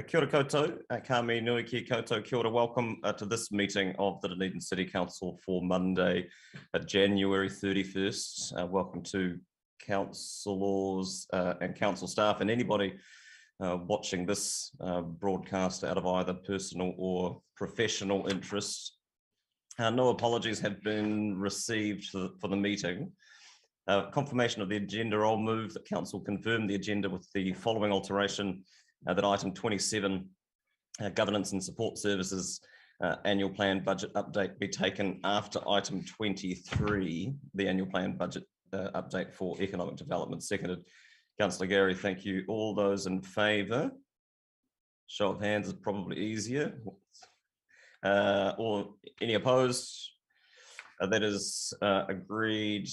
Kia ora koutou, ka me nui ki koutou, kia ora, welcome to this meeting of the Dunedin City Council for Monday, January 31st. Welcome to councillors and council staff and anybody watching this broadcast out of either personal or professional interest. No apologies have been received for the meeting. Confirmation of the agenda, I'll move that council confirm the agenda with the following alteration. That item 27, governance and support services annual plan budget update, be taken after item 23, the annual plan budget update for economic development. Seconded, Councillor Gary, thank you. All those in favour? Show of hands is probably easier. Or any opposed? That is agreed.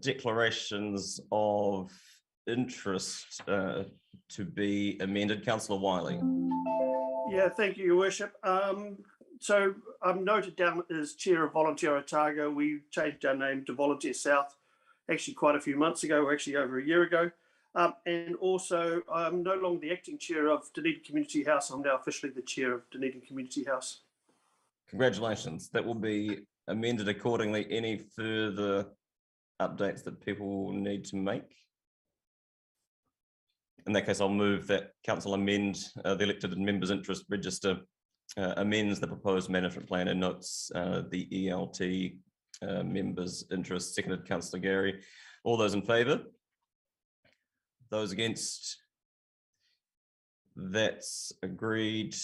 Declarations of interest to be amended. Councillor Wiley. Yeah, thank you, Your Worship. So I'm noted down as Chair of Volunteer Otago. We changed our name to Volunteer South actually quite a few months ago, or actually over a year ago. And also, I'm no longer the acting Chair of Dunedin Community House. I'm now officially the Chair of Dunedin Community House. Congratulations. That will be amended accordingly. Any further updates that people need to make? In that case, I'll move that council amend the elected members' interest register, amends the proposed management plan and notes the ELT members' interest. Seconded, Councillor Gary. All those in favour? Those against? That's agreed.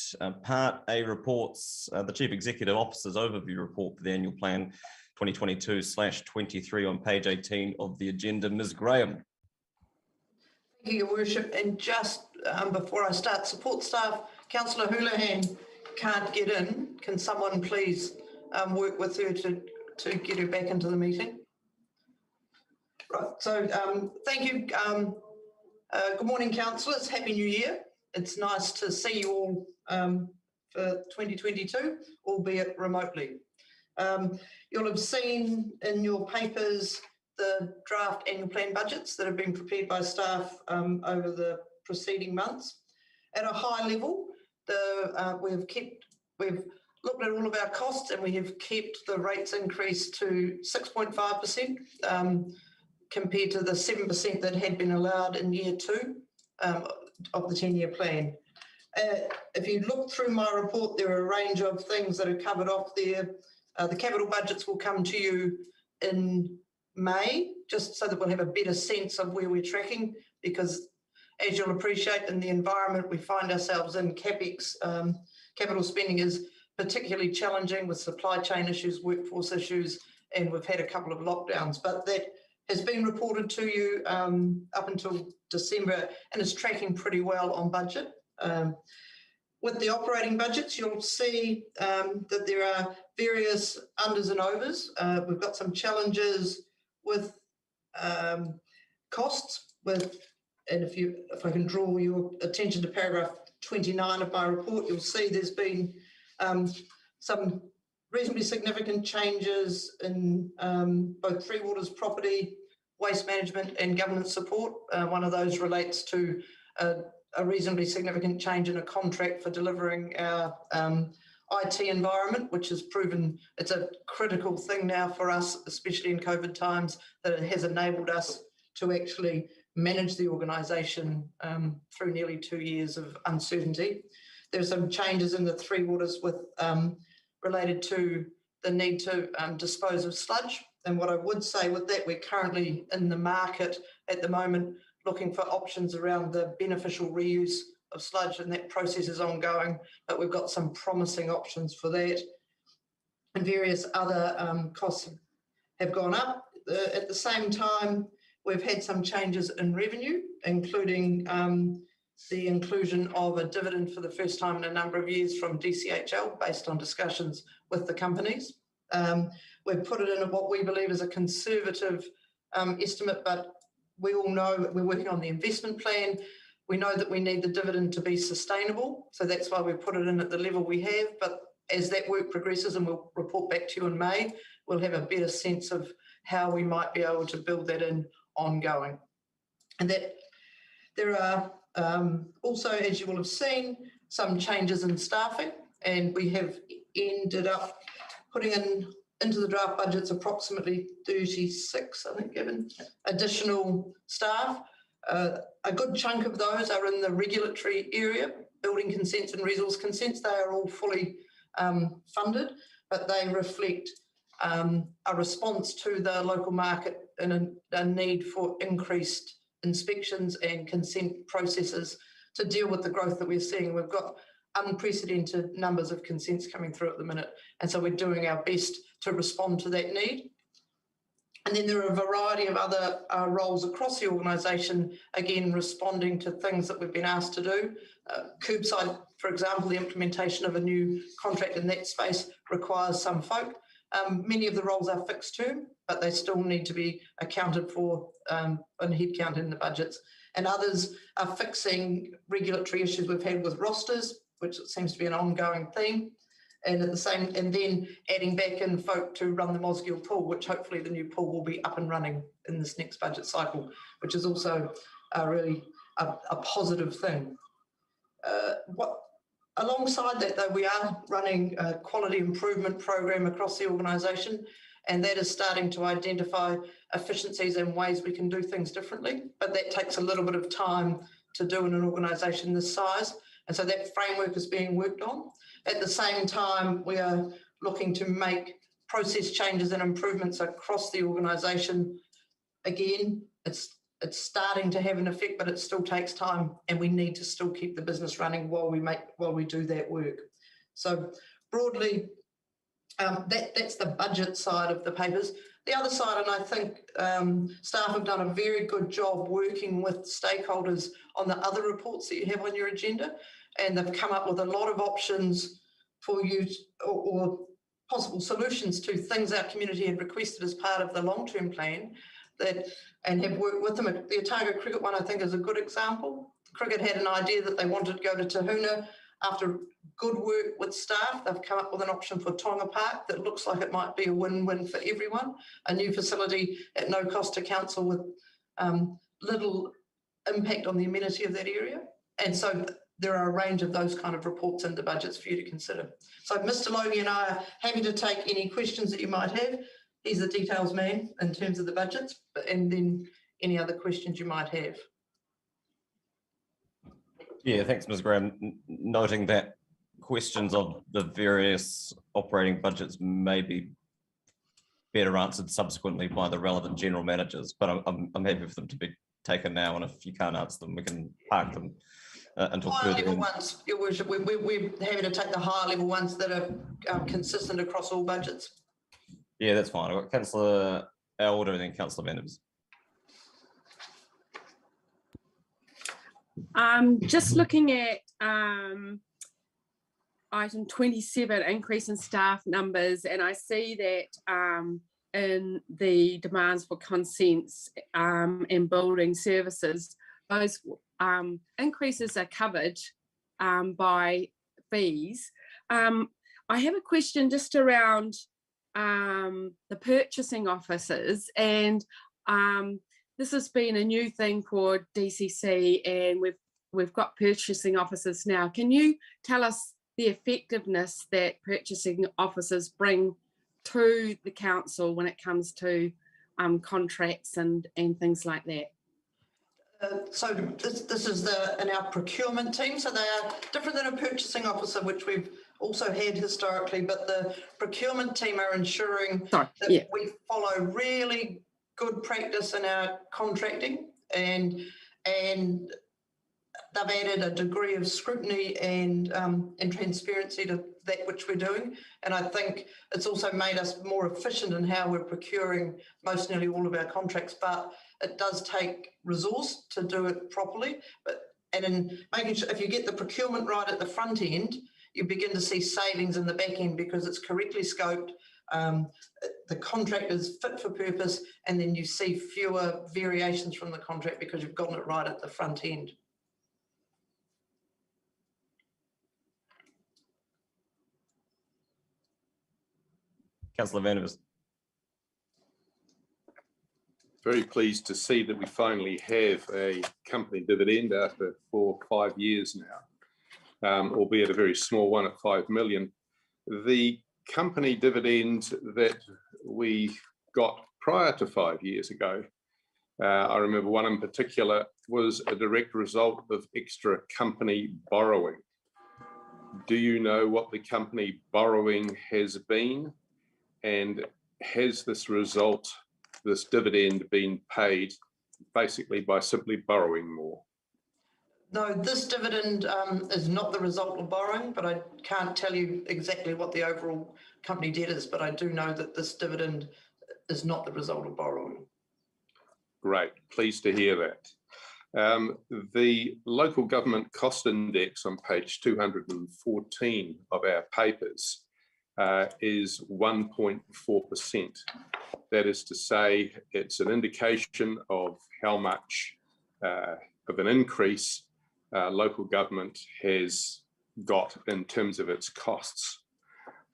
Part A reports, the Chief Executive Officer's overview report for the annual plan 2022/23 on page 18 of the agenda. Ms. Graham. Thank you, Your Worship. And just before I start, support staff, Councillor Houlihan can't get in. Can someone please work with her to get her back into the meeting? Right, so thank you. Good morning, councillors. Happy New Year. It's nice to see you all for 2022, albeit remotely. You'll have seen in your papers the draft annual plan budgets that have been prepared by staff over the preceding months. At a high level, we've looked at all of our costs and we have kept the rates increase to 6.5% compared to the 7% that had been allowed in year 2 of the 10-year plan. If you look through my report, there are a range of things that are covered off there. The capital budgets will come to you in May, just so that we'll have a better sense of where we're tracking, because as you'll appreciate, in the environment we find ourselves in, CapEx, capital spending is particularly challenging with supply chain issues, workforce issues, and we've had a couple of lockdowns, but that has been reported to you up until December and is tracking pretty well on budget. With the operating budgets, you'll see that there are various unders and overs. We've got some challenges with costs, and if I can draw your attention to paragraph 29 of my report, you'll see there's been some reasonably significant changes in both Three Waters property, waste management and governance support. One of those relates to a reasonably significant change in a contract for delivering our IT environment, which has proven it's a critical thing now for us, especially in COVID times, that it has enabled us to actually manage the organisation through nearly 2 years of uncertainty. There are some changes in the Three Waters related to the need to dispose of sludge. And what I would say with that, we're currently in the market at the moment looking for options around the beneficial reuse of sludge, and that process is ongoing, but we've got some promising options for that. And various other costs have gone up. At the same time, we've had some changes in revenue, including the inclusion of a dividend for the first time in a number of years from DCHL based on discussions with the companies. We've put it in what we believe is a conservative estimate, but we all know that we're working on the investment plan. We know that we need the dividend to be sustainable, so that's why we put it in at the level we have. But as that work progresses, and we'll report back to you in May, we'll have a better sense of how we might be able to build that in ongoing. And that there are also, as you will have seen, some changes in staffing, and we have ended up putting into the draft budgets approximately 36, I think, given additional staff. A good chunk of those are in the regulatory area, building consents and resource consents. They are all fully funded, but they reflect a response to the local market and a need for increased inspections and consent processes to deal with the growth that we're seeing. We've got unprecedented numbers of consents coming through at the minute, and so we're doing our best to respond to that need. And then there are a variety of other roles across the organisation, again, responding to things that we've been asked to do. Curbside, for example, the implementation of a new contract in that space requires some folk. Many of the roles are fixed term, but they still need to be accounted for in headcount in the budgets. And others are fixing regulatory issues we've had with rosters, which seems to be an ongoing theme. And then adding back in folk to run the Mosgiel pool, which hopefully the new pool will be up and running in this next budget cycle, which is also really a positive thing. Alongside that, though, we are running a quality improvement program across the organisation, and that is starting to identify efficiencies and ways we can do things differently. But that takes a little bit of time to do in an organisation this size. And so that framework is being worked on. At the same time, we are looking to make process changes and improvements across the organisation. Again, it's starting to have an effect, but it still takes time, and we need to still keep the business running while we do that work. So broadly, that's the budget side of the papers. The other side, and I think staff have done a very good job working with stakeholders on the other reports that you have on your agenda, and they've come up with a lot of options for you or possible solutions to things our community had requested as part of the long-term plan and have worked with them. The Otago Cricket one, I think, is a good example. Cricket had an idea that they wanted to go to Tahuna. After good work with staff, they've come up with an option for Tonga Park that looks like it might be a win-win for everyone. A new facility at no cost to council with little impact on the amenity of that area. And so there are a range of those kind of reports in the budgets for you to consider. So Mr. Logan and I are happy to take any questions that you might have. He's the details man in terms of the budgets, and then any other questions you might have. Yeah, thanks, Ms. Graham. Noting that questions of the various operating budgets may be better answered subsequently by the relevant general managers, but I'm happy for them to be taken now, and if you can't answer them, we can park them until further. Higher level ones, Your Worship, we're happy to take the higher level ones that are consistent across all budgets. Yeah, that's fine. I've got Councillor Elder and then Councillor Vanders. Just looking at item 27, increase in staff numbers, and I see that in the demands for consents and building services, those increases are covered by fees. I have a question just around the purchasing officers, and this has been a new thing for DCC, and we've got purchasing officers now. Can you tell us the effectiveness that purchasing officers bring to the council when it comes to contracts and things like that? So this is in our procurement team. So they are different than a purchasing officer, which we've also had historically, but the procurement team are ensuring that we follow really good practice in our contracting, and they've added a degree of scrutiny and transparency to that which we're doing. And I think it's also made us more efficient in how we're procuring nearly all of our contracts, but it does take resource to do it properly. And in making sure, if you get the procurement right at the front end, you begin to see savings in the back end because it's correctly scoped, the contract is fit for purpose, and then you see fewer variations from the contract because you've gotten it right at the front end. Councillor Vanders. Very pleased to see that we finally have a company dividend after 4 or 5 years now. albeit a very small one at 5 million. The company dividend that we got prior to 5 years ago, I remember one in particular, was a direct result of extra company borrowing. Do you know what the company borrowing has been? And has this dividend been paid basically by simply borrowing more? No, this dividend is not the result of borrowing, but I can't tell you exactly what the overall company debt is, but I do know that this dividend is not the result of borrowing. Great, pleased to hear that. The local government cost index on page 214 of our papers is 1.4%. That is to say, it's an indication of how much of an increase local government has got in terms of its costs.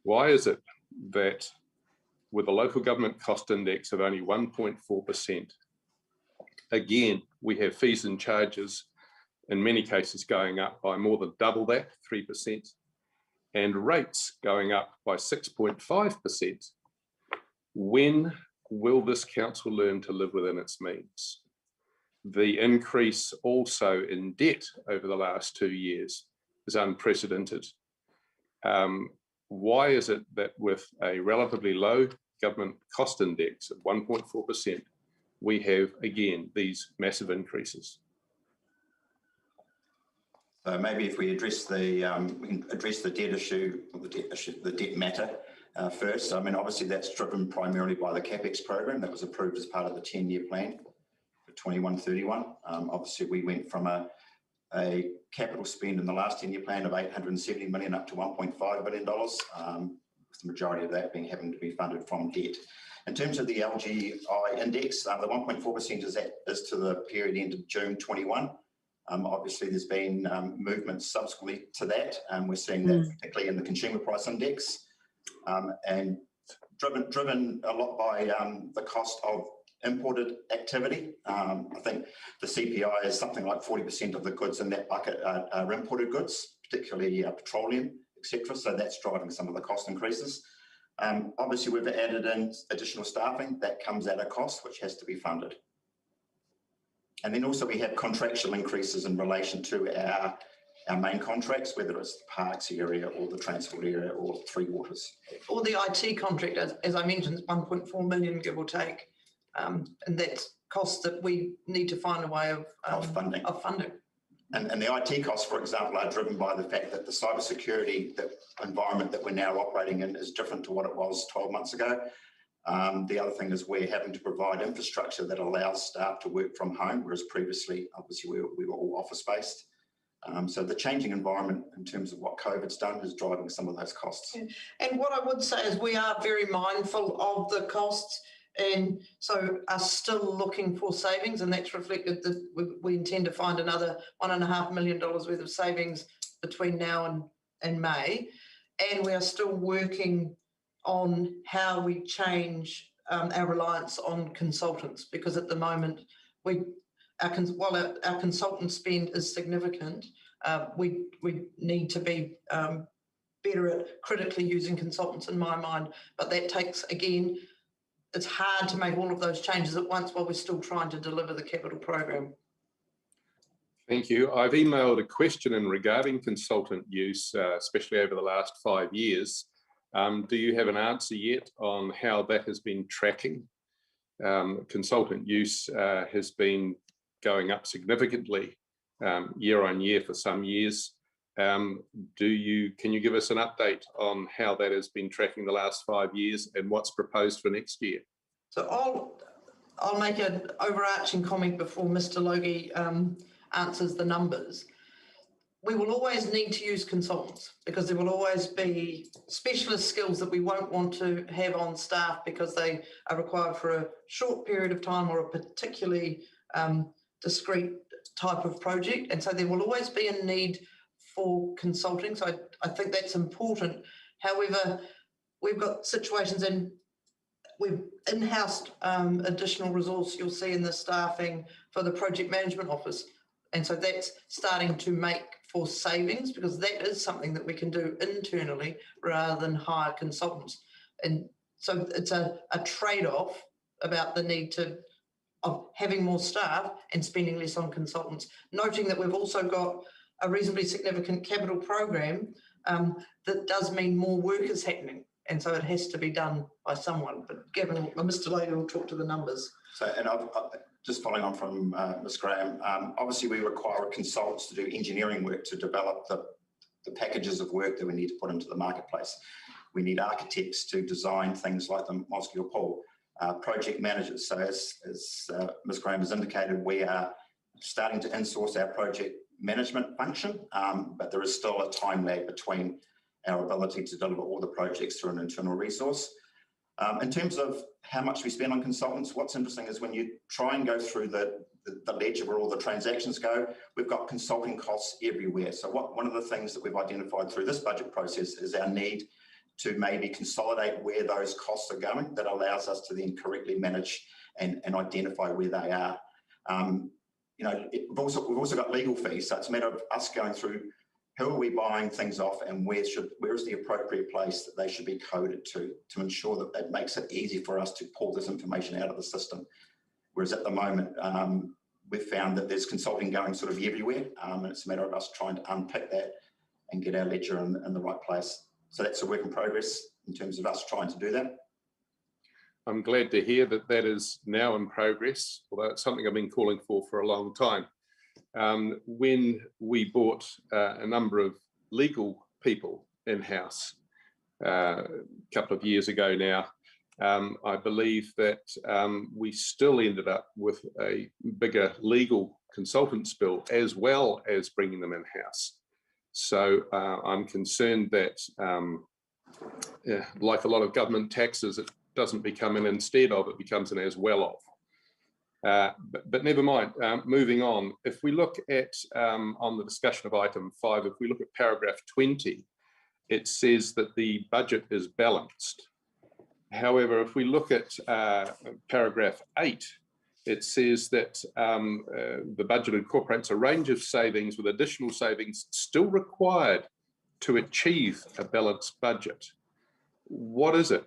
Why is it that with a local government cost index of only 1.4%, again, we have fees and charges in many cases going up by more than double that, 3%, and rates going up by 6.5%? When will this council learn to live within its means? The increase also in debt over the last 2 years is unprecedented. Why is it that with a relatively low government cost index of 1.4%, we have, again, these massive increases? So maybe if we address we can address the debt issue, or the debt matter first. I mean, obviously that's driven primarily by the CapEx program that was approved as part of the 10-year plan for 21-31. Obviously we went from a capital spend in the last 10-year plan of 870 million up to $1.5 billion, with the majority of that having to be funded from debt. In terms of the Lgi Index, the 1.4% is to the period end of June 21. Obviously, there's been movements subsequently to that, and we're seeing that particularly in the consumer price index, and driven a lot by the cost of imported activity. I think the CPI is something like 40% of the goods in that bucket are imported goods, particularly petroleum, etc. So that's driving some of the cost increases. Obviously, we've added in additional staffing that comes at a cost, which has to be funded. And then also we have contractual increases in relation to our main contracts, whether it's the parks area or the transport area or Three Waters. Or the IT contract, as I mentioned, 1.4 million, give or take. And that's costs that we need to find a way of funding. And the IT costs, for example, are driven by the fact that the cybersecurity environment that we're now operating in is different to what it was 12 months ago. The other thing is we're having to provide infrastructure that allows staff to work from home, whereas previously, obviously, we were all office-based. So the changing environment in terms of what COVID's done is driving some of those costs. And what I would say is we are very mindful of the costs, and so are still looking for savings, and that's reflected that we intend to find another $1.5 million worth of savings between now and May. And we are still working on how we change our reliance on consultants, because at the moment, while our consultant spend is significant, we need to be better at critically using consultants, in my mind. But that takes, again, it's hard to make all of those changes at once while we're still trying to deliver the capital program. Thank you. I've emailed a question in regarding consultant use, especially over the last 5 years. Do you have an answer yet on how that has been tracking? Consultant use has been going up significantly year on year for some years. Can you give us an update on how that has been tracking the last 5 years and what's proposed for next year? So I'll make an overarching comment before Mr. Logie answers the numbers. We will always need to use consultants because there will always be specialist skills that we won't want to have on staff because they are required for a short period of time or a particularly discrete type of project. And so there will always be a need for consulting. So I think that's important. However, we've got situations and we've in-housed additional resource you'll see in the staffing for the project management office. And so that's starting to make for savings, because that is something that we can do internally rather than hire consultants. And so it's a trade-off about the need of having more staff and spending less on consultants. Noting that we've also got a reasonably significant capital program that does mean more work is happening. And so it has to be done by someone. But Gavin, Mr. Logan will talk to the numbers. So, and I've just following on from Ms. Graham, obviously we require consultants to do engineering work to develop the packages of work that we need to put into the marketplace. We need architects to design things like the Mosgiel Pool, project managers. So as Ms. Graham has indicated, we are starting to insource our project management function, but there is still a time lag between our ability to deliver all the projects through an internal resource. In terms of how much we spend on consultants, what's interesting is when you try and go through the ledger where all the transactions go, we've got consulting costs everywhere. So one of the things that we've identified through this budget process is our need to maybe consolidate where those costs are going. That allows us to then correctly manage and identify where they are. You know, we've also got legal fees, so it's a matter of us going through who are we buying things off and where is the appropriate place that they should be coded to ensure that that makes it easy for us to pull this information out of the system. Whereas at the moment, we've found that there's consulting going sort of everywhere, and it's a matter of us trying to unpick that and get our ledger in the right place. So that's a work in progress in terms of us trying to do that. I'm glad to hear that that is now in progress, although it's something I've been calling for a long time. When we brought a number of legal people in-house a couple of years ago now, I believe that we still ended up with a bigger legal consultants bill as well as bringing them in-house. So I'm concerned that, like a lot of government taxes, it doesn't become an instead of, it becomes an as well of. But never mind, moving on. If we look at, on the discussion of item 5, if we look at paragraph 20, it says that the budget is balanced. However, if we look at paragraph 8, it says that the budget incorporates a range of savings with additional savings still required to achieve a balanced budget. What is it?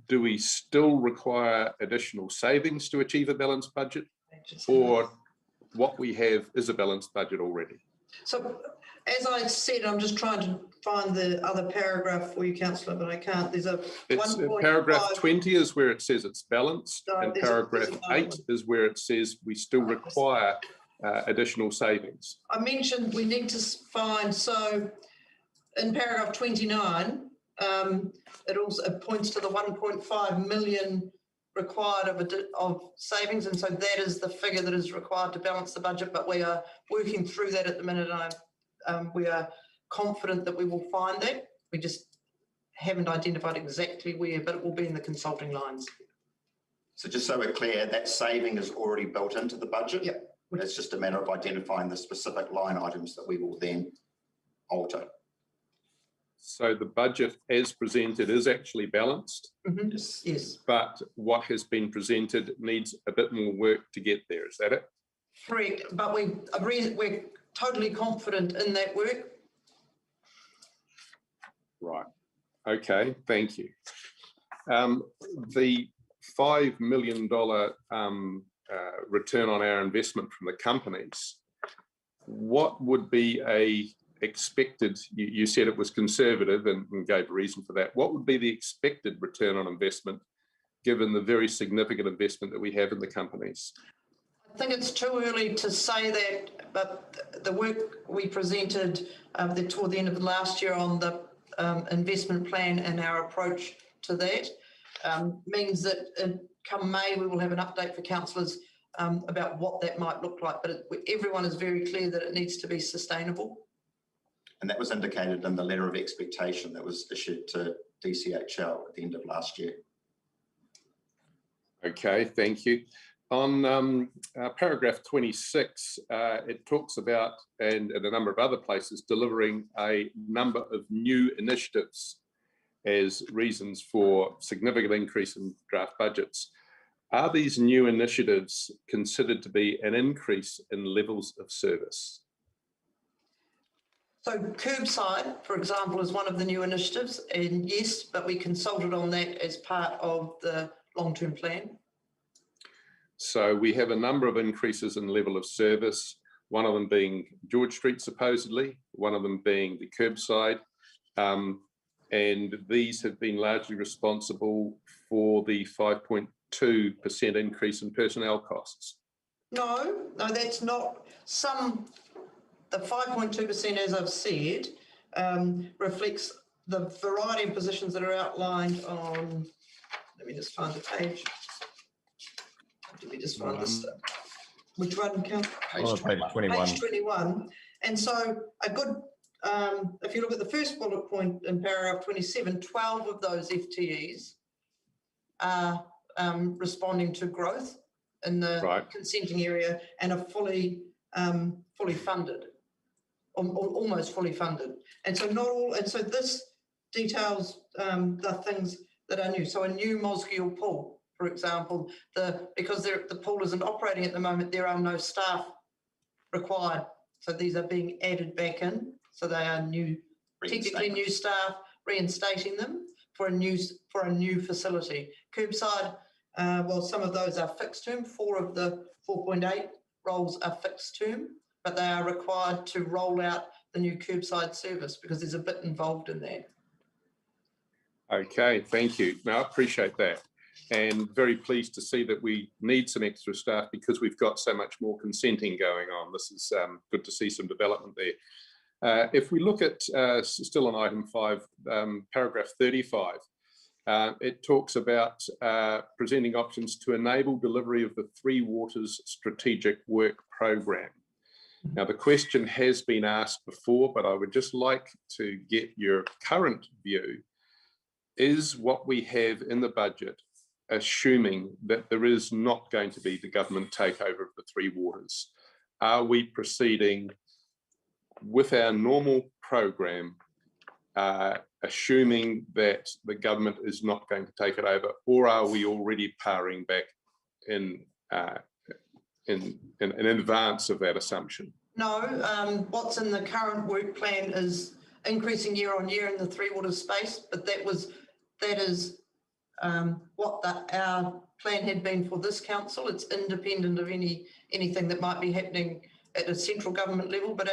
Do we still require additional savings to achieve a balanced budget, or what we have is a balanced budget already? So, as I said, I'm just trying to find the other paragraph for you, Councillor, but I can't. There's a paragraph 20 is where it says it's balanced, No, and paragraph 8 is where it says we still require additional savings. I mentioned we need to find, so in paragraph 29, it also points to the 1.5 million required of savings, and so that is the figure that is required to balance the budget, but we are working through that at the minute, and we are confident that we will find that. We just haven't identified exactly where, but it will be in the consulting lines. So just so we're clear, that saving is already built into the budget? Yep. It's just a matter of identifying the specific line items that we will then alter. So the budget as presented is actually balanced. Mm-hmm. Yes. Yes. But what has been presented needs a bit more work to get there. Is that it? Correct, but we're totally confident in that work. Right. Okay, thank you. The $5 million return on our investment from the companies, what would be a expected, you said it was conservative and gave a reason for that. What would be the expected return on investment given the very significant investment that we have in the companies? I think it's too early to say that, but the work we presented toward the end of last year on the investment plan and our approach to that means that come May we will have an update for councillors about what that might look like, but everyone is very clear that it needs to be sustainable. And that was indicated in the letter of expectation that was issued to DCHL at the end of last year. Okay, thank you. On paragraph 26, it talks about, and in a number of other places, delivering a number of new initiatives as reasons for significant increase in draft budgets. Are these new initiatives considered to be an increase in levels of service? So curbside, for example, is one of the new initiatives, and yes, but we consulted on that as part of the long-term plan. So we have a number of increases in level of service, one of them being George Street supposedly, one of them being the curbside, and these have been largely responsible for the 5.2% increase in personnel costs. No, that's not. The 5.2%, as I've said, reflects the variety of positions that are outlined on, let me just find the page. Let me just find this. Which one, Count? Page 21. Page 21. And so a good, if you look at the first bullet point in paragraph 27, 12 of those FTEs are responding to growth in the consenting area and are fully funded, or almost fully funded. And so not all, and so this details the things that are new. So a new Mosgiel pool, for example, because the pool isn't operating at the moment, there are no staff required. So these are being added back in. So they are new, technically new staff, reinstating them for a new facility. Curbside, well, some of those are fixed term. 4 of the 4.8 roles are fixed term, but they are required to roll out the new curbside service because there's a bit involved in that. Okay, thank you. Now, I appreciate that. And very pleased to see that we need some extra staff because we've got so much more consenting going on. This is good to see some development there. If we look at, still on item 5, paragraph 35, it talks about presenting options to enable delivery of the Three Waters Strategic Work Programme. Now, the question has been asked before, but I would just like to get your current view. Is what we have in the budget assuming that there is not going to be the government takeover of the Three Waters? Are we proceeding with our normal program, assuming that the government is not going to take it over, or are we already powering back in advance of that assumption? No, what's in the current work plan is increasing year on year in the Three Waters space, but that is what our plan had been for this council. It's independent of anything that might be happening at a central government level, but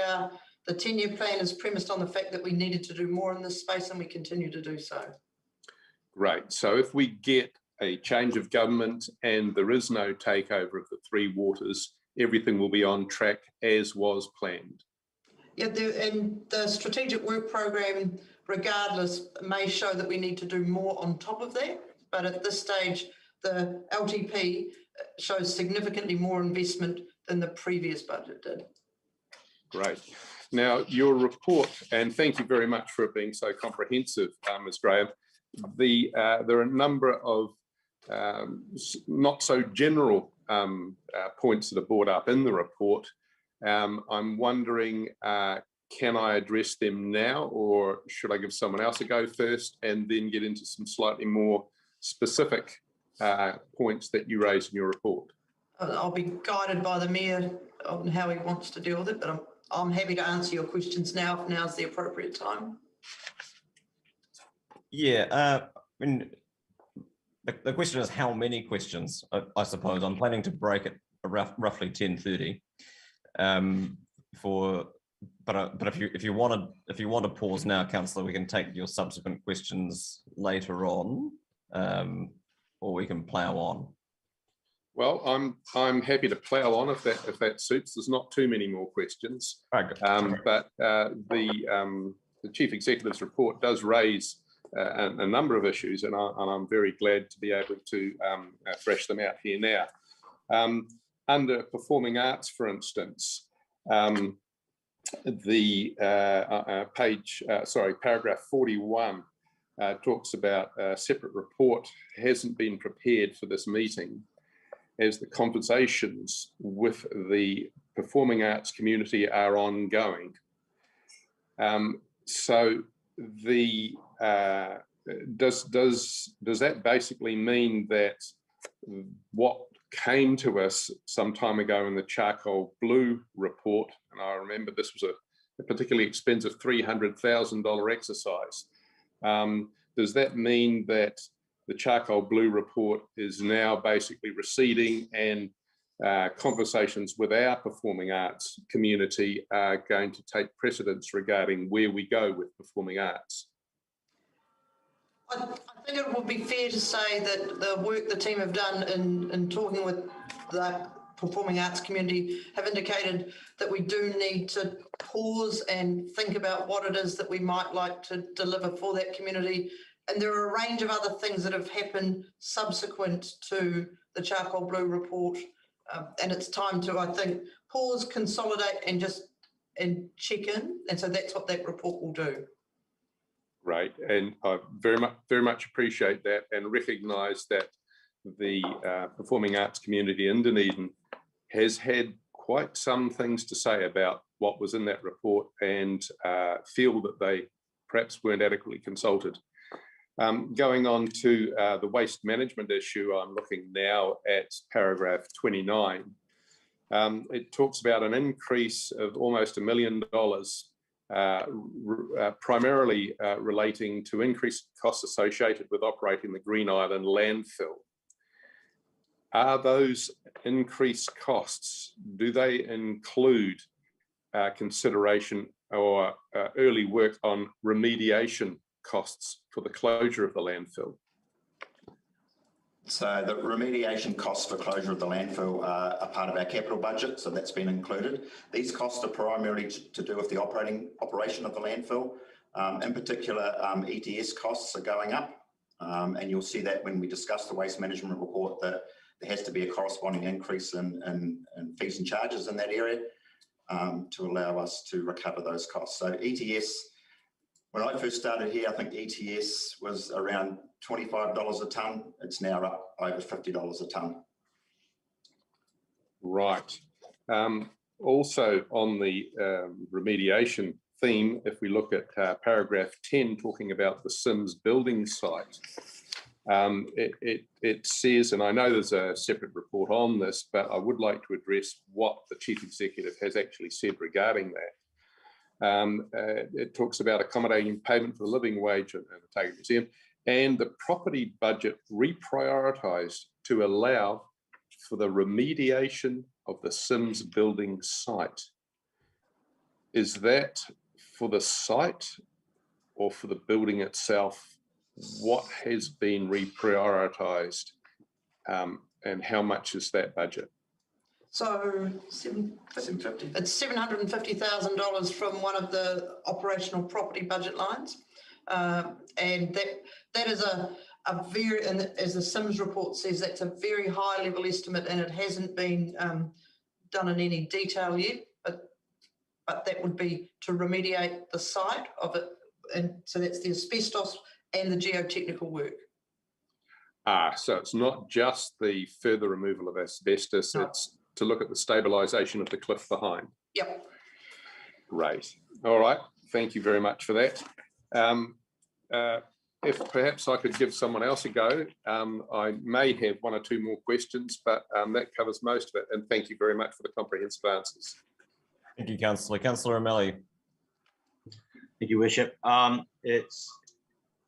the 10-year plan is premised on the fact that we needed to do more in this space, and we continue to do so. Great. So if we get a change of government and there is no takeover of the Three Waters, everything will be on track as was planned. Yeah, and the strategic work program, regardless, may show that we need to do more on top of that. But at this stage, the LTP shows significantly more investment than the previous budget did. Great. Now, your report, and thank you very much for it being so comprehensive, Ms. Graham. There are a number of not so general points that are brought up in the report. I'm wondering, can I address them now, or should I give someone else a go first and then get into some slightly more specific points that you raised in your report? I'll be guided by the Mayor on how he wants to deal with it, but I'm happy to answer your questions now if now's the appropriate time. Yeah, I mean, the question is how many questions, I suppose. I'm planning to break it roughly 10:30. But if you want to pause now, Councillor, we can take your subsequent questions later on, or we can plough on. Well, I'm happy to plough on if that suits. There's not too many more questions, but the Chief Executive's report does raise a number of issues, and I'm very glad to be able to thresh them out here now. Under performing arts, for instance, the paragraph 41 talks about a separate report hasn't been prepared for this meeting, as the conversations with the performing arts community are ongoing. So does that basically mean that what came to us some time ago in the charcoal blue report, and I remember this was a particularly expensive $300,000 exercise. Does that mean that the charcoal blue report is now basically receding and conversations with our performing arts community are going to take precedence regarding where we go with performing arts? I think it would be fair to say that the work the team have done in talking with the performing arts community have indicated that we do need to pause and think about what it is that we might like to deliver for that community. And there are a range of other things that have happened subsequent to the charcoal blue report. And it's time to, I think, pause, consolidate and check in. And so that's what that report will do. Right, and I very much appreciate that and recognise that the performing arts community in Dunedin has had quite some things to say about what was in that report and feel that they perhaps weren't adequately consulted. Going on to the waste management issue, I'm looking now at paragraph 29. It talks about an increase of almost $1 million, primarily relating to increased costs associated with operating the Green Island landfill. Are those increased costs, do they include consideration or early work on remediation costs for the closure of the landfill? So the remediation costs for closure of the landfill are a part of our capital budget, so that's been included. These costs are primarily to do with the operation of the landfill. In particular, ETS costs are going up, and you'll see that when we discuss the waste management report that there has to be a corresponding increase in fees and charges in that area to allow us to recover those costs. So ETS, when I first started here, I think ETS was around $25 a tonne. It's now up over $50 a tonne. Right. Also on the remediation theme, if we look at paragraph 10, talking about the Sims building site, it says, and I know there's a separate report on this, but I would like to address what the Chief Executive has actually said regarding that. It talks about accommodating payment for the living wage at the Target Museum and the property budget reprioritised to allow for the remediation of the Sims building site. Is that for the site or for the building itself? What has been reprioritised and how much is that budget? So it's $750,000 from one of the operational property budget lines. And that is a very, and as the Sims report says, that's a very high level estimate, and it hasn't been done in any detail yet, but that would be to remediate the site of it. And so that's the asbestos and the geotechnical work. So it's not just the further removal of asbestos, no. It's to look at the stabilisation of the cliff behind. Yep. Great. All right. Thank you very much for that. If perhaps I could give someone else a go, I may have one or two more questions, but that covers most of it. And thank you very much for the comprehensive answers. Thank you, Councillor. Councillor O'Malley. Thank you, Worship.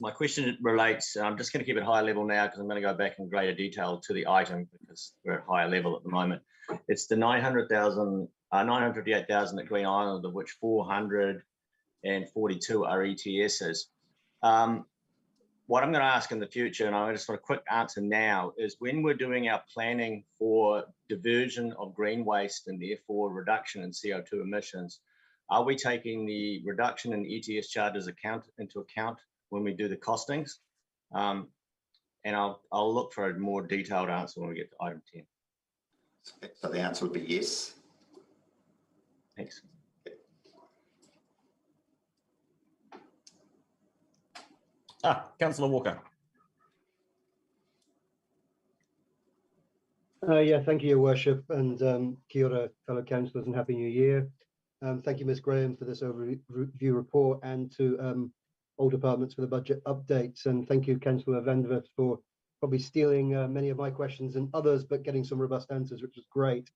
My question relates, I'm just going to keep it high level now because I'm going to go back in greater detail to the item because we're at higher level at the moment. It's the 958,000 at Green Island, of which 442 are ETSs. What I'm going to ask in the future, and I just want a quick answer now, is when we're doing our planning for diversion of green waste and therefore reduction in CO2 emissions, are we taking the reduction in ETS charges into account when we do the costings? And I'll look for a more detailed answer when we get to item 10. So the answer would be yes. Thanks. Councillor Walker. Yeah, thank you, Your Worship, and kia ora, fellow councillors, and Happy New Year. Thank you, Ms. Graham, for this overview report, and to all departments for the budget updates. And thank you, Councillor Vandervest, for probably stealing many of my questions and others, but getting some robust answers, which was great.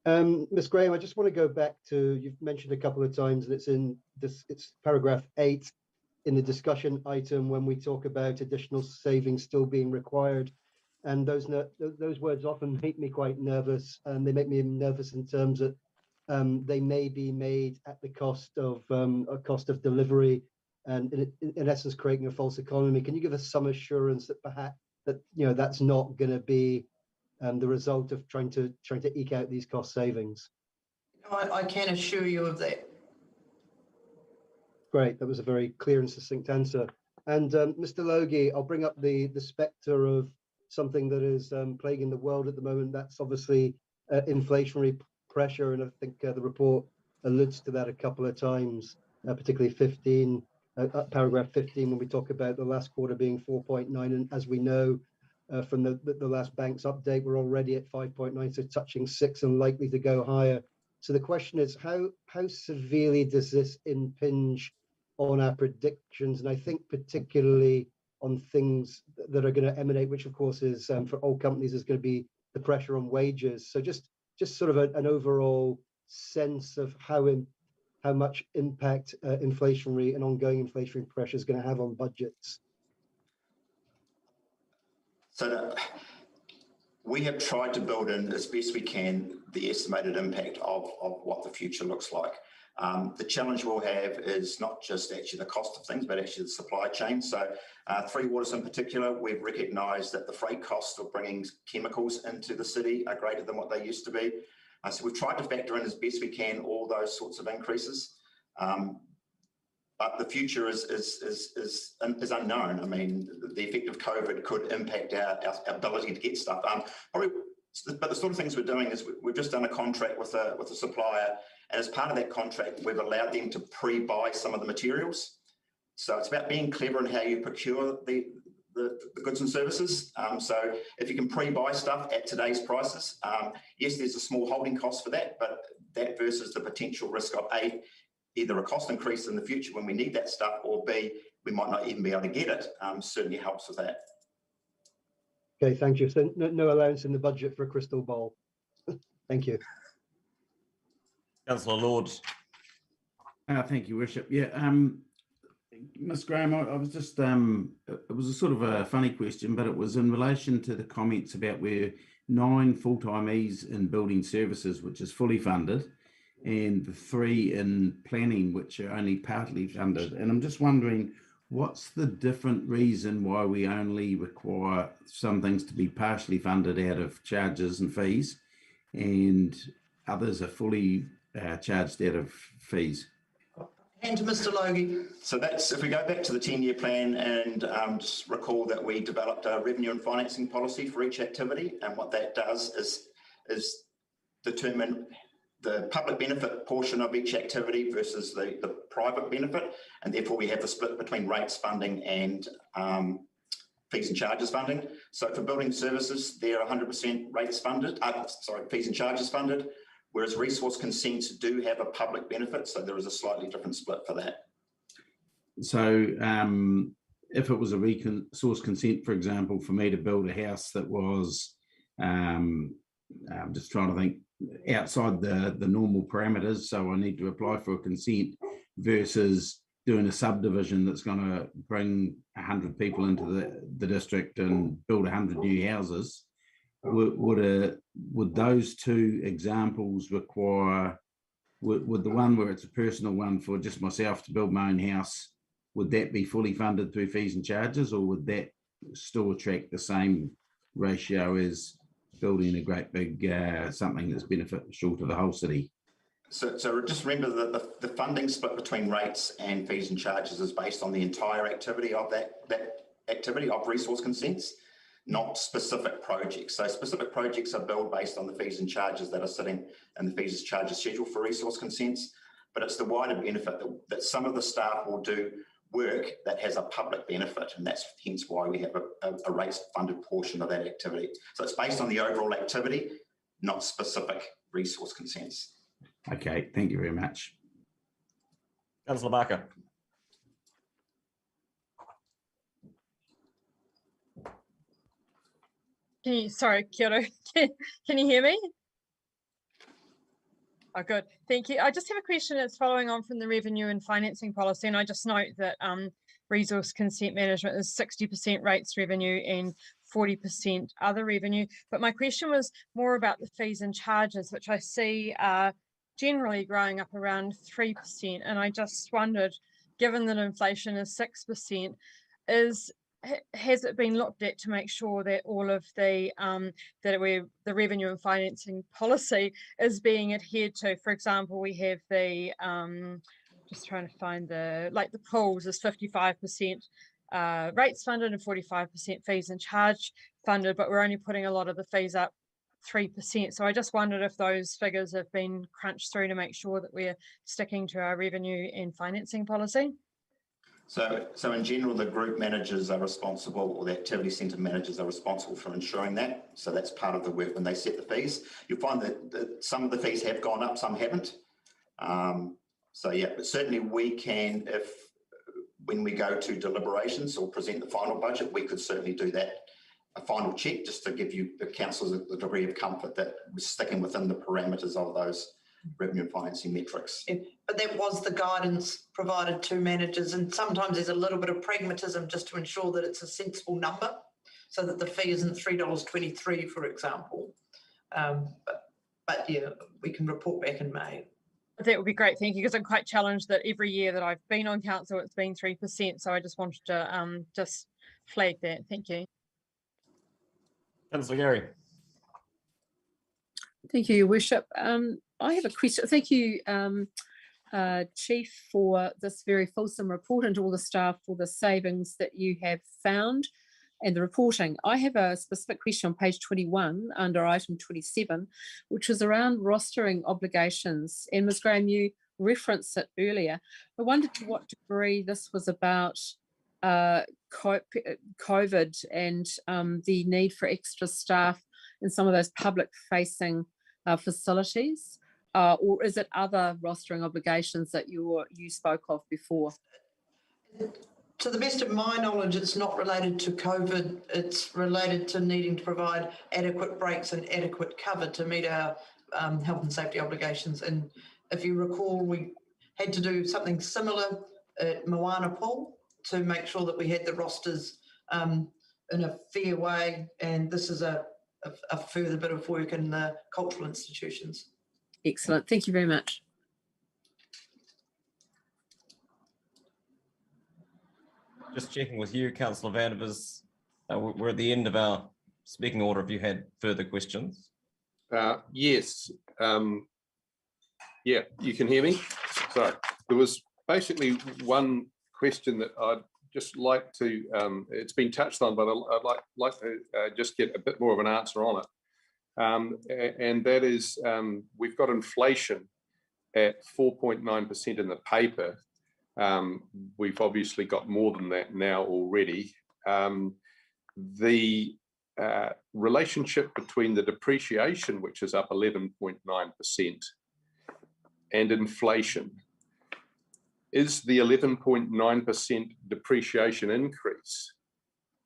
Ms. Graham, I just want to go back to, you've mentioned a couple of times, and it's in this, it's paragraph 8 in the discussion item when we talk about additional savings still being required. And those words often make me quite nervous, and they make me nervous in terms that they may be made at the cost of delivery, and in essence creating a false economy. Can you give us some assurance that perhaps that that's not going to be the result of trying to eke out these cost savings? I can assure you of that. Great, that was a very clear and succinct answer. And Mr. Lgi, I'll bring up the spectre of something that is plaguing the world at the moment. That's obviously inflationary pressure, and I think the report alludes to that a couple of times, particularly paragraph 15, when we talk about the last quarter being 4.9, and as we know from the last bank's update, we're already at 5.9, so touching 6 and likely to go higher. So the question is, how severely does this impinge on our predictions? And I think particularly on things that are going to emanate, which of course is for all companies is going to be the pressure on wages. So just sort of an overall sense of how much impact inflationary and ongoing inflationary pressure is going to have on budgets. So we have tried to build in as best we can the estimated impact of what the future looks like. The challenge we'll have is not just actually the cost of things, but actually the supply chain. So Three Waters in particular, we've recognised that the freight costs of bringing chemicals into the city are greater than what they used to be. So we've tried to factor in as best we can all those sorts of increases. But the future is unknown. I mean, the effect of COVID could impact our ability to get stuff. But the sort of things we're doing is we've just done a contract with a supplier, and as part of that contract, we've allowed them to pre-buy some of the materials. So it's about being clever in how you procure the goods and services. So if you can pre-buy stuff at today's prices, yes, there's a small holding cost for that, but that versus the potential risk of either a cost increase in the future when we need that stuff, or B, we might not even be able to get it, certainly helps with that. Okay, thank you. So no allowance in the budget for a crystal ball. Thank you. Councillor Lord. Thank you, Worship. Yeah, Ms. Graham, I was just, it was a sort of a funny question, but it was in relation to the comments about where 9 full-time E's in building services, which is fully funded, and the 3 in planning, which are only partly funded. And I'm just wondering, what's the different reason why we only require some things to be partially funded out of charges and fees, and others are fully charged out of fees? And to Mr. Logan. So that's, if we go back to the 10-year plan and just recall that we developed a revenue and financing policy for each activity, and what that does is determine the public benefit portion of each activity versus the private benefit, and therefore we have the split between rates funding and fees and charges funding. So for building services, they're 100% rates funded, fees and charges funded, whereas resource consents do have a public benefit, so there is a slightly different split for that. So if it was a resource consent, for example, for me to build a house that was, I'm just trying to think, outside the normal parameters, so I need to apply for a consent, versus doing a subdivision that's going to bring 100 people into the district and build 100 new houses, would those 2 examples require, would the one where it's a personal one for just myself to build my own house, would that be fully funded through fees and charges, or would that still attract the same ratio as building a great big something that's beneficial to the whole city? So just remember that the funding split between rates and fees and charges is based on the entire activity of that activity of resource consents, not specific projects. So specific projects are billed based on the fees and charges that are sitting in the fees and charges schedule for resource consents, but it's the wider benefit that some of the staff will do work that has a public benefit, and that's hence why we have a rates funded portion of that activity. So it's based on the overall activity, not specific resource consents. Okay, thank you very much. Councillor Barker. Sorry, kia ora. Can you hear me? Oh, good. Thank you. I just have a question that's following on from the revenue and financing policy. And I just note that resource consent management is 60% rates revenue and 40% other revenue. But my question was more about the fees and charges, which I see are generally growing up around 3%. And I just wondered, given that inflation is 6%, has it been looked at to make sure that all of the the revenue and financing policy is being adhered to? For example, we have the just trying to find the pools is 55% rates funded and 45% fees and charge funded, but we're only putting a lot of the fees up 3%. So I just wondered if those figures have been crunched through to make sure that we're sticking to our revenue and financing policy. So in general, the group managers are responsible, or the activity centre managers are responsible for ensuring that. So that's part of the work when they set the fees. You'll find that some of the fees have gone up, some haven't. So yeah, but certainly we can, when we go to deliberations or present the final budget, we could certainly do that, a final check, just to give you, the councillors, a degree of comfort that we're sticking within the parameters of those revenue and financing metrics. Yeah, but that was the guidance provided to managers, and sometimes there's a little bit of pragmatism just to ensure that it's a sensible number, so that the fee isn't $3.23, for example. But yeah, we can report back in May. That would be great, thank you, because I'm quite challenged that every year that I've been on council, it's been 3%. So I just wanted to just flag that. Thank you. Councillor Gary. Thank you, Your Worship. I have a question. Thank you, Chief, for this very fulsome report, and to all the staff for the savings that you have found and the reporting. I have a specific question on page 21 under item 27, which is around rostering obligations. And Ms. Graham, you referenced it earlier. I wondered to what degree this was about COVID and the need for extra staff in some of those public-facing facilities, or is it other rostering obligations that you spoke of before? To the best of my knowledge, it's not related to COVID. It's related to needing to provide adequate breaks and adequate cover to meet our health and safety obligations. And if you recall, we had to do something similar at Moana Pool to make sure that we had the rosters in a fair way. And this is a further bit of work in the cultural institutions. Excellent. Thank you very much. Just checking with you, Councillor Vandervis. We're at the end of our speaking order. If you had further questions. Yes. Yeah, you can hear me. So there was basically one question that I'd just like to, it's been touched on, but I'd like to just get a bit more of an answer on it. And that is, we've got inflation at 4.9% in the paper. We've obviously got more than that now already. The relationship between the depreciation, which is up 11.9%, and inflation, is the 11.9% depreciation increase,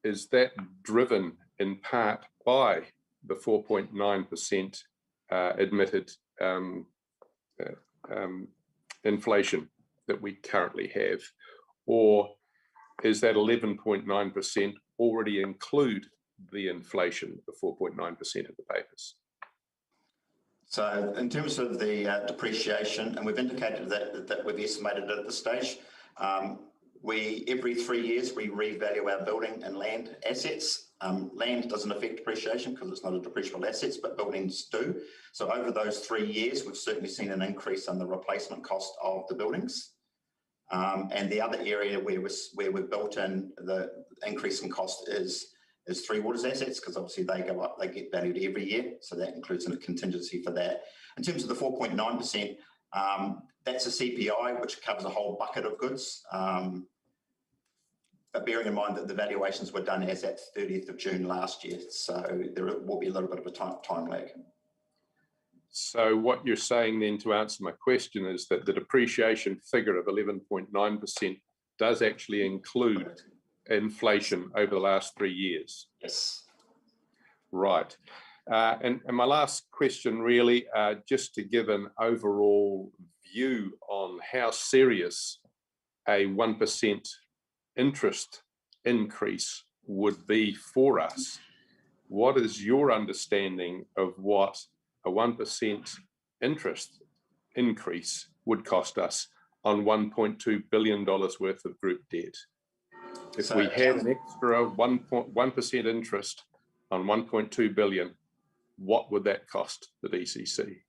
is that driven in part by the 4.9% admitted inflation that we currently have, or is that 11.9% already include the inflation of 4.9% of the papers? So in terms of the depreciation, and we've indicated that we've estimated it at this stage, every 3 years we revalue our building and land assets. Land doesn't affect depreciation because it's not a depreciable assets, but buildings do. So over those 3 years, we've certainly seen an increase in the replacement cost of the buildings. And the other area where we've built in the increase in cost is Three Waters assets, because obviously they go up, they get valued every year. So that includes a contingency for that. In terms of the 4.9%, that's a CPI, which covers a whole bucket of goods. But bearing in mind that the valuations were done as at 30th of June last year. So there will be a little bit of a time lag. So what you're saying then, to answer my question, is that the depreciation figure of 11.9% does actually include inflation over the last 3 years? Yes. Right. And my last question really, just to give an overall view on how serious a 1% interest increase would be for us. What is your understanding of what a 1% interest increase would cost us on $1.2 billion worth of group debt? If we had an extra 1% interest on 1.2 billion, what would that cost the DCC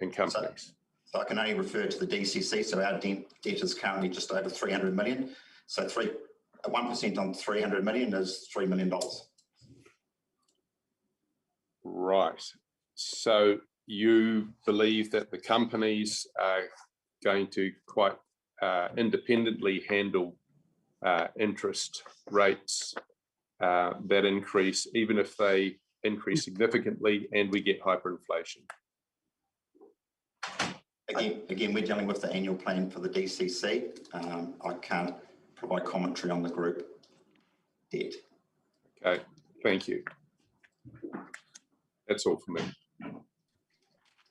and companies? So I can only refer to the DCC. So our debt is currently just over 300 million. So 1% on 300 million is $3 million. Right. So you believe that the companies are going to quite independently handle interest rates that increase, even if they increase significantly and we get hyperinflation? Again, we're dealing with the annual plan for the DCC. I can't provide commentary on the group debt. Okay, thank you. That's all for me.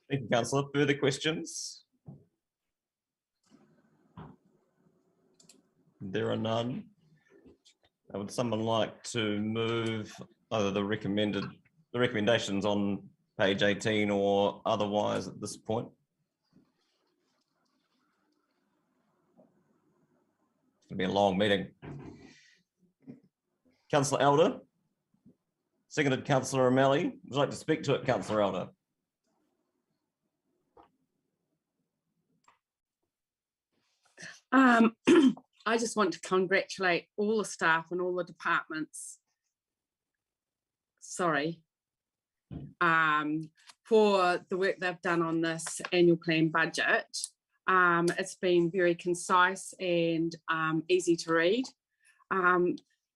Thank you, Councillor. Further questions? There are none. Would someone like to move either the recommendations on page 18 or otherwise at this point? It's going to be a long meeting. Councillor Elder, seconded Councillor O'Malley. Would you like to speak to it, Councillor Elder? I just want to congratulate all the staff and all the departments, for the work they've done on this annual plan budget. It's been very concise and easy to read.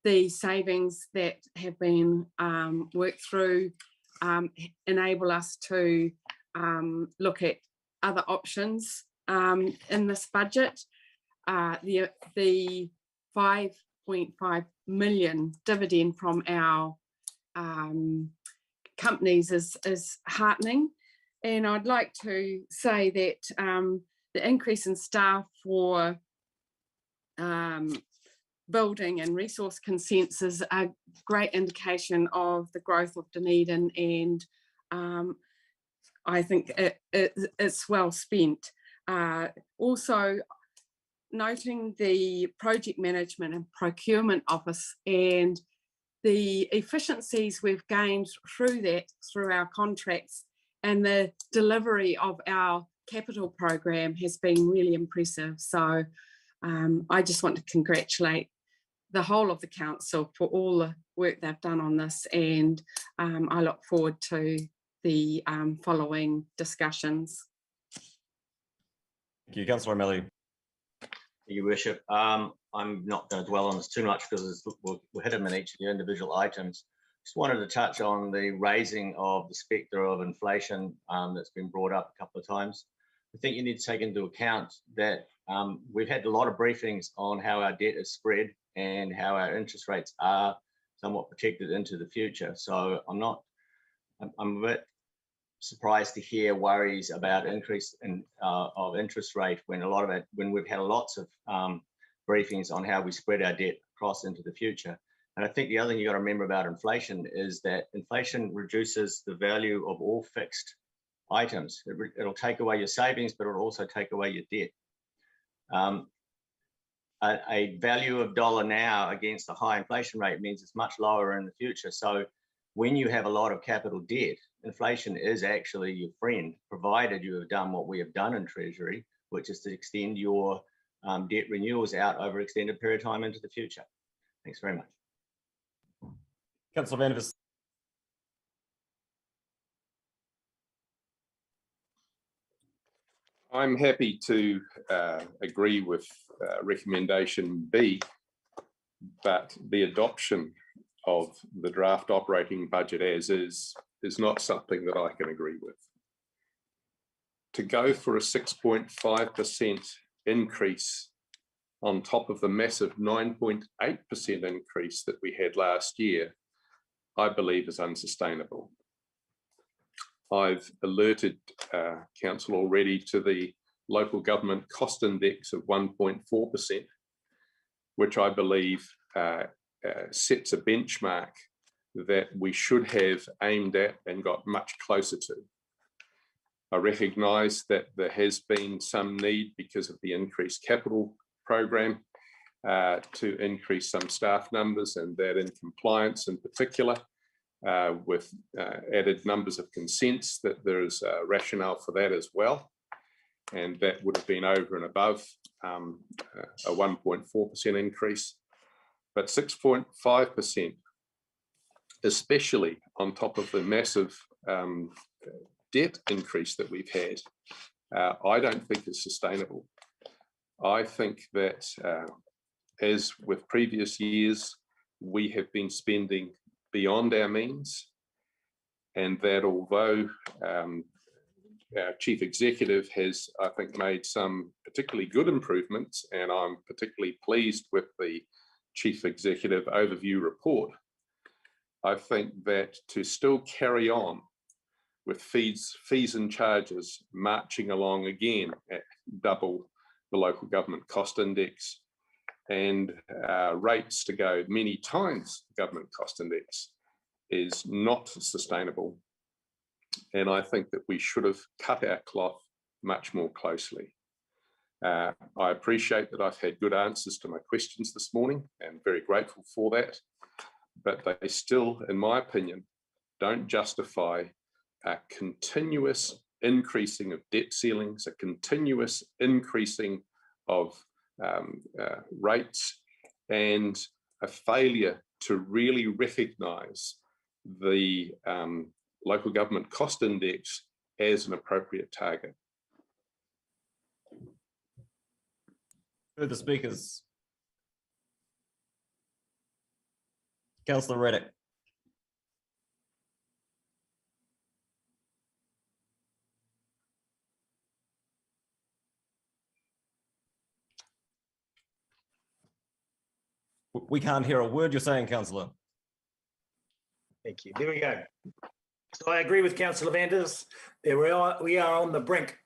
The savings that have been worked through enable us to look at other options in this budget. The 5.5 million dividend from our companies is heartening, and I'd like to say that the increase in staff for building and resource consents is a great indication of the growth of Dunedin, and I think it's well spent. Also, noting the project management and procurement office and the efficiencies we've gained through our contracts, and the delivery of our capital program has been really impressive. So I just want to congratulate the whole of the council for all the work they've done on this, and I look forward to the following discussions. Thank you, Councillor O'Malley. Your Worship, I'm not going to dwell on this too much because we'll hit them in each of the individual items. Just wanted to touch on the raising of the spectre of inflation that's been brought up a couple of times. I think you need to take into account that we've had a lot of briefings on how our debt is spread and how our interest rates are somewhat protected into the future. So I'm a bit surprised to hear worries about increase in of interest rate when we've had lots of briefings on how we spread our debt across into the future. And I think the other thing you got to remember about inflation is that inflation reduces the value of all fixed items. It'll take away your savings, but it'll also take away your debt. A value of dollar now against a high inflation rate means it's much lower in the future. So when you have a lot of capital debt, inflation is actually your friend, provided you have done what we have done in Treasury, which is to extend your debt renewals out over an extended period of time into the future. Thanks very much. Councillor Van der Vis. I'm happy to agree with recommendation B, but the adoption of the draft operating budget as is not something that I can agree with. To go for a 6.5% increase on top of the massive 9.8% increase that we had last year, I believe is unsustainable. I've alerted council already to the local government cost index of 1.4%, which I believe sets a benchmark that we should have aimed at and got much closer to. I recognise that there has been some need because of the increased capital program to increase some staff numbers, and that in compliance in particular with added numbers of consents, that there is a rationale for that as well. And that would have been over and above a 1.4% increase, but 6.5%, especially on top of the massive debt increase that we've had, I don't think is sustainable. I think that as with previous years, we have been spending beyond our means, and that although our chief executive has, I think, made some particularly good improvements, and I'm particularly pleased with the chief executive overview report, I think that to still carry on with fees and charges marching along again at double the local government cost index, and rates to go many times the government cost index is not sustainable. And I think that we should have cut our cloth much more closely. I appreciate that I've had good answers to my questions this morning, and very grateful for that. But they still, in my opinion, don't justify a continuous increasing of debt ceilings, a continuous increasing of rates, and a failure to really recognise the local government cost index as an appropriate target. Further speakers? Councillor Reddick. We can't hear a word you're saying, Councillor. Thank you. There we go. So I agree with Councillor Vanders. There we are on the brink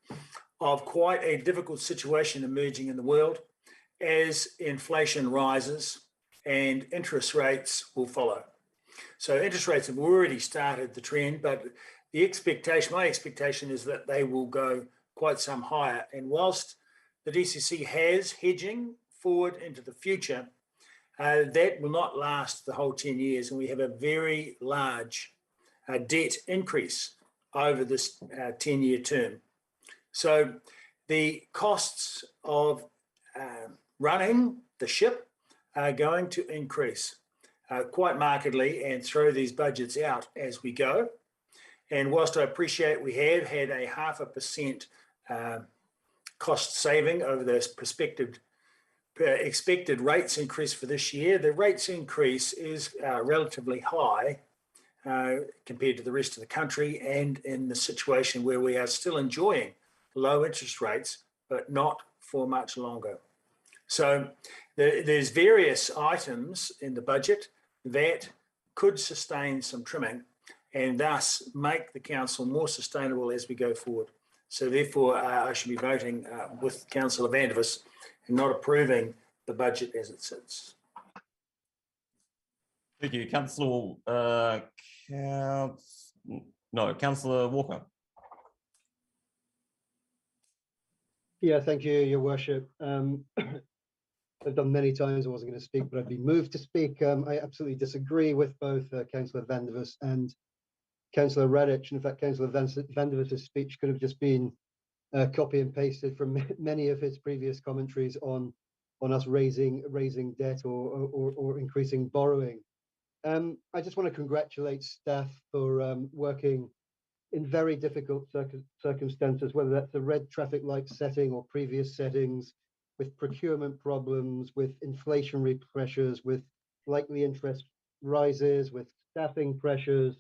of quite a difficult situation emerging in the world as inflation rises and interest rates will follow. So interest rates have already started the trend, but the expectation, my expectation is that they will go quite some higher. And whilst the DCC has hedging forward into the future, that will not last the whole 10 years. And we have a very large debt increase over this 10-year term. So the costs of running the ship are going to increase quite markedly and throw these budgets out as we go. And whilst I appreciate we have had a 0.5% cost saving over those expected rates increase for this year, the rates increase is relatively high compared to the rest of the country, and in the situation where we are still enjoying low interest rates, but not for much longer. So there's various items in the budget that could sustain some trimming and thus make the council more sustainable as we go forward. So therefore, I should be voting with Councillor Vanders and not approving the budget as it sits. Thank you, Councillor. Councillor Walker. Yeah, thank you, Your Worship. I've done many times, I wasn't going to speak, but I'd be moved to speak. I absolutely disagree with both Councillor Vanders and Councillor Reddick. In fact, Councillor Vanders' speech could have just been copy and pasted from many of his previous commentaries on us raising debt or increasing borrowing. I just want to congratulate staff for working in very difficult circumstances, whether that's a red traffic light setting or previous settings, with procurement problems, with inflationary pressures, with likely interest rises, with staffing pressures,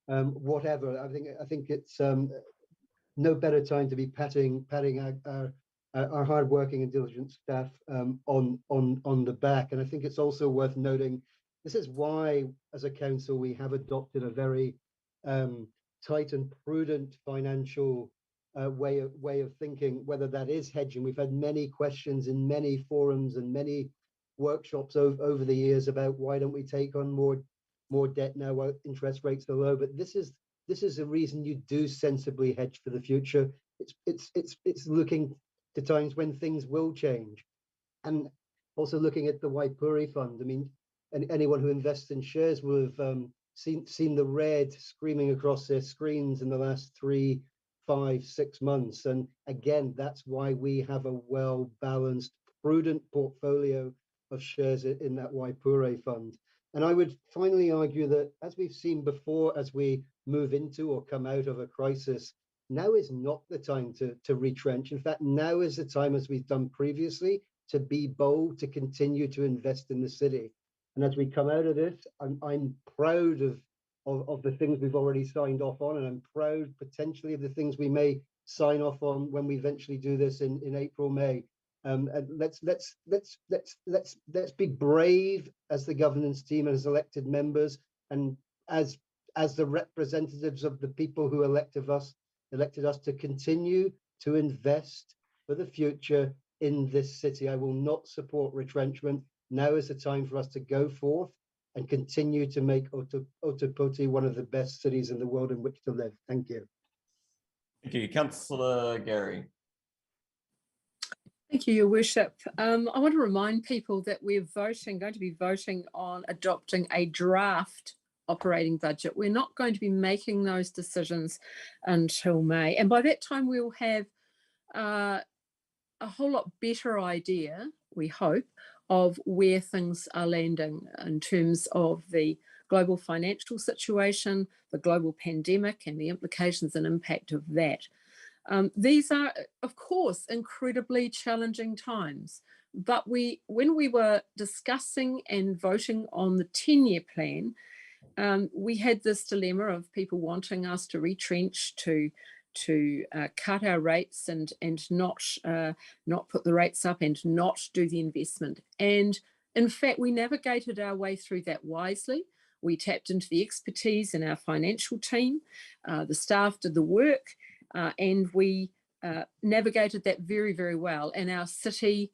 whatever. I think it's no better time to be patting our hardworking and diligent staff on the back. And I think it's also worth noting, this is why, as a council, we have adopted a very tight and prudent financial way of thinking, whether that is hedging. We've had many questions in many forums and many workshops over the years about why don't we take on more debt now while interest rates are low. But this is a reason you do sensibly hedge for the future. It's looking to times when things will change, and also looking at the Waipuri Fund. I mean, anyone who invests in shares will have seen the red screaming across their screens in the last 3, 5, 6 months. And again, that's why we have a well-balanced, prudent portfolio of shares in that Waipuri Fund. And I would finally argue that, as we've seen before, as we move into or come out of a crisis, now is not the time to retrench. In fact, now is the time, as we've done previously, to be bold, to continue to invest in the city. And as we come out of this, I'm proud of the things we've already signed off on, and I'm proud potentially of the things we may sign off on when we eventually do this in April, May. And let's be brave as the governance team and as elected members, and as the representatives of the people who elected us to continue to invest for the future in this city. I will not support retrenchment. Now is the time for us to go forth and continue to make Ōtepoti one of the best cities in the world in which to live. Thank you. Thank you. Councillor Gary. Thank you, Your Worship. I want to remind people that we're going to be voting on adopting a draft operating budget. We're not going to be making those decisions until May. And by that time, we'll have a whole lot better idea, we hope, of where things are landing in terms of the global financial situation, the global pandemic, and the implications and impact of that. These are, of course, incredibly challenging times. But when we were discussing and voting on the 10-year plan, we had this dilemma of people wanting us to retrench, to cut our rates and not put the rates up and not do the investment. And in fact, we navigated our way through that wisely. We tapped into the expertise in our financial team. The staff did the work, and we navigated that very, very well. And our city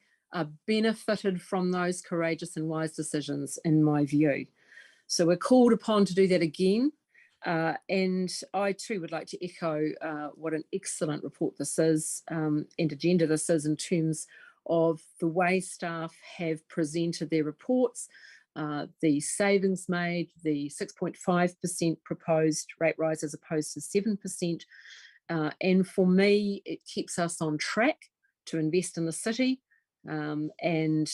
benefited from those courageous and wise decisions, in my view. So we're called upon to do that again. And I too would like to echo what an excellent report this is, and agenda this is, in terms of the way staff have presented their reports, the savings made, the 6.5% proposed rate rise as opposed to 7%. And for me, it keeps us on track to invest in the city. And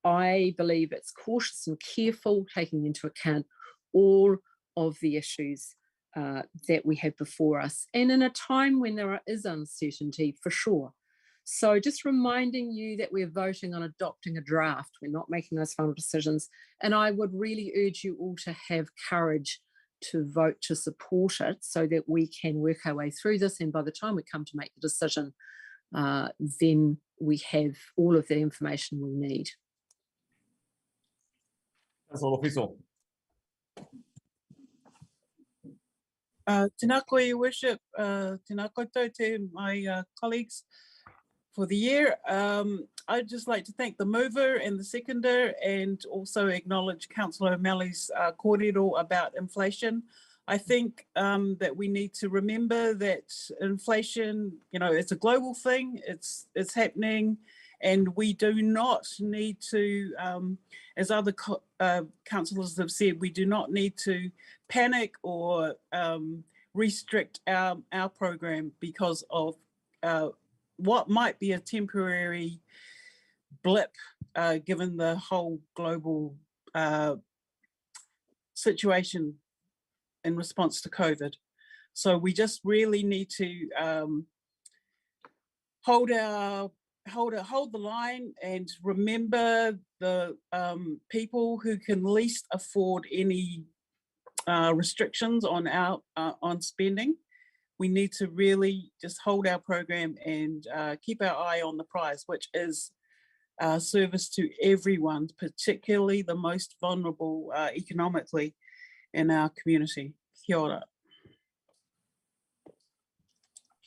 I believe it's cautious and careful, taking into account all of the issues that we have before us, and in a time when there is uncertainty, for sure. So just reminding you that we're voting on adopting a draft. We're not making those final decisions. And I would really urge you all to have courage to vote to support it so that we can work our way through this. And by the time we come to make the decision, then we have all of the information we need. Councillor Lofiso. Tēnā koe, Your Worship, tēnā koutou te my colleagues for the year. I'd just like to thank the mover and the seconder, and also acknowledge Councillor O'Malley's kōrero about inflation. I think that we need to remember that inflation, it's a global thing, it's happening, and we do not need to, as other councillors have said, we do not need to panic or restrict our program because of what might be a temporary blip, given the whole global situation in response to COVID. So we just really need to hold the line and remember the people who can least afford any restrictions on on spending. We need to really just hold our program and keep our eye on the prize, which is service to everyone, particularly the most vulnerable economically in our community. Kia ora.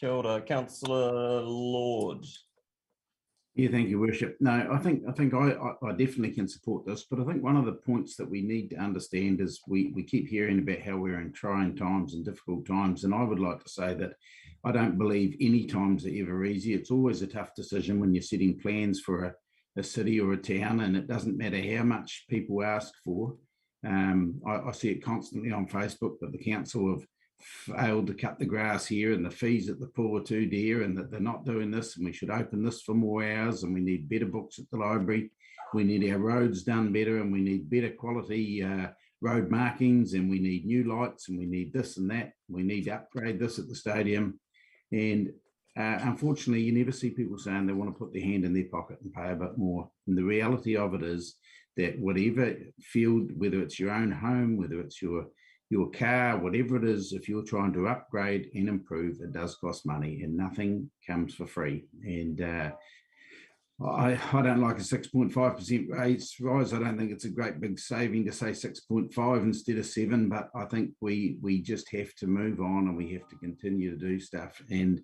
Kia ora, Councillor Lord. Yeah, thank you, Worship. No, I think I definitely can support this, but I think one of the points that we need to understand is we keep hearing about how we're in trying times and difficult times, and I would like to say that I don't believe any times are ever easy. It's always a tough decision when you're setting plans for a city or a town, and it doesn't matter how much people ask for. I see it constantly on Facebook that the council have failed to cut the grass here and the fees at the pool are too dear and that they're not doing this and we should open this for more hours and we need better books at the library. We need our roads done better and we need better quality road markings and we need new lights and we need this and that. We need to upgrade this at the stadium. And unfortunately, you never see people saying they want to put their hand in their pocket and pay a bit more. And the reality of it is that whatever field, whether it's your own home, whether it's your car, whatever it is, if you're trying to upgrade and improve, it does cost money and nothing comes for free. And I don't like a 6.5% rise. I don't think it's a great big saving to say 6.5 instead of 7, but I think we just have to move on and we have to continue to do stuff. And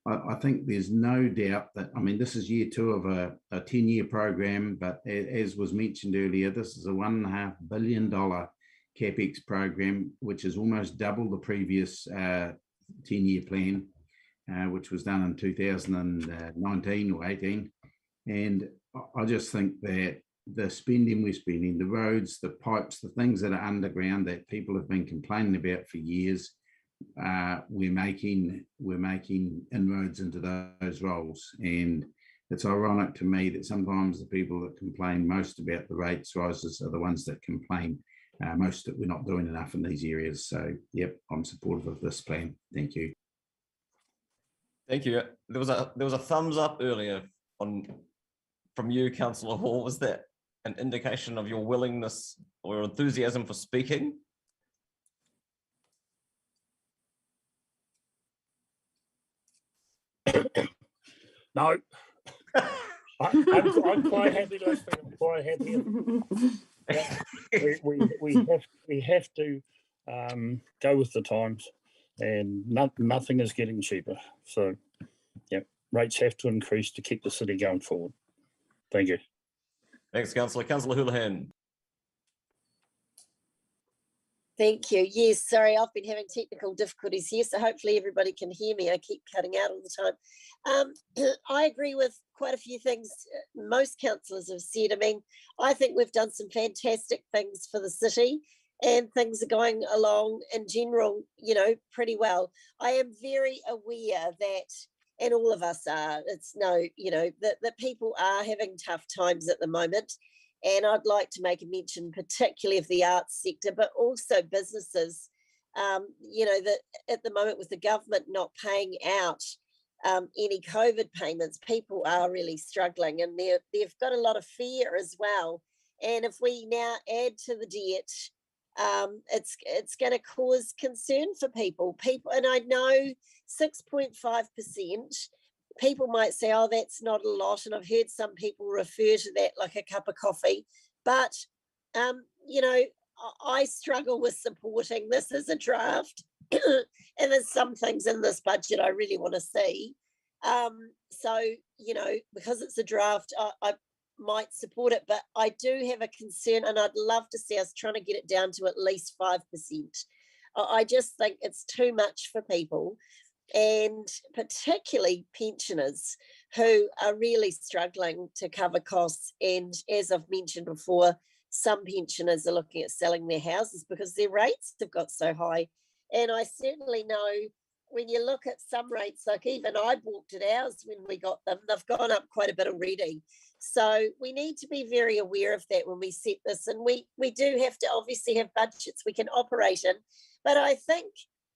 I think there's no doubt that, I mean, this is year 2 of a 10-year program, but as was mentioned earlier, this is a $1.5 billion CapEx program, which is almost double the previous 10-year plan, which was done in 2019 or 18. And I just think that the spending we're spending, the roads, the pipes, the things that are underground that people have been complaining about for years, we're making inroads into those roles. And it's ironic to me that sometimes the people that complain most about the rates rises are the ones that complain most that we're not doing enough in these areas. So, yep, I'm supportive of this plan. Thank you. Thank you. There was a thumbs up earlier from you, Councillor Hall. Was that an indication of your willingness or enthusiasm for speaking? No. I'm quite happy listening. I'm quite happy. Yeah, we have to go with the times, and nothing is getting cheaper. So, yeah, rates have to increase to keep the city going forward. Thank you. Thanks, Councillor. Councillor Houlihan. Thank you. Yes, sorry, I've been having technical difficulties here, so hopefully everybody can hear me. I keep cutting out all the time. I agree with quite a few things most councillors have said. I mean, I think we've done some fantastic things for the city and things are going along in general, you know, pretty well. I am very aware that, and all of us are, it's no, you know, that people are having tough times at the moment. And I'd like to make a mention particularly of the arts sector, but also businesses, you know, that at the moment with the government not paying out any COVID payments, people are really struggling and they've got a lot of fear as well. And if we now add to the debt, it's going to cause concern for people. And I know 6.5%, people might say, oh, that's not a lot. And I've heard some people refer to that like a cup of coffee. But, you know, I struggle with supporting this as a draft. And there's some things in this budget I really want to see. So, you know, because it's a draft, I might support it. But I do have a concern and I'd love to see us trying to get it down to at least 5%. I just think it's too much for people, and particularly pensioners who are really struggling to cover costs. And as I've mentioned before, some pensioners are looking at selling their houses because their rates have got so high. And I certainly know when you look at some rates, like even I balked at ours when we got them, they've gone up quite a bit already. So we need to be very aware of that when we set this. And we do have to obviously have budgets we can operate in, but I think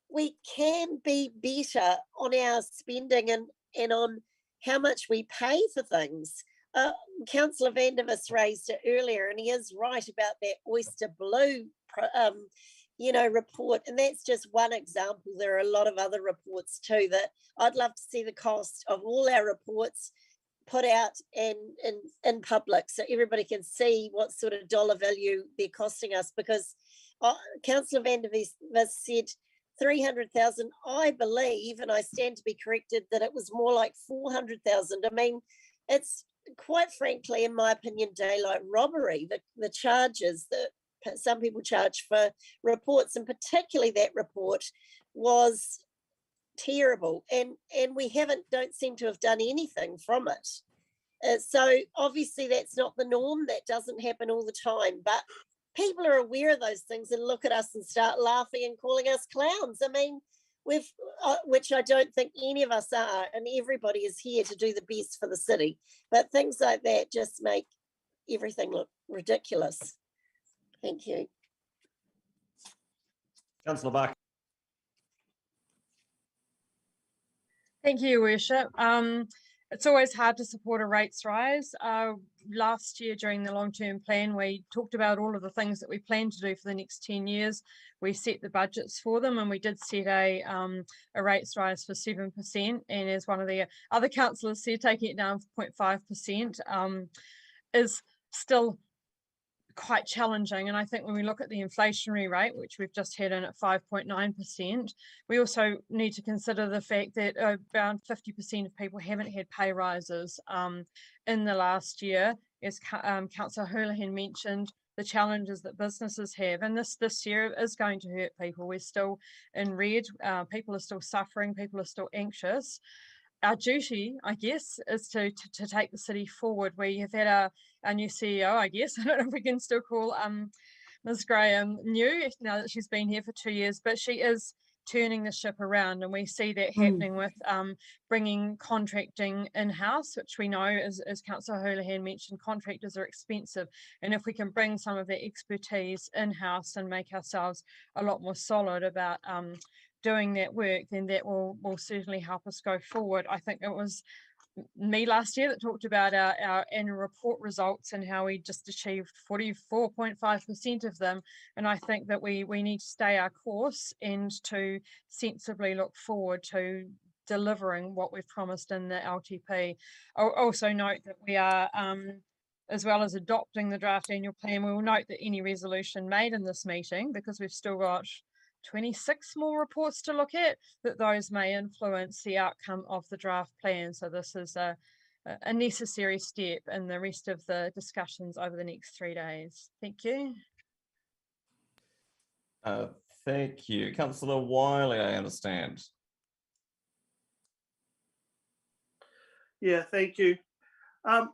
we can be better on our spending and on how much we pay for things. Councillor Vandervis raised it earlier, and he is right about that Oyster Blue, you know, report. And that's just one example. There are a lot of other reports too that I'd love to see the cost of all our reports put out in public so everybody can see what sort of dollar value they're costing us. Because Councillor Vandervis said 300,000. I believe, and I stand to be corrected, that it was more like 400,000. I mean, it's quite frankly, in my opinion, daylight robbery. The charges that some people charge for reports, and particularly that report, was terrible, and we don't seem to have done anything from it. So obviously that's not the norm. That doesn't happen all the time, but people are aware of those things and look at us and start laughing and calling us clowns. I mean, which I don't think any of us are, and everybody is here to do the best for the city, but things like that just make everything look ridiculous. Thank you. Councillor Barker. Thank you, Your Worship. It's always hard to support a rates rise. Last year during the long-term plan, we talked about all of the things that we plan to do for the next 10 years. We set the budgets for them, and we did set a rates rise for 7%. And as one of the other councillors said, taking it down for 0.5% is still quite challenging. And I think when we look at the inflationary rate, which we've just had in at 5.9%, we also need to consider the fact that around 50% of people haven't had pay rises in the last year. As Councillor Houlihan mentioned, the challenges that businesses have, and this year is going to hurt people. We're still in red, people are still suffering, people are still anxious. Our duty, I guess, is to take the city forward. We have had our new CEO, I guess. I don't know if we can still call Ms. Graham new now that she's been here for 2 years, but she is turning the ship around, and we see that happening with bringing contracting in-house, which we know, as Councillor Houlihan mentioned, contractors are expensive, and if we can bring some of that expertise in-house and make ourselves a lot more solid about doing that work, then that will certainly help us go forward. I think it was me last year that talked about our annual report results and how we just achieved 44.5% of them. And I think that we need to stay our course and to sensibly look forward to delivering what we've promised in the LTP. I'll also note that we are, as well as adopting the draft annual plan, we will note that any resolution made in this meeting, because we've still got 26 more reports to look at, that those may influence the outcome of the draft plan. So this is a necessary step in the rest of the discussions over the next 3 days. Thank you. Thank you. Councillor Wiley, I understand. Yeah, thank you. I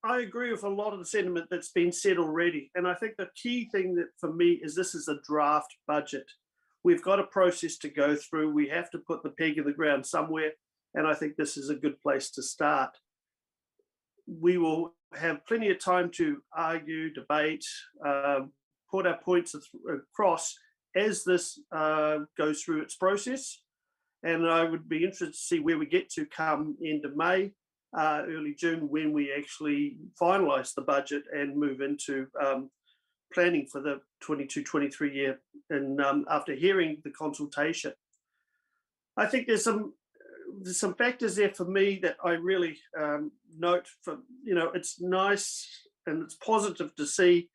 agree with a lot of the sentiment that's been said already. And I think the key thing that for me is this is a draft budget. We've got a process to go through. We have to put the peg in the ground somewhere. And I think this is a good place to start. We will have plenty of time to argue, debate, put our points across as this goes through its process. And I would be interested to see where we get to come end of May, early June, when we actually finalise the budget and move into planning for the 22-23 year, and after hearing the consultation. I think there's some factors there for me that I really note. For, you know, it's nice and it's positive to see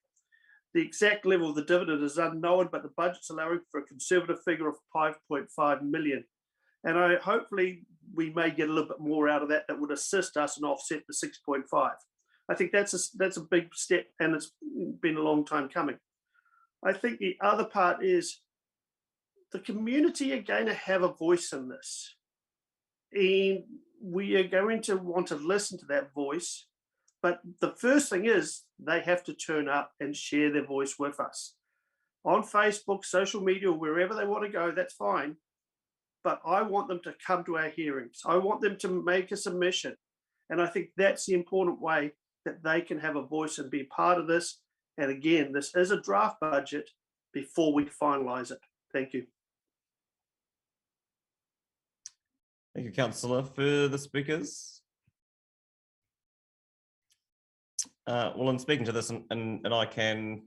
the exact level of the dividend is unknown, but the budget's allowing for a conservative figure of 5.5 million. And hopefully we may get a little bit more out of that would assist us and offset the 6.5. I think that's a big step, and it's been a long time coming. I think the other part is the community are going to have a voice in this, and we are going to want to listen to that voice. But the first thing is they have to turn up and share their voice with us on Facebook, social media, wherever they want to go. That's fine. But I want them to come to our hearings. I want them to make a submission. And I think that's the important way that they can have a voice and be part of this. And again, this is a draft budget before we finalise it. Thank you. Thank you, Councillor. Further speakers? Well, in speaking to this, and I can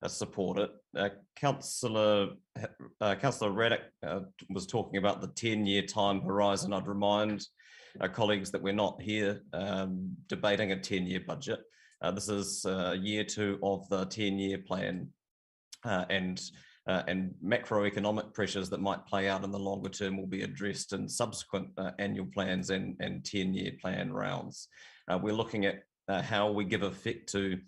support it. Councillor Raddick was talking about the 10-year time horizon. I'd remind our colleagues that we're not here debating a 10-year budget. This is year 2 of the 10-year plan, and and macroeconomic pressures that might play out in the longer term will be addressed in subsequent annual plans and 10-year plan rounds. We're looking at how we give effect to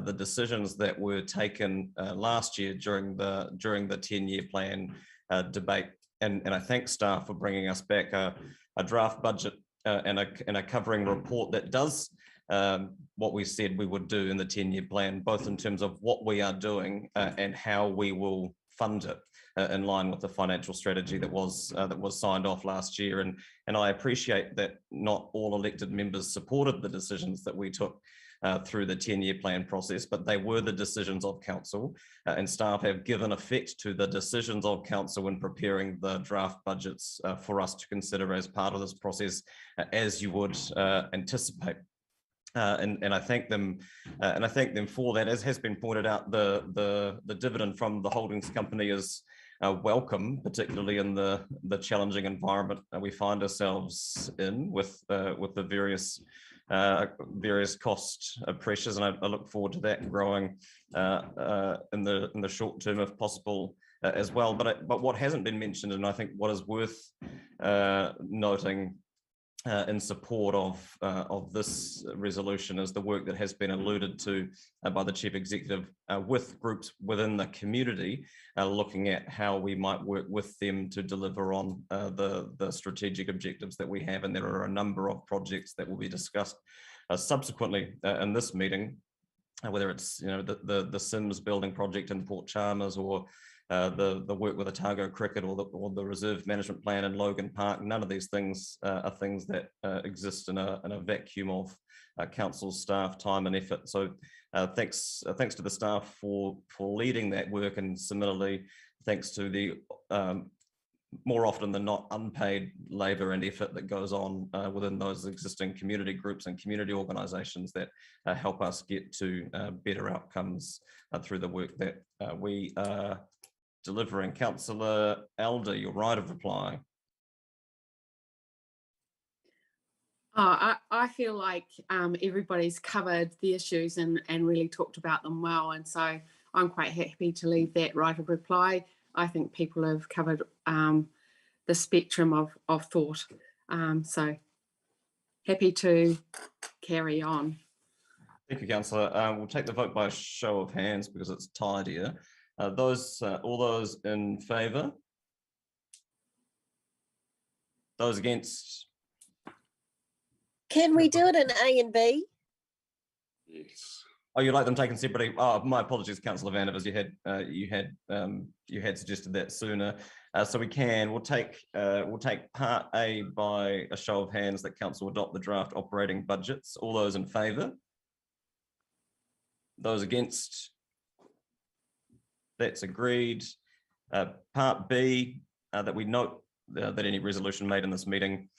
the decisions that were taken last year during the 10-year plan debate. And I thank staff for bringing us back a draft budget and a covering report that does what we said we would do in the 10-year plan, both in terms of what we are doing and how we will fund it in line with the financial strategy that was signed off last year. And I appreciate that not all elected members supported the decisions that we took through the 10-year plan process, but they were the decisions of council, and staff have given effect to the decisions of council in preparing the draft budgets for us to consider as part of this process, as you would anticipate. And I thank them, for that. As has been pointed out, the dividend from the holdings company is welcome, particularly in the challenging environment we find ourselves in with the various cost pressures, and I look forward to that growing in the short term if possible as well. But what hasn't been mentioned, and I think what is worth noting in support of this resolution, is the work that has been alluded to by the Chief Executive with groups within the community, looking at how we might work with them to deliver on the strategic objectives that we have. And there are a number of projects that will be discussed subsequently in this meeting, whether it's the Sims building project in Port Chalmers, or the work with Otago Cricket, or the reserve management plan in Logan Park. None of these things are things that exist in a vacuum of council staff time and effort. So thanks to the staff for leading that work, and similarly thanks to the more often than not unpaid labour and effort that goes on within those existing community groups and community organisations that help us get to better outcomes through the work that we are delivering. Councillor Elder, your right of reply. I feel like everybody's covered the issues and really talked about them well, and so I'm quite happy to leave that right of reply. I think people have covered the spectrum of thought, so happy to carry on. Thank you, Councillor. We'll take the vote by a show of hands because it's tidier. All those in favour? Those against? Can we do it in A and B? Yes. Oh, you'd like them taken separately? Oh, my apologies, Councillor Vandervers. You had suggested that sooner. So we can. We'll take Part A by a show of hands that council adopt the draft operating budgets. All those in favour? Those against? That's agreed. Part B, that we note that any resolution made in this meeting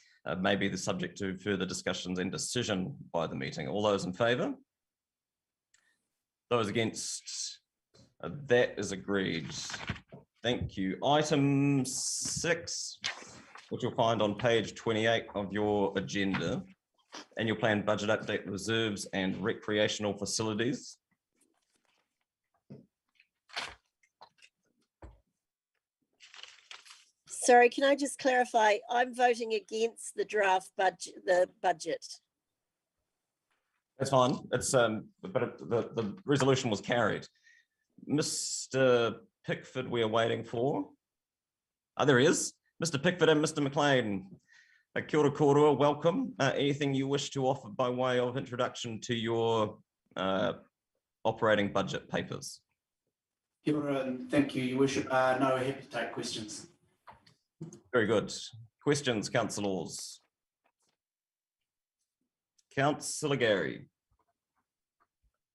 may be the subject to further discussions and decision by the meeting. All those in favour? Those against? That is agreed. Thank you. Item 6, which you'll find on page 28 of your agenda, annual plan budget update, reserves and recreational facilities. Sorry, can I just clarify? I'm voting against the draft budget, That's fine. It's but the resolution was carried. Mr. Pickford, we are waiting for. Oh, there he is. Mr. Pickford and Mr. McLean. Kia ora koroa, welcome. Anything you wish to offer by way of introduction to your operating budget papers? Kia ora, and thank you, Your Worship. No, we're happy to take questions. Very good. Questions, councillors? Councillor Gary.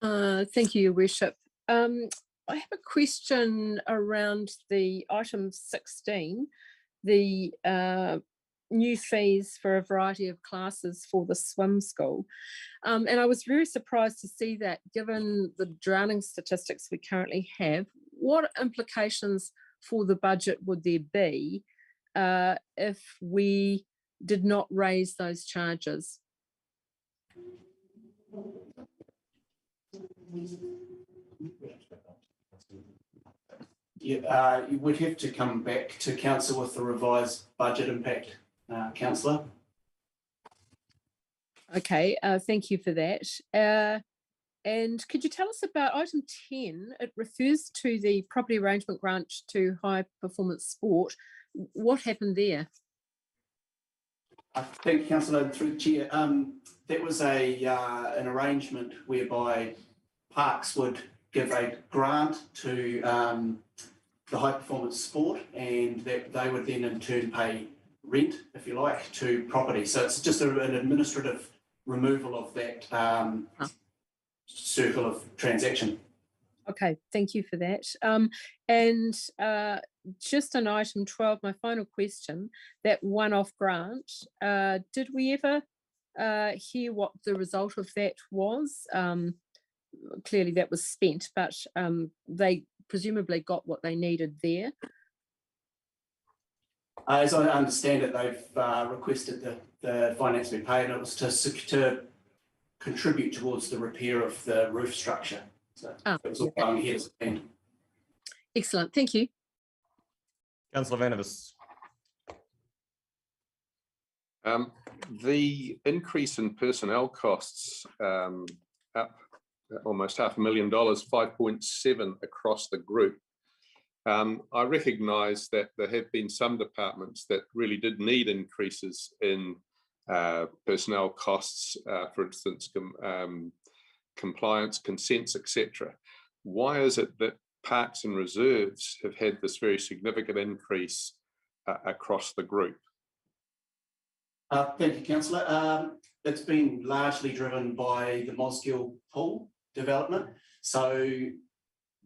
Thank you, Your Worship. I have a question around the item 16, the new fees for a variety of classes for the swim school. And I was very surprised to see that, given the drowning statistics we currently have. What implications for the budget would there be if we did not raise those charges? You would have to come back to council with the revised budget impact, councillor. Okay, thank you for that. And could you tell us about item 10? It refers to the property arrangement grant to High Performance Sport. What happened there? Thank you, councillor, through the chair. That was an arrangement whereby Parks would give a grant to the High Performance Sport, and that they would then in turn pay rent, if you like, to property. So it's just an administrative removal of that circle of transaction. Okay, thank you for that. And just on item 12, my final question, that one-off grant, did we ever hear what the result of that was? Clearly that was spent, but they presumably got what they needed there. As I understand it, they've requested the finance be paid, and it was to contribute towards the repair of the roof structure. So it was all going ahead as planned. Excellent, thank you. Councillor Vandervis. The increase in personnel costs up almost $500,000, 5.7 across the group. I recognise that there have been some departments that really did need increases in personnel costs, for instance, compliance, consents, etc. Why is it that Parks and Reserves have had this very significant increase across the group? Thank you, councillor. It's been largely driven by the Mosgiel pool development. So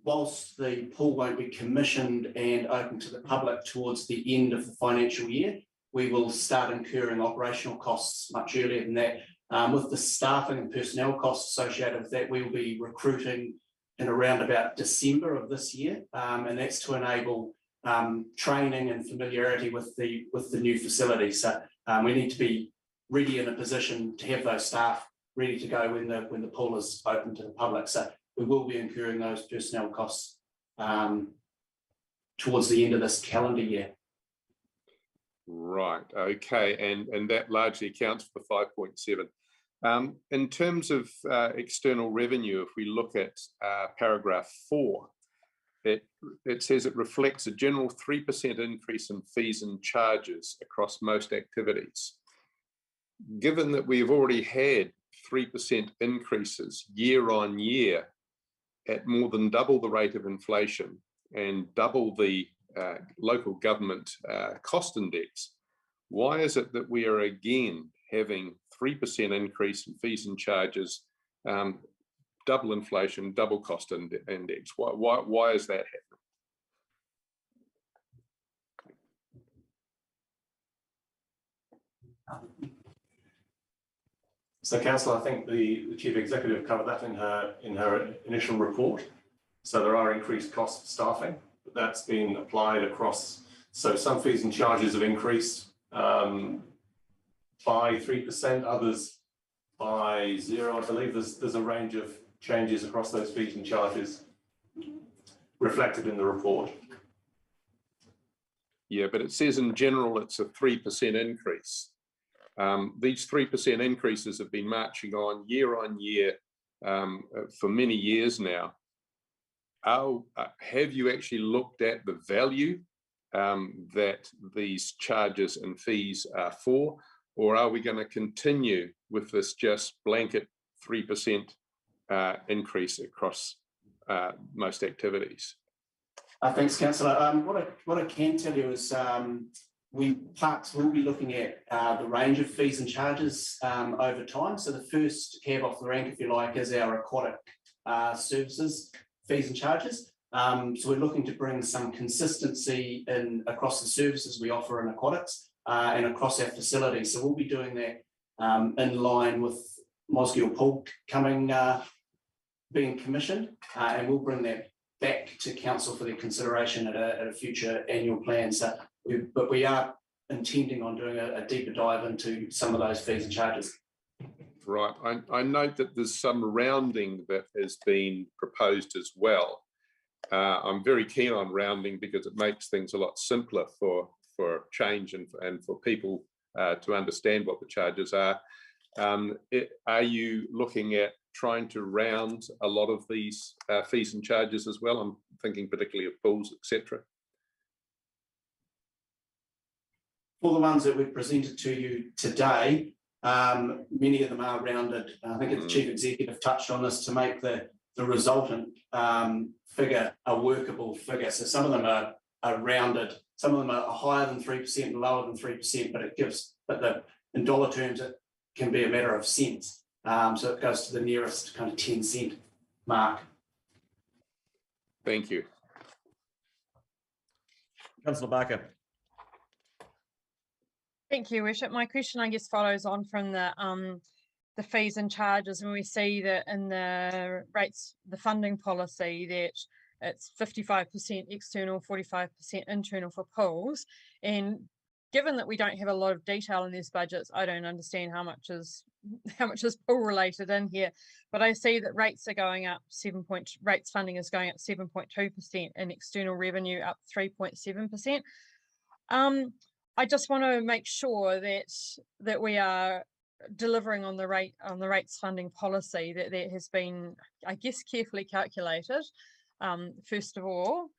whilst the pool won't be commissioned and open to the public towards the end of the financial year, we will start incurring operational costs much earlier than that. With the staffing and personnel costs associated with that, we will be recruiting in around about December of this year, and that's to enable training and familiarity with the new facility. So we need to be ready in a position to have those staff ready to go when the pool is open to the public. So we will be incurring those personnel costs towards the end of this calendar year. Right, okay, and that largely accounts for 5.7. In terms of external revenue, if we look at paragraph 4, it says it reflects a general 3% increase in fees and charges across most activities. Given that we've already had 3% increases year on year at more than double the rate of inflation and double the local government cost index, why is it that we are again having 3% increase in fees and charges, double inflation, double cost index? Why is that happening? So, Councillor, I think the Chief Executive covered that in her initial report. So there are increased costs for staffing, but that's been applied across. So some fees and charges have increased by 3%, others by 0. I believe there's a range of changes across those fees and charges reflected in the report. Yeah, but it says in general it's a 3% increase. These 3% increases have been marching on year for many years now. Have you actually looked at the value that these charges and fees are for, or are we going to continue with this just blanket 3% increase across most activities? Thanks, Councillor. What I can tell you is Parks will be looking at the range of fees and charges over time. So the first cab off the rank, if you like, is our aquatic services fees and charges. So we're looking to bring some consistency in across the services we offer in aquatics and across our facilities. So we'll be doing that in line with Mosgiel Pool being commissioned, and we'll bring that back to council for their consideration at a future annual plan. So but we are intending on doing a deeper dive into some of those fees and charges. Right. I note that there's some rounding that has been proposed as well. I'm very keen on rounding because it makes things a lot simpler for change and for people to understand what the charges are. Are you looking at trying to round a lot of these fees and charges as well? I'm thinking particularly of pools, etc. For the ones that we've presented to you today, many of them are rounded. I think the Chief Executive touched on this to make the resultant figure a workable figure. So some of them are rounded, some of them are higher than 3% and lower than 3%, but in dollar terms, it can be a matter of cents. So it goes to the nearest kind of 10-cent mark. Thank you. Councillor Barker. Thank you, Worship. My question, I guess, follows on from the fees and charges, and we see that in the rates, the funding policy, that it's 55% external, 45% internal for pools. And given that we don't have a lot of detail in these budgets, I don't understand how much is pool related in here. But I see that rates are going up rates funding is going up 7.2% and external revenue up 3.7%. I just want to make sure that we are delivering on the rates funding policy that has been, I guess, carefully calculated. First of all,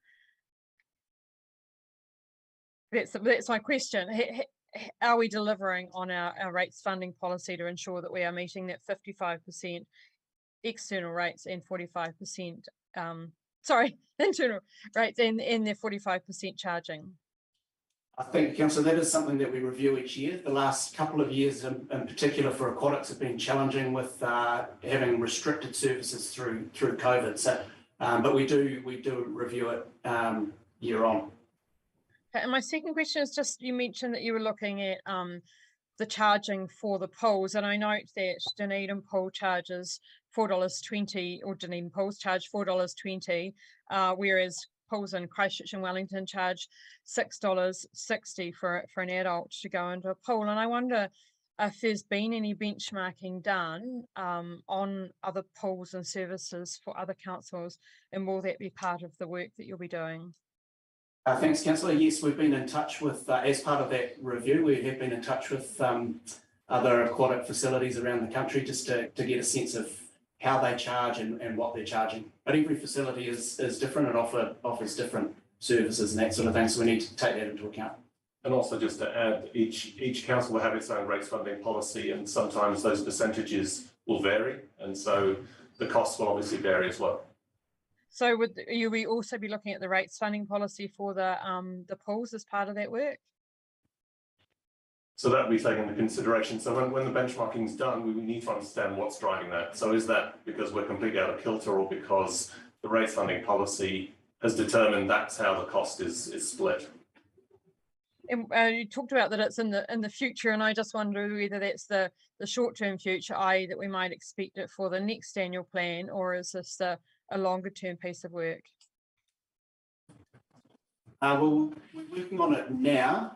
that's my question. Are we delivering on our rates funding policy to ensure that we are meeting that 55% external rates and 45% internal rates and their 45% charging? I think, Councillor, that is something that we review each year. The last couple of years, in particular for aquatics, have been challenging with having restricted services through COVID. So, but we do review it year on. Okay, and my second question is just, you mentioned that you were looking at the charging for the pools, and I note that Dunedin pool charges $4.20, or Dunedin pools charge $4.20, whereas pools in Christchurch and Wellington charge $6.60 for an adult to go into a pool. And I wonder if there's been any benchmarking done on other pools and services for other councils, and will that be part of the work that you'll be doing? Thanks, Councillor. Yes, we've been in touch with, as part of that review, we have been in touch with other aquatic facilities around the country just to get a sense of how they charge and what they're charging. But every facility is different and offers different services and that sort of thing, so we need to take that into account. And also, just to add, each council will have its own rates funding policy, and sometimes those percentages will vary, and so the costs will obviously vary as well. So would you also be looking at the rates funding policy for the pools as part of that work? So that will be taken into consideration. So when the benchmarking is done, we need to understand what's driving that. So is that because we're completely out of kilter, or because the rates funding policy has determined that's how the cost is split? And you talked about that it's in the future, and I just wonder whether that's the short-term future, i.e. that we might expect it for the next annual plan, or is this a longer-term piece of work? Well, we're working on it now.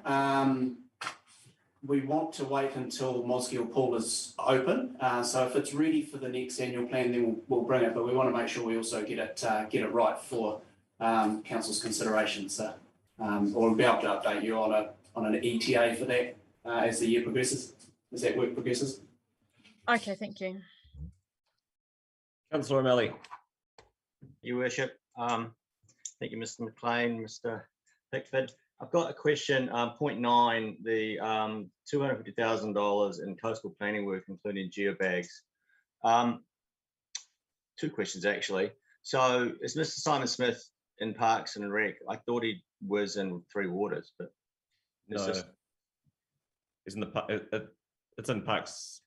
We want to wait until Mosgiel Pool is open. So if it's ready for the next annual plan, then we'll bring it. But we want to make sure we also get it right for council's consideration. So we'll be able to update you on an ETA for that as the year progresses, as that work progresses. Okay, thank you. Councillor O'Malley. Your Worship. Thank you, Mr. McLean, Mr. Pickford. I've got a question, point 9, the $250,000 in coastal planning work, including geobags. 2 questions, actually. So is Mr. Simon Smith in Parks and Rec? I thought he was in 3 Waters, but no, it's in Parks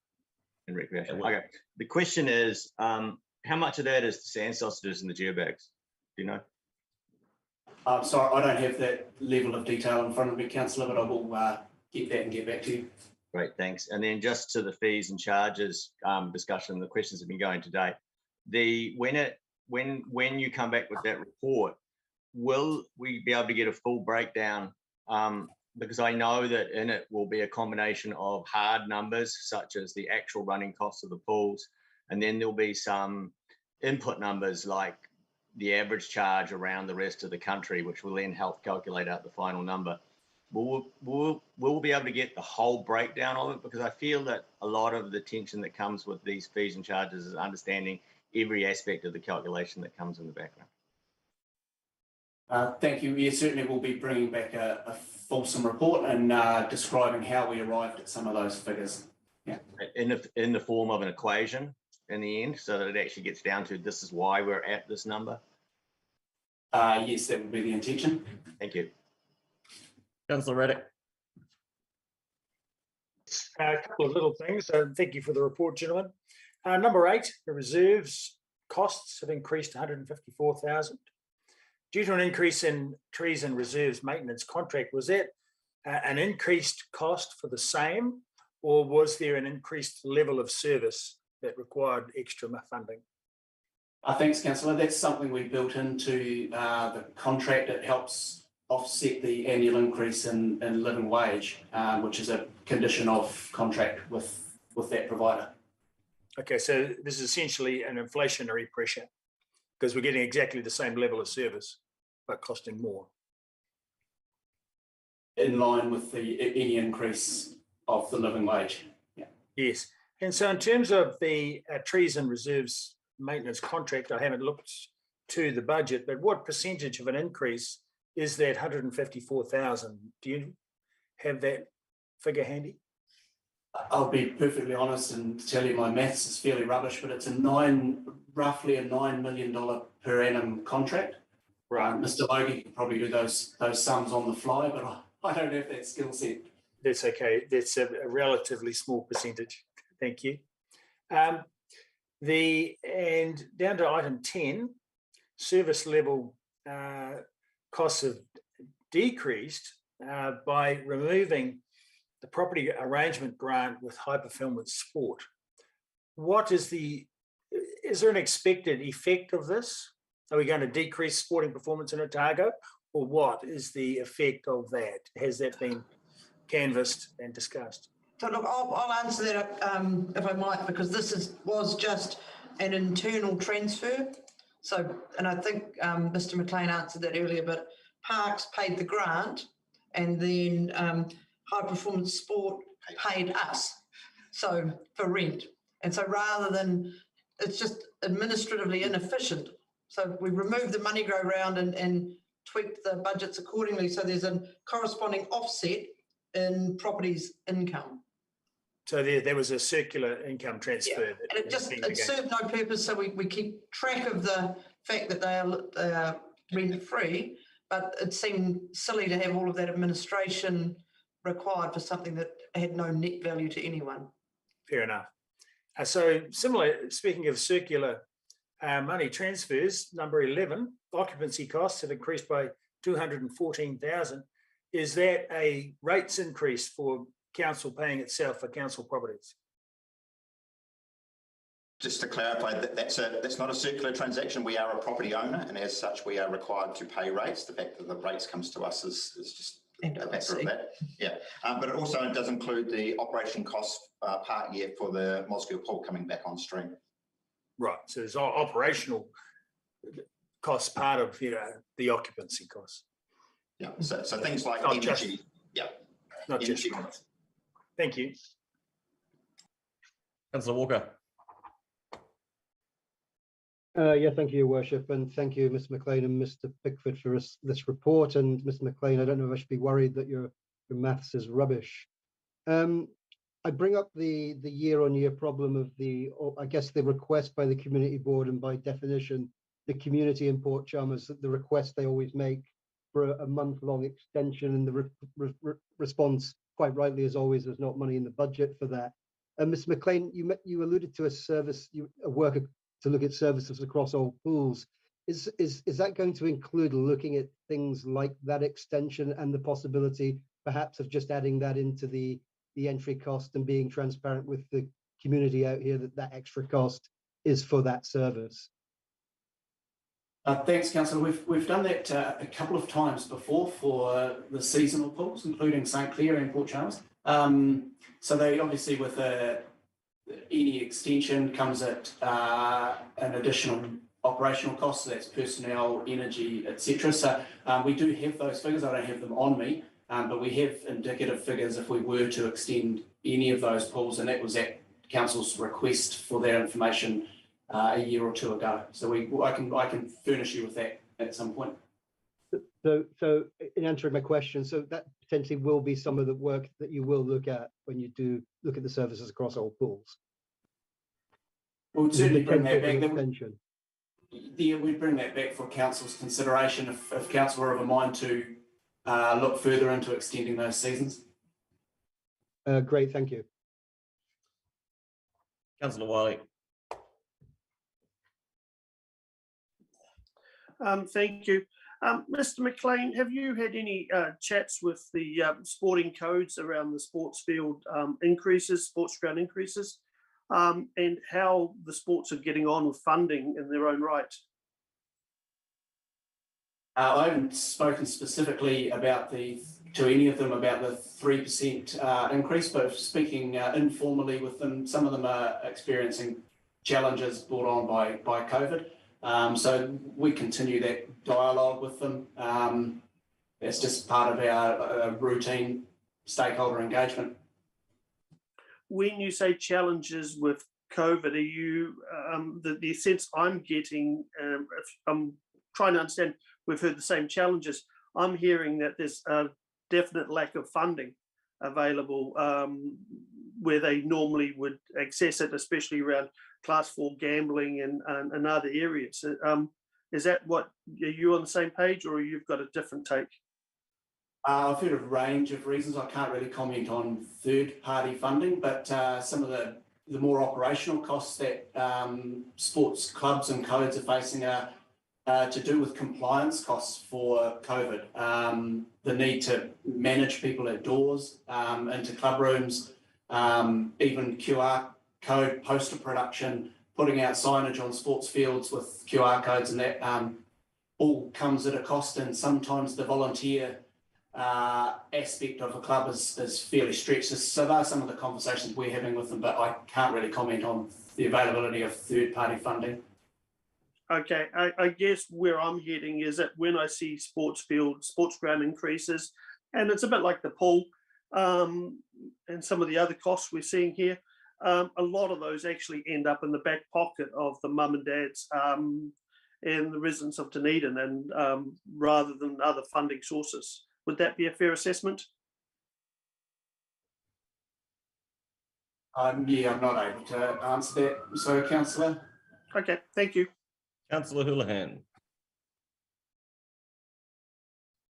and Recreation. Okay. The question is, how much of that is the sand sausages and the geobags? Do you know? Sorry, I don't have that level of detail in front of me, Councillor, but I will get that and get back to you. Great, thanks. And then just to the fees and charges discussion, the questions have been going today. When you come back with that report, will we be able to get a full breakdown? Because I know that in it will be a combination of hard numbers, such as the actual running costs of the pools, and then there'll be some input numbers like the average charge around the rest of the country, which will then help calculate out the final number. We'll be able to get the whole breakdown of it, because I feel that a lot of the tension that comes with these fees and charges is understanding every aspect of the calculation that comes in the background. Thank you. Yeah, certainly we'll be bringing back a fulsome report and describing how we arrived at some of those figures. Yeah. In the form of an equation in the end, so that it actually gets down to this is why we're at this number. Yes, that would be the intention. Thank you. Councillor Reddick. A couple of little things. Thank you for the report, gentlemen. Number 8, the reserves costs have increased 154,000. Due to an increase in trees and reserves maintenance contract, was that an increased cost for the same, or was there an increased level of service that required extra funding? Thanks, Councillor. That's something we built into the contract. It helps offset the annual increase in living wage, which is a condition of contract with that provider. Okay, so this is essentially an inflationary pressure because we're getting exactly the same level of service, but costing more. In line with any increase of the living wage. Yeah. Yes. And so in terms of the trees and reserves maintenance contract, I haven't looked to the budget, but what percentage of an increase is that 154,000? Do you have that figure handy? I'll be perfectly honest and tell you my maths is fairly rubbish, but it's roughly a $9 million per annum contract. Right. Mr. Logan can probably do those sums on the fly, but I don't have that skill set. That's okay. That's a relatively small percentage. Thank you. And down to item 10, service level costs have decreased by removing the property arrangement grant with high performance sport. Is there an expected effect of this? Are we going to decrease sporting performance in Otago, or what is the effect of that? Has that been canvassed and discussed? So look, I'll answer that if I might, because this was just an internal transfer. So, and I think Mr. McLean answered that earlier, but Parks paid the grant, and then High Performance Sport paid us, so for rent. And so rather than, it's just administratively inefficient. So we removed the money go round and tweaked the budgets accordingly. So there's a corresponding offset in properties income. So there was a circular income transfer. Yeah. And it served no purpose. So we keep track of the fact that they are rent free, but it seemed silly to have all of that administration required for something that had no net value to anyone. Fair enough. So similar, speaking of circular money transfers, number 11, occupancy costs have increased by 214,000. Is that a rates increase for council paying itself for council properties? Just to clarify, that's not a circular transaction. We are a property owner, and as such, we are required to pay rates. The fact that the rates comes to us is just a matter of that. Yeah, but it also does include the operation costs part year for the Mosgiel pool coming back on stream. Right. So there's operational costs part of the occupancy costs. Yeah. So things like not energy. Just, yeah. Not energy. Just. Thank you. Councillor Walker. Yeah, thank you, Your Worship, and thank you, Mr. McLean and Mr. Pickford, for this report. And Mr. McLean, I don't know if I should be worried that your maths is rubbish. I bring up the year-on-year problem of I guess the request by the community board, and by definition, the community in Port Chalmers, the request they always make for a month-long extension, and the response, quite rightly as always, there's not money in the budget for that. Mr. McLean, you alluded to a work to look at services across all pools. Is that going to include looking at things like that extension and the possibility perhaps of just adding that into the entry cost and being transparent with the community out here that extra cost is for that service? Thanks, Councillor. We've done that a couple of times before for the seasonal pools, including St Clair and Port Chalmers. So they obviously, with any extension, comes at an additional operational costs, so that's personnel, energy, etc. So we do have those figures. I don't have them on me, but we have indicative figures if we were to extend any of those pools, and that was at council's request for that information a year or two ago. So I can furnish you with that at some point. So in answering my question, so that potentially will be some of the work that you will look at when you do look at the services across all pools. We'll certainly bring that back. Extension. Yeah, we bring that back for council's consideration if council were of a mind to look further into extending those seasons. Great, thank you. Councillor Wiley. Thank you. Mr. McLean, have you had any chats with the sporting codes around the sports field increases, sports ground increases, and how the sports are getting on with funding in their own right? I haven't spoken specifically to any of them about the 3% increase, but speaking informally with them, some of them are experiencing challenges brought on by COVID. So we continue that dialogue with them. It's just part of our routine stakeholder engagement. When you say challenges with COVID, are you the sense I'm getting? If I'm trying to understand, we've heard the same challenges. I'm hearing that there's a definite lack of funding available where they normally would access it, especially around Class 4 gambling and other areas. Is that what, are you on the same page, or you've got a different take? I've heard a range of reasons. I can't really comment on third-party funding, but some of the more operational costs that sports clubs and codes are facing are to do with compliance costs for COVID. The need to manage people at doors, into club rooms, even QR code poster production, putting out signage on sports fields with QR codes, and that all comes at a cost, and sometimes the volunteer aspect of a club is fairly stretched. So those are some of the conversations we're having with them, but I can't really comment on the availability of third-party funding. Okay, I guess where I'm heading is that when I see sports ground increases, and it's a bit like the pool and some of the other costs we're seeing here, a lot of those actually end up in the back pocket of the mum and dads and the residents of Dunedin, and rather than other funding sources. Would that be a fair assessment? Yeah, I'm not able to answer that, so Councillor. Okay, thank you. Councillor Houlihan.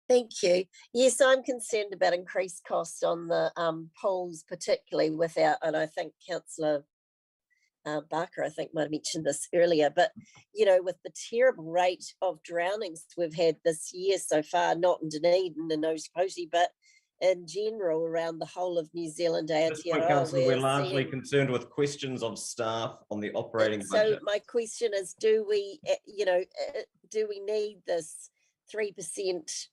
Thank you. Yes, I'm concerned about increased costs on the pools, particularly without, and I think Councillor Barker, I think, might have mentioned this earlier, but, you know, with the terrible rate of drownings we've had this year so far, not in Dunedin and Otakoiti, but in general around the whole of New Zealand, Aotearoa. We're largely concerned with questions of staff on the operating budget. So my question is, do we need this 3%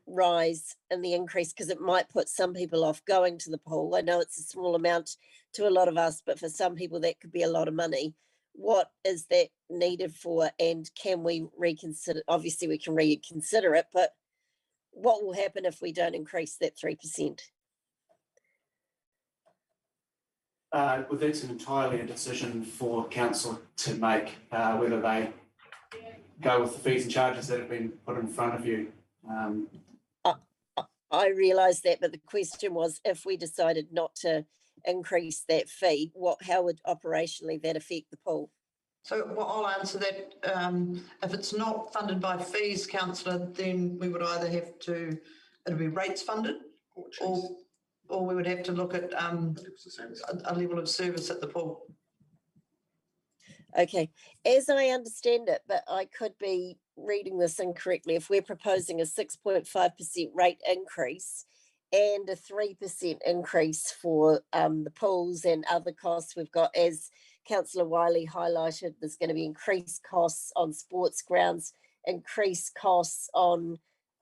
rise in the increase, because it might put some people off going to the pool? I know it's a small amount to a lot of us, but for some people that could be a lot of money. What is that needed for, and can we reconsider? Obviously we can reconsider it, but what will happen if we don't increase that 3%? Well, that's entirely a decision for council to make, whether they go with the fees and charges that have been put in front of you. I realise that, but the question was, if we decided not to increase that fee, how would operationally that affect the pool? So I'll answer that. If it's not funded by fees, councillor, then we would either have to, it'll be rates funded, or we would have to look at a level of service at the pool. Okay, as I understand it, but I could be reading this incorrectly, if we're proposing a 6.5% rate increase and a 3% increase for the pools and other costs we've got, as Councillor Wiley highlighted, there's going to be increased costs on sports grounds, increased costs on,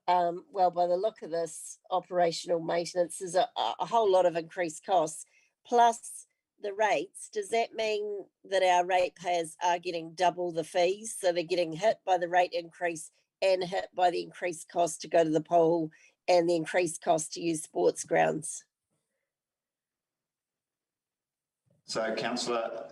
well, by the look of this, operational maintenance. There's a whole lot of increased costs, plus the rates, does that mean that our ratepayers are getting double the fees? So they're getting hit by the rate increase and hit by the increased cost to go to the poll and the increased cost to use sports grounds? So, councillor,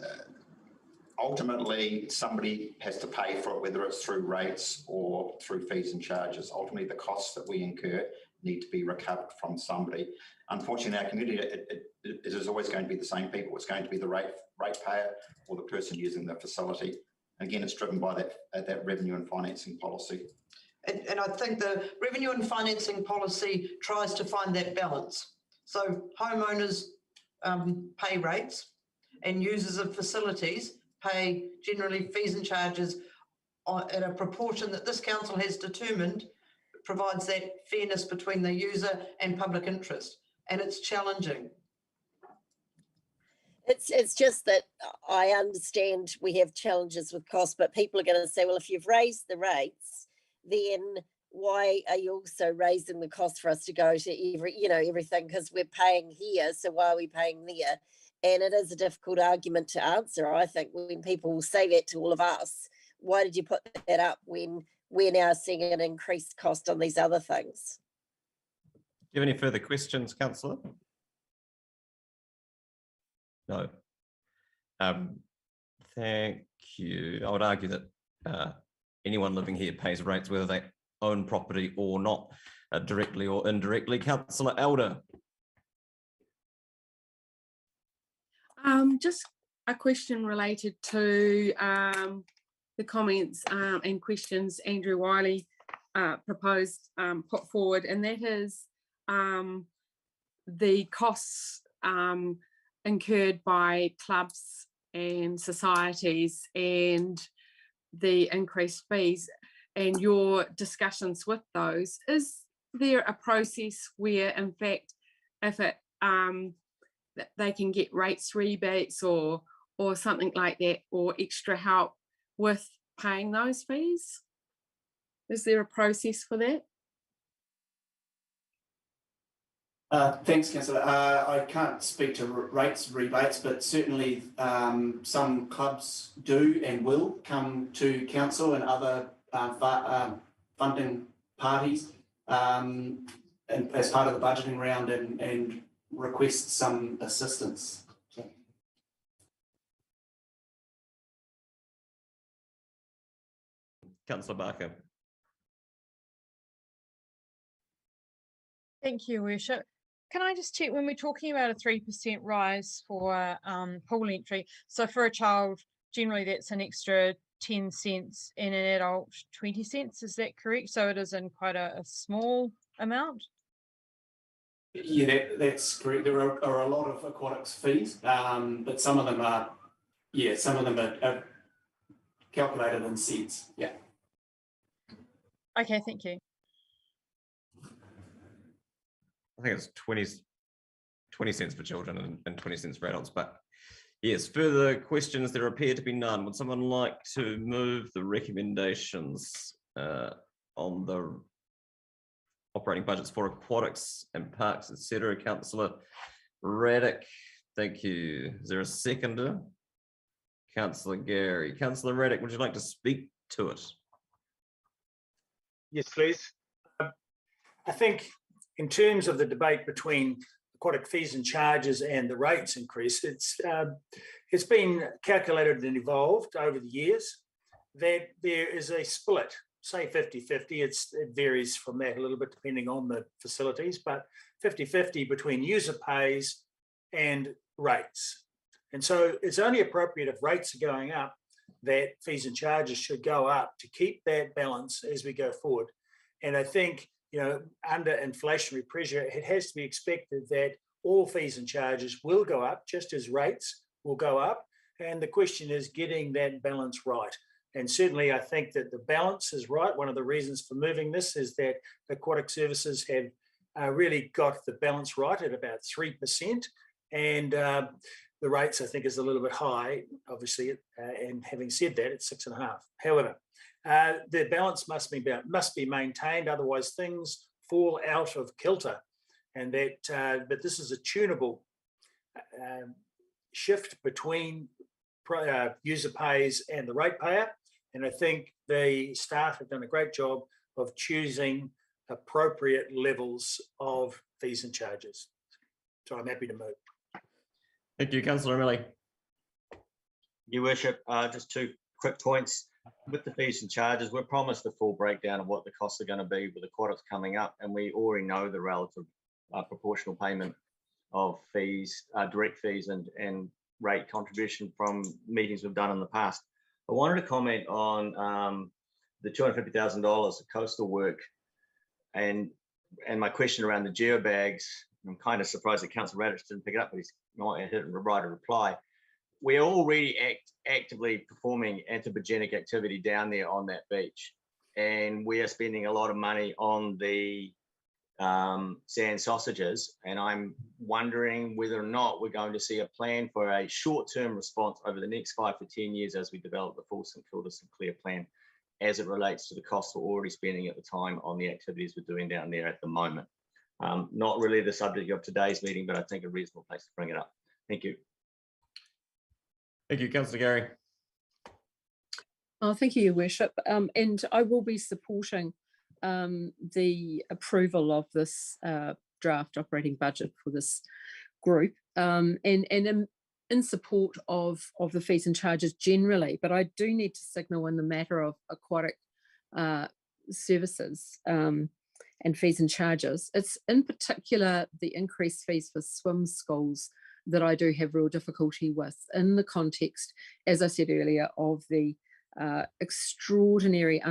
ultimately somebody has to pay for it, whether it's through rates or through fees and charges. Ultimately, the costs that we incur need to be recovered from somebody. Unfortunately, in our community, it is always going to be the same people. It's going to be the ratepayer or the person using the facility. Again, it's driven by that revenue and financing policy. And I think the revenue and financing policy tries to find that balance. So homeowners pay rates and users of facilities pay generally fees and charges at a proportion that this council has determined provides that fairness between the user and public interest. And it's challenging. It's just that I understand we have challenges with cost, but people are going to say, well, if you've raised the rates, then why are you also raising the cost for us to go to everything? Because we're paying here, so why are we paying there? And it is a difficult argument to answer, I think, when people will say that to all of us. Why did you put that up when we're now seeing an increased cost on these other things? Do you have any further questions, councillor? No. Thank you. I would argue that anyone living here pays rates, whether they own property or not, directly or indirectly. Councillor Elder. Just a question related to the comments and questions Andrew Wiley proposed, put forward, and that is the costs incurred by clubs and societies and the increased fees and your discussions with those. Is there a process where, in fact, if it they can get rates rebates or something like that, or extra help with paying those fees? Is there a process for that? Thanks, councillor. I can't speak to rates rebates, but certainly some clubs do and will come to council and other funding parties and as part of the budgeting round and request some assistance. Councillor Barker. Thank you, Worship. Can I just check, when we're talking about a 3% rise for pool entry, so for a child, generally that's an extra 10 cents and an adult 20 cents, is that correct? So it is in quite a small amount? Yeah, that's correct. There are a lot of aquatics fees, but some of them are, are calculated in cents. Yeah. Okay, thank you. I think it's 20 cents for children and 20 cents for adults. But yes, further questions, there appear to be none. Would someone like to move the recommendations on the operating budgets for aquatics and parks, etc.? Councillor Raddick, thank you. Is there a seconder? Councillor Gary. Councillor Raddick, would you like to speak to it? Yes, please. I think in terms of the debate between aquatic fees and charges and the rates increase, it's been calculated and evolved over the years that there is a split, say 50-50. It varies from that a little bit depending on the facilities, but 50-50 between user pays and rates. And so it's only appropriate if rates are going up that fees and charges should go up to keep that balance as we go forward. And I think, under inflationary pressure, it has to be expected that all fees and charges will go up, just as rates will go up. And the question is getting that balance right. And certainly I think that the balance is right. One of the reasons for moving this is that aquatic services have really got the balance right at about 3%. And the rates, I think, is a little bit high, obviously. And having said that, it's 6.5. However, the balance must be maintained, otherwise things fall out of kilter. And that, but this is a tunable shift between user pays and the ratepayer. And I think the staff have done a great job of choosing appropriate levels of fees and charges. So I'm happy to move. Thank you, Councillor O'Malley. Your Worship, just 2 quick points. With the fees and charges, we're promised the full breakdown of what the costs are going to be with the quadrats coming up, and we already know the relative proportional payment of fees, direct fees and rate contribution from meetings we've done in the past. I wanted to comment on the $250,000 of coastal work and my question around the geobags. I'm kind of surprised that Councillor Radish didn't pick it up, but he's not hit and write a reply. We're already actively performing anthropogenic activity down there on that beach, and we are spending a lot of money on the sand sausages, and I'm wondering whether or not we're going to see a plan for a short-term response over the next 5 to 10 years as we develop the full St Kilda St Clair plan as it relates to the costs we're already spending at the time on the activities we're doing down there at the moment. Not really the subject of today's meeting, but I think a reasonable place to bring it up. Thank you. Thank you, Councillor Gary. Oh, thank you, Your Worship. And I will be supporting the approval of this draft operating budget for this group, and in support of the fees and charges generally. But I do need to signal in the matter of aquatic services and fees and charges. It's in particular the increased fees for swim schools that I do have real difficulty with in the context, as I said earlier, of the extraordinary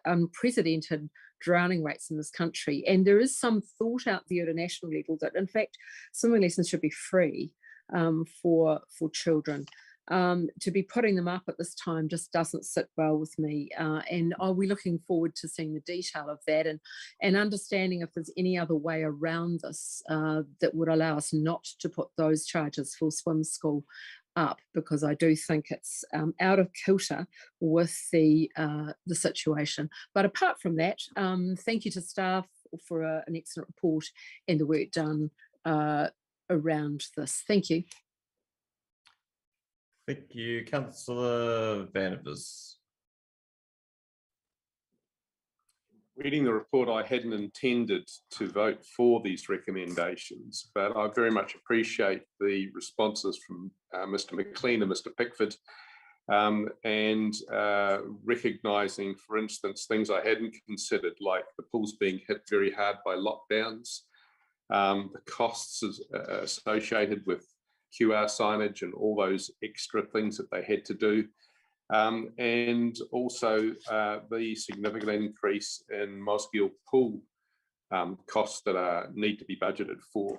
unprecedented drowning rates in this country. And there is some thought out there at a national level that in fact swimming lessons should be free for children. To be putting them up at this time just doesn't sit well with me, and I'll be looking forward to seeing the detail of that and understanding if there's any other way around this that would allow us not to put those charges for swim school up, because I do think it's out of kilter with the situation. But apart from that, thank you to staff for an excellent report and the work done around this. Thank you. Thank you, Councillor Vandervis. Reading the report, I hadn't intended to vote for these recommendations, but I very much appreciate the responses from Mr. McLean and Mr. Pickford, and recognising, for instance, things I hadn't considered, like the pools being hit very hard by lockdowns, the costs associated with QR signage and all those extra things that they had to do. And also the significant increase in Mosgiel pool costs that need to be budgeted for.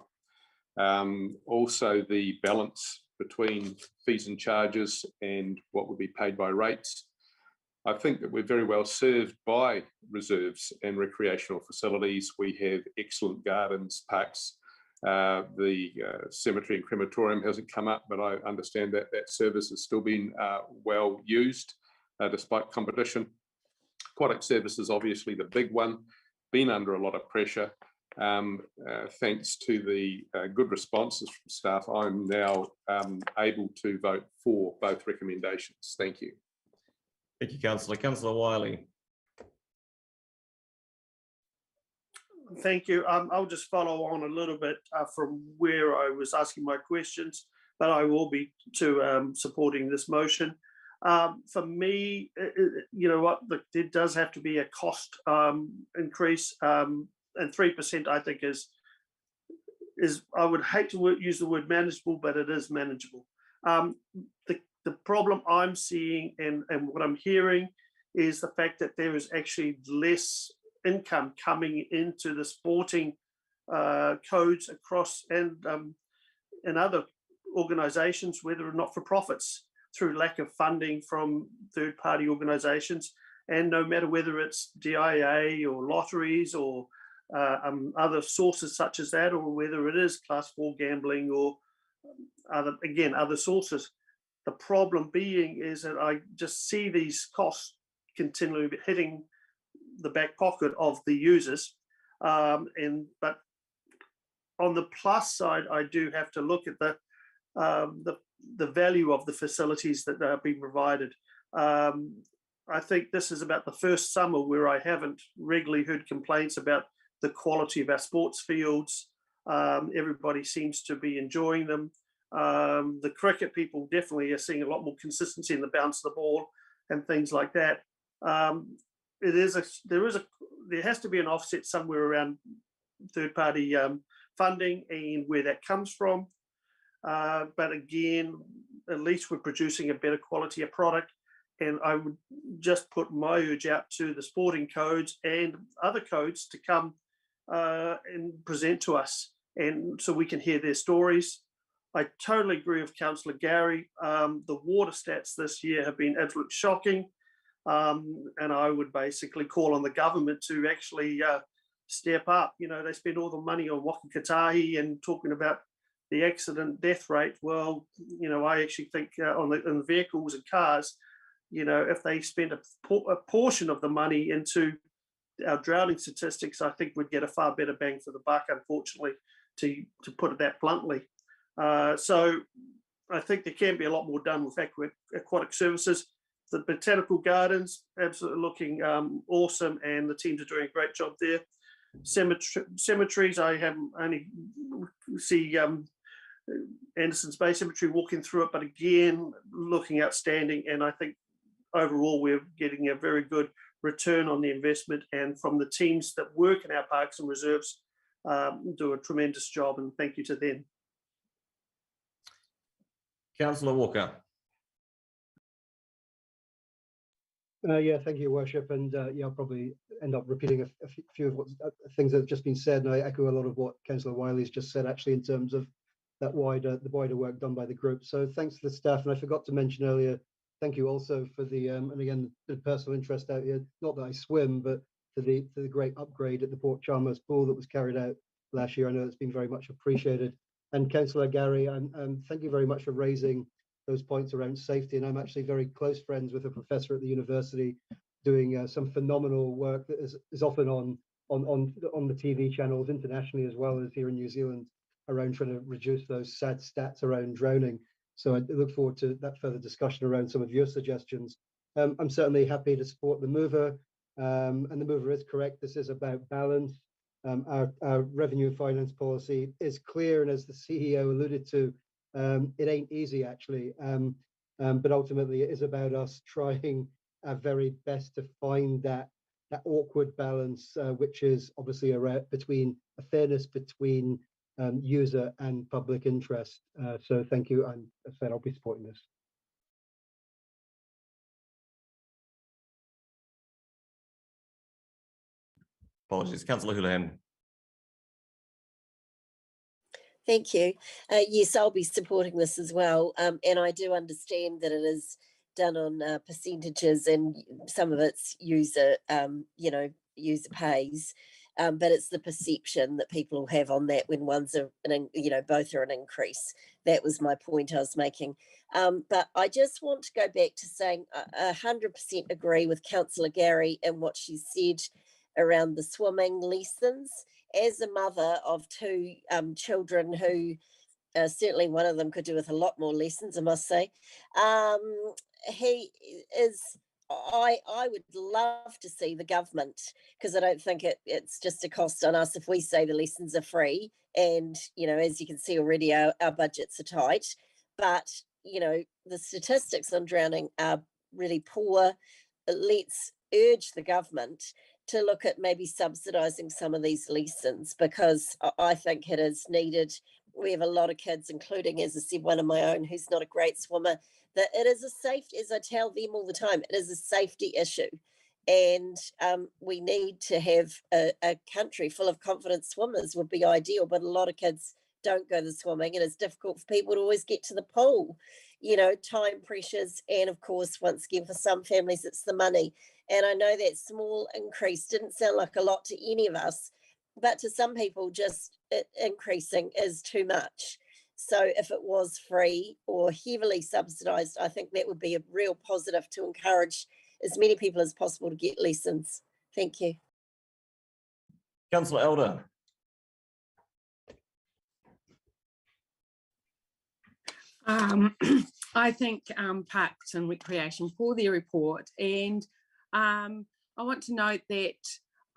Also the balance between fees and charges and what would be paid by rates. I think that we're very well served by reserves and recreational facilities. We have excellent gardens, parks. The cemetery and crematorium hasn't come up, but I understand that that service has still been well used despite competition. Aquatic services, obviously the big one, been under a lot of pressure. Thanks to the good responses from staff, I'm now able to vote for both recommendations. Thank you. Thank you, Councillor. Councillor Wiley. Thank you. I'll just follow on a little bit from where I was asking my questions, but I will be supporting this motion. For me, you know what, there does have to be a cost increase, and 3% I think is I would hate to use the word manageable, but it is manageable. The problem I'm seeing and what I'm hearing is the fact that there is actually less income coming into the sporting codes across and other organisations, whether or not for profits, through lack of funding from third-party organisations, and no matter whether it's DIA or lotteries or other sources such as that, or whether it is Class 4 gambling or other sources. The problem being is that I just see these costs continually hitting the back pocket of the users, but on the plus side, I do have to look at the value of the facilities that are being provided. I think this is about the first summer where I haven't regularly heard complaints about the quality of our sports fields. Everybody seems to be enjoying them. The cricket people definitely are seeing a lot more consistency in the bounce of the ball and things like that. There has to be an offset somewhere around third-party funding and where that comes from. But again, at least we're producing a better quality of product. And I would just put my urge out to the sporting codes and other codes to come and present to us, and so we can hear their stories. I totally agree with Councillor Gary. The water stats this year have been absolutely shocking. And I would basically call on the government to actually step up. You know, they spend all the money on Wakakatahi and talking about the accident death rate. Well, you know, I actually think on the vehicles and cars, you know, if they spend a portion of the money into our drowning statistics, I think we'd get a far better bang for the buck, unfortunately, to put it that bluntly. So I think there can be a lot more done with aquatic services. The botanical gardens, absolutely looking awesome, and the teams are doing a great job there. Cemeteries, I have only see Anderson's Bay Cemetery walking through it, but again, looking outstanding, and I think overall we're getting a very good return on the investment, and from the teams that work in our parks and reserves do a tremendous job, and thank you to them. Councillor Walker. Yeah, thank you, Your Worship, and yeah, I'll probably end up repeating a few of what things that have just been said, and I echo a lot of what Councillor Wiley's just said, actually, in terms of that the wider work done by the group. So thanks to the staff, and I forgot to mention earlier, thank you also for the and again the personal interest out here. Not that I swim, but for the great upgrade at the Port Chalmers pool that was carried out last year. I know it's been very much appreciated. And Councillor Gary, thank you very much for raising those points around safety. And I'm actually very close friends with a professor at the university doing some phenomenal work that is often on the TV channels internationally as well as here in New Zealand around trying to reduce those sad stats around drowning. So I look forward to that further discussion around some of your suggestions. I'm certainly happy to support the mover, and the mover is correct. This is about balance. Our revenue and finance policy is clear, and as the CEO alluded to, it ain't easy actually, but ultimately it is about us trying our very best to find that awkward balance, which is obviously between a fairness between user and public interest. So thank you, and as I said, I'll be supporting this. Apologies, Councillor Houlihan. Thank you. Yes, I'll be supporting this as well. And I do understand that it is done on percentages, and some of it's user, user pays. But it's the perception that people have on that when both are an increase. That was my point I was making. But I just want to go back to saying 100% agree with Councillor Gary and what she said around the swimming lessons. As a mother of two children who certainly one of them could do with a lot more lessons, I must say, I would love to see the government, because I don't think it's just a cost on us if we say the lessons are free. And, as you can see already, our budgets are tight. But, the statistics on drowning are really poor. Let's urge the government to look at maybe subsidising some of these lessons, because I think it is needed. We have a lot of kids, including, as I said, one of my own who's not a great swimmer, that it is a safety, as I tell them all the time, it is a safety issue. And we need to have a country full of confident swimmers would be ideal, but a lot of kids don't go to swimming, and it's difficult for people to always get to the pool, time pressures, and of course, once again, for some families, it's the money. And I know that small increase didn't sound like a lot to any of us, but to some people, just increasing is too much. So if it was free or heavily subsidised, I think that would be a real positive to encourage as many people as possible to get lessons. Thank you. Councillor Elder. I thank Parks and Recreation for their report, and I want to note that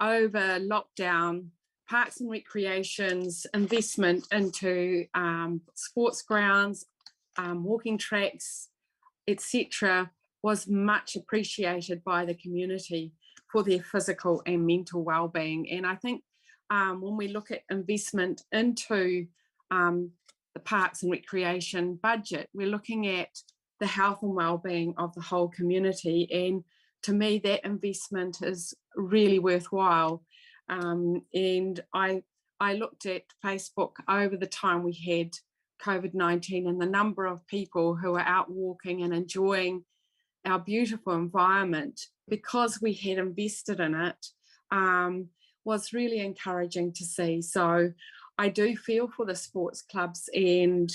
over lockdown, Parks and Recreation's investment into sports grounds, walking tracks, etc., was much appreciated by the community for their physical and mental well-being. And I think when we look at investment into the Parks and Recreation budget, we're looking at the health and well-being of the whole community. And to me, that investment is really worthwhile. And I looked at Facebook over the time we had COVID-19 and the number of people who are out walking and enjoying our beautiful environment because we had invested in it was really encouraging to see. So I do feel for the sports clubs and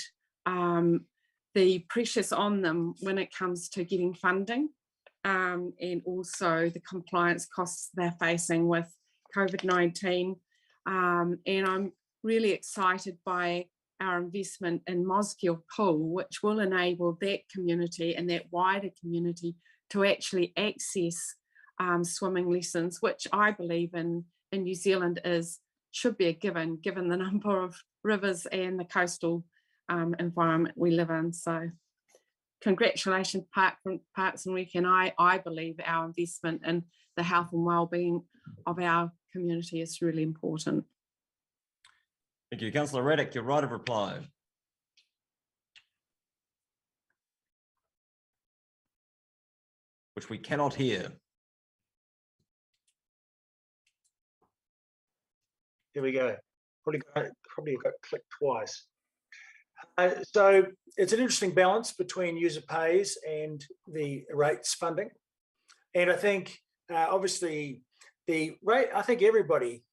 the pressures on them when it comes to getting funding and also the compliance costs they're facing with COVID-19. And I'm really excited by our investment in Mosgiel Pool, which will enable that community and that wider community to actually access swimming lessons, which I believe in New Zealand should be a given the number of rivers and the coastal environment we live in. So congratulations, Parks and Rec, and I believe our investment in the health and well-being of our community is really important. Thank you. Councillor Raddick, your right of reply. Which we cannot hear. Here we go. Probably got clicked twice. So it's an interesting balance between user pays and the rates funding. And I think obviously the rate, I think everybody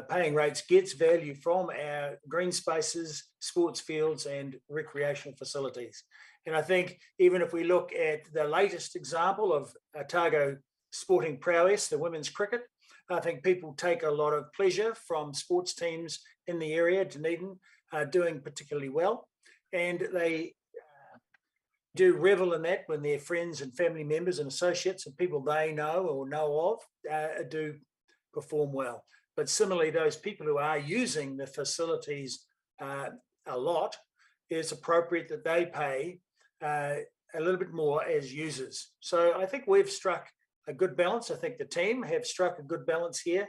paying rates gets value from our green spaces, sports fields and recreational facilities. And I think even if we look at the latest example of Otago sporting prowess, the women's cricket, I think people take a lot of pleasure from sports teams in the area, Dunedin, doing particularly well. And they do revel in that when their friends and family members and associates and people they know or know of do perform well. But similarly, those people who are using the facilities a lot, it's appropriate that they pay a little bit more as users. So I think we've struck a good balance. I think the team have struck a good balance here.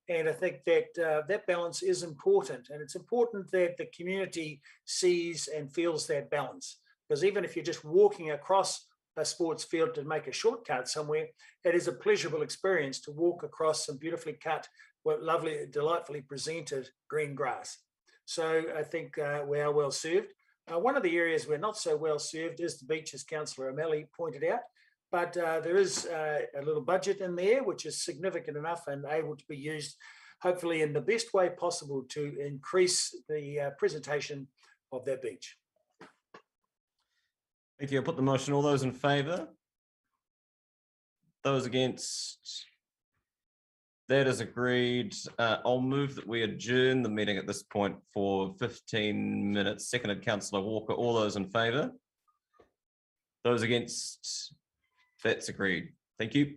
And I think that that balance is important. And it's important that the community sees and feels that balance. Because even if you're just walking across a sports field to make a shortcut somewhere, it is a pleasurable experience to walk across some beautifully cut, lovely, delightfully presented green grass. So I think we are well served. One of the areas we're not so well served is the beach, as Councillor O'Malley pointed out. But there is a little budget in there, which is significant enough and able to be used, hopefully in the best way possible to increase the presentation of that beach. Thank you. I'll put the motion. All those in favour? Those against? That is agreed. I'll move that we adjourn the meeting at this point for 15 minutes. Seconded, Councillor Walker. All those in favour? Those against? That's agreed. Thank you.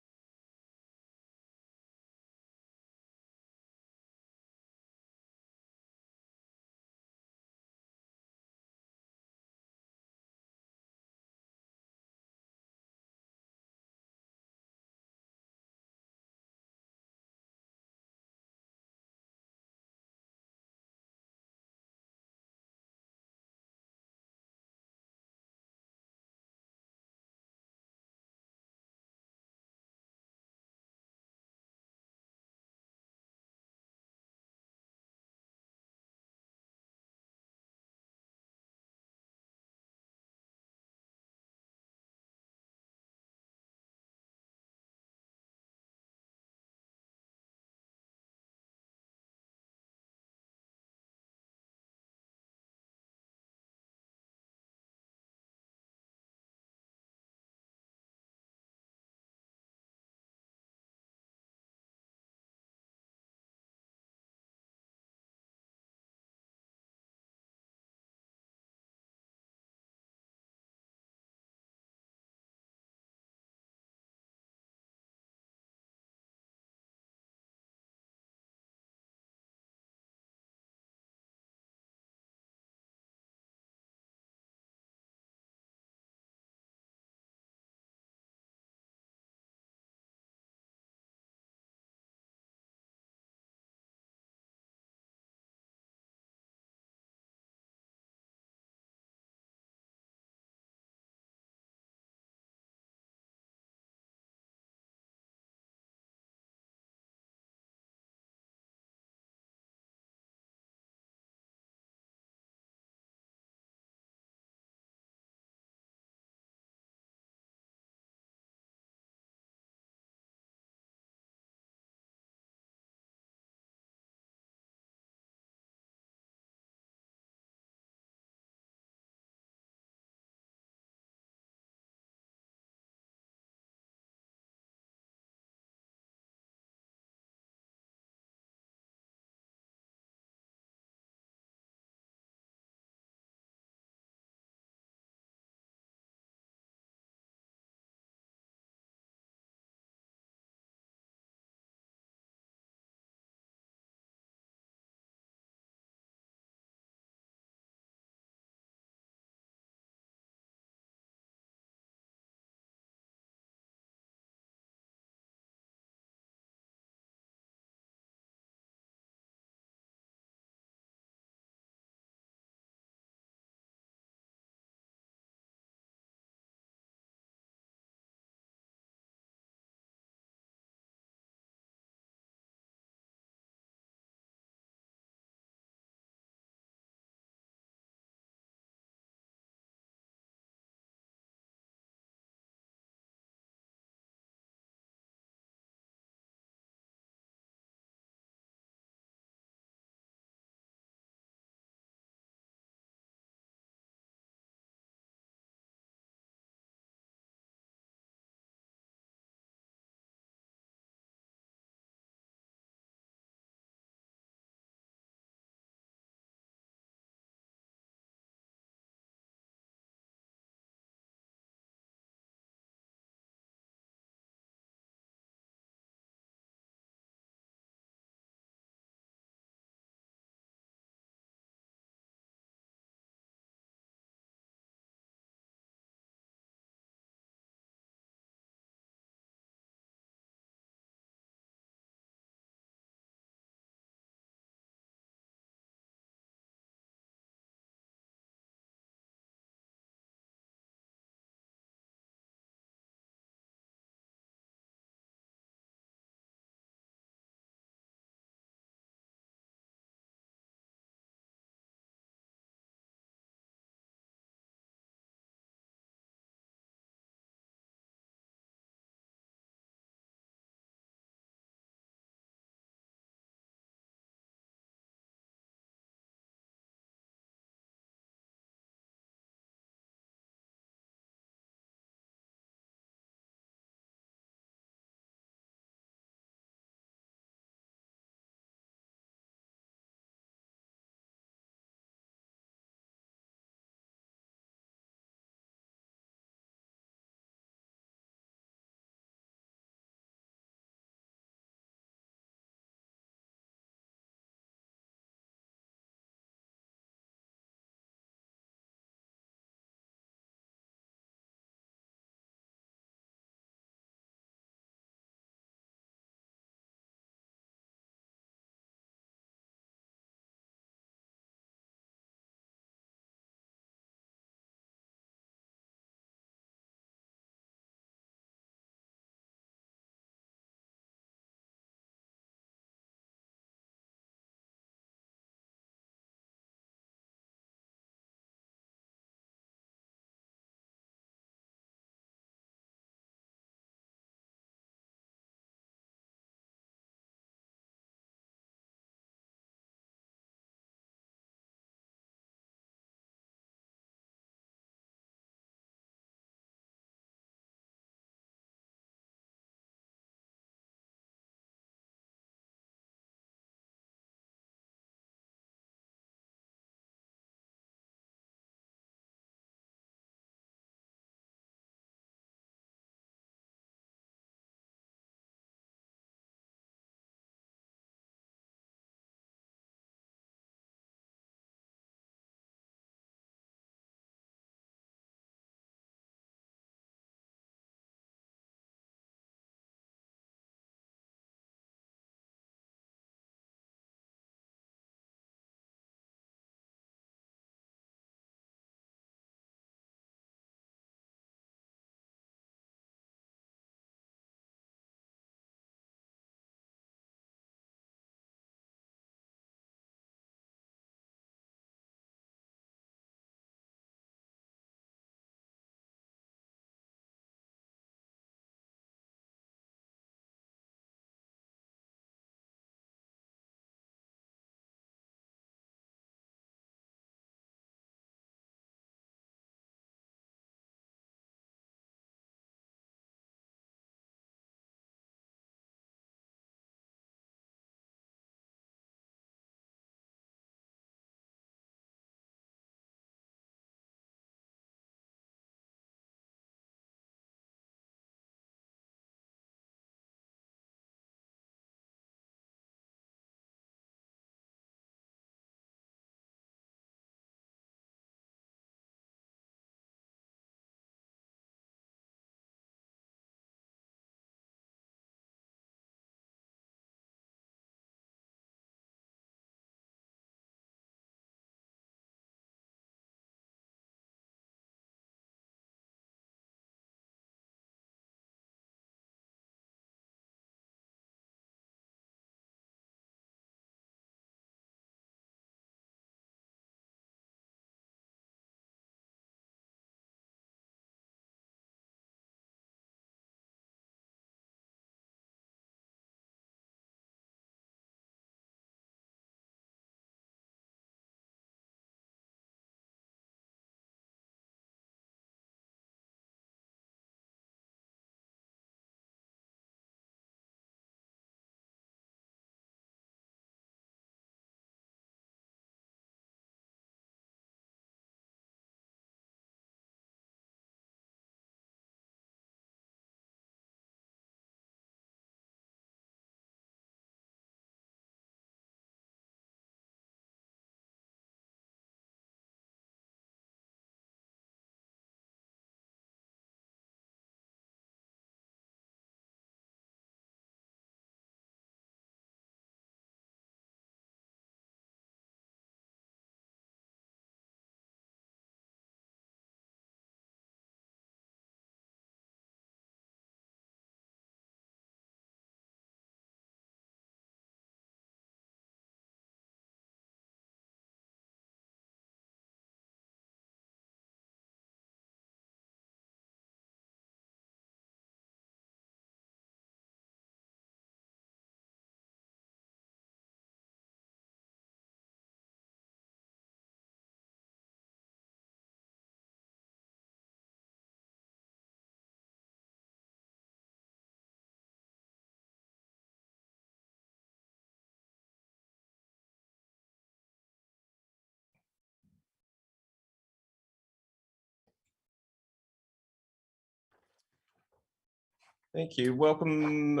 Thank you. Welcome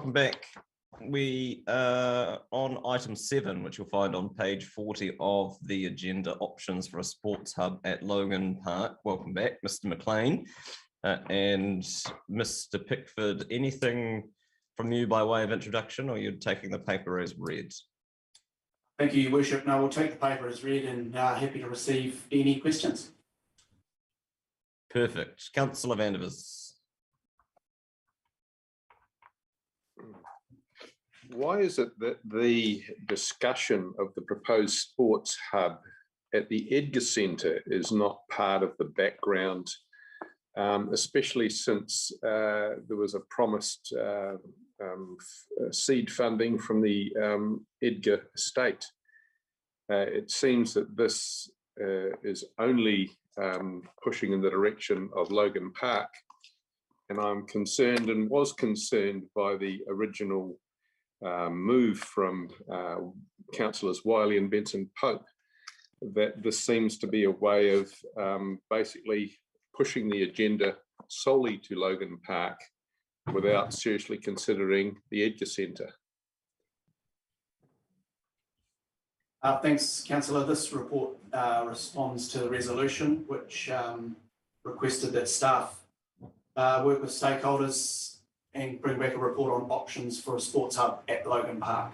back. We are on item 7, which you'll find on page 40 of the agenda, options for a sports hub at Logan Park. Welcome back, Mr. McLean. And Mr. Pickford, anything from you by way of introduction, or you're taking the paper as read? Thank you, Your Worship. No, we'll take the paper as read and happy to receive any questions. Perfect. Councillor Vandevers. Why is it that the discussion of the proposed sports hub at the Edgar Centre is not part of the background, especially since there was a promised seed funding from the Edgar estate? It seems that this is only pushing in the direction of Logan Park, and I'm concerned and was concerned by the original move from councillors Wiley and Benson Pope, that this seems to be a way of basically pushing the agenda solely to Logan Park without seriously considering the Edgar Centre. Thanks, Councillor. This report responds to the resolution which requested that staff work with stakeholders and bring back a report on options for a sports hub at Logan Park.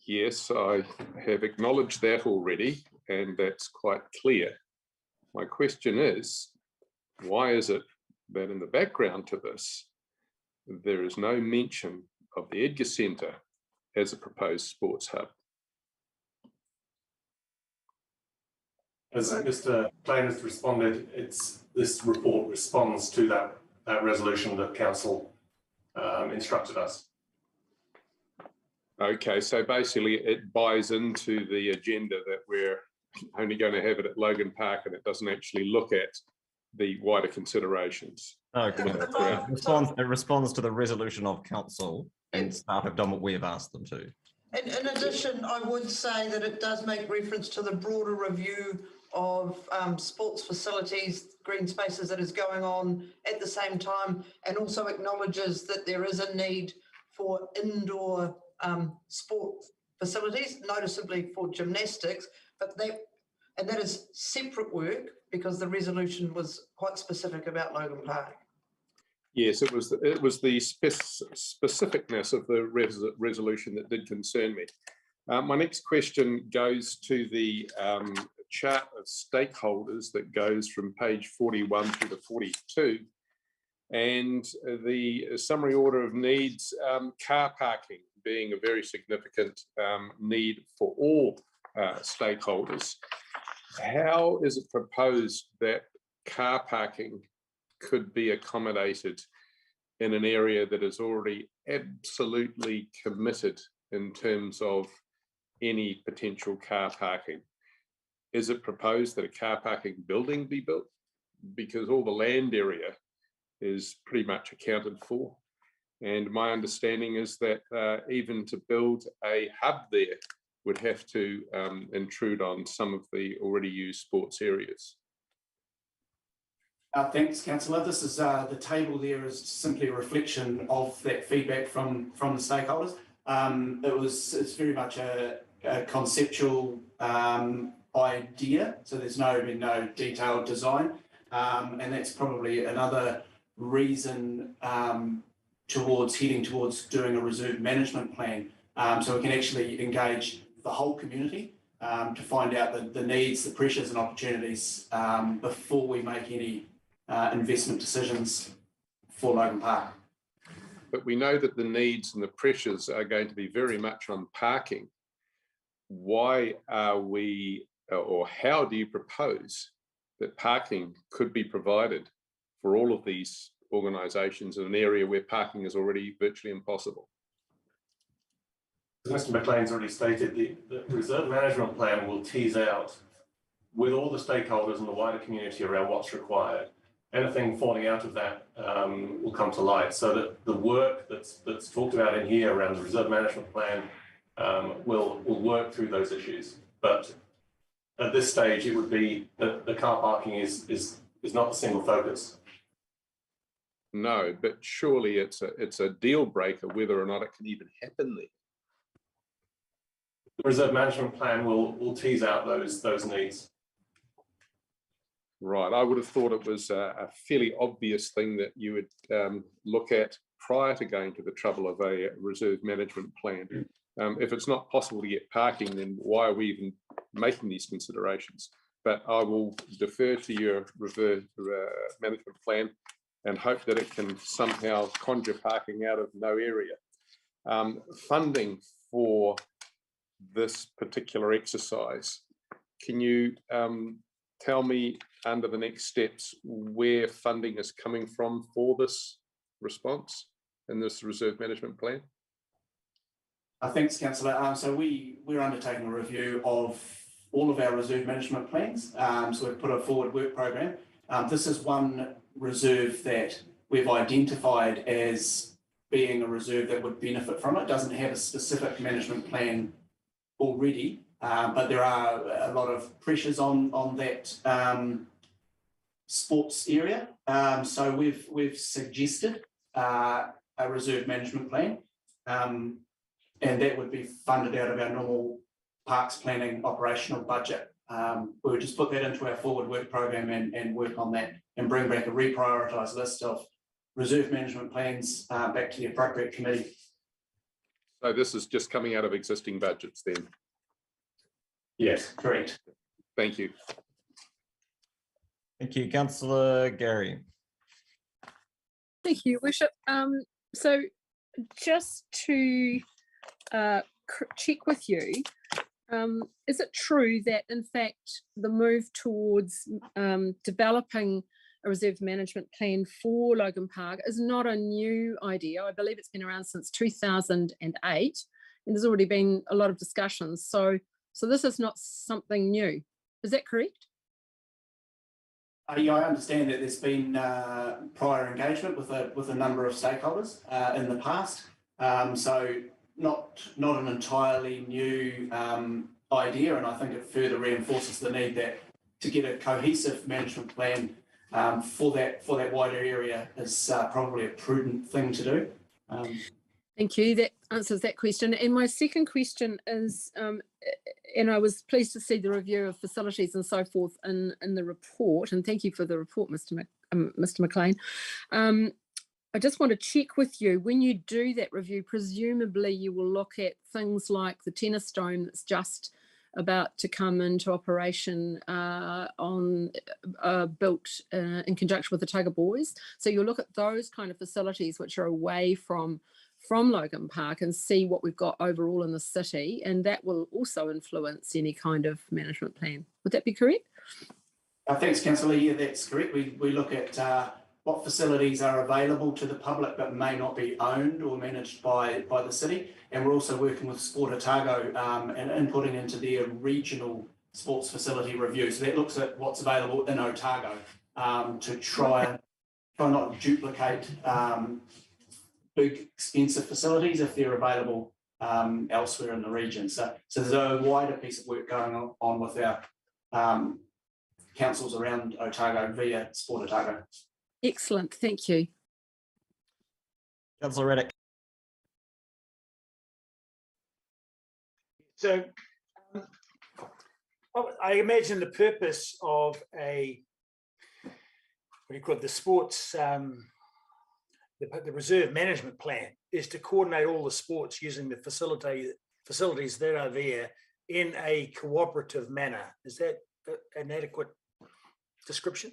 Yes, I have acknowledged that already, and that's quite clear. My question is, why is it that in the background to this, there is no mention of the Edgar Centre as a proposed sports hub? As Mr. Plain has responded, this report responds to that resolution that council instructed us. Okay, so basically it buys into the agenda that we're only going to have it at Logan Park, and it doesn't actually look at the wider considerations. Okay. It responds to the resolution of council, and staff have done what we have asked them to. And in addition, I would say that it does make reference to the broader review of sports facilities, green spaces that is going on at the same time, and also acknowledges that there is a need for indoor sport facilities, noticeably for gymnastics, but that is separate work because the resolution was quite specific about Logan Park. Yes, it was the specificness of the resolution that did concern me. My next question goes to the chart of stakeholders that goes from page 41 through to 42, and the summary order of needs, car parking being a very significant need for all stakeholders. How is it proposed that car parking could be accommodated in an area that is already absolutely committed in terms of any potential car parking? Is it proposed that a car parking building be built? Because all the land area is pretty much accounted for. And my understanding is that even to build a hub there would have to intrude on some of the already used sports areas. Thanks, Councillor. This is the table there is simply a reflection of that feedback from the stakeholders. It's very much a conceptual idea, so there's been no detailed design, and that's probably another reason heading towards doing a reserve management plan, so we can actually engage the whole community to find out the needs, the pressures and opportunities before we make any investment decisions for Logan Park. But we know that the needs and the pressures are going to be very much on parking. Why are we, or how do you propose that parking could be provided for all of these organisations in an area where parking is already virtually impossible? As Mr. McLean's already stated, the reserve management plan will tease out with all the stakeholders and the wider community around what's required. Anything falling out of that will come to light, so that the work that's talked about in here around the reserve management plan will work through those issues. But at this stage, it would be that the car parking is not the single focus. No, but surely it's a deal breaker whether or not it can even happen there. The reserve management plan will tease out those needs. Right, I would have thought it was a fairly obvious thing that you would look at prior to going to the trouble of a reserve management plan. If it's not possible to get parking, then why are we even making these considerations? But I will defer to your reserve management plan and hope that it can somehow conjure parking out of no area. Funding for this particular exercise, can you tell me under the next steps where funding is coming from for this response in this reserve management plan? Thanks, Councillor. So we're undertaking a review of all of our reserve management plans. So we've put a forward work program. This is one reserve that we've identified as being a reserve that would benefit from it. It doesn't have a specific management plan already, but there are a lot of pressures on that sports area. So we've suggested a reserve management plan, and that would be funded out of our normal parks planning operational budget. We would just put that into our forward work program and work on that and bring back a reprioritised list of reserve management plans back to the appropriate committee. So this is just coming out of existing budgets then? Yes, correct. Thank you. Thank you, Councillor Gary. Thank you, Worship. So just to check with you, is it true that in fact the move towards developing a reserve management plan for Logan Park is not a new idea? I believe it's been around since 2008, and there's already been a lot of discussions. So this is not something new. Is that correct? Yeah, I understand that there's been prior engagement with a number of stakeholders in the past. So not an entirely new idea, and I think it further reinforces the need that to get a cohesive management plan for that wider area is probably a prudent thing to do. Thank you. That answers that question. And my second question is, and I was pleased to see the review of facilities and so forth in the report, and thank you for the report, Mr. McLean. I just want to check with you, when you do that review, presumably you will look at things like the tennis dome that's just about to come into operation built in conjunction with the Otago Boys. So you'll look at those kind of facilities which are away from Logan Park and see what we've got overall in the city, and that will also influence any kind of management plan. Would that be correct? Thanks, Councillor. Yeah, that's correct. We look at what facilities are available to the public but may not be owned or managed by the city, and we're also working with Sport Otago and inputting into their regional sports facility review. So that looks at what's available in Otago to try not duplicate big expensive facilities if they're available elsewhere in the region. So there's a wider piece of work going on with our councils around Otago via Sport Otago. Excellent, thank you. Councillor Reddick. So I imagine the purpose of the sports, the reserve management plan is to coordinate all the sports using the facilities that are there in a cooperative manner. Is that an adequate description?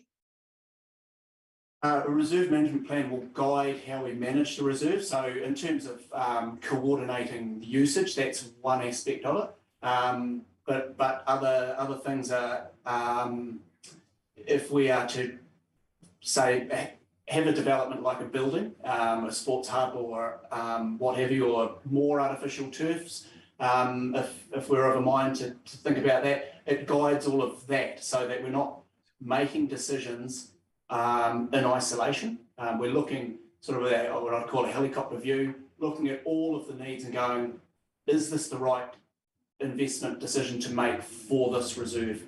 A reserve management plan will guide how we manage the reserve. So in terms of coordinating the usage, that's one aspect of it. But other things are, if we are to say have a development like a building, a sports hub or what have you, or more artificial turfs, if we're of a mind to think about that, it guides all of that so that we're not making decisions in isolation. We're looking sort of at what I'd call a helicopter view, looking at all of the needs and going, is this the right investment decision to make for this reserve?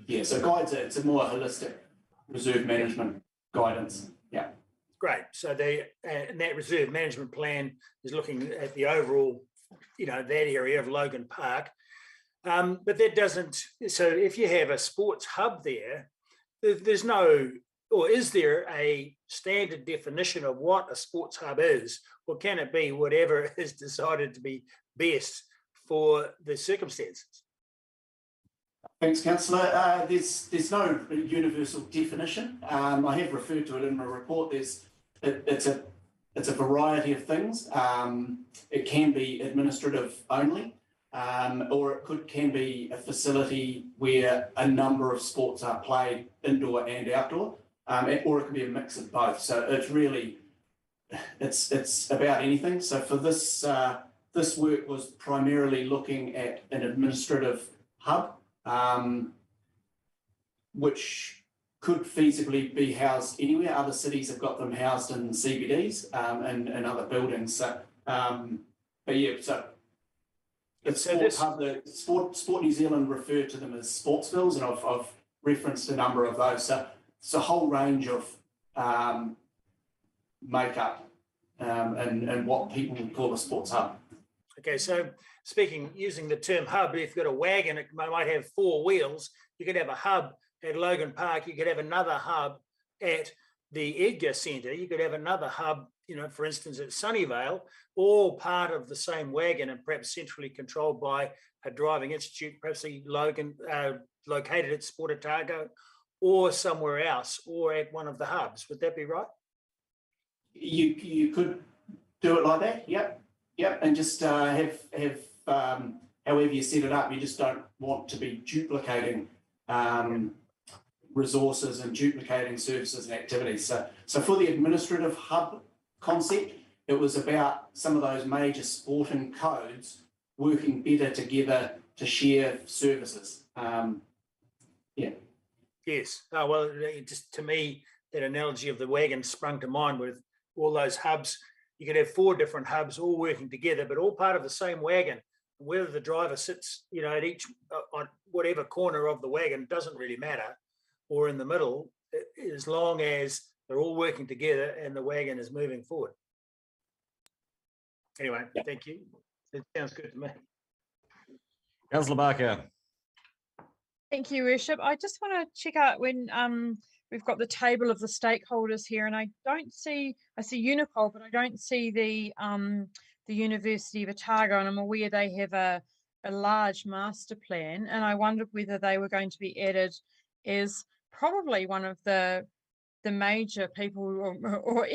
Yeah, so guides it. It's a more holistic reserve management guidance. Yeah. great. So and that reserve management plan is looking at the overall, that area of Logan Park. But that doesn't, so if you have a sports hub there, there's no, or is there a standard definition of what a sports hub is? Or can it be whatever is decided to be best for the circumstances? Thanks, Councillor. There's no universal definition. I have referred to it in my report. It's a variety of things. It can be administrative only, or it can be a facility where a number of sports are played indoor and outdoor, or it can be a mix of both. So it's really, it's about anything. So for this, this work was primarily looking at an administrative hub, which could feasibly be housed anywhere. Other cities have got them housed in CBDs and other buildings. So, but yeah, so the sports hub, the Sport New Zealand refer to them as sportsvilles, and I've referenced a number of those. So it's a whole range of makeup and what people would call a sports hub. Okay, so using the term hub, if you've got a wagon, it might have 4 wheels. You could have a hub at Logan Park. You could have another hub at the Edgar Centre. You could have another hub, for instance, at Sunnyvale, all part of the same wagon and perhaps centrally controlled by a driving institute, perhaps the Logan located at Sport Otago or somewhere else, or at one of the hubs. Would that be right? You could do it like that. Yep. And just have however you set it up. You just don't want to be duplicating resources and duplicating services and activities. So for the administrative hub concept, it was about some of those major sporting codes working better together to share services. Yes. Oh, well, just to me, that analogy of the wagon sprung to mind with all those hubs. You could have 4 different hubs all working together, but all part of the same wagon. Whether the driver sits, at each, on whatever corner of the wagon doesn't really matter, or in the middle, as long as they're all working together and the wagon is moving forward. Anyway, Thank you. It sounds good to me. Councillor Barker. Thank you, Worship. I just want to check out when we've got the table of the stakeholders here, and I see Unipol, but I don't see the University of Otago, and I'm aware they have a large master plan, and I wondered whether they were going to be added as probably one of the major people or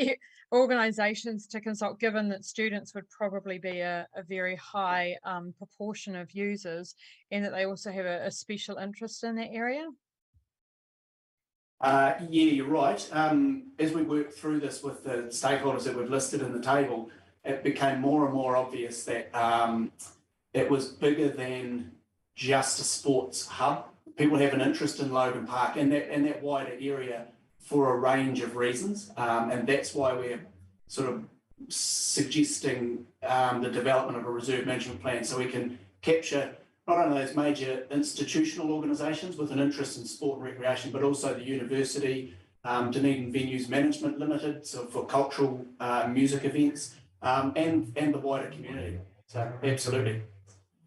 organisations to consult, given that students would probably be a very high proportion of users, and that they also have a special interest in that area. Yeah, you're right. As we worked through this with the stakeholders that we've listed in the table, it became more and more obvious that it was bigger than just a sports hub. People have an interest in Logan Park and that wider area for a range of reasons, and that's why we're sort of suggesting the development of a reserve management plan, so we can capture not only those major institutional organisations with an interest in sport and recreation, but also the university, Dunedin Venues Management Limited, so for cultural music events, and the wider community. So absolutely.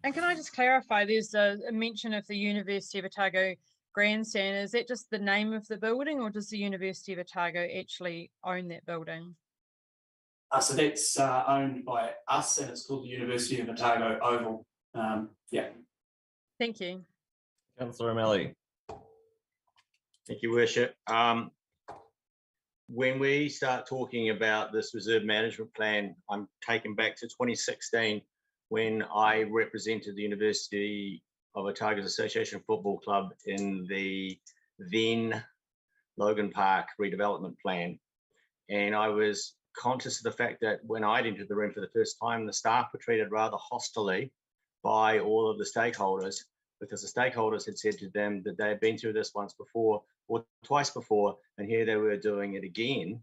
And can I just clarify, there's a mention of the University of Otago grandstand. Is that just the name of the building, or does the University of Otago actually own that building? So that's owned by us, and it's called the University of Otago Oval. Yeah. Thank you. Councillor O'Malley. Thank you, Worship. When we start talking about this reserve management plan, I'm taken back to 2016 when I represented the University of Otago's Association Football Club in the then Logan Park redevelopment plan. And I was conscious of the fact that when I'd entered the room for the first time, the staff were treated rather hostilely by all of the stakeholders, because the stakeholders had said to them that they had been through this once before or twice before, and here they were doing it again.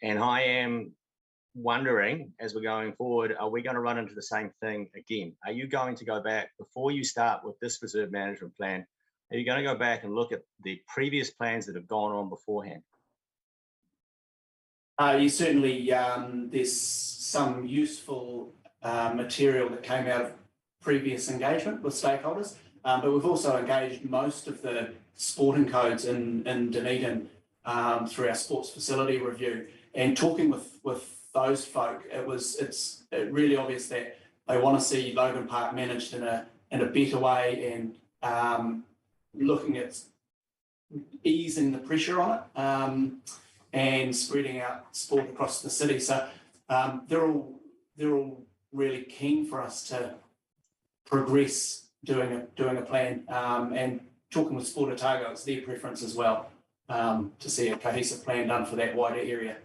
And I am wondering, as we're going forward, are we going to run into the same thing again? Are you going to go back, before you start with this reserve management plan, are you going to go back and look at the previous plans that have gone on beforehand? Certainly, there's some useful material that came out of previous engagement with stakeholders, but we've also engaged most of the sporting codes in Dunedin through our sports facility review. And talking with those folk, it's really obvious that they want to see Logan Park managed in a better way, and looking at easing the pressure on it and spreading out sport across the city. So they're all really keen for us to progress doing a plan, and talking with Sport Otago, it's their preference as well to see a cohesive plan done for that wider area.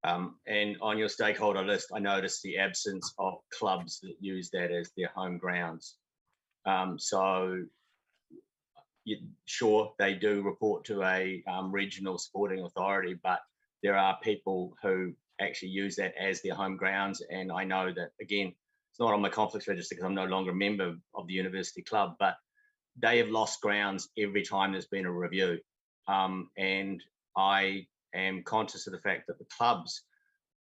And on your stakeholder list, I noticed the absence of clubs that use that as their home grounds. Sure, they do report to a regional sporting authority, but there are people who actually use that as their home grounds. And I know that, again, it's not on my conflicts register because I'm no longer a member of the university club, but they have lost grounds every time there's been a review. And I am conscious of the fact that the clubs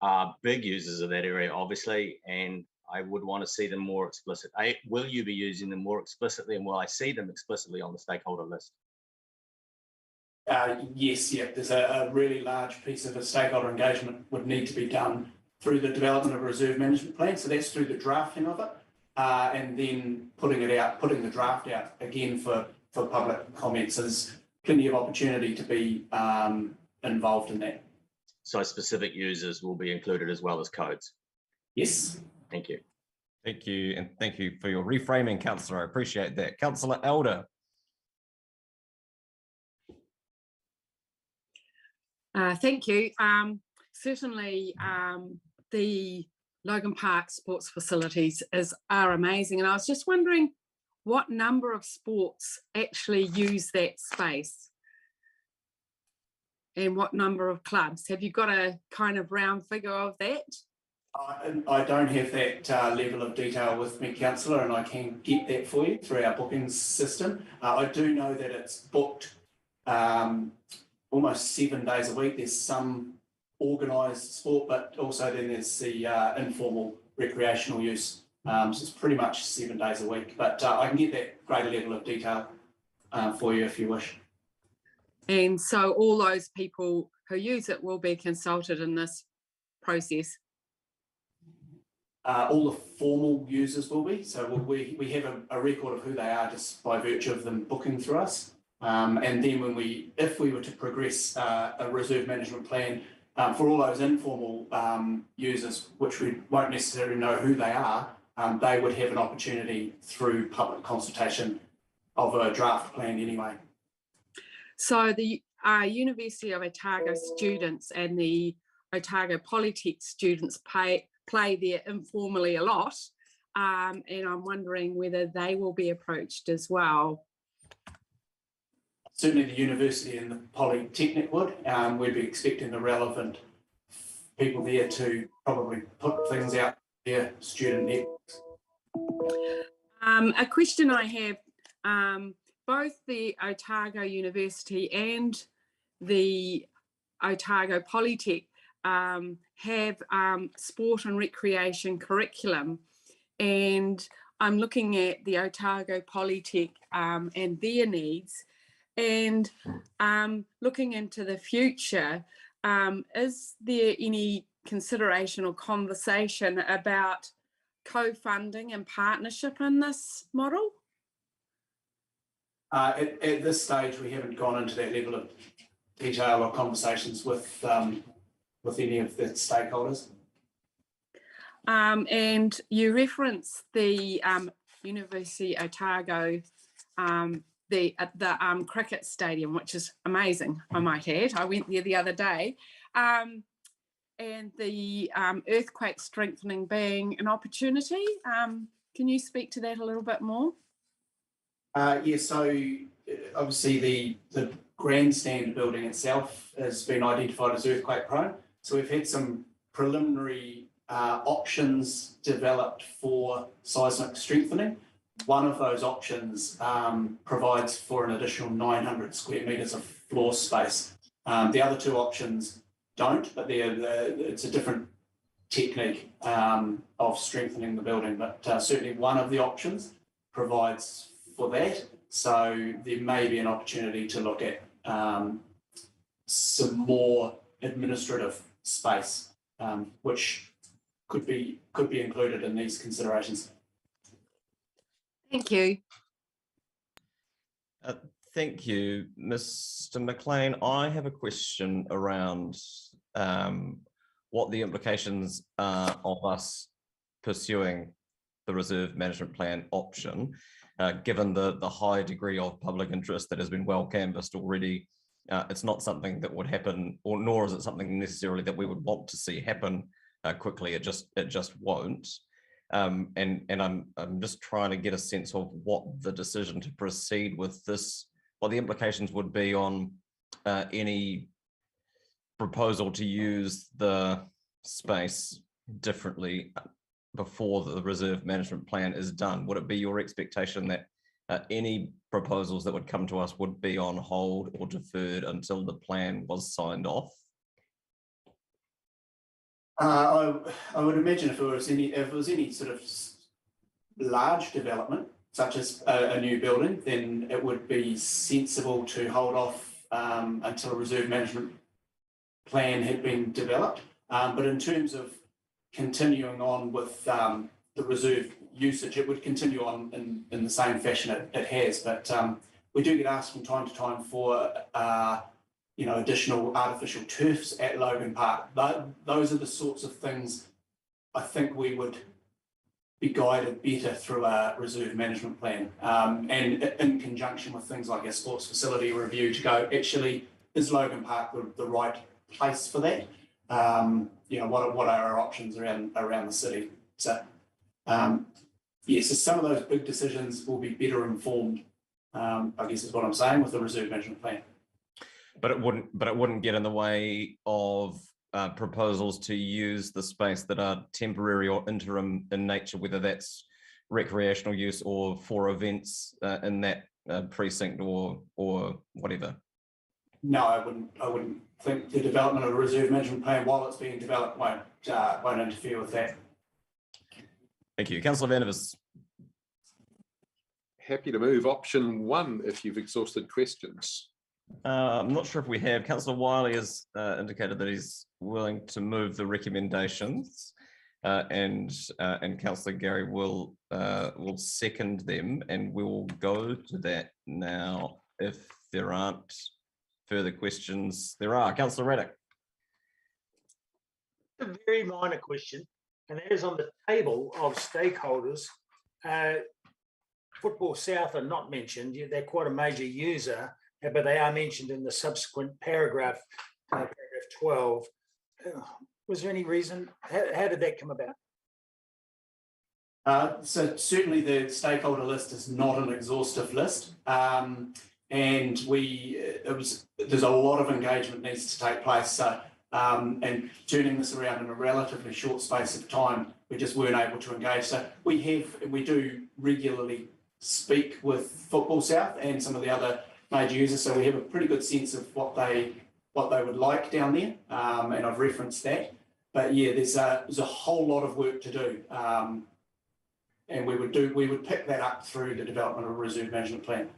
are big users of that area, obviously, and I would want to see them more explicit. Will you be using them more explicitly, and will I see them explicitly on the stakeholder list? Yes, yeah. There's a really large piece of a stakeholder engagement would need to be done through the development of a reserve management plan. So that's through the drafting of it, and then putting the draft out again for public comments. So there's plenty of opportunity to be involved in that. So specific users will be included as well as codes? Yes. Thank you. Thank you, and thank you for your reframing, Councillor. I appreciate that. Councillor Elder. Thank you. Certainly, the Logan Park sports facilities are amazing, and I was just wondering what number of sports actually use that space, and what number of clubs? Have you got a kind of round figure of that? I don't have that level of detail with me, Councillor, and I can get that for you through our bookings system. I do know that it's booked almost 7 days a week. There's some organised sport, but also then there's the informal recreational use. So it's pretty much 7 days a week, but I can get that greater level of detail for you if you wish. And so all those people who use it will be consulted in this process? All the formal users will be. So we have a record of who they are just by virtue of them booking through us. And then if we were to progress a reserve management plan for all those informal users, which we won't necessarily know who they are, they would have an opportunity through public consultation of a draft plan anyway. So the University of Otago students and the Otago Polytech students play there informally a lot, and I'm wondering whether they will be approached as well. Certainly the university and the Polytechnic would. We'd be expecting the relevant people there to probably put things out their student networks. A question I have, both the Otago University and the Otago Polytech have sport and recreation curriculum, and I'm looking at the Otago Polytech and their needs, and looking into the future, is there any consideration or conversation about co-funding and partnership in this model? At this stage, we haven't gone into that level of detail or conversations with any of the stakeholders. And you reference the University Otago, the cricket stadium, which is amazing, I might add. I went there the other day. And the earthquake strengthening being an opportunity. Can you speak to that a little bit more? Yeah, so obviously the grandstand building itself has been identified as earthquake prone. So we've had some preliminary options developed for seismic strengthening. One of those options provides for an additional 900 square metres of floor space. The other two options don't, but it's a different technique of strengthening the building. But certainly one of the options provides for that. So there may be an opportunity to look at some more administrative space, which could be included in these considerations. Thank you. Thank you, Mr. McLean. I have a question around what the implications are of us pursuing the reserve management plan option, given the high degree of public interest that has been well canvassed already. It's not something that would happen, or nor is it something necessarily that we would want to see happen quickly. It just won't. And I'm just trying to get a sense of what the decision to proceed with this, what the implications would be on any proposal to use the space differently before the reserve management plan is done. Would it be your expectation that any proposals that would come to us would be on hold or deferred until the plan was signed off? I would imagine if it was any sort of large development, such as a new building, then it would be sensible to hold off until a reserve management plan had been developed. But in terms of continuing on with the reserve usage, it would continue on in the same fashion it has. But we do get asked from time to time for additional artificial turfs at Logan Park. But those are the sorts of things I think we would be guided better through a reserve management plan, and in conjunction with things like a sports facility review to go, actually, is Logan Park the right place for that? What are our options around the city? So so some of those big decisions will be better informed, I guess is what I'm saying, with the reserve management plan. But it wouldn't get in the way of proposals to use the space that are temporary or interim in nature, whether that's recreational use or for events in that precinct or whatever. No, I wouldn't think the development of a reserve management plan while it's being developed won't interfere with that. Thank you. Councillor Van der Vis. Happy to move option 1 if you've exhausted questions. I'm not sure if we have. Councillor Wiley has indicated that he's willing to move the recommendations, and Councillor Gary will second them, and we will go to that now if there aren't further questions. There are. Councillor Raddick. A very minor question, and that is on the table of stakeholders. Football South are not mentioned. They're quite a major user, but they are mentioned in the subsequent paragraph, paragraph 12. Was there any reason? How did that come about? So certainly the stakeholder list is not an exhaustive list, and there's a lot of engagement needs to take place. So and turning this around in a relatively short space of time, we just weren't able to engage. So we do regularly speak with Football South and some of the other major users, so we have a pretty good sense of what they would like down there, and I've referenced that. But yeah, there's a whole lot of work to do, and we would pick that up through the development of a reserve management plan.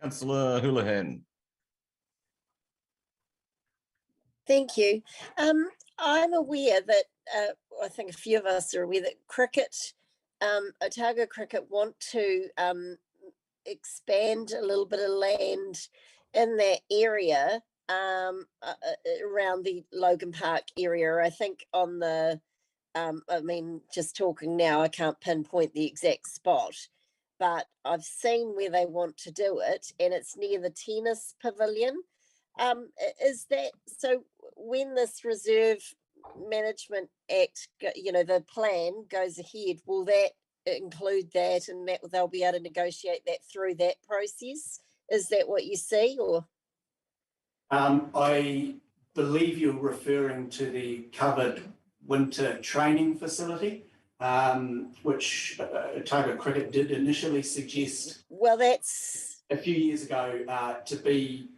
Councillor Houlihan. Thank you. I'm aware that I think a few of us are aware that cricket, Otago Cricket want to expand a little bit of land in that area around the Logan Park area. I think on the, just talking now, I can't pinpoint the exact spot, but I've seen where they want to do it, and it's near the tennis pavilion. Is that, so when this Reserve Management Act, the plan goes ahead, will that include that, and that they'll be able to negotiate that through that process? Is that what you see, or? I believe you're referring to the covered winter training facility, which Otago Cricket did initially suggest. Well, that's a few years ago to be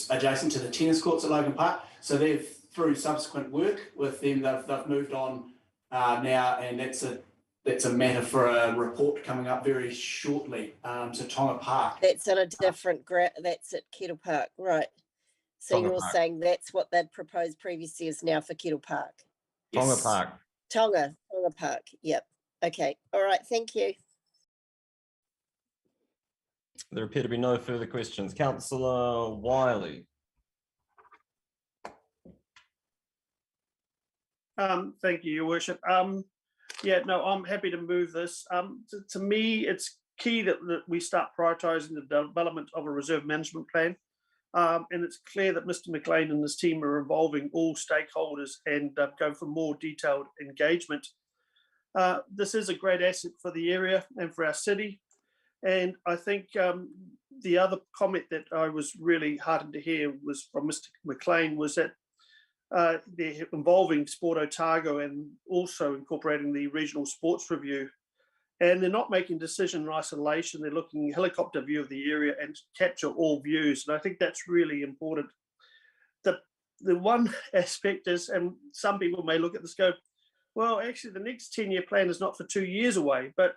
adjacent to the tennis courts at Logan Park. So they've, through subsequent work with them, they've moved on now, and that's a matter for a report coming up very shortly. So Tonga Park. That's on a different that's at Kettle Park, right? So Tonga you're Park. saying that's what they'd proposed previously is now for Kettle Park? Tonga Yes. Park. Tonga Park, yep. Okay, all right, thank you. There appear to be no further questions. Councillor Wiley. Thank you, Your Worship. Yeah, no, I'm happy to move this. To me, it's key that we start prioritising the development of a reserve management plan. And it's clear that Mr. McLean and his team are involving all stakeholders and go for more detailed engagement. This is a great asset for the area and for our city. And I think the other comment that I was really heartened to hear was from Mr. McLean was that they're involving Sport Otago and also incorporating the regional sports review. And they're not making decision in isolation. They're looking helicopter view of the area and capture all views. And I think that's really important. The one aspect is, and some people may look at this and go, well, actually the next 10-year plan is not for 2 years away. But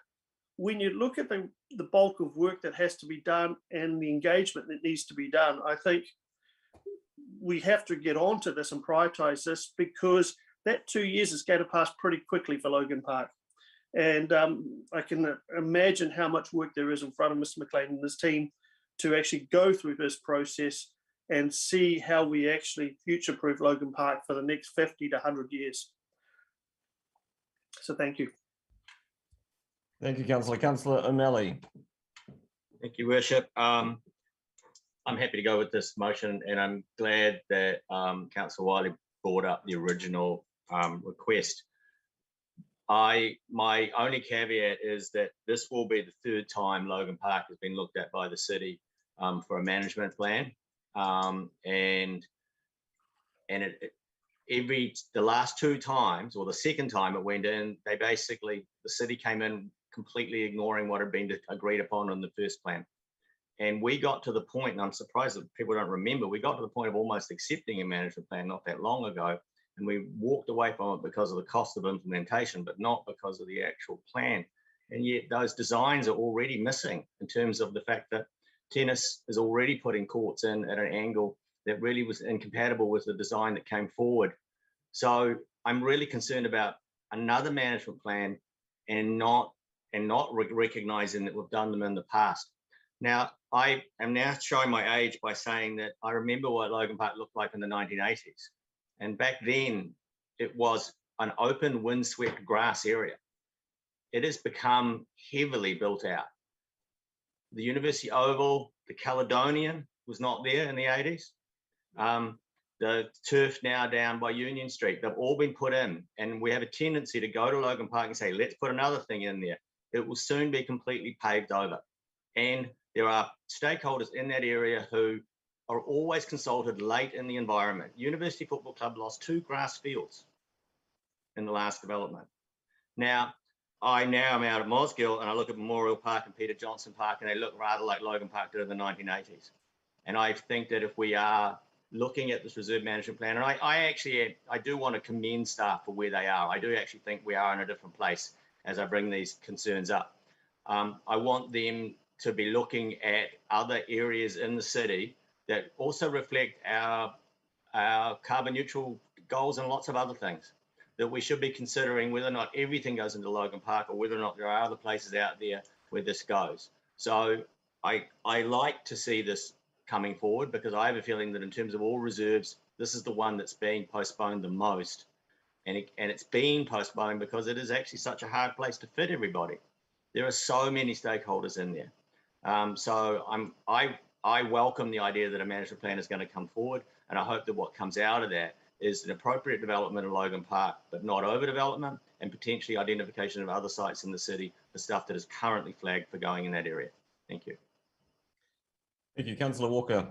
when you look at the bulk of work that has to be done and the engagement that needs to be done, I think we have to get onto this and prioritise this, because that 2 years is going to pass pretty quickly for Logan Park. And I can imagine how much work there is in front of Mr. McLean and his team to actually go through this process and see how we actually future-proof Logan Park for the next 50 to 100 years. So thank you. Thank you, Councillor. Councillor O'Malley. Thank you, Worship. I'm happy to go with this motion, and I'm glad that Councillor Wiley brought up the original request. My only caveat is that this will be the third time Logan Park has been looked at by the city for a management plan, and the last two times, or the second time it went in, the city came in completely ignoring what had been agreed upon in the first plan. And we got to the point, and I'm surprised that people don't remember, we got to the point of almost accepting a management plan not that long ago. And we walked away from it because of the cost of implementation, but not because of the actual plan. And yet those designs are already missing in terms of the fact that tennis is already putting courts in at an angle that really was incompatible with the design that came forward. So I'm really concerned about another management plan and not recognizing that we've done them in the past. Now, I am now showing my age by saying that I remember what Logan Park looked like in the 1980s. And back then, it was an open, windswept grass area. It has become heavily built out. The University Oval, the Caledonian was not there in the 80s. The turf now down by Union Street, they've all been put in. And we have a tendency to go to Logan Park and say, let's put another thing in there. It will soon be completely paved over. And there are stakeholders in that area who are always consulted late in the environment. University Football Club lost 2 grass fields in the last development. Now, I now am out at Mosgiel and I look at Memorial Park and Peter Johnson Park, and they look rather like Logan Park did in the 1980s. And I think that if we are looking at this reserve management plan, and I do want to commend staff for where they are. I do actually think we are in a different place as I bring these concerns up. I want them to be looking at other areas in the city that also reflect our carbon neutral goals and lots of other things, that we should be considering whether or not everything goes into Logan Park or whether or not there are other places out there where this goes. So I like to see this coming forward, because I have a feeling that in terms of all reserves, this is the one that's being postponed the most. And it's being postponed because it is actually such a hard place to fit everybody. There are so many stakeholders in there. So I welcome the idea that a management plan is going to come forward, and I hope that what comes out of that is an appropriate development of Logan Park, but not overdevelopment, and potentially identification of other sites in the city for stuff that is currently flagged for going in that area. Thank you. Thank you, Councillor Walker.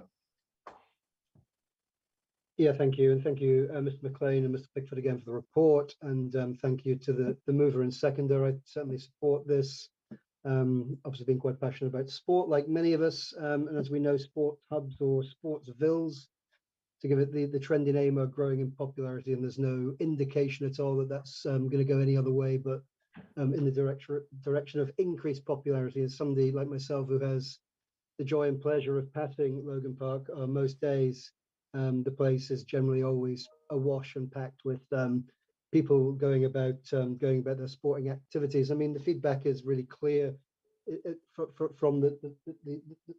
Yeah, thank you. And thank you, Mr. McLean and Mr. Pickford again for the report. And thank you to the mover and seconder. I certainly support this. Obviously been quite passionate about sport, like many of us, and as we know, sport hubs or sports villas, to give it the trendy name, are growing in popularity, and there's no indication at all that that's going to go any other way, but in the direction of increased popularity. As somebody like myself who has the joy and pleasure of passing Logan Park most days, the place is generally always awash and packed with people going about their sporting activities. I mean, the feedback is really clear from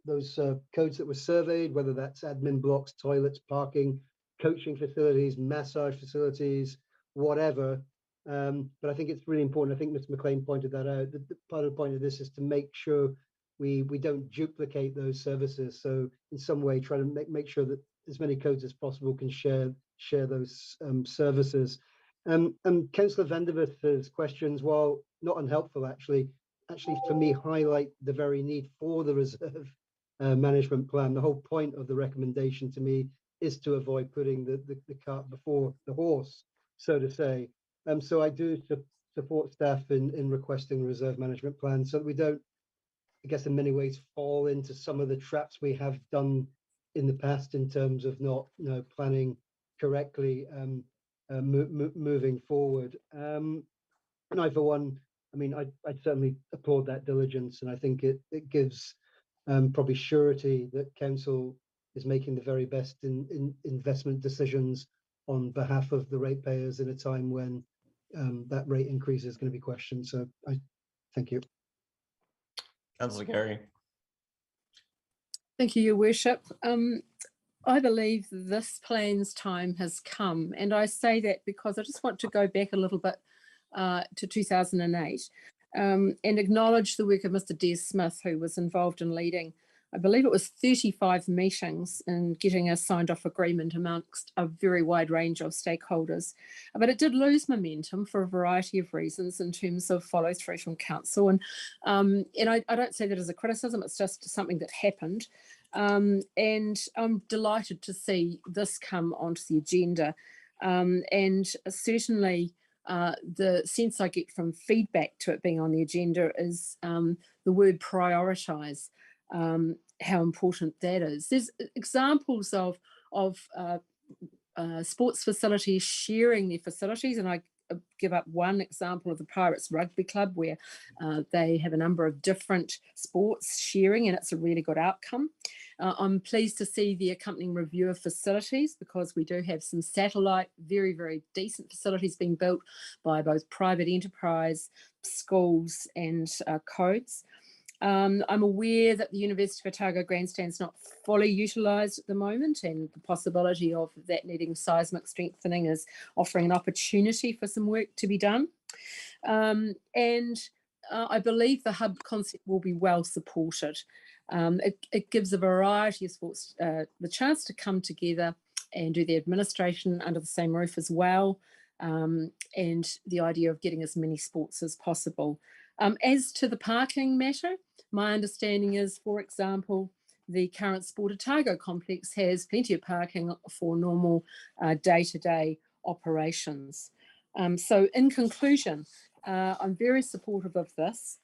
those codes that were surveyed, whether that's admin blocks, toilets, parking, coaching facilities, massage facilities, whatever. But I think it's really important. I think Mr. McLean pointed that out. The part of the point of this is to make sure we don't duplicate those services. So in some way, try to make sure that as many codes as possible can share those services. And Councillor Vanderwerf's questions, while not unhelpful, actually for me highlight the very need for the reserve management plan. The whole point of the recommendation to me is to avoid putting the cart before the horse, so to say. So I do support staff in requesting the reserve management plan, so that we don't, I guess, in many ways fall into some of the traps we have done in the past in terms of not planning correctly moving forward. And I, for one, I mean, I'd certainly applaud that diligence, and I think it gives probably surety that council is making the very best in investment decisions on behalf of the ratepayers in a time when that rate increase is going to be questioned. So I thank you. Councillor Gary. Thank you, Your Worship. I believe this plan's time has come, and I say that because I just want to go back a little bit to 2008 and acknowledge the work of Mr. Des Smith, who was involved in leading, I believe it was 35 meetings in getting a signed off agreement amongst a very wide range of stakeholders. But it did lose momentum for a variety of reasons in terms of follow through from council. And I don't say that as a criticism, it's just something that happened. And I'm delighted to see this come onto the agenda. And certainly the sense I get from feedback to it being on the agenda is the word prioritise, how important that is. There's examples of sports facilities sharing their facilities, and I give up one example of the Pirates Rugby Club where they have a number of different sports sharing, and it's a really good outcome. I'm pleased to see the accompanying review of facilities, because we do have some satellite, very, very decent facilities being built by both private enterprise, schools and codes. I'm aware that the University of Otago grandstand is not fully utilised at the moment, and the possibility of that needing seismic strengthening is offering an opportunity for some work to be done. I believe the hub concept will be well supported. It gives a variety of sports the chance to come together and do the administration under the same roof as well, and the idea of getting as many sports as possible. As to the parking matter, my understanding is, for example, the current Sport Otago complex has plenty of parking for normal day-to-day operations. So in conclusion, I'm very supportive of this.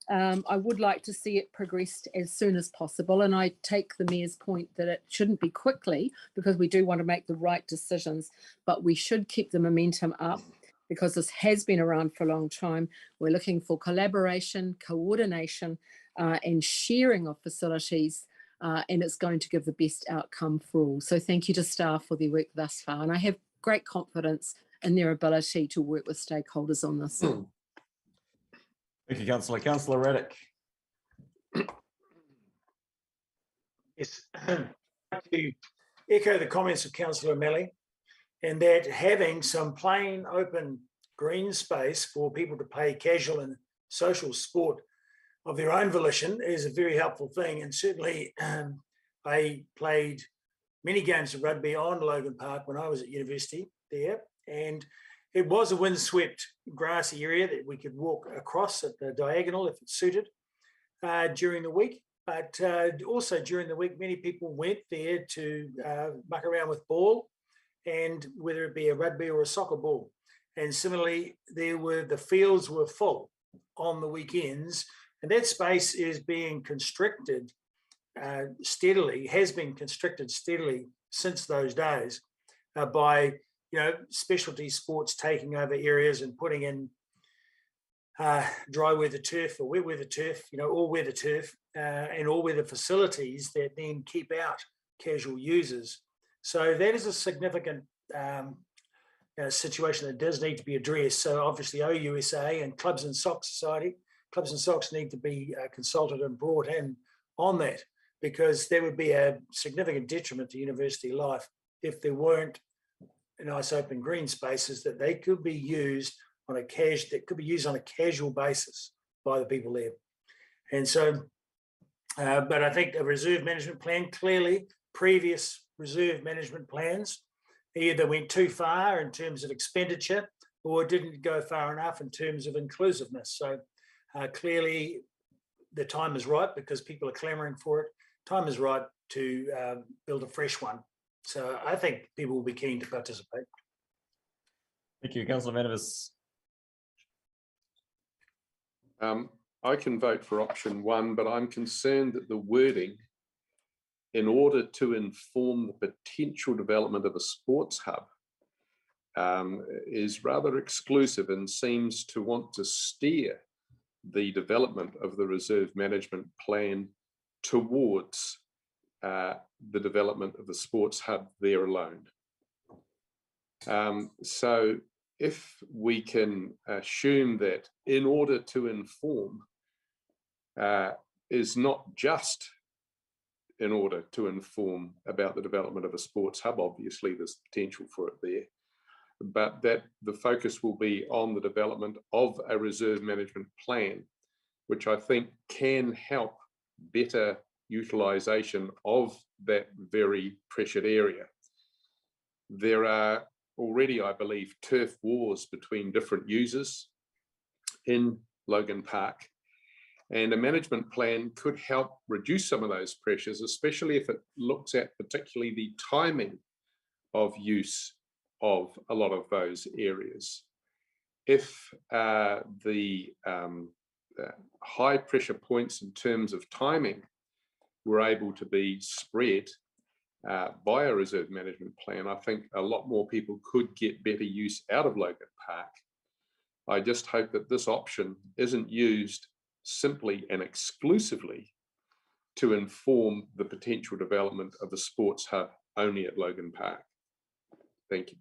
I would like to see it progressed as soon as possible, and I take the Mayor's point that it shouldn't be quickly, because we do want to make the right decisions, but we should keep the momentum up, because this has been around for a long time. We're looking for collaboration, coordination, and sharing of facilities, and it's going to give the best outcome for all. So thank you to staff for their work thus far, and I have great confidence in their ability to work with stakeholders on this. Thank you, Councillor. Councillor Raddick. Yes, to echo the comments of Councillor O'Malley, and that having some plain open green space for people to play casual and social sport of their own volition is a very helpful thing. And certainly I played many games of rugby on Logan Park when I was at university there, and it was a windswept grassy area that we could walk across at the diagonal if it suited during the week. But also during the week, many people went there to muck around with ball, and whether it be a rugby or a soccer ball. And similarly, the fields were full on the weekends And that space is being constricted steadily, has been constricted steadily since those days by specialty sports taking over areas and putting in dry weather turf or wet weather turf, all weather turf and all weather facilities that then keep out casual users. So that is a significant situation that does need to be addressed. So obviously OUSA and Clubs and Socks Society, Clubs and Socks need to be consulted and brought in on that, because there would be a significant detriment to university life if there weren't nice open green spaces that they could be used on a casual basis by the people there. And so, but I think a reserve management plan, clearly previous reserve management plans either went too far in terms of expenditure or didn't go far enough in terms of inclusiveness. So clearly the time is right, because people are clamoring for it. Time is right to build a fresh one. So I think people will be keen to participate. Thank you, Councillor Manavis. I can vote for option 1, but I'm concerned that the wording, in order to inform the potential development of a sports hub, is rather exclusive and seems to want to steer the development of the reserve management plan towards the development of the sports hub there alone. So if we can assume that in order to inform is not just in order to inform about the development of a sports hub, obviously there's potential for it there, but that the focus will be on the development of a reserve management plan, which I think can help better utilisation of that very pressured area. There are already, I believe, turf wars between different users in Logan Park, and a management plan could help reduce some of those pressures, especially if it looks at particularly the timing of use of a lot of those areas. If the high pressure points in terms of timing were able to be spread by a reserve management plan, I think a lot more people could get better use out of Logan Park. I just hope that this option isn't used simply and exclusively to inform the potential development of the sports hub only at Logan Park. Thank you.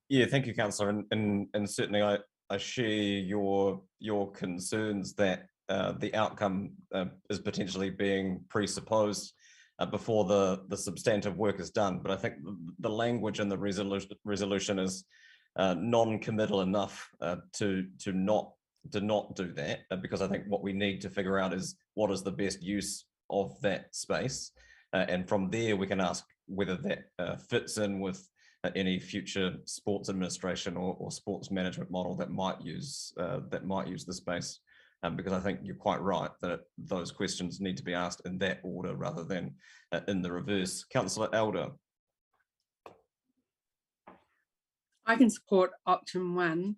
Yeah, thank you, Councillor, and certainly I share your concerns that the outcome is potentially being presupposed before the substantive work is done. But I think the language in the resolution is non-committal enough to not do that, because I think what we need to figure out is what is the best use of that space, and from there we can ask whether that fits in with any future sports administration or sports management model that might use the space. Because I think you're quite right that those questions need to be asked in that order rather than in the reverse. Councillor Elder. I can support option 1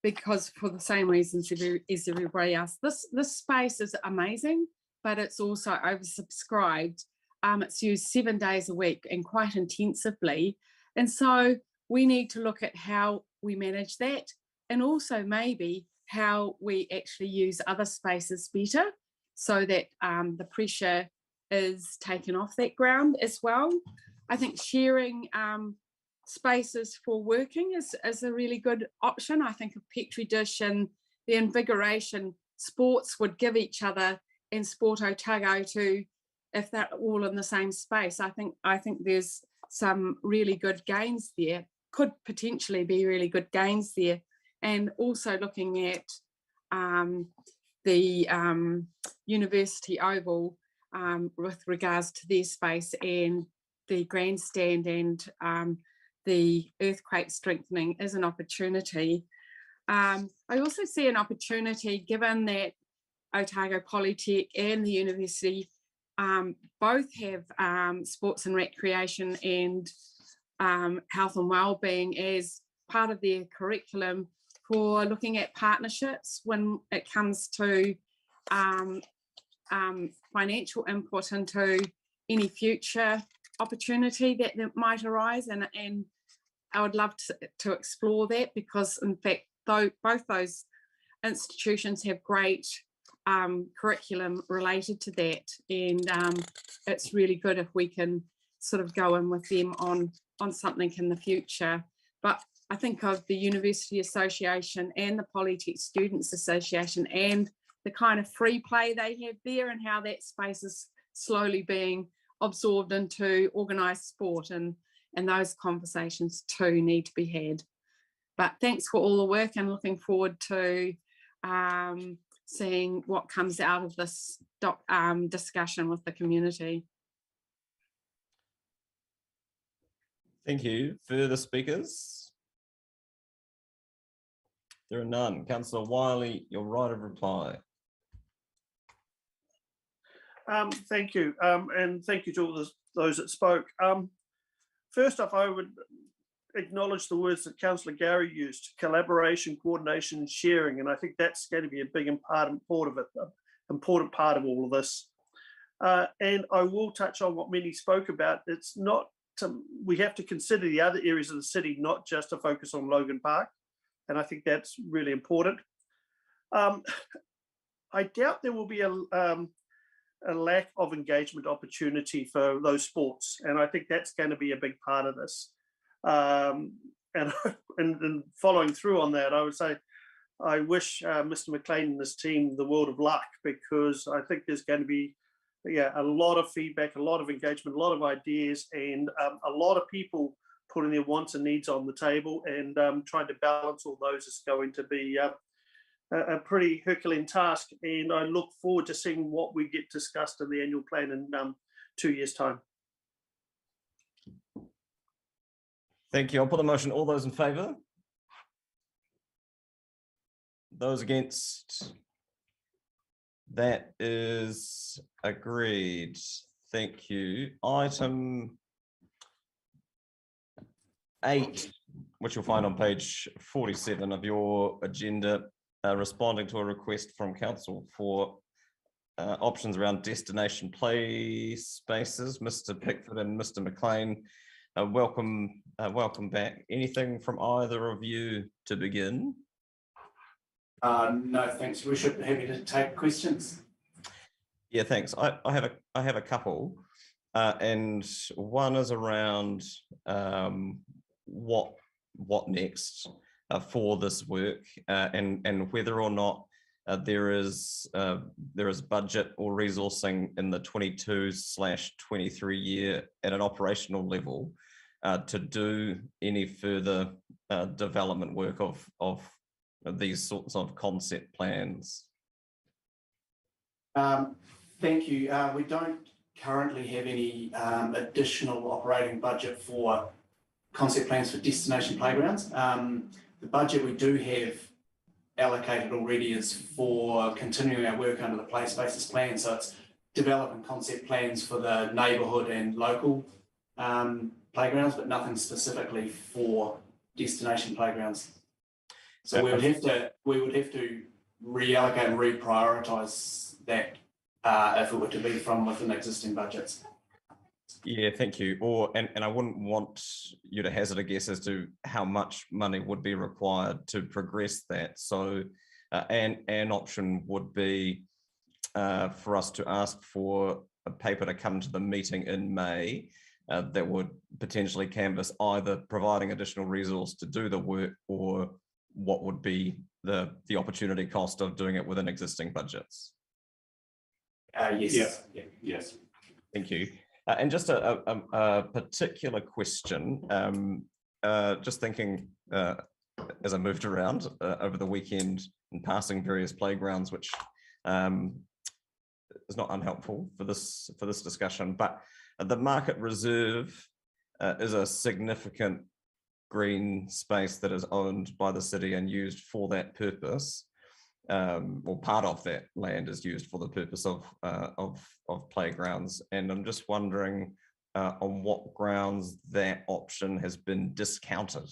because for the same reasons as everybody else. This space is amazing, but it's also oversubscribed. It's used 7 days a week and quite intensively. And so we need to look at how we manage that, and also maybe how we actually use other spaces better so that the pressure is taken off that ground as well. I think sharing spaces for working is a really good option. I think a petri dish and the invigoration sports would give each other, and Sport Otago too, if they're all in the same space. I think there's some really good gains there, could potentially be really good gains there. And also looking at the University Oval with regards to their space and the grandstand and the earthquake strengthening is an opportunity. I also see an opportunity, given that Otago Polytech and the university both have sports and recreation and health and wellbeing as part of their curriculum for looking at partnerships when it comes to financial input into any future opportunity that might arise, and I would love to explore that, because in fact both those institutions have great curriculum related to that, and it's really good if we can sort of go in with them on something in the future. But I think of the University Association and the Polytech Students Association and the kind of free play they have there, and how that space is slowly being absorbed into organised sport, and those conversations too need to be had. But thanks for all the work, and looking forward to seeing what comes out of this discussion with the community. Thank you. Further speakers? There are none. Councillor Wiley, your right of reply. Thank you, and thank you to all those that spoke. First off, I would acknowledge the words that Councillor Gary used: collaboration, coordination, and sharing, and I think that's going to be a big important part of it, important part of all of this. And I will touch on what many spoke about. It's not we have to consider the other areas of the city, not just to focus on Logan Park, and I think that's really important. I doubt there will be a lack of engagement opportunity for those sports, and I think that's going to be a big part of this. And following through on that, I would say I wish Mr. McLean and his team the world of luck, because I think there's going to be a lot of feedback, a lot of engagement, a lot of ideas, and a lot of people putting their wants and needs on the table, and trying to balance all those is going to be a pretty Herculean task. And I look forward to seeing what we get discussed in the annual plan in 2 years' time. Thank you. I'll put the motion. All those in favour? Those against? That is agreed. Thank you. Item 8, which you'll find on page 47 of your agenda, responding to a request from council for options around destination play spaces. Mr. Pickford and Mr. McLean, welcome back. Anything from either of you to begin? No, thanks, Your Worship. Happy to take questions. Yeah, thanks. I have a couple, and one is around what next for this work, and whether or not there is budget or resourcing in the 22/23 year at an operational level to do any further development work of these sorts of concept plans. Thank you. We don't currently have any additional operating budget for concept plans for destination playgrounds. The budget we do have allocated already is for continuing our work under the play spaces plan. So it's developing concept plans for the neighbourhood and local playgrounds, but nothing specifically for destination playgrounds. So we would have to reallocate and reprioritise that if it were to be from within existing budgets. Yeah, thank you. And I wouldn't want you to hazard a guess as to how much money would be required to progress that. So an option would be for us to ask for a paper to come to the meeting in May that would potentially canvass either providing additional resource to do the work, or what would be the opportunity cost of doing it within existing budgets. Yes. Yeah. Yes. Thank you. And just a particular question, just thinking as I moved around over the weekend and passing various playgrounds, which is not unhelpful for this discussion, but the Market Reserve is a significant green space that is owned by the city and used for that purpose. Or part of that land is used for the purpose of playgrounds, and I'm just wondering on what grounds that option has been discounted.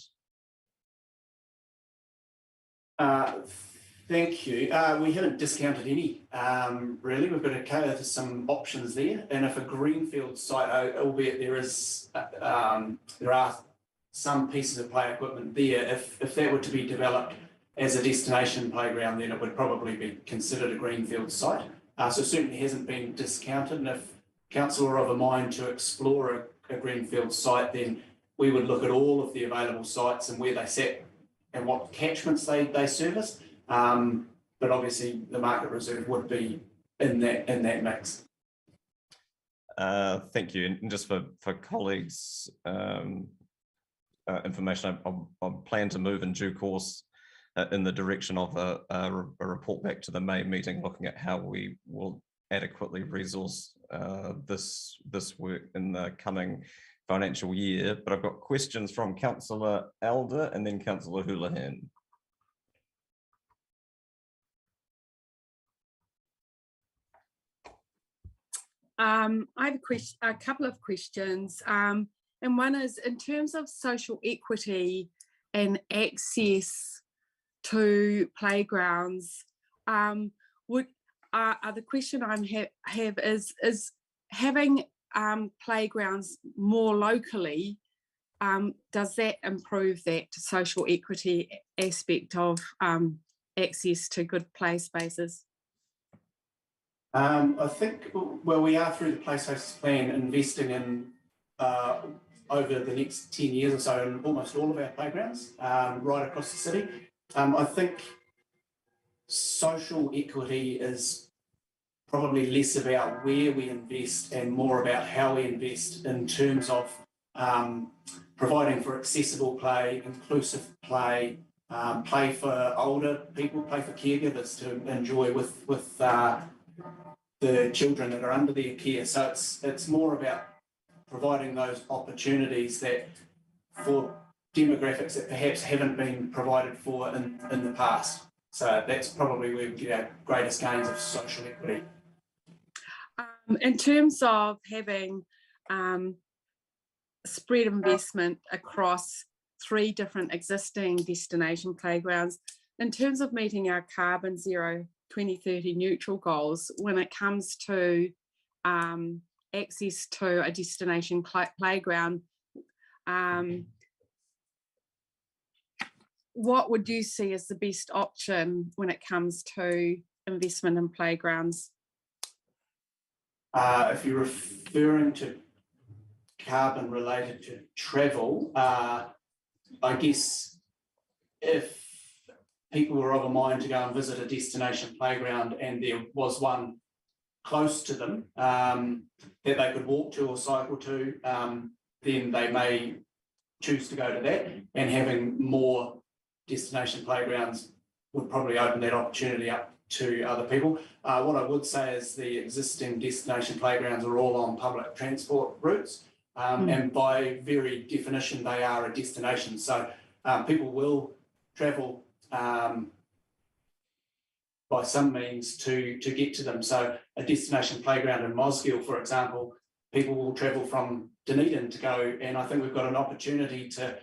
Thank you. We haven't discounted any, really. We've got to cater to some options there. And if a greenfield site, albeit there are some pieces of play equipment there, if that were to be developed as a destination playground, then it would probably be considered a greenfield site. So it certainly hasn't been discounted. And if council are of a mind to explore a greenfield site, then we would look at all of the available sites and where they sit and what catchments they service. But obviously the market reserve would be in that mix. Thank you. And just for colleagues' information, I plan to move in due course in the direction of a report back to the May meeting, looking at how we will adequately resource this work in the coming financial year. But I've got questions from Councillor Elder and then Councillor Houlihan. I have a couple of questions, and one is in terms of social equity and access to playgrounds. The question I have is having playgrounds more locally, does that improve that social equity aspect of access to good play spaces? I think, well, we are through the play spaces plan investing in over the next 10 years or so in almost all of our playgrounds right across the city. I think social equity is probably less about where we invest and more about how we invest in terms of providing for accessible play, inclusive play, play for older people, play for caregivers to enjoy with the children that are under their care. So it's more about providing those opportunities that for demographics that perhaps haven't been provided for in the past. So that's probably where we get our greatest gains of social equity. In terms of having spread investment across 3 different existing destination playgrounds, in terms of meeting our carbon zero 2030 neutral goals, when it comes to access to a destination playground, what would you see as the best option when it comes to investment in playgrounds? If you're referring to carbon related to travel, I guess if people were of a mind to go and visit a destination playground and there was one close to them that they could walk to or cycle to, then they may choose to go to that, and having more destination playgrounds would probably open that opportunity up to other people. What I would say is the existing destination playgrounds are all on public transport routes, and by very definition they are a destination, so people will travel by some means to get to them. So a destination playground in Mosgiel, for example, people will travel from Dunedin to go, and I think we've got an opportunity to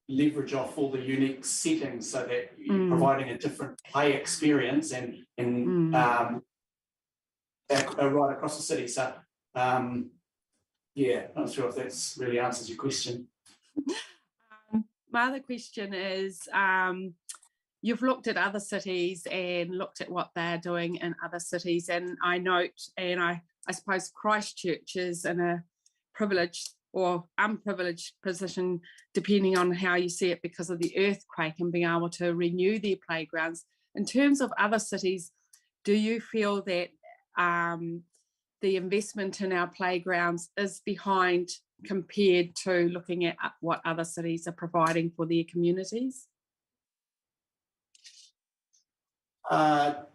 leverage off all the unique settings so that you're providing a different play experience and right across the city. So yeah, not sure if that's really answers your question. My other question is, you've looked at other cities and looked at what they're doing in other cities, and I note, and I suppose Christchurch is in a privileged or unprivileged position, depending on how you see it, because of the earthquake and being able to renew their playgrounds. In terms of other cities, do you feel that the investment in our playgrounds is behind compared to looking at what other cities are providing for their communities? I'll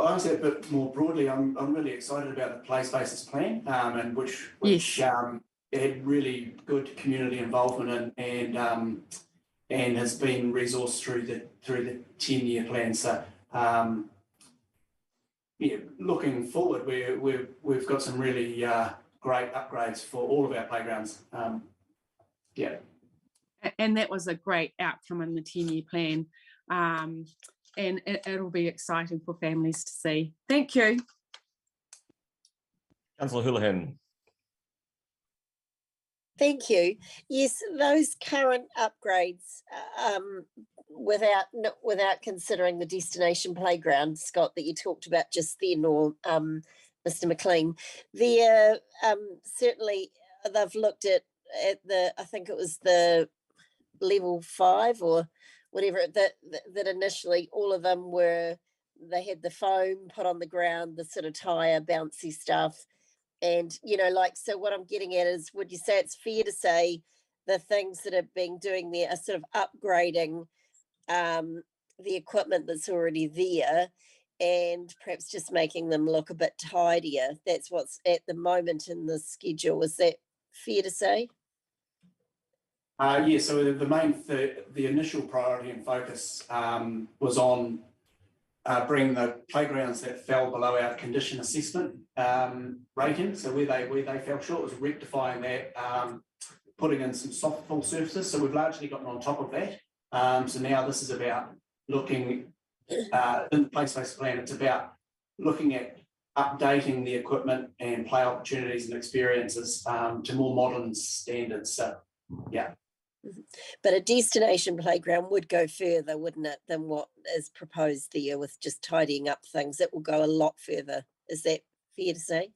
answer a bit more broadly. I'm really excited about the Play Spaces plan, and which had really good community involvement and has been resourced through the 10-year plan. So yeah, looking forward, we've got some really great upgrades for all of our playgrounds. Yeah. And that was a great outcome in the 10-year plan. and it'll be exciting for families to see. Thank you. Councillor Houlihan. Thank you. Yes, those current upgrades, without considering the destination playground, Scott, that you talked about just then, or Mr. McLean, they're certainly, they've looked at the, I think it was the level 5 or whatever, that initially all of them were, they had the foam put on the ground, the sort of tire bouncy stuff. And, you know, like, so what I'm getting at is, would you say it's fair to say the things that are being doing there are sort of upgrading the equipment that's already there and perhaps just making them look a bit tidier? That's what's at the moment in the schedule. Is that fair to say? Yeah, so the initial priority and focus was on bringing the playgrounds that fell below our condition assessment rating. So where they fell short was rectifying that, putting in some soft fill surfaces. So we've largely gotten on top of that. So now this is about looking in the place-based plan. It's about looking at updating the equipment and play opportunities and experiences to more modern standards. So yeah. But a destination playground would go further, wouldn't it, than what is proposed there with just tidying up things? It will go a lot further. Is that fair to say?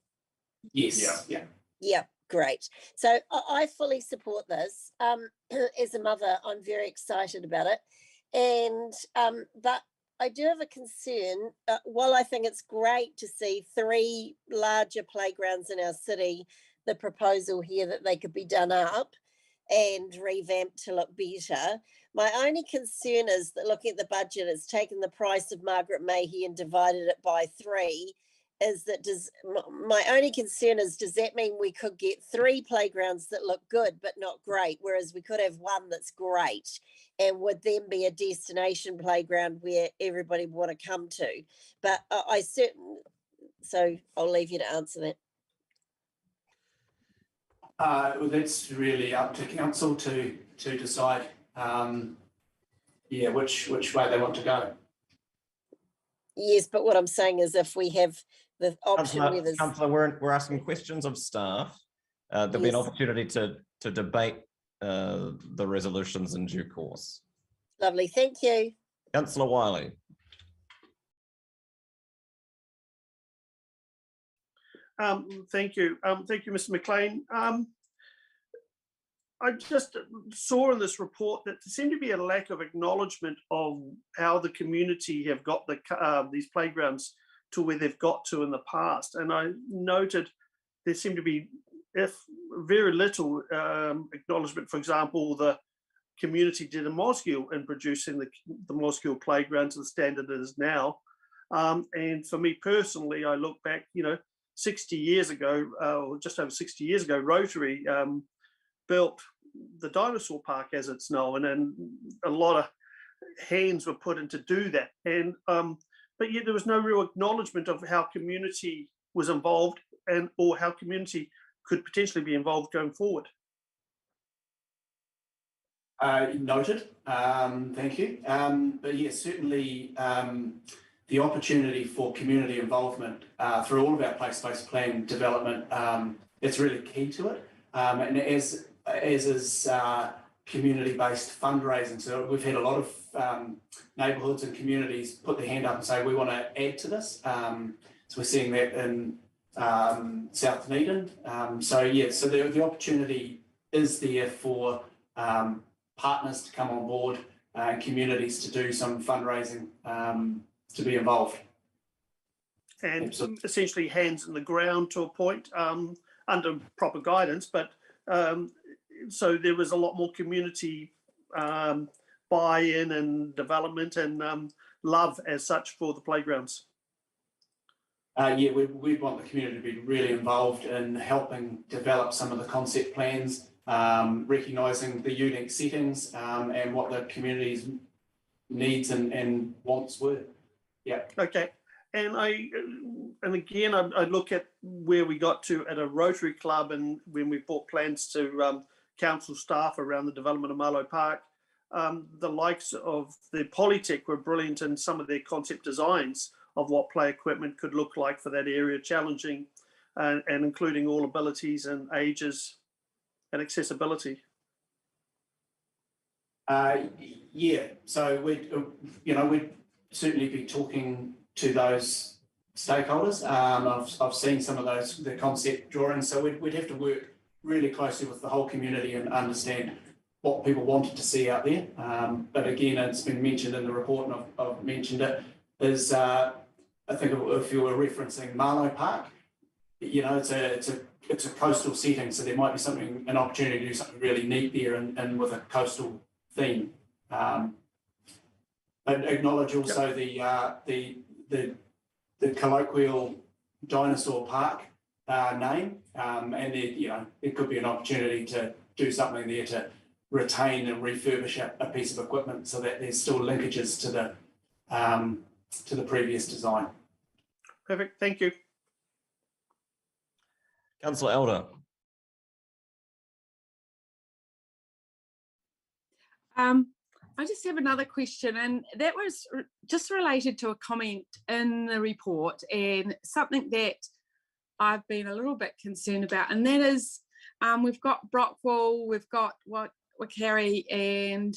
Yes. Yeah. Yeah, great. So I fully support this. As a mother, I'm very excited about it. And but I do have a concern. While I think it's great to see 3 larger playgrounds in our city, the proposal here that they could be done up and revamped to look better. My only concern is that looking at the budget, it's taken the price of Margaret Mayhew and divided it by 3. Is that my only concern is, does that mean we could get 3 playgrounds that look good but not great, whereas we could have 1 that's great, and would then be a destination playground where everybody would want to come to? But so I'll leave you to answer that. Well, that's really up to council to decide, which way they want to go. Yes, but what I'm saying is, if we have the option where there's... Councillor, we're asking questions of staff. There'll be an opportunity to debate the resolutions in due course. Lovely, thank you. Councillor Wiley. Thank you. Thank you, Mr. McLean. I just saw in this report that there seemed to be a lack of acknowledgement of how the community have got these playgrounds to where they've got to in the past. And I noted there seemed to be very little acknowledgement. For example, the community did a Mosgiel in producing the Mosgiel playground to the standard it is now. And for me personally, I look back, 60 years ago, or just over 60 years ago, Rotary built the dinosaur park as it's known, and a lot of hands were put in to do that. And but yet there was no real acknowledgement of how community was involved, or how community could potentially be involved going forward. Noted. Thank you. But yes, certainly the opportunity for community involvement through all of our place-based plan development, it's really key to it. And as is community-based fundraising. So we've had a lot of neighbourhoods and communities put their hand up and say, we want to add to this. So we're seeing that in South Dunedin. So the opportunity is there for partners to come on board and communities to do some fundraising to be involved. And essentially hands in the ground to a point under proper guidance, but so there was a lot more community buy-in and development and love as such for the playgrounds. We want the community to be really involved in helping develop some of the concept plans, recognising the unique settings and what the community's needs and wants were. Yeah. Okay. And again, I look at where we got to at a Rotary Club, and when we brought plans to council staff around the development of Marlow Park, the likes of the Polytech were brilliant in some of their concept designs of what play equipment could look like for that area, challenging and including all abilities and ages and accessibility. Yeah, so we'd certainly be talking to those stakeholders. I've seen some of the concept drawings, so we'd have to work really closely with the whole community and understand what people wanted to see out there. But again, it's been mentioned in the report, and I've mentioned it, is I think if you were referencing Marlow Park, it's a coastal setting, so there might be an opportunity to do something really neat there and with a coastal theme. But acknowledge also the colloquial dinosaur park name, and there could be an opportunity to do something there to retain and refurbish a piece of equipment so that there's still linkages to the previous design. Perfect, thank you. Councillor Elder. I just have another question, and that was just related to a comment in the report and something that I've been a little bit concerned about, and that is we've got Brockwell, we've got Waikari, and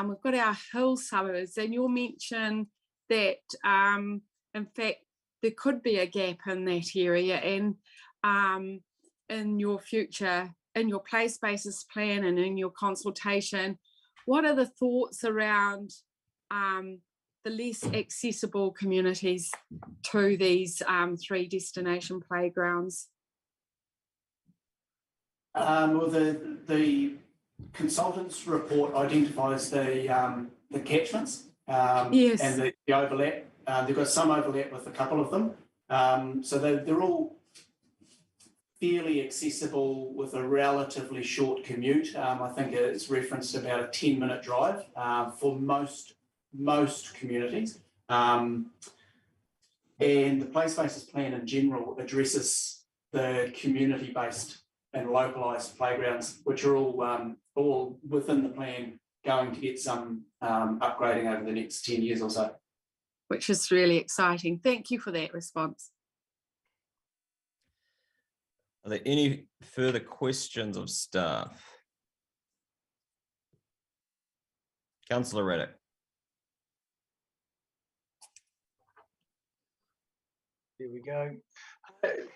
we've got our hill suburbs, and you'll mention that in fact there could be a gap in that area, and in your future, in your play spaces plan and in your consultation, what are the thoughts around the less accessible communities to these 3 destination playgrounds? Well, the consultant's report identifies the catchments yes, and the overlap. They've got some overlap with a couple of them. So they're all fairly accessible with a relatively short commute. I think it's referenced about a 10-minute drive for most communities. And the play spaces plan in general addresses the community-based and localised playgrounds, which are all within the plan, going to get some upgrading over the next 10 years or so. which is really exciting. Thank you for that response. Are there any further questions of staff? Councillor Reddick. There we go.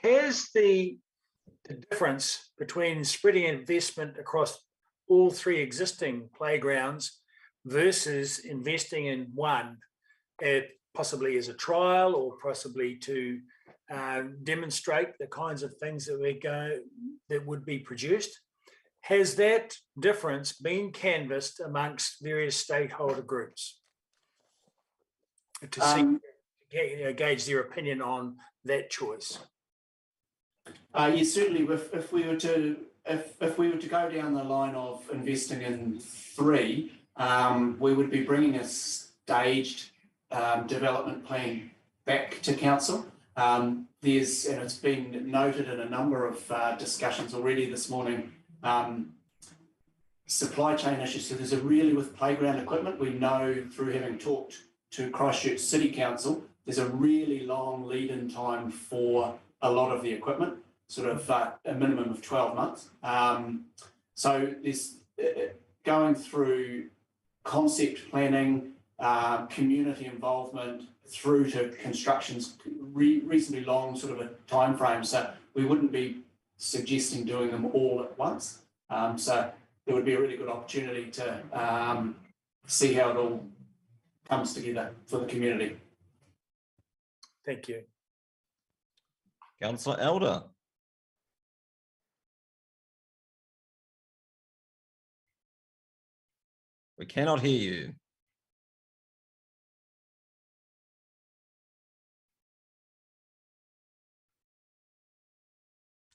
Has the difference between spreading investment across all 3 existing playgrounds versus investing in one, possibly as a trial or possibly to demonstrate the kinds of things that would be produced, has that difference been canvassed amongst various stakeholder groups to see, gauge their opinion on that choice? Yes, certainly. If we were to go down the line of investing in 3, we would be bringing a staged development plan back to council. And it's been noted in a number of discussions already this morning, supply chain issues. So there's with playground equipment, we know through having talked to Christchurch City Council, there's a really long lead-in time for a lot of the equipment, sort of a minimum of 12 months. So there's going through concept planning, community involvement, through to construction's reasonably long sort of a time frame. So we wouldn't be suggesting doing them all at once. So there would be a really good opportunity to see how it all comes together for the community. Thank you. Councillor Elder. We cannot hear you.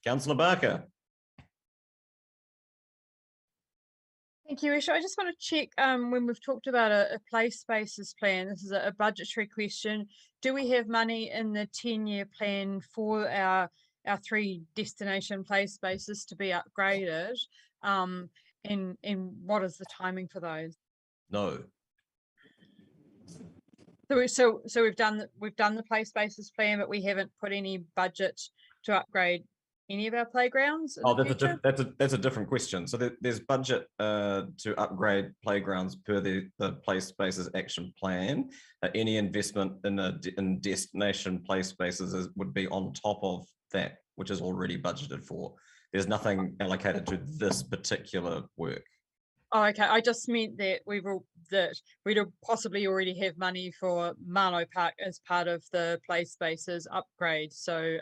Councillor Barker. Thank you, Isha. I just want to check when we've talked about a play spaces plan, this is a budgetary question. Do we have money in the 10-year plan for our 3 destination play spaces to be upgraded? And what is the timing for those? No. So we've done the play spaces plan, but we haven't put any budget to upgrade any of our playgrounds in Oh, the that's future? that's a different question. So there's budget to upgrade playgrounds per the play spaces action plan. Any investment in destination play spaces would be on top of that, which is already budgeted for. There's nothing allocated to this particular work. Oh, okay. I just meant that we'd possibly already have money for Marlow Park as part of the play spaces upgrade. So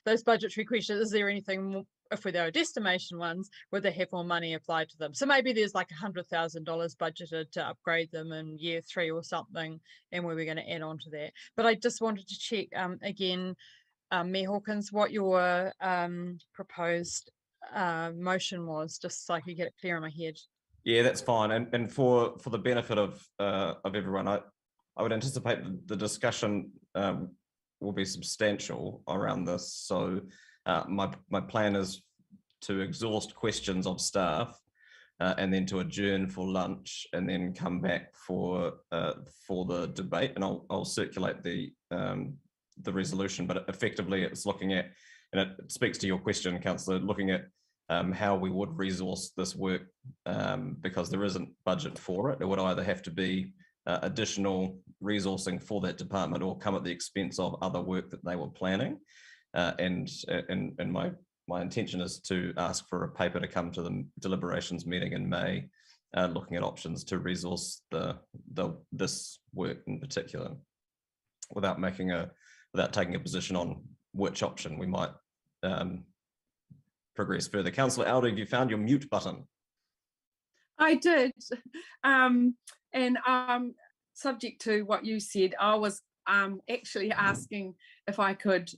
those budgetary questions, is there anything more, if they are destination ones, would they have more money applied to them? So maybe there's like $100,000 budgeted to upgrade them in year 3 or something, and we were going to add on to that. But I just wanted to check again, Mayor Hawkins, what your proposed motion was, just so I could get it clear in my head. Yeah, that's fine. And for the benefit of everyone, I would anticipate the discussion will be substantial around this. So my plan is to exhaust questions of staff and then to adjourn for lunch and then come back for the debate. And I'll circulate the resolution, but effectively it's looking at, and it speaks to your question, Councillor, looking at how we would resource this work because there isn't budget for it. It would either have to be additional resourcing for that department or come at the expense of other work that they were planning. And my intention is to ask for a paper to come to the deliberations meeting in May, looking at options to resource this work in particular, without taking a position on which option we might progress further. Councillor Alder, have you found your mute button? I did. And subject to what you said, I was actually asking if I could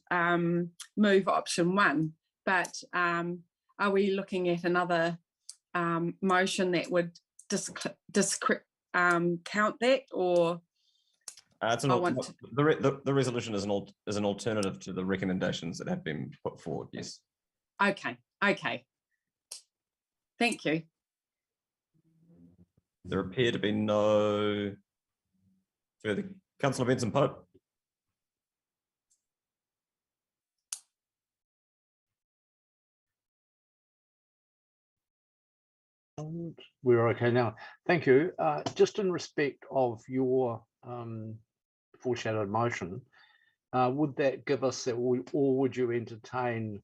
move option 1, but are we looking at another motion that would count that, or? The resolution is an alternative to the recommendations that have been put forward. Yes. Okay. Thank you. There appear to be no further. Councillor Benson Pope. We're okay now. Thank you. Just in respect of your foreshadowed motion, would that give us, or would you entertain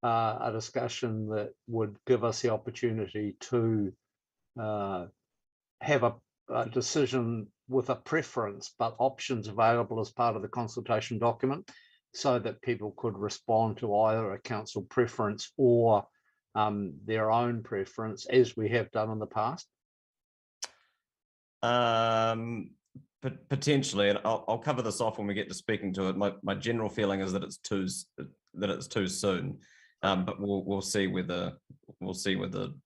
a discussion that would give us the opportunity to have a decision with a preference, but options available as part of the consultation document, so that people could respond to either a council preference or their own preference, as we have done in the past? Potentially, and I'll cover this off when we get to speaking to it. My general feeling is that it's too soon, but we'll see where the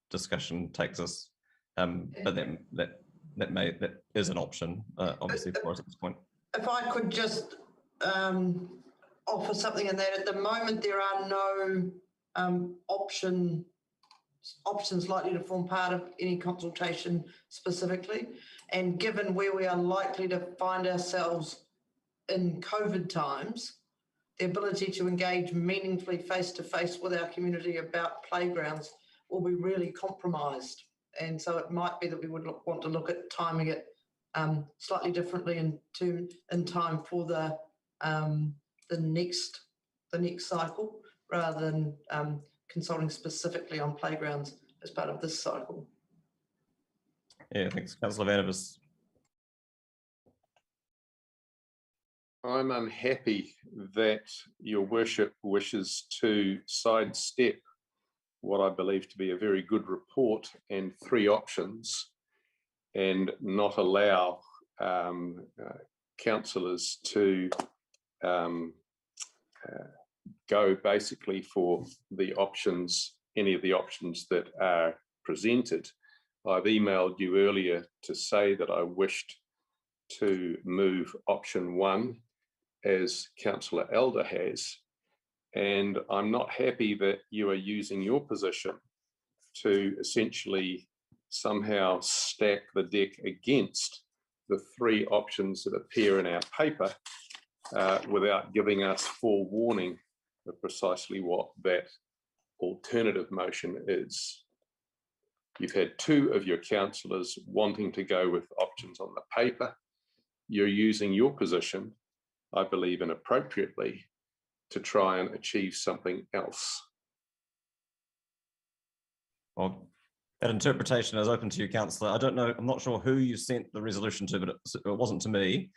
discussion takes us. But that is an option, obviously, for us at this point. If I could just offer something in that, at the moment there are no options likely to form part of any consultation specifically, and given where we are likely to find ourselves in COVID times, the ability to engage meaningfully face-to-face with our community about playgrounds will be really compromised. And so it might be that we would want to look at timing it slightly differently in time for the next cycle, rather than consulting specifically on playgrounds as part of this cycle. Yeah, thanks, Councillor Vandervis. I'm unhappy that your worship wishes to sidestep what I believe to be a very good report and 3 options, and not allow councillors to go basically for the options, any of the options that are presented. I've emailed you earlier to say that I wished to move option 1 as Councillor Elder has, and I'm not happy that you are using your position to essentially somehow stack the deck against the three options that appear in our paper without giving us forewarning of precisely what that alternative motion is. You've had two of your councillors wanting to go with options on the paper. You're using your position, I believe inappropriately, to try and achieve something else. Well, that interpretation is open to you, councillor. I don't know, I'm not sure who you sent the resolution to, but it wasn't to me.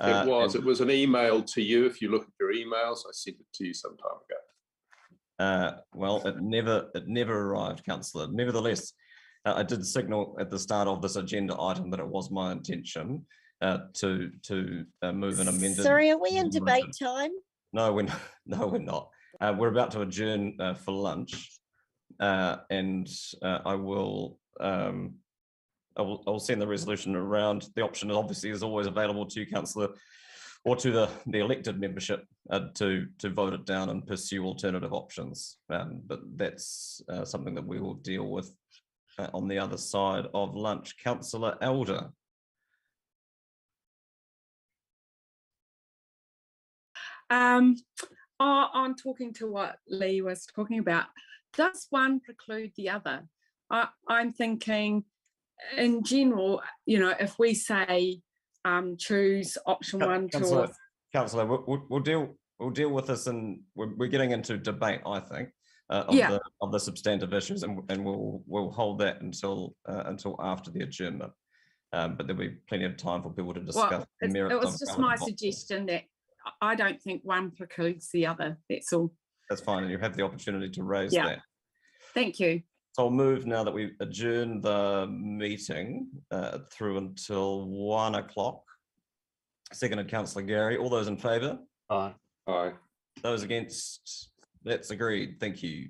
It was an email to you. If you look at your emails, I sent it to you some time ago. Well, it never arrived, councillor. Nevertheless, I did signal at the start of this agenda item that it was my intention to move an amended. Sorry, are we in debate time? No, we're not. No, we're not. We're about to adjourn for lunch, and I will send the resolution around. The option obviously is always available to you, councillor, or to the elected membership to vote it down and pursue alternative options. But that's something that we will deal with on the other side of lunch. Councillor Elder. On talking to what Lee was talking about, does one preclude the other? I'm thinking in general, you know, if we say choose option one, two, Councillor, we'll deal with this, and we're getting into debate, I think, of the substantive issues, and we'll hold that until after the adjournment. But there'll be plenty of time for people to discuss the merits. It was just my suggestion that I don't think one precludes the other. That's all. That's fine, and you have the opportunity to raise that. Thank you. So I'll move now that we've adjourned the meeting through until 1 o'clock. Seconded, Councillor Gary. All those in favour? Aye. Aye. Those against? That's agreed. Thank you.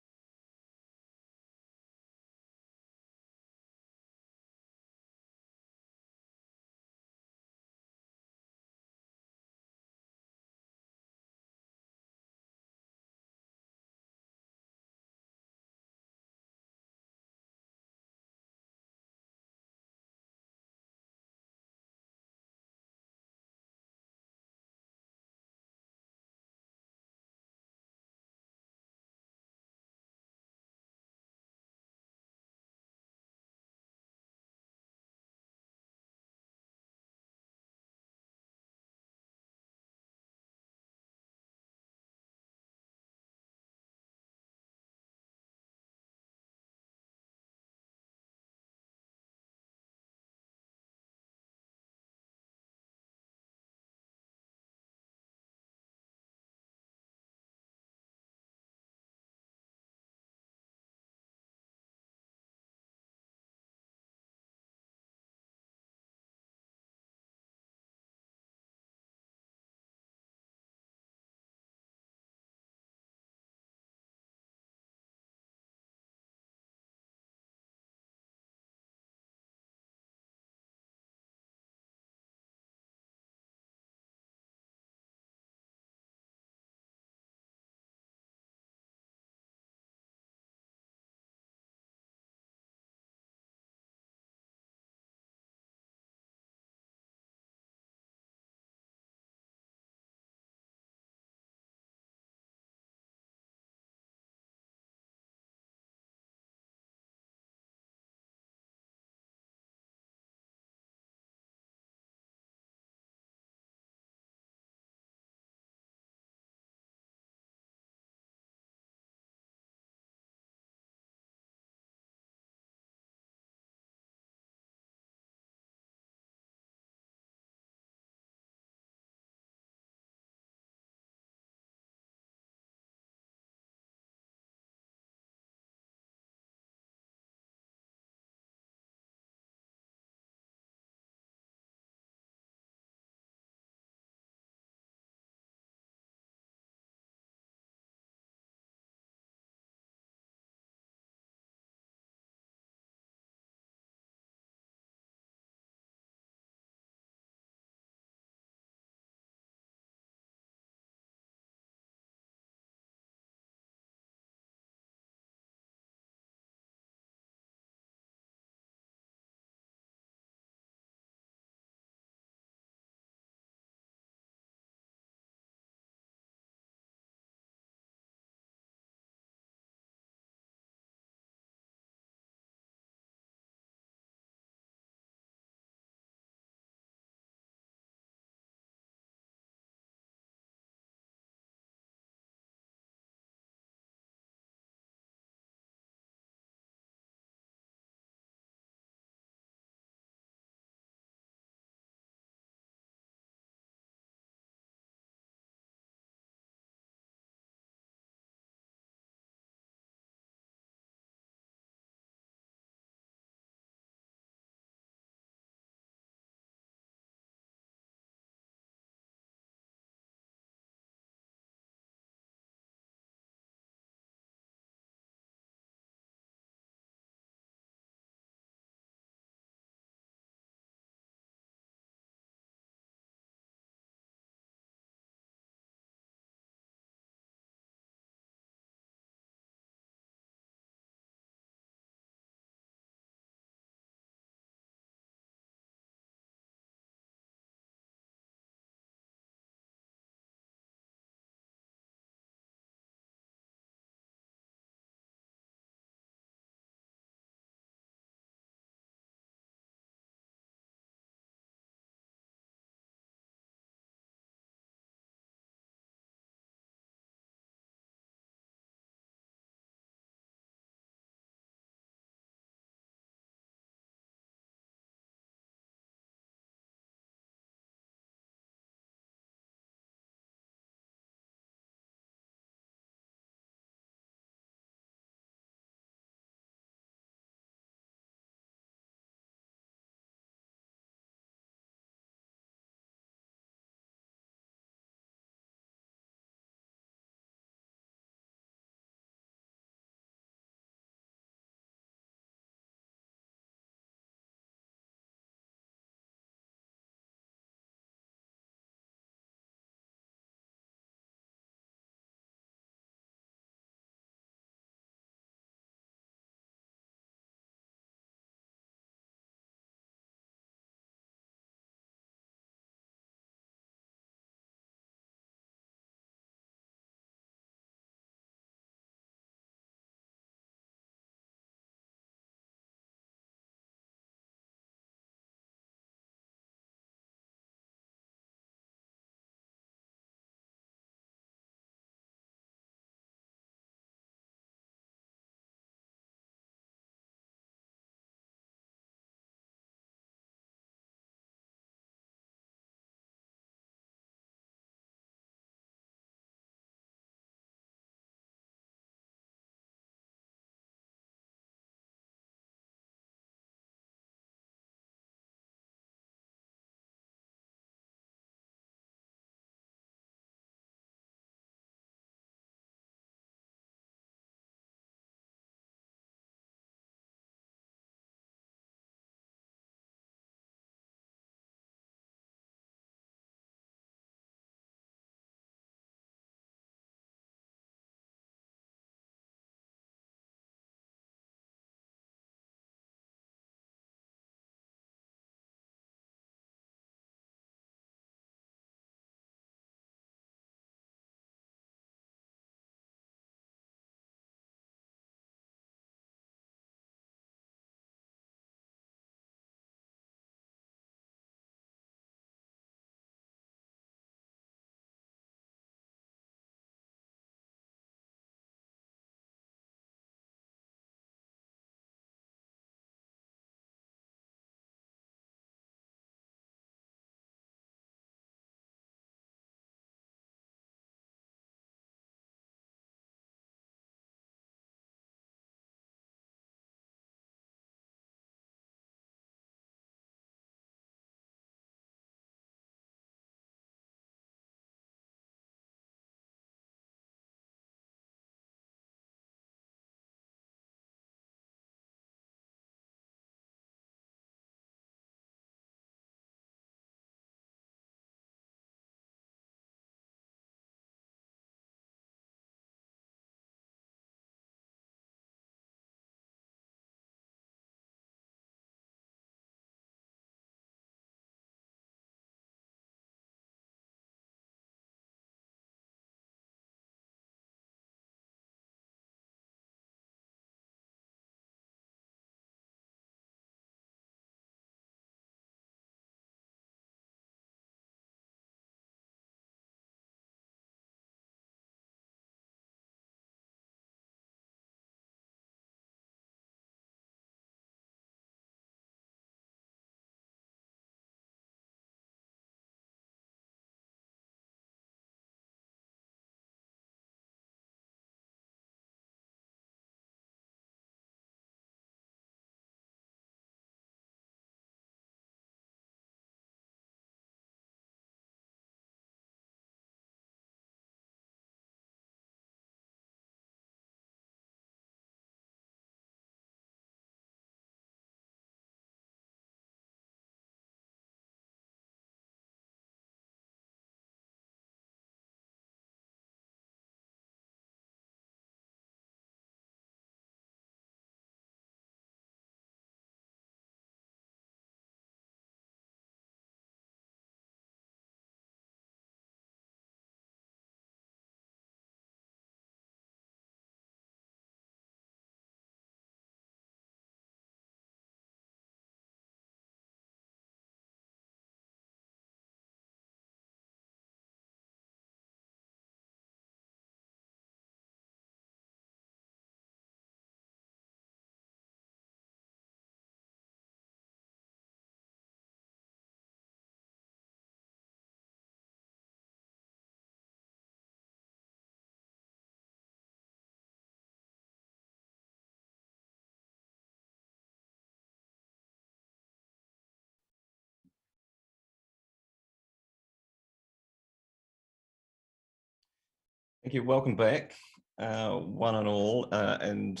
Thank you. Welcome back, one and all. And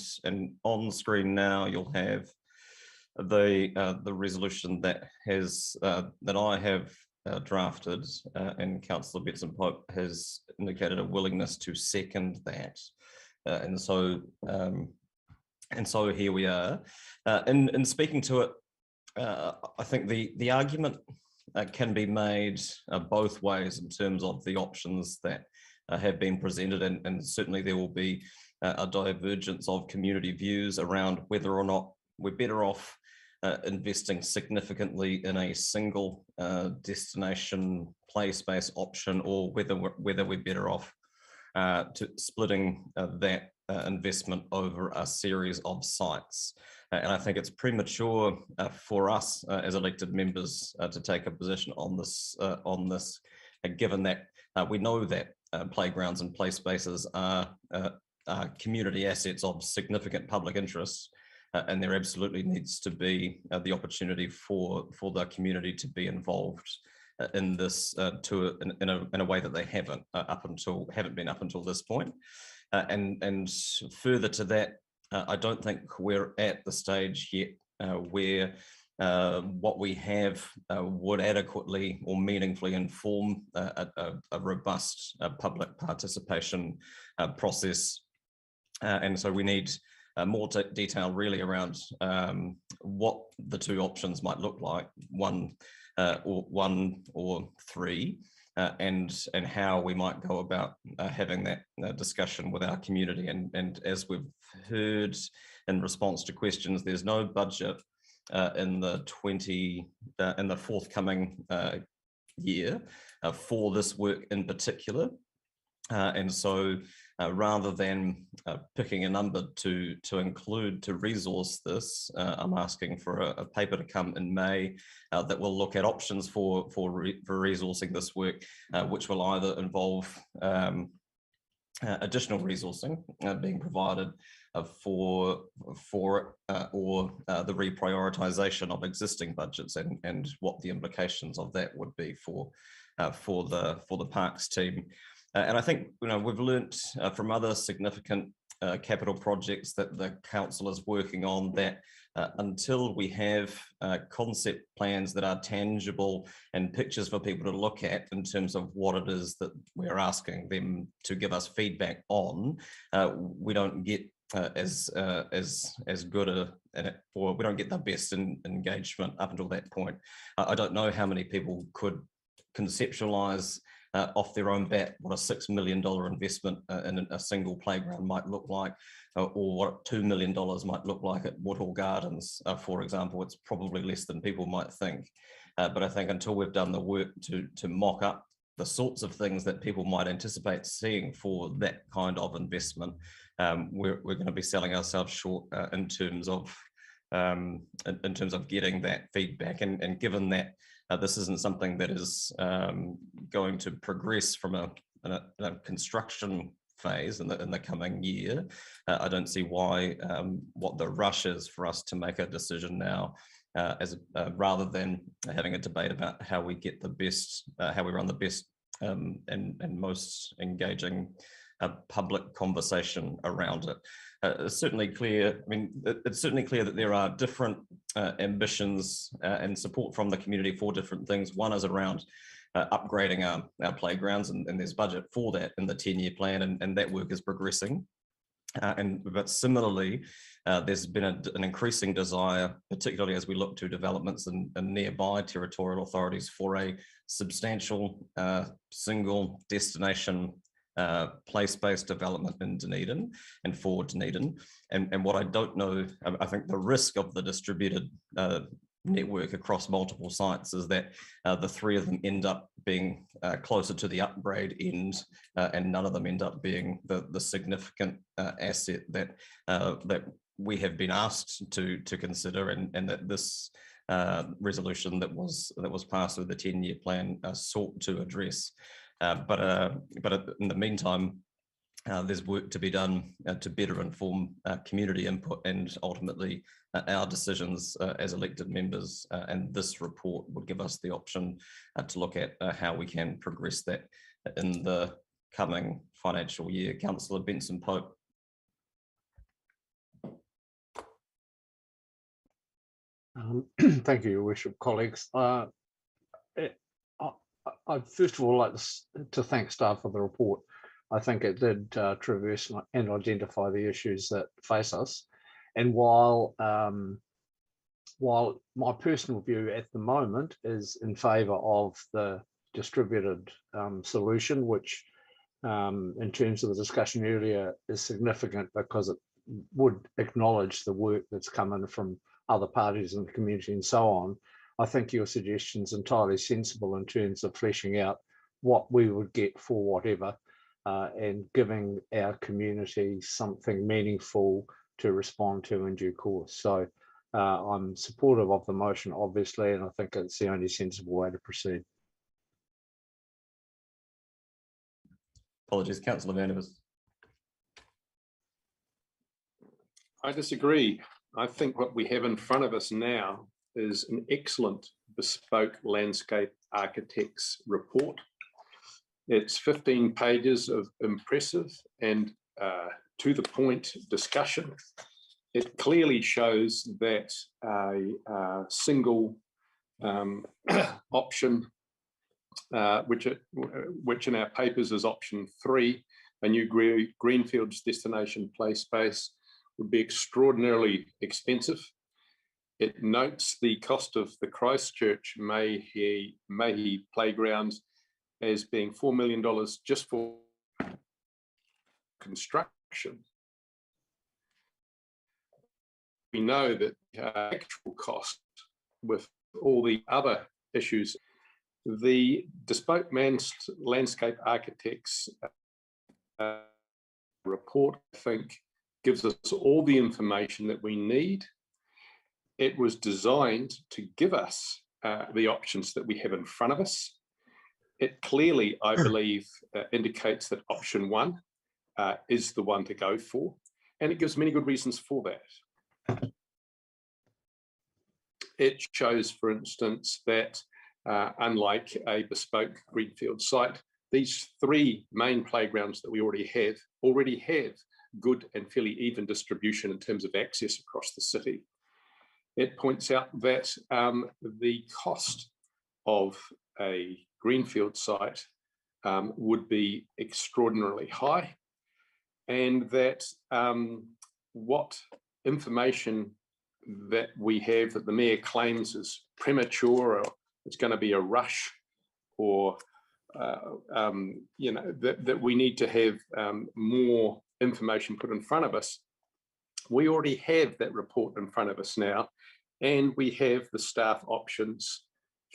on screen now, you'll have the resolution that has that I have drafted, and Councillor Betson-Pope has indicated a willingness to second that. And so here we are. In speaking to it, I think the argument can be made both ways in terms of the options that have been presented, and certainly there will be a divergence of community views around whether or not we're better off investing significantly in a single destination play space option, or whether we're better off to splitting that investment over a series of sites. And I think it's premature for us as elected members to take a position on this, given that we know that playgrounds and play spaces are community assets of significant public interest, and there absolutely needs to be the opportunity for the community to be involved in this in a way that they haven't been up until this point. And further to that, I don't think we're at the stage yet where what we have would adequately or meaningfully inform a robust public participation process. And so we need more detail really around what the two options might look like, one or three, and how we might go about having that discussion with our community. And as we've heard in response to questions, there's no budget in the forthcoming year for this work in particular. And so rather than picking a number to include to resource this, I'm asking for a paper to come in May that will look at options for resourcing this work, which will either involve additional resourcing being provided for or the reprioritization of existing budgets, and what the implications of that would be for the parks team. And I think we've learnt from other significant capital projects that the council is working on that until we have concept plans that are tangible and pictures for people to look at in terms of what it is that we're asking them to give us feedback on, we don't get as good or we don't get the best engagement up until that point. I don't know how many people could conceptualize off their own bat what a $6 million investment in a single playground might look like, or what $2 million might look like at Woodhall Gardens, for example. It's probably less than people might think. But I think until we've done the work to mock up the sorts of things that people might anticipate seeing for that kind of investment, we're going to be selling ourselves short in terms of getting that feedback. And given that this isn't something that is going to progress from a construction phase in the coming year, I don't see why what the rush is for us to make a decision now, rather than having a debate about how we get the best, how we run the best and most engaging public conversation around it. It's certainly clear. I mean, it's certainly clear that there are different ambitions and support from the community for different things. One is around upgrading our playgrounds, and there's budget for that in the 10-year plan, and that work is progressing. But similarly, there's been an increasing desire, particularly as we look to developments in nearby territorial authorities, for a substantial single destination place-based development in Dunedin and for Dunedin. And what I don't know, I think the risk of the distributed network across multiple sites is that the three of them end up being closer to the upgrade end, and none of them end up being the significant asset that we have been asked to consider, and that this resolution that was passed with the 10-year plan sought to address. But in the meantime, there's work to be done to better inform community input and ultimately our decisions as elected members. And this report would give us the option to look at how we can progress that in the coming financial year. Councillor Benson Pope. Thank you, Your Worship, colleagues. I'd first of all like to thank staff for the report. I think it did traverse and identify the issues that face us. And while my personal view at the moment is in favour of the distributed solution, which in terms of the discussion earlier is significant because it would acknowledge the work that's come in from other parties in the community and so on, I think your suggestion is entirely sensible in terms of fleshing out what we would get for whatever and giving our community something meaningful to respond to in due course. So I'm supportive of the motion, obviously, and I think it's the only sensible way to proceed. Apologies, Councillor Vandervis. I disagree. I think what we have in front of us now is an excellent bespoke landscape architect's report. It's 15 pages of impressive and to the point discussion. It clearly shows that a single option, which in our papers is option 3, a new greenfields destination play space, would be extraordinarily expensive. It notes the cost of the Christchurch Mayhe playground as being $4 million just for construction. We know that actual cost with all the other issues, the bespoke landscape architects report, I think, gives us all the information that we need. It was designed to give us the options that we have in front of us. It clearly, I believe, indicates that option 1 is the one to go for, and it gives many good reasons for that. It shows, for instance, that unlike a bespoke greenfield site, these 3 main playgrounds that we already have good and fairly even distribution in terms of access across the city. It points out that the cost of a greenfield site would be extraordinarily high, and that what information that we have that the Mayor claims is premature, or it's going to be a rush, or that we need to have more information put in front of us. We already have that report in front of us now, and we have the staff options,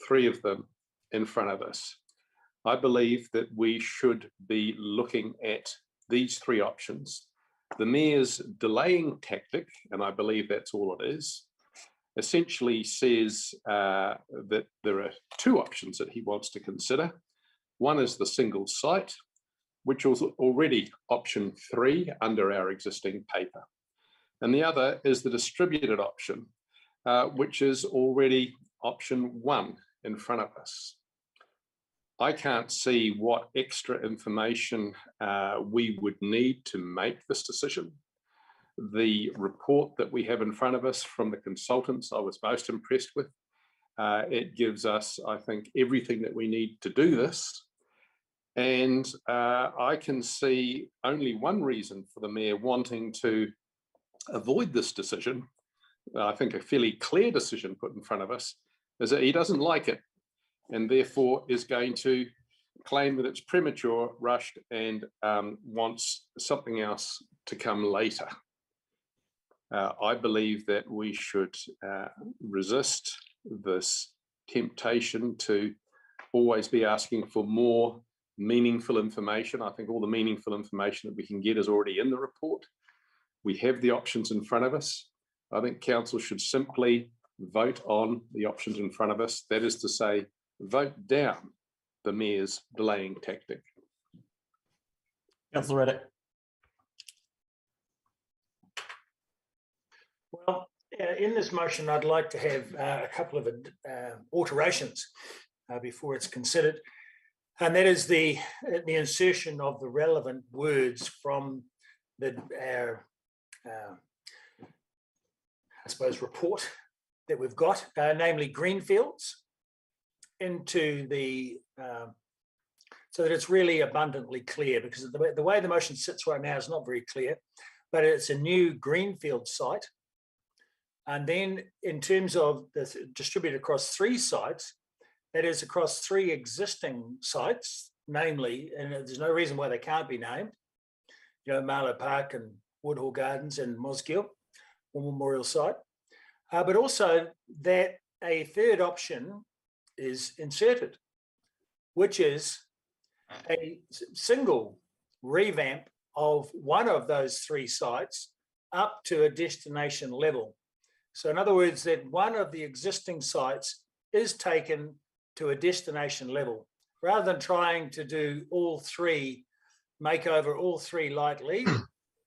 3 of them, in front of us. I believe that we should be looking at these 3 options. The Mayor's delaying tactic, and I believe that's all it is, essentially says that there are 2 options that he wants to consider. One is the single site, which was already option 3 under our existing paper. And the other is the distributed option, which is already option 1 in front of us. I can't see what extra information we would need to make this decision. The report that we have in front of us from the consultants I was most impressed with. It gives us, I think, everything that we need to do this. And I can see only one reason for the Mayor wanting to avoid this decision. I think a fairly clear decision put in front of us is that he doesn't like it, and therefore is going to claim that it's premature, rushed, and wants something else to come later. I believe that we should resist this temptation to always be asking for more meaningful information. I think all the meaningful information that we can get is already in the report. We have the options in front of us. I think council should simply vote on the options in front of us. That is to say, vote down the Mayor's delaying tactic. Councillor Reddick. Well, in this motion, I'd like to have a couple of alterations before it's considered. And that is the insertion of the relevant words from our I suppose, report that we've got, namely greenfields, into the, so that it's really abundantly clear, because the way the motion sits right now is not very clear, but it's a new greenfield site. And then in terms of the distributed across 3 sites, that is across 3 existing sites, namely, and there's no reason why they can't be named, Marlow Park and Woodhall Gardens and Mosgiel War Memorial Site, but also that a third option is inserted, which is a single revamp of one of those 3 sites up to a destination level. So in other words, that one of the existing sites is taken to a destination level, rather than trying to do all 3, make over all 3 lightly,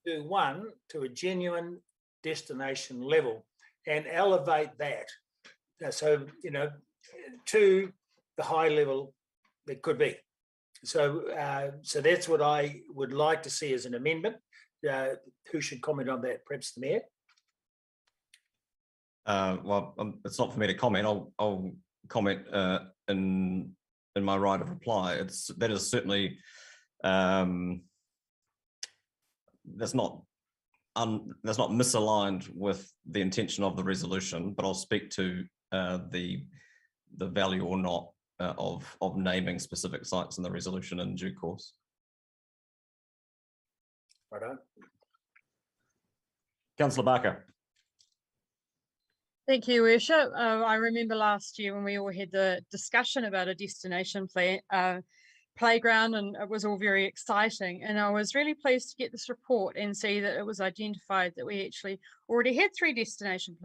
do one to a genuine destination level and elevate that. So, to the high level that could be. So, so that's what I would like to see as an amendment. Who should comment on that? Perhaps the Mayor? Well, it's not for me to comment. I'll comment in my right of reply. That is certainly that's not misaligned with the intention of the resolution, but I'll speak to the value or not of naming specific sites in the resolution in due course. Right on. Councillor Barker. Thank you, Worship. I remember last year when we all had the discussion about a destination playground, and it was all very exciting. And I was really pleased to get this report and see that it was identified that we actually already had 3 destination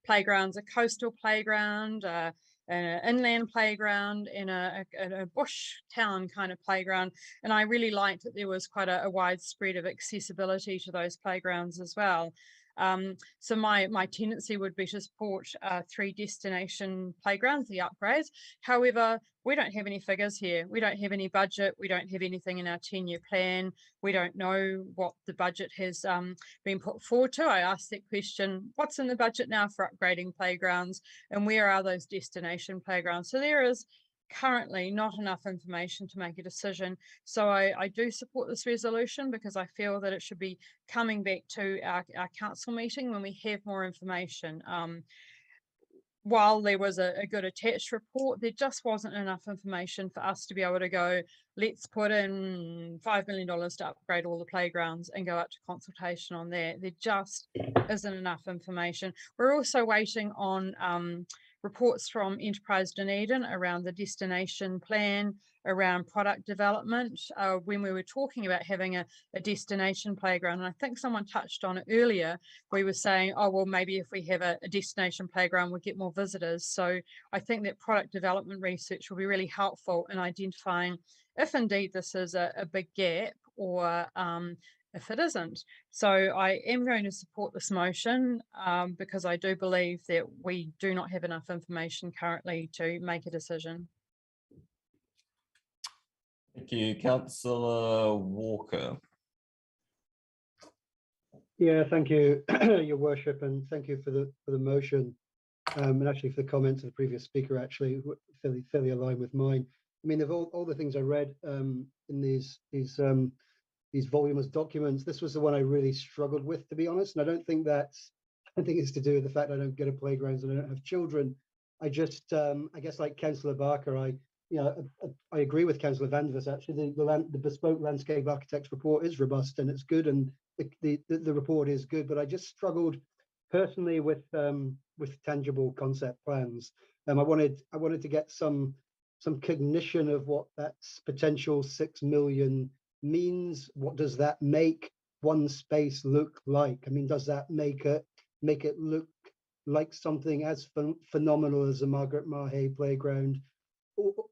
playgrounds: a coastal playground, an inland playground, and a bush town kind of playground. And I really liked that there was quite a wide spread of accessibility to those playgrounds as well. So my tendency would be to support 3 destination playgrounds, the upgrades. However, we don't have any figures here. We don't have any budget. We don't have anything in our 10-year plan. We don't know what the budget has been put forward to. I asked that question, what's in the budget now for upgrading playgrounds, and where are those destination playgrounds? So there is currently not enough information to make a decision. So I do support this resolution, because I feel that it should be coming back to our council meeting when we have more information. While there was a good attached report, there just wasn't enough information for us to be able to go, let's put in $5 million to upgrade all the playgrounds and go out to consultation on that. There just isn't enough information. We're also waiting on reports from Enterprise Dunedin around the destination plan, around product development. When we were talking about having a destination playground, and I think someone touched on it earlier, we were saying, oh, well, maybe if we have a destination playground, we'll get more visitors. So I think that product development research will be really helpful in identifying if indeed this is a big gap, or if it isn't. So I am going to support this motion because I do believe that we do not have enough information currently to make a decision. Thank you, Councillor Walker. Yeah, thank you, Your Worship, and thank you for the motion, and actually for the comments of the previous speaker. Actually, fairly aligned with mine. I mean, of all the things I read in these voluminous documents, this was the one I really struggled with, to be honest. And I don't think it's to do with the fact I don't go to playgrounds and I don't have children. I just, I guess, like Councillor Barker, I agree with Councillor Vandevers. Actually, the bespoke landscape architect's report is robust and it's good, and the report is good. But I just struggled personally with tangible concept plans. I wanted to get some cognition of what that potential 6 million means. What does that make one space look like? I mean, does that make it look like something as phenomenal as the Margaret Mahay playground?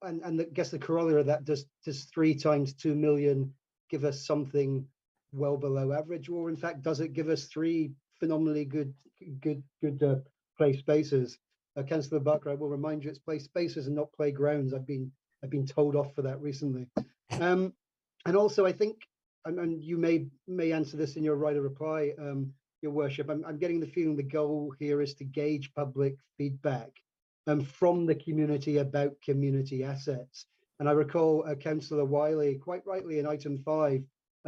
And I guess the corollary of that, does 3 times 2 million give us something well below average, or in fact, does it give us 3 phenomenally good play spaces? Councillor Barker, I will remind you, it's play spaces and not playgrounds. I've been I've been told off for that recently. And also, I think, and you may answer this in your right of reply, Your Worship, I'm getting the feeling the goal here is to gauge public feedback from the community about community assets. And I recall Councillor Wiley, quite rightly in item 5,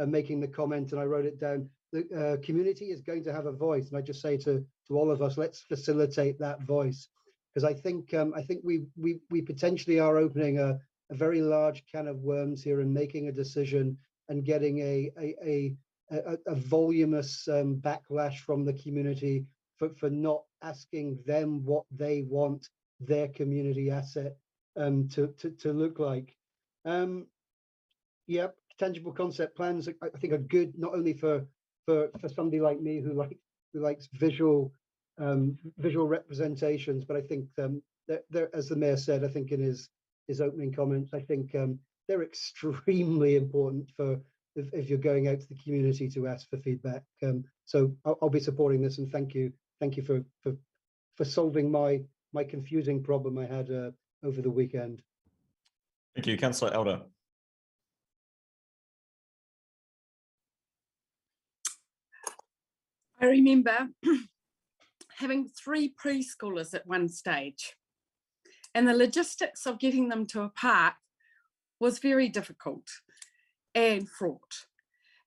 making the comment, and I wrote it down, the community is going to have a voice. And I just say to all of us, let's facilitate that voice. Because I think we potentially are opening a very large can of worms here and making a decision and getting a voluminous backlash from the community for not asking them what they want their community asset to look like. Yep, tangible concept plans I think are good not only for somebody like me who likes visual representations, but I think they're, as the mayor said, I think in his opening comments, I think they're extremely important for if you're going out to the community to ask for feedback. So I'll be supporting this, and thank you for solving my confusing problem I had over the weekend. Thank you, Councillor Elder. I remember having 3 preschoolers at one stage, and the logistics of getting them to a park was very difficult and fraught.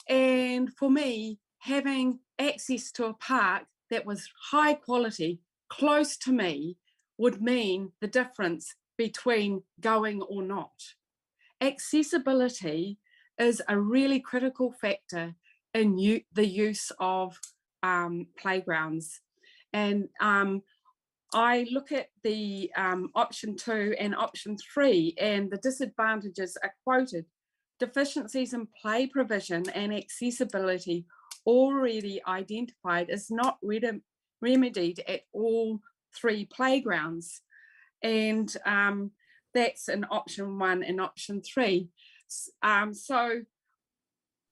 And for me, having access to a park that was high quality, close to me, would mean the difference between going or not. Accessibility is a really critical factor in the use of playgrounds. And I look at the option 2 and option 3, and the disadvantages are quoted. Deficiencies in play provision and accessibility already identified is not remedied at all 3 playgrounds. And that's in option 1 and option 3. So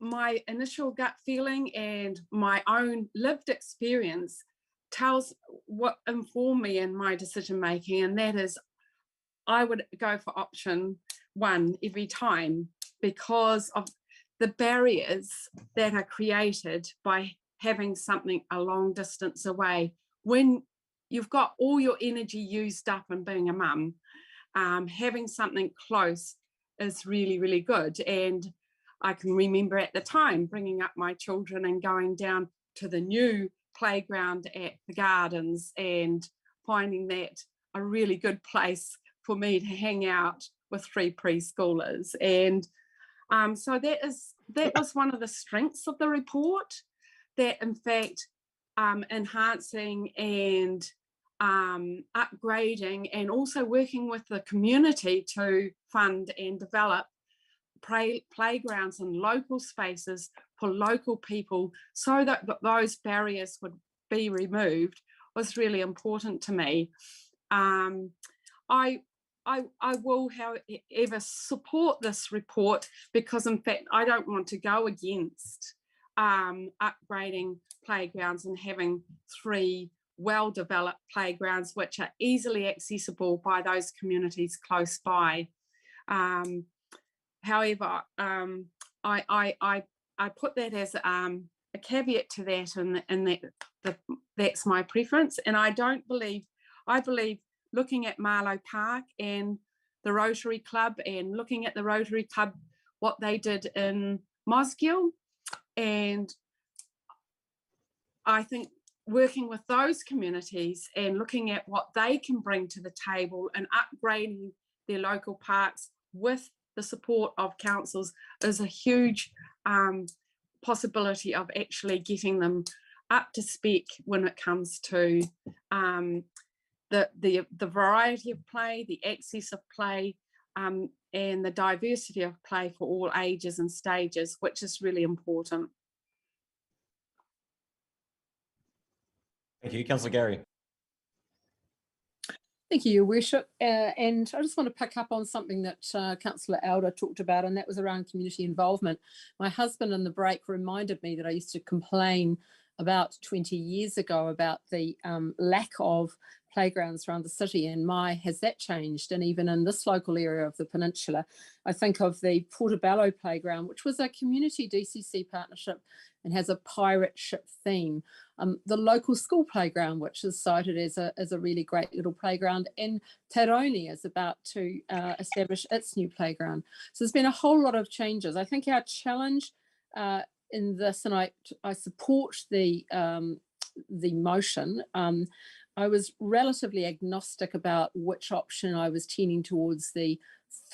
my initial gut feeling and my own lived experience tells what informed me in my decision making, and that is I would go for option 1 every time because of the barriers that are created by having something a long distance away. When you've got all your energy used up in being a mum, having something close is really, really good. And I can remember at the time bringing up my children and going down to the new playground at the Gardens and finding that a really good place for me to hang out with 3 preschoolers. And so that was one of the strengths of the report, that in fact enhancing and upgrading and also working with the community to fund and develop playgrounds and local spaces for local people so that those barriers would be removed was really important to me. I will, however, support this report because, in fact, I don't want to go against upgrading playgrounds and having 3 well-developed playgrounds which are easily accessible by those communities close by. However, I put that as a caveat to that, and that's my preference. And I believe looking at Marlow Park and the Rotary Club, and looking at the Rotary Club, what they did in Mosgiel, and I think working with those communities and looking at what they can bring to the table and upgrading their local parks with the support of councils is a huge possibility of actually getting them up to spec when it comes to the variety of play, the access of play, and the diversity of play for all ages and stages, which is really important. Thank you, Councillor Gary. Thank you, Your Worship. And I just want to pick up on something that Councillor Elder talked about, and that was around community involvement. My husband in the break reminded me that I used to complain about 20 years ago about the lack of playgrounds around the city, and has that changed? And even in this local area of the peninsula, I think of the Portobello playground, which was a community DCC partnership and has a pirate ship theme. The local school playground, which is cited as a really great little playground, and Taironi is about to establish its new playground. So there's been a whole lot of changes. I think our challenge in this, and I support the motion. I was relatively agnostic about which option I was tending towards,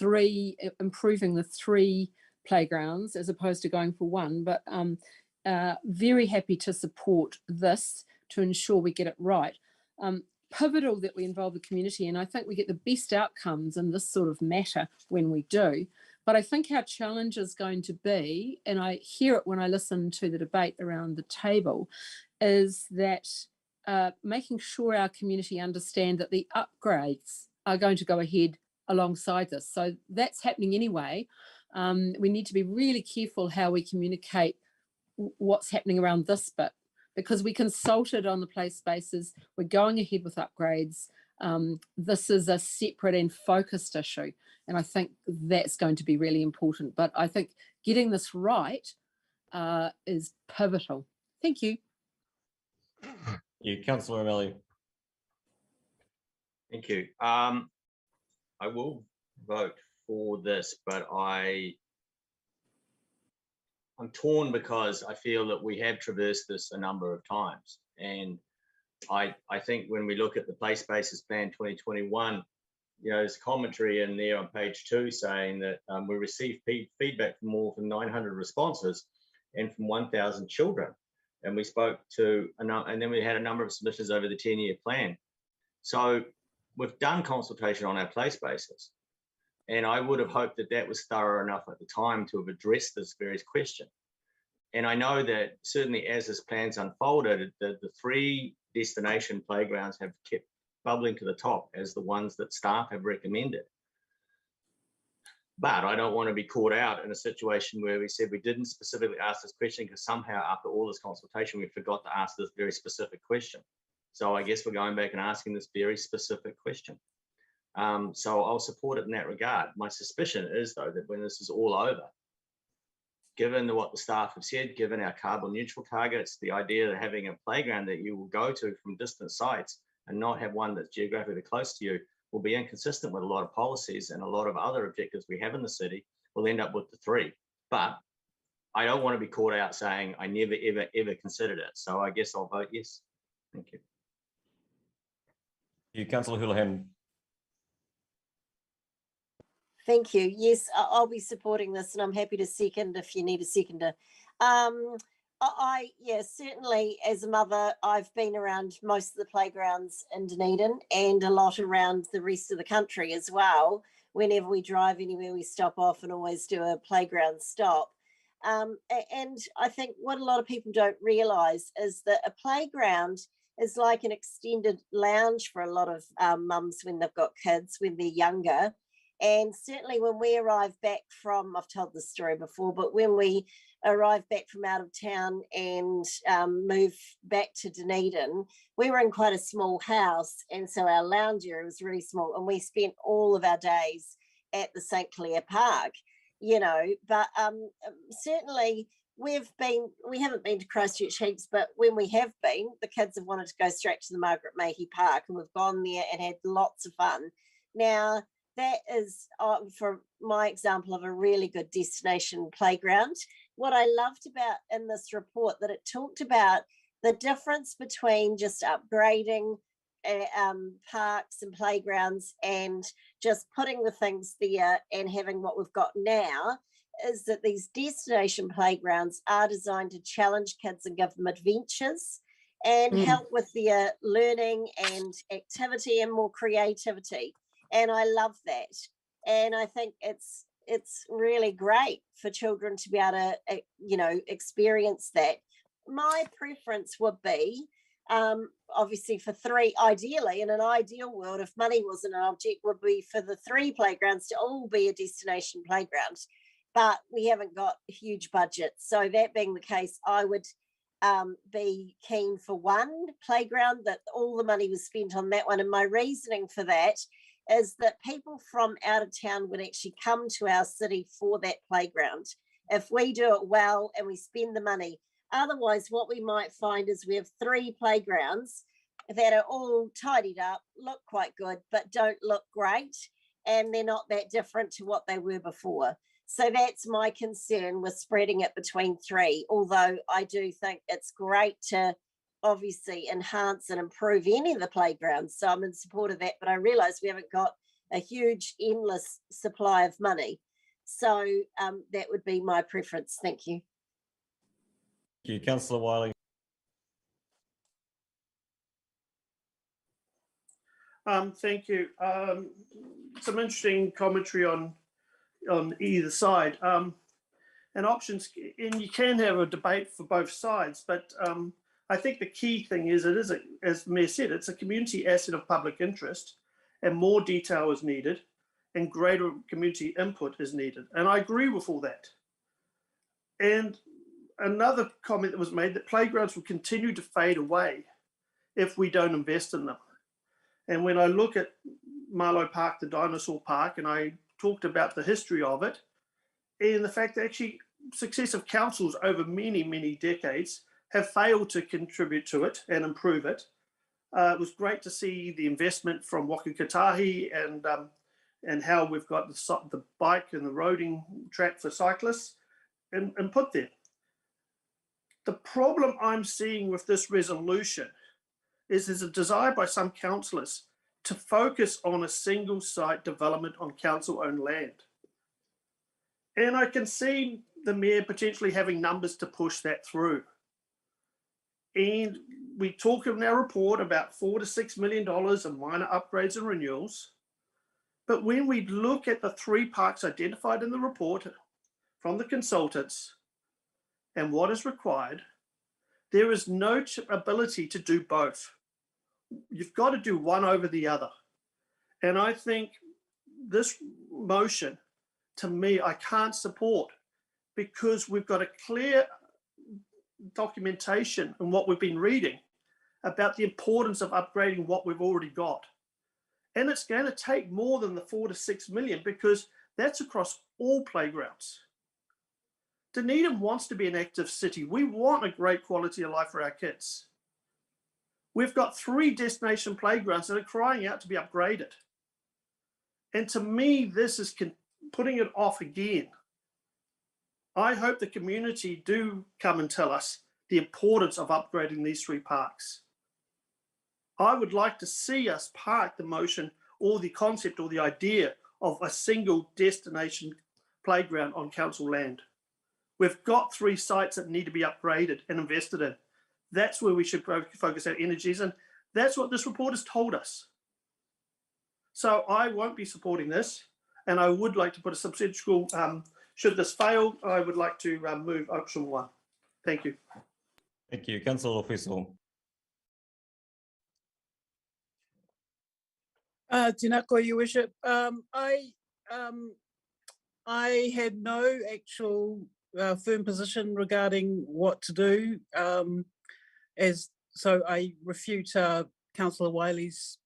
improving the 3 playgrounds as opposed to going for 1, but very happy to support this to ensure we get it right. Pivotal that we involve the community, and I think we get the best outcomes in this sort of matter when we do. But I think our challenge is going to be, and I hear it when I listen to the debate around the table, is that making sure our community understand that the upgrades are going to go ahead alongside this. So that's happening anyway. We need to be really careful how we communicate what's happening around this bit, because we consulted on the play spaces. We're going ahead with upgrades. This is a separate and focused issue, and I think that's going to be really important. But I think getting this right is pivotal. Thank you. Councillor O'Malley. Thank you. I will vote for this, but I'm torn because I feel that we have traversed this a number of times. And I think when we look at the Play Spaces Plan 2021, there's commentary in there on page 2 saying that we received feedback from more than 900 responses and from 1,000 children. And we spoke to, and then we had a number of submissions over the 10-year plan. So we've done consultation on our play spaces. And I would have hoped that that was thorough enough at the time to have addressed this various question. And I know that certainly as this plan's unfolded, the 3 destination playgrounds have kept bubbling to the top as the ones that staff have recommended. But I don't want to be caught out in a situation where we said we didn't specifically ask this question because somehow after all this consultation, we forgot to ask this very specific question. So I guess we're going back and asking this very specific question. So I'll support it in that regard. My suspicion is, though, that when this is all over, given what the staff have said, given our carbon neutral targets, the idea of having a playground that you will go to from distant sites and not have one that's geographically close to you will be inconsistent with a lot of policies and a lot of other objectives we have in the city. We'll end up with the 3. But I don't want to be caught out saying I never, ever, ever considered it. So I guess I'll vote yes. Thank you. Councillor Houlihan. Thank you. Yes, I'll be supporting this, and I'm happy to second if you need a seconder. Certainly as a mother, I've been around most of the playgrounds in Dunedin and a lot around the rest of the country as well. Whenever we drive anywhere, we stop off and always do a playground stop. And I think what a lot of people don't realise is that a playground is like an extended lounge for a lot of mums when they've got kids, when they're younger. And certainly when we arrive back from, I've told this story before, but when we arrive back from out of town and move back to Dunedin, we were in quite a small house. And so our lounge area was really small, and we spent all of our days at the St. Clair Park, but certainly we haven't been to Christchurch heaps, but when we have been, the kids have wanted to go straight to the Margaret Mahy Park, and we've gone there and had lots of fun. Now, that is, for my example of a really good destination playground. What I loved about in this report, that it talked about the difference between just upgrading parks and playgrounds and just putting the things there and having what we've got now, is that these destination playgrounds are designed to challenge kids and give them adventures and help with their learning and activity and more creativity. And I love that. And I think it's really great for children to be able to, experience that. My preference would be, obviously for 3, ideally, in an ideal world, if money wasn't an object, would be for the 3 playgrounds to all be a destination playground. But we haven't got huge budgets. So that being the case, I would be keen for one playground, that all the money was spent on that one. And my reasoning for that is that people from out of town would actually come to our city for that playground if we do it well and we spend the money. Otherwise, what we might find is we have 3 playgrounds that are all tidied up, look quite good, but don't look great, and they're not that different to what they were before. So that's my concern with spreading it between 3, although I do think it's great to obviously enhance and improve any of the playgrounds. So I'm in support of that, but I realise we haven't got a huge, endless supply of money. So that would be my preference. Thank you. Thank you, Councillor Wiley. Thank you. Some interesting commentary on either side. And options, and you can have a debate for both sides, but I think the key thing is it is, as the Mayor said, it's a community asset of public interest, and more detail is needed and greater community input is needed. And I agree with all that. And another comment that was made, that playgrounds will continue to fade away if we don't invest in them. And when I look at Marlow Park, the dinosaur park, and I talked about the history of it, and the fact that actually successive councils over many, many decades have failed to contribute to it and improve it. It was great to see the investment from Wakukatahi and how we've got the bike and the roading track for cyclists and put there. The problem I'm seeing with this resolution is there's a desire by some councillors to focus on a single site development on council-owned land. And I can see the Mayor potentially having numbers to push that through. And we talk in our report about $4 to $6 million in minor upgrades and renewals. But when we look at the 3 parks identified in the report from the consultants and what is required, there is no ability to do both. You've got to do one over the other. And I think this motion, to me, I can't support, because we've got a clear documentation in what we've been reading about the importance of upgrading what we've already got. And it's going to take more than the $4 to $6 million, because that's across all playgrounds. Dunedin wants to be an active city. We want a great quality of life for our kids. We've got 3 destination playgrounds that are crying out to be upgraded. And to me, this is putting it off again. I hope the community do come and tell us the importance of upgrading these 3 parks. I would like to see us park the motion or the concept or the idea of a single destination playground on council land. We've got 3 sites that need to be upgraded and invested in. That's where we should focus our energies, and that's what this report has told us. So I won't be supporting this, and I would like to put a substantial, should this fail, I would like to move option 1. Thank you. Thank you, Councillor Officer. Tēnā koe, Your Worship. I had no actual firm position regarding what to do, so I refute Councillor Wiley's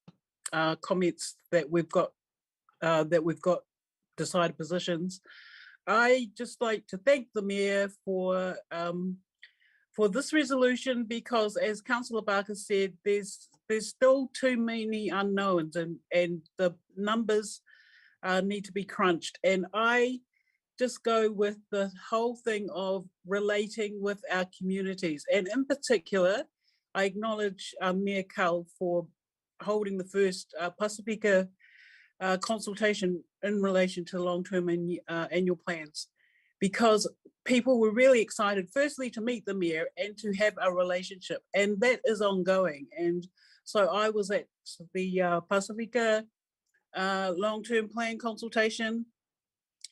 comments that we've got decided positions. I just like to thank the Mayor for this resolution, because, as Councillor Barker said, there's still too many unknowns, and the numbers need to be crunched. And I just go with the whole thing of relating with our communities. And in particular, I acknowledge Mayor Cull for holding the first Pasifika consultation in relation to long-term annual plans, because people were really excited, firstly, to meet the Mayor and to have a relationship, and that is ongoing. And so I was at the Pasifika long-term plan consultation,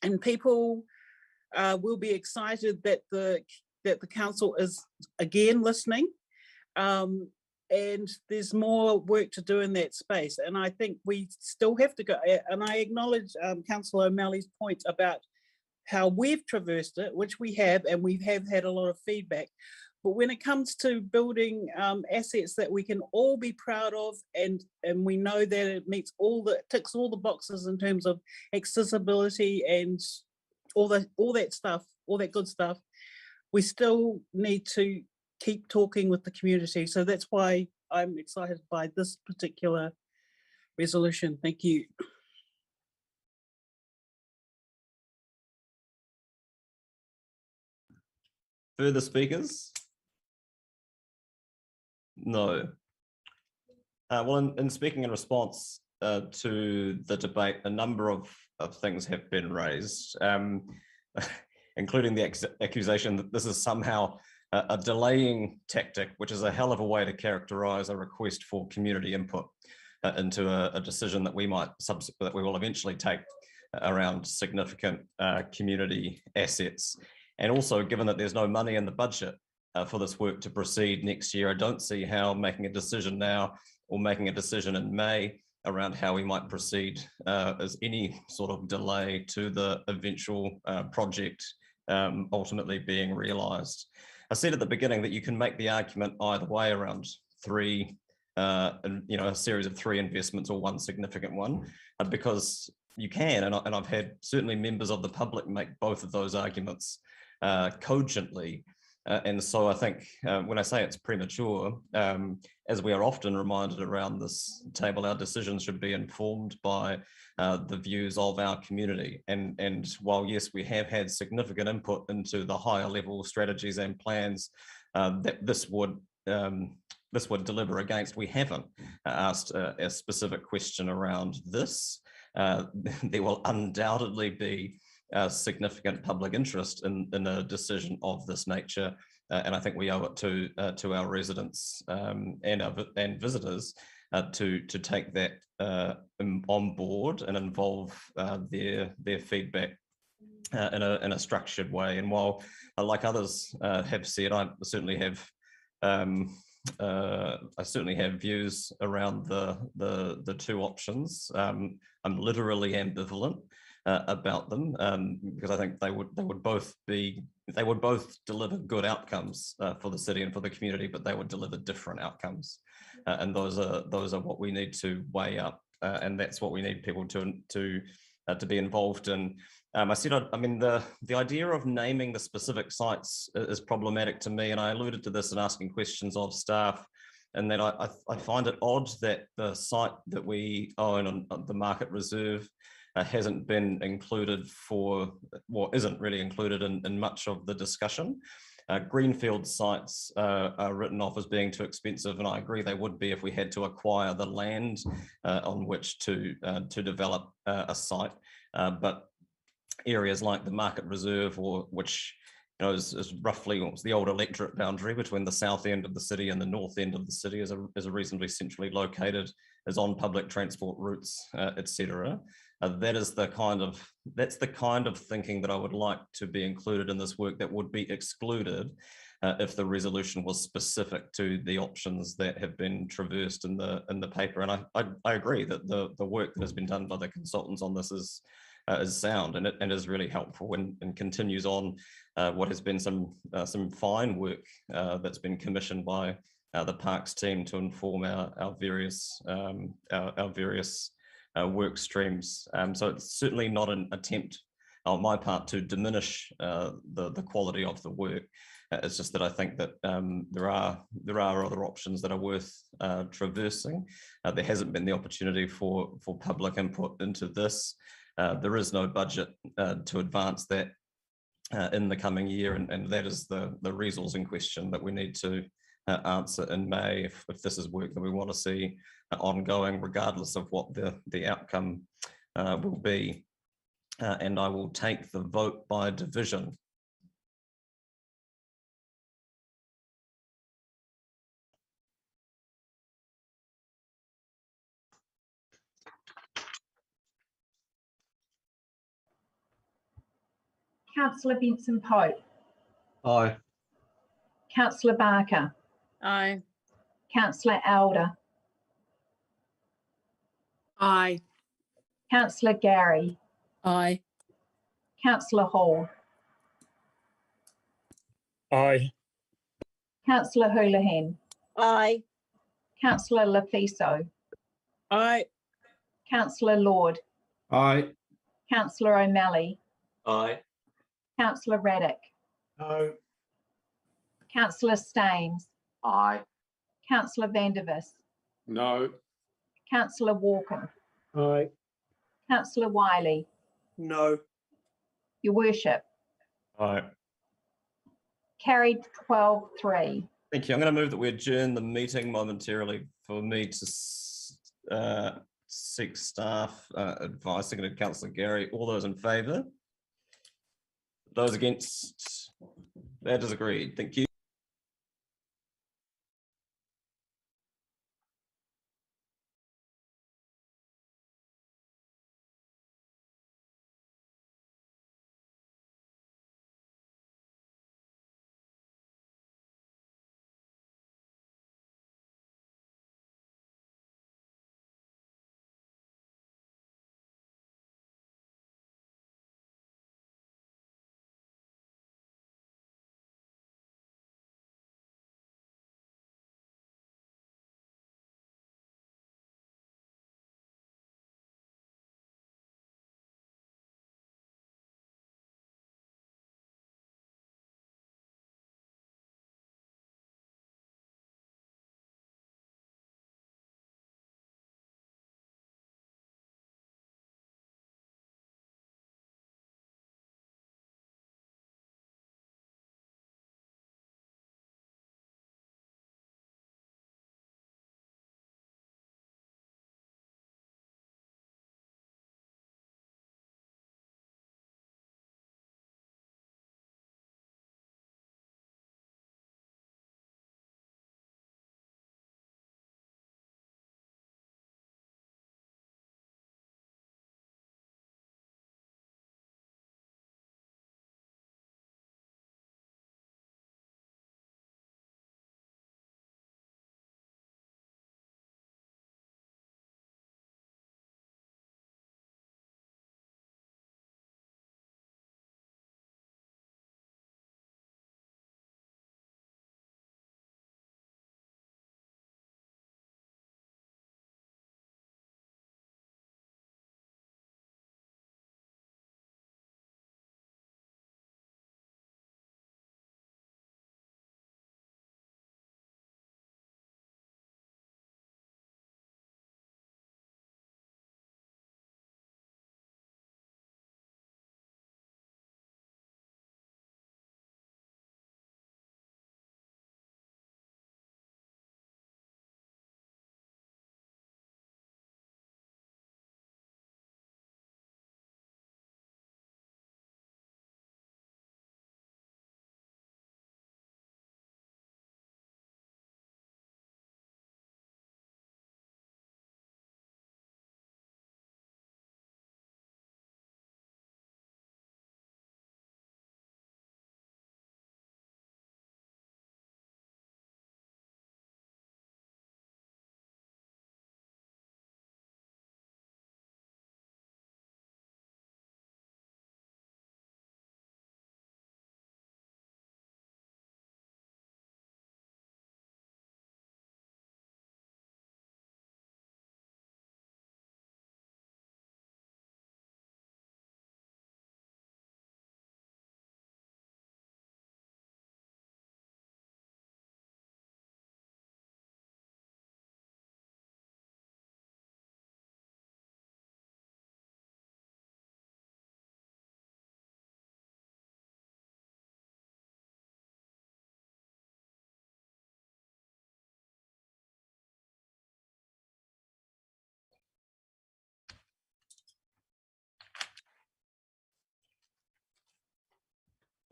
and people will be excited that the council is again listening, and there's more work to do in that space. And I think we still have to go, and I acknowledge Councillor O'Malley's point about how we've traversed it, which we have, and we have had a lot of feedback. But when it comes to building assets that we can all be proud of, and we know that it ticks all the boxes in terms of accessibility and all that stuff, all that good stuff, we still need to keep talking with the community. So that's why I'm excited by this particular resolution. Thank you. Further speakers? No. Well, in speaking in response to the debate, a number of things have been raised, including the accusation that this is somehow a delaying tactic, which is a hell of a way to characterize a request for community input into a decision that we will eventually take around significant community assets. And also, given that there's no money in the budget for this work to proceed next year, I don't see how making a decision now or making a decision in May around how we might proceed as any sort of delay to the eventual project ultimately being realised. I said at the beginning that you can make the argument either way around a series of 3 investments or 1 significant one, because you can, and I've had certainly members of the public make both of those arguments cogently. And so I think when I say it's premature, as we are often reminded around this table, our decisions should be informed by the views of our community. And while, yes, we have had significant input into the higher level strategies and plans that this would deliver against, we haven't asked a specific question around this. There will undoubtedly be significant public interest in a decision of this nature, and I think we owe it to our residents and visitors to take that on board and involve their feedback in a structured way. And while, like others have said, I certainly have views around the 2 options. I'm literally ambivalent about them because I think they would both deliver good outcomes for the city and for the community, but they would deliver different outcomes, and those are what we need to weigh up, and that's what we need people to be involved in. I mean, the idea of naming the specific sites is problematic to me, and I alluded to this in asking questions of staff, and that I find it odd that the site that we own on the Market Reserve hasn't been included isn't really included in much of the discussion. Greenfield sites are written off as being too expensive, and I agree they would be if we had to acquire the land on which to develop a site. But areas like the Market Reserve, which is roughly the old electorate boundary between the south end of the city and the north end of the city, is a reasonably centrally located, is on public transport routes, etc. That's the kind of thinking that I would like to be included in this work that would be excluded if the resolution was specific to the options that have been traversed in the paper. And I agree that the work that has been done by the consultants on this is sound and is really helpful and continues on what has been some fine work that's been commissioned by the Parks team to inform our various work streams. So it's certainly not an attempt on my part to diminish the quality of the work. It's just that I think that there are other options that are worth traversing. There hasn't been the opportunity for public input into this. There is no budget to advance that in the coming year, and that is the resource in question that we need to answer in May if this is work that we want to see ongoing, regardless of what the outcome will be. And I will take the vote by division. Councillor Benson Pope. Aye. Councillor Barker. Aye. Councillor Elder. Aye. Councillor Gary. Aye. Councillor Hall. Aye. Councillor Houlihan. Aye. Councillor Lafiso. Aye. Councillor Lord. Aye. Councillor O'Malley. Aye. Councillor Raddick. No. Councillor Staines. Aye. Councillor Vandervis. No. Councillor Walker. Aye. Councillor Wiley. No. Your Worship. Aye. Carried 12-3. Thank you. I'm going to move that we adjourn the meeting momentarily for me to seek staff advice. Seconded Councillor Gary. All those in favour? Those against? That is agreed. Thank you.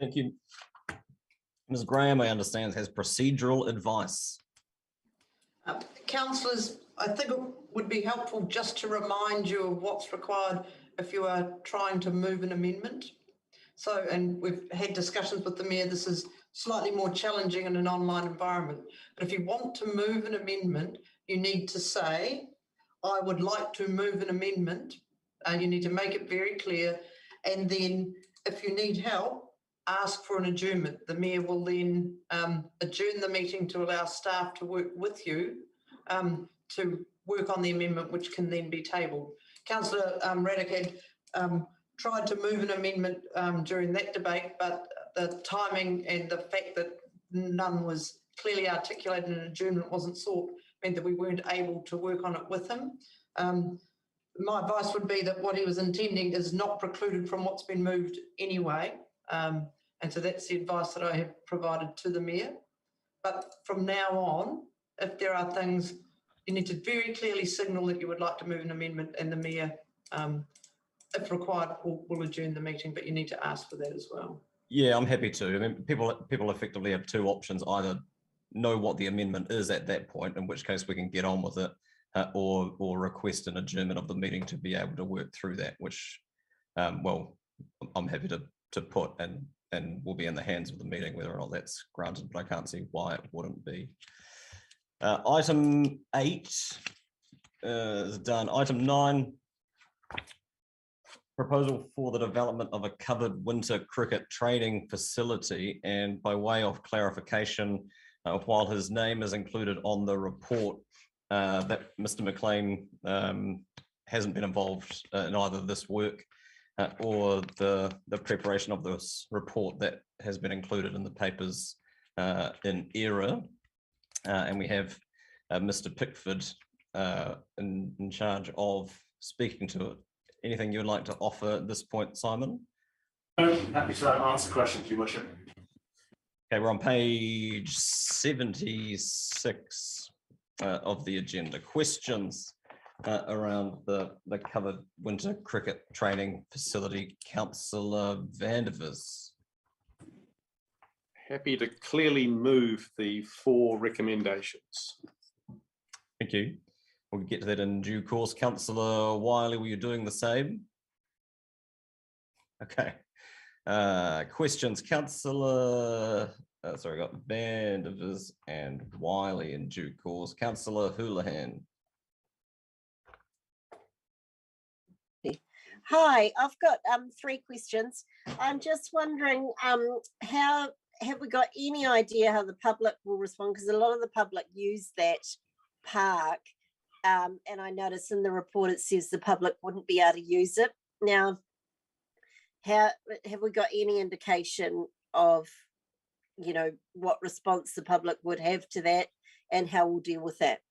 Thank you. Ms. Graham, I understand, has procedural advice. Councillors, I think it would be helpful just to remind you of what's required if you are trying to move an amendment. So, and we've had discussions with the Mayor, this is slightly more challenging in an online environment. But if you want to move an amendment, you need to say, I would like to move an amendment. You need to make it very clear. And then if you need help, ask for an adjournment, the mayor will then adjourn the meeting to allow staff to work with you to work on the amendment, which can then be tabled. Councillor Raddick had tried to move an amendment during that debate, but the timing and the fact that none was clearly articulated and an adjournment wasn't sought meant that we weren't able to work on it with him. My advice would be that what he was intending is not precluded from what's been moved anyway. And so that's the advice that I have provided to the mayor. But from now on, if there are things, you need to very clearly signal that you would like to move an amendment, and the mayor, if required, will adjourn the meeting, but you need to ask for that as well. Yeah, I'm happy to. I mean, people effectively have two options: either know what the amendment is at that point, in which case we can get on with it, or request an adjournment of the meeting to be able to work through that, which, well, I'm happy to put, and will be in the hands of the meeting whether or not that's granted, but I can't see why it wouldn't be. Item 8 is done. Item 9, proposal for the development of a covered winter cricket training facility. And by way of clarification, while his name is included on the report, that Mr. McLean hasn't been involved in either this work or the preparation of this report that has been included in the papers in error. And we have Mr. Pickford in charge of speaking to it. Anything you would like to offer at this point, Simon? Happy to answer questions, Your Worship. Okay, we're on page 76 of the agenda. Questions around the covered winter cricket training facility. Councillor Vandervis. Happy to clearly move the 4 recommendations. Thank you. We'll get to that in due course. Councillor Wiley, were you doing the same? Okay. Questions, Councillor, sorry, I got Vandervis and Wiley in due course. Councillor Houlihan. Hi, I've got 3 questions. I'm just wondering, how have we got any idea how the public will respond? Because a lot of the public use that park, and I notice in the report it says the public wouldn't be able to use it. Now, how have we got any indication of, you know, what response the public would have to that, and how we'll deal with that?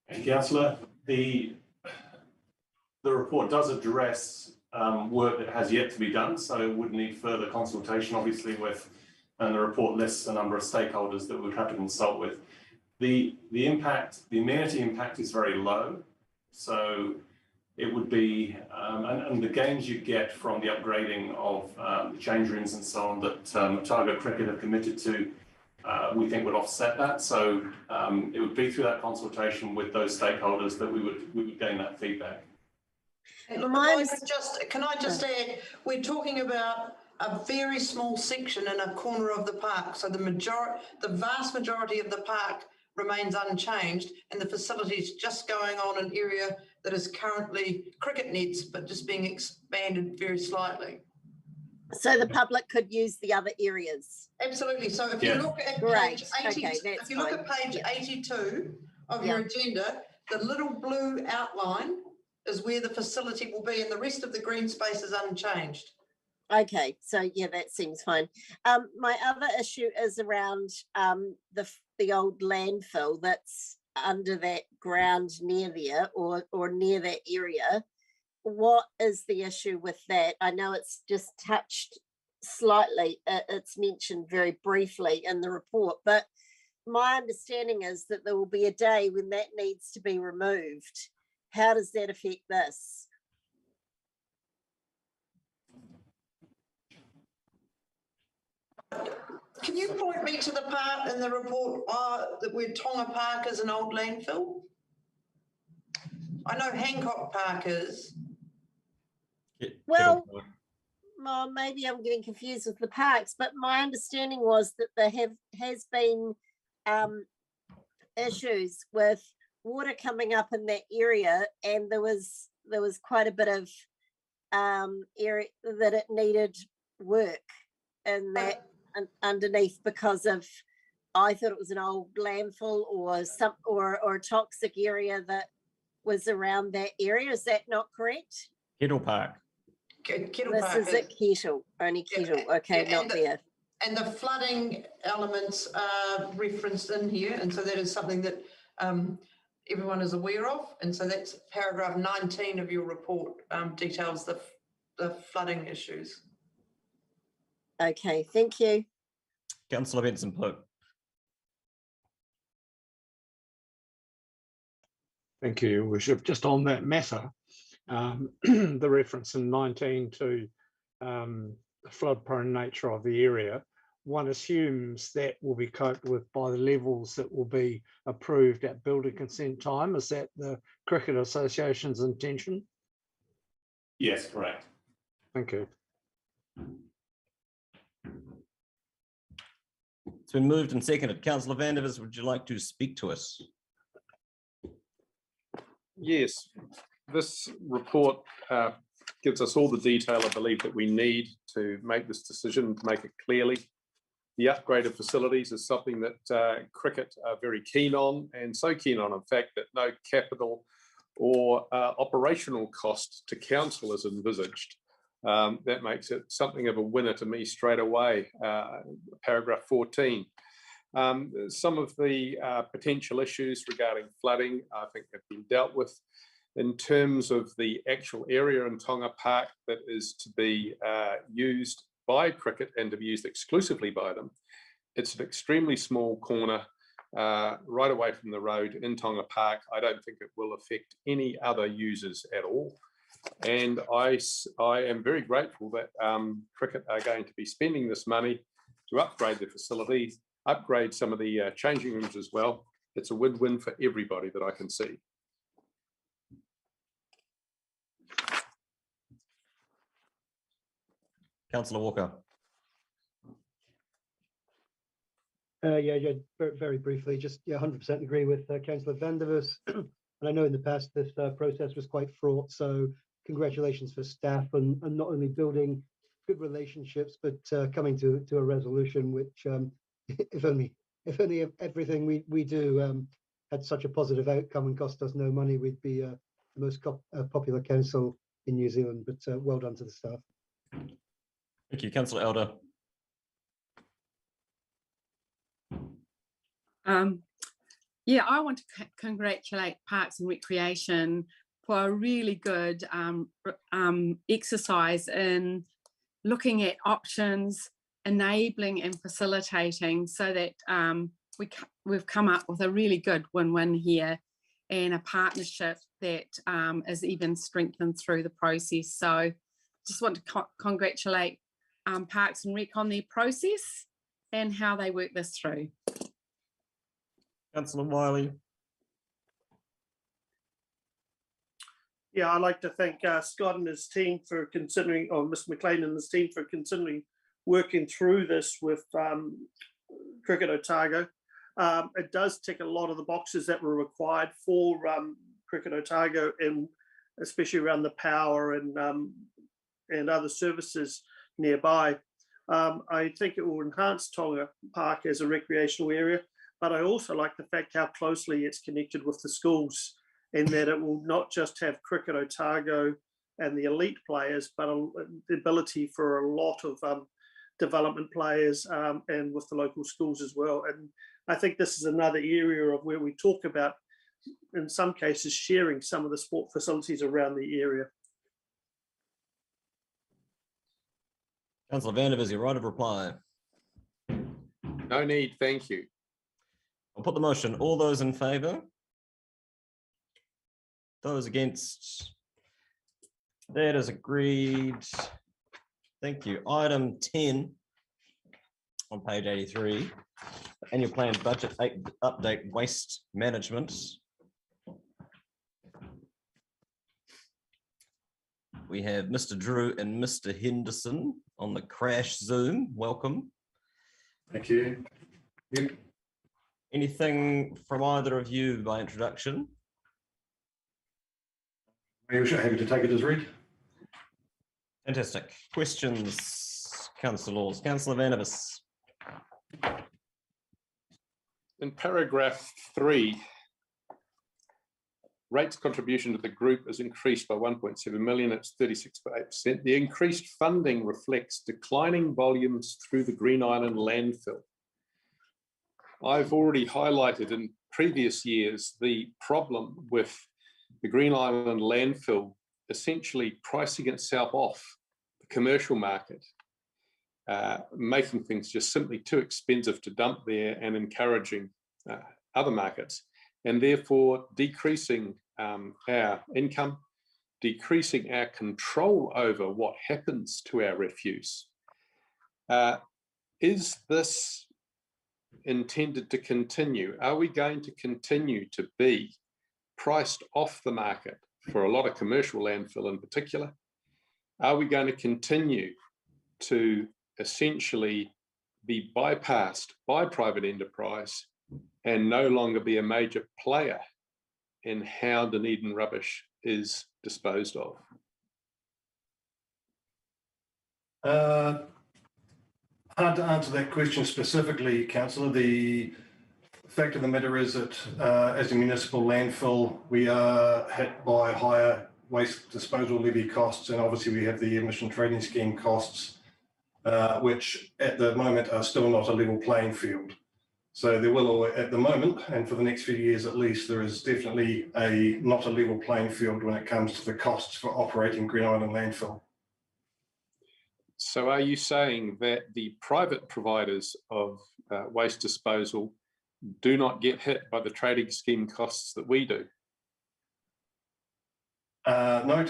Thank you, Councillor. The report does address work that has yet to be done, so it would need further consultation, obviously, with, and the report lists a number of stakeholders that we would have to consult with. The amenity impact is very low, so it would be, and the gains you get from the upgrading of the change rooms and so on that Otago Cricket have committed to, we think would offset that. So it would be through that consultation with those stakeholders that we would gain that feedback. And can I just add, we're talking about a very small section in a corner of the park. So the vast majority of the park remains unchanged, and the facility is just going on an area that is currently cricket nets, but just being expanded very slightly. So the public could use the other areas. Absolutely. So if you look at page 80, if you look at page 82 of your agenda, the little blue outline is where the facility will be, and the rest of the green space is unchanged. Okay, so yeah, that seems fine. My other issue is around the old landfill that's under that ground near there, or near that area. What is the issue with that? I know it's just touched slightly. It's mentioned very briefly in the report, but my understanding is that there will be a day when that needs to be removed. How does that affect this? Can you point me to the part in the report that where Tonga Park is an old landfill? I know Hancock Park is. Well, maybe I'm getting confused with the parks, but my understanding was that there has been issues with water coming up in that area, and there was quite a bit of area that it needed work in that underneath because of, I thought it was an old landfill or a toxic area that was around that area. Is that not correct? Kettle Park. Kettle This Park is at Kettle, only Kettle. Okay, yeah, not there. And the flooding elements are referenced in here, and so that is something that everyone is aware of. And so that's paragraph 19 of your report, details the flooding issues. Okay, thank you. Councillor Benson-Pope. Thank you, Your Worship. Just on that matter, the reference in 19 to the flood-prone nature of the area, one assumes that will be coped with by the levels that will be approved at building consent time. Is that the Cricket Association's intention? Yes, correct. Thank you. It's been moved and seconded. Councillor Vandevers, would you like to speak to us? Yes, this report gives us all the detail I believe that we need to make this decision, to make it clearly. The upgrade of facilities is something that Cricket are very keen on, and so keen on, in fact, that no capital or operational cost to council is envisaged. That makes it something of a winner to me straight away. Paragraph 14. Some of the potential issues regarding flooding, I think, have been dealt with. In terms of the actual area in Tonga Park that is to be used by Cricket and to be used exclusively by them, it's an extremely small corner right away from the road in Tonga Park. I don't think it will affect any other users at all. And I am very grateful that Cricket are going to be spending this money to upgrade the facilities, upgrade some of the changing rooms as well. It's a win-win for everybody that I can see. Councillor Walker. Yeah, very briefly, just 100% agree with Councillor Vandevers. And I know in the past this process was quite fraught, so congratulations for staff and not only building good relationships, but coming to a resolution which, if only everything we do had such a positive outcome and cost us no money, we'd be the most popular council in New Zealand. But well done to the staff. Thank you, Councillor Elder. Yeah, I want to congratulate Parks and Recreation for a really good exercise in looking at options, enabling and facilitating so that we've come up with a really good win-win here and a partnership that is even strengthened through the process. So just want to congratulate Parks and Rec on their process and how they work this through. Councillor Wiley. Yeah, I'd like to thank Scott and his team for considering, or Mr. McLean and his team for considering working through this with Cricket Otago. It does tick a lot of the boxes that were required for Cricket Otago, and especially around the power and other services nearby. I think it will enhance Tonga Park as a recreational area, but I also like the fact how closely it's connected with the schools, in that it will not just have Cricket Otago and the elite players, but the ability for a lot of development players and with the local schools as well. And I think this is another area of where we talk about, in some cases, sharing some of the sport facilities around the area. Councillor Vandevers, your right of reply. No need, thank you. I'll put the motion. All those in favour? Those against? That is agreed. Thank you. Item 10 on page 83, annual plan budget update, waste management. We have Mr. Drew and Mr. Henderson on the crash Zoom. Welcome. Thank you. Anything from either of you by introduction? Happy to take it as read. Fantastic. Questions, councillors? Councillor Vandervis. In paragraph 3, rates contribution to the group is increased by 1.7 million, it's 36.8%. The increased funding reflects declining volumes through the Green Island landfill. I've already highlighted in previous years the problem with the Green Island landfill essentially pricing itself off the commercial market, making things just simply too expensive to dump there and encouraging other markets, and therefore decreasing our income, decreasing our control over what happens to our refuse. Is this intended to continue? Are we going to continue to be priced off the market for a lot of commercial landfill in particular? Are we going to continue to essentially be bypassed by private enterprise and no longer be a major player in how Dunedin rubbish is disposed of? Hard to answer that question specifically, Councillor. The fact of the matter is that as a municipal landfill, we are hit by higher waste disposal levy costs, and obviously we have the emission trading scheme costs, which at the moment are still not a level playing field. So there will, at the moment, and for the next few years at least, there is definitely not a level playing field when it comes to the costs for operating Green Island landfill. So are you saying that the private providers of waste disposal do not get hit by the trading scheme costs that we do? No,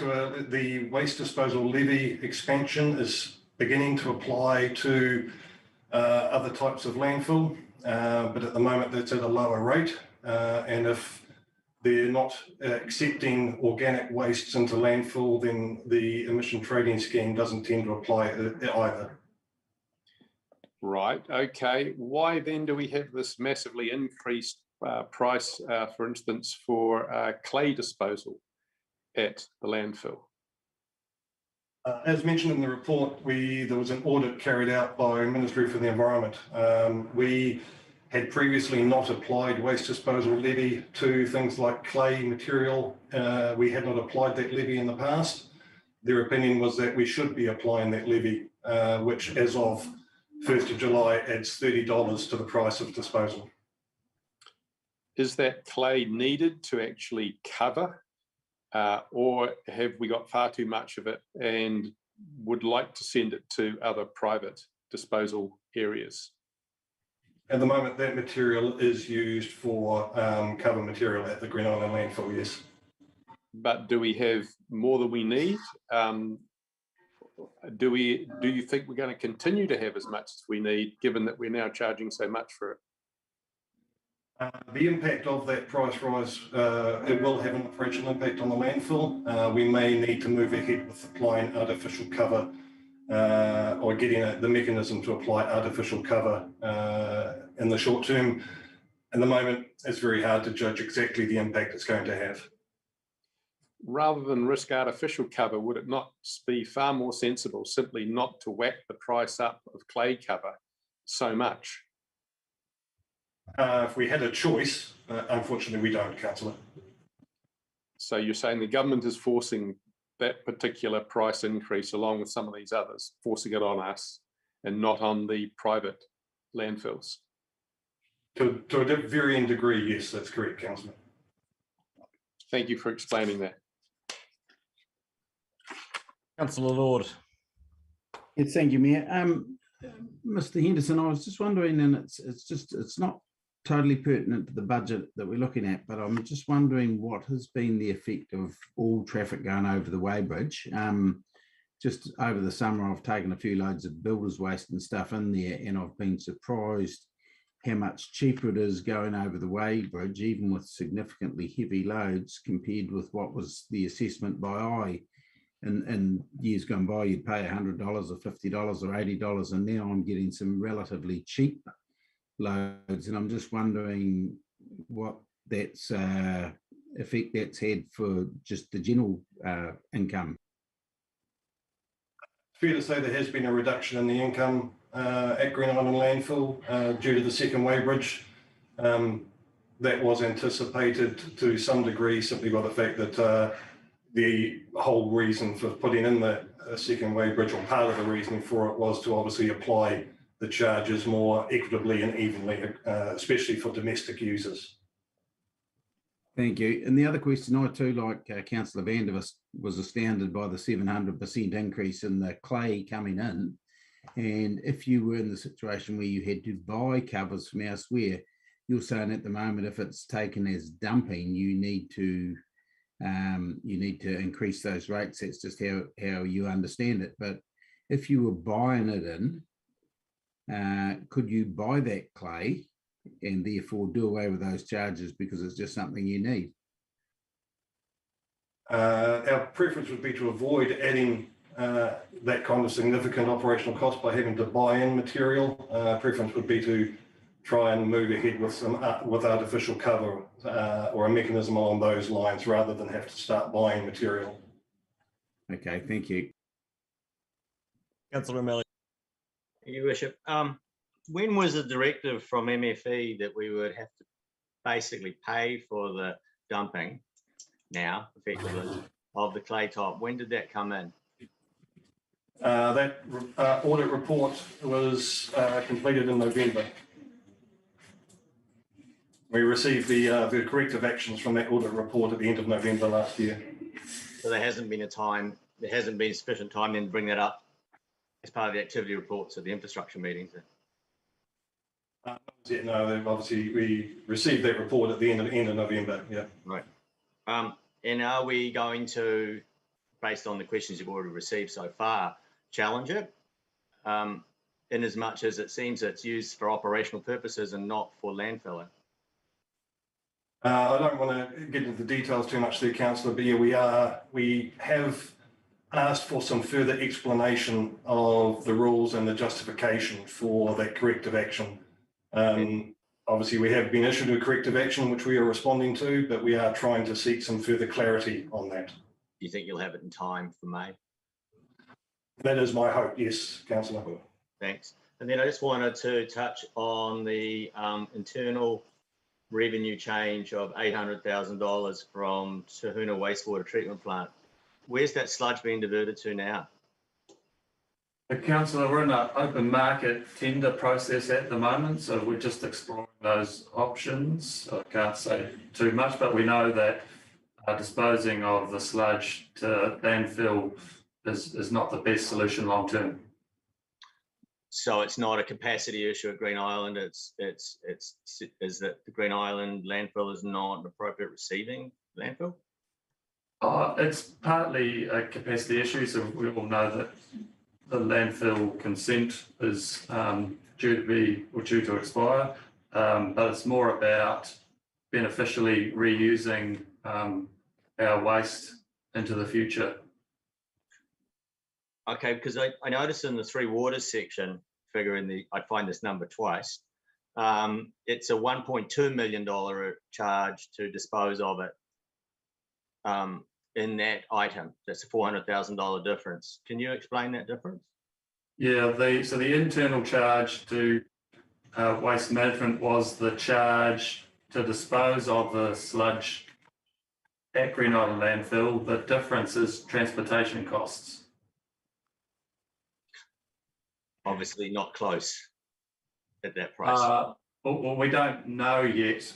the waste disposal levy expansion is beginning to apply to other types of landfill, but at the moment that's at a lower rate, and if they're not accepting organic wastes into landfill, then the emission trading scheme doesn't tend to apply either. Right, okay. Why then do we have this massively increased price, for instance, for clay disposal at the landfill? As mentioned in the report, there was an audit carried out by Ministry for the Environment. We had previously not applied waste disposal levy to things like clay material. We had not applied that levy in the past. Their opinion was that we should be applying that levy, which as of 1st of July adds $30 to the price of disposal. Is that clay needed to actually cover, or have we got far too much of it and would like to send it to other private disposal areas? At the moment, that material is used for cover material at the Green Island landfill, yes. But do we have more than we need? Do you think we're going to continue to have as much as we need, given that we're now charging so much for it? The impact of that price rise, it will have an operational impact on the landfill. We may need to move ahead with applying artificial cover or getting the mechanism to apply artificial cover in the short term. At the moment, it's very hard to judge exactly the impact it's going to have. Rather than risk artificial cover, would it not be far more sensible simply not to whack the price up of clay cover so much? If we had a choice, unfortunately we don't, Councillor. So you're saying the government is forcing that particular price increase along with some of these others, forcing it on us and not on the private landfills? To a varying degree, yes, that's correct, Councillor. Thank you for explaining that. Councillor Lord. Yes, thank you, Mayor. Mr. Henderson, I was just wondering, and it's not totally pertinent to the budget that we're looking at, but I'm just wondering what has been the effect of all traffic going over the weighbridge. Just over the summer, I've taken a few loads of builder's waste and stuff in there, and I've been surprised how much cheaper it is going over the weighbridge, even with significantly heavy loads, compared with what was the assessment by I. And years gone by, you'd pay $100 or $50 or $80, and now I'm getting some relatively cheap loads, and I'm just wondering what that's effect that's had for just the general income. fair to say there has been a reduction in the income at Green Island Landfill due to the second weighbridge. That was anticipated to some degree simply by the fact that the whole reason for putting in the second weighbridge, or part of the reasoning for it, was to obviously apply the charges more equitably and evenly, especially for domestic users. Thank you. And the other question, I too, like Councillor Vandervis, was astounded by the 700% increase in the clay coming in. And if you were in the situation where you had to buy covers from elsewhere, you're saying at the moment, if it's taken as dumping, you need to increase those rates. That's just how you understand it. But if you were buying it in, could you buy that clay and therefore do away with those charges because it's just something you need? Our preference would be to avoid adding that kind of significant operational cost by having to buy in material. Preference would be to try and move ahead with some with artificial cover or a mechanism along those lines, rather than have to start buying material. Okay, thank you. Councillor O'Malley. Thank you, Bishop. When was the directive from MFE that we would have to basically pay for the dumping now, effectively, of the clay top? When did that come in? That audit report was completed in November. We received the corrective actions from that audit report at the end of November last year. So there hasn't been sufficient time then to bring that up as part of the activity reports of the infrastructure meetings. No, obviously we received that report at the end of November. Yeah. Right. And are we going to, based on the questions you've already received so far, challenge it? In as much as it seems it's used for operational purposes and not for landfilling. I don't want to get into the details too much there, Councillor, but yeah, we have asked for some further explanation of the rules and the justification for that corrective action. Obviously, we have been issued a corrective action which we are responding to, but we are trying to seek some further clarity on that. Do you think you'll have it in time for May? That is my hope, yes, Councillor. Thanks. And then I just wanted to touch on the internal revenue change of $800,000 from Tahuna Wastewater Treatment Plant. Where's that sludge being diverted to now? Councillor, we're in an open market tender process at the moment, so we're just exploring those options. I can't say too much, but we know that disposing of the sludge to landfill is not the best solution long term. So it's not a capacity issue at Green Island. Is that the Green Island landfill is not an appropriate receiving landfill? It's partly a capacity issue. So we all know that the landfill consent is due to expire, but it's more about beneficially reusing our waste into the future. Okay, because I noticed in the Three Waters section figure I find this number twice. It's a $1.2 million charge to dispose of it in that item. That's a $400,000 difference. Can you explain that difference? Yeah, so the internal charge to waste management was the charge to dispose of the sludge at Green Island landfill. The difference is transportation costs. Obviously not close at that price. Well, we don't know yet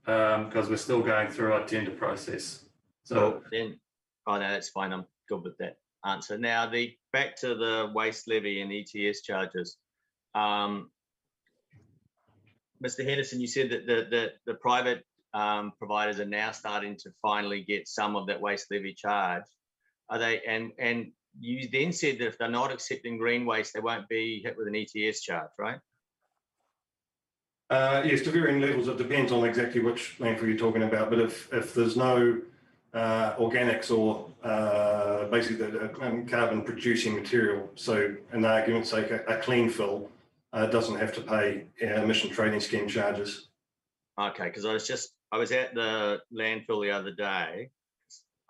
because we're still going through our tender process. So then, oh no, that's fine. I'm good with that answer. Now, back to the waste levy and ETS charges. Mr. Henderson, you said that the private providers are now starting to finally get some of that waste levy charge. Are they? And you then said that if they're not accepting green waste, they won't be hit with an ETS charge, right? Yes, to varying levels. It depends on exactly which landfill you're talking about. But if there's no organics or basically the carbon producing material, so in argument's sake, a clean fill doesn't have to pay emission trading scheme charges. Okay, because I was at the landfill the other day.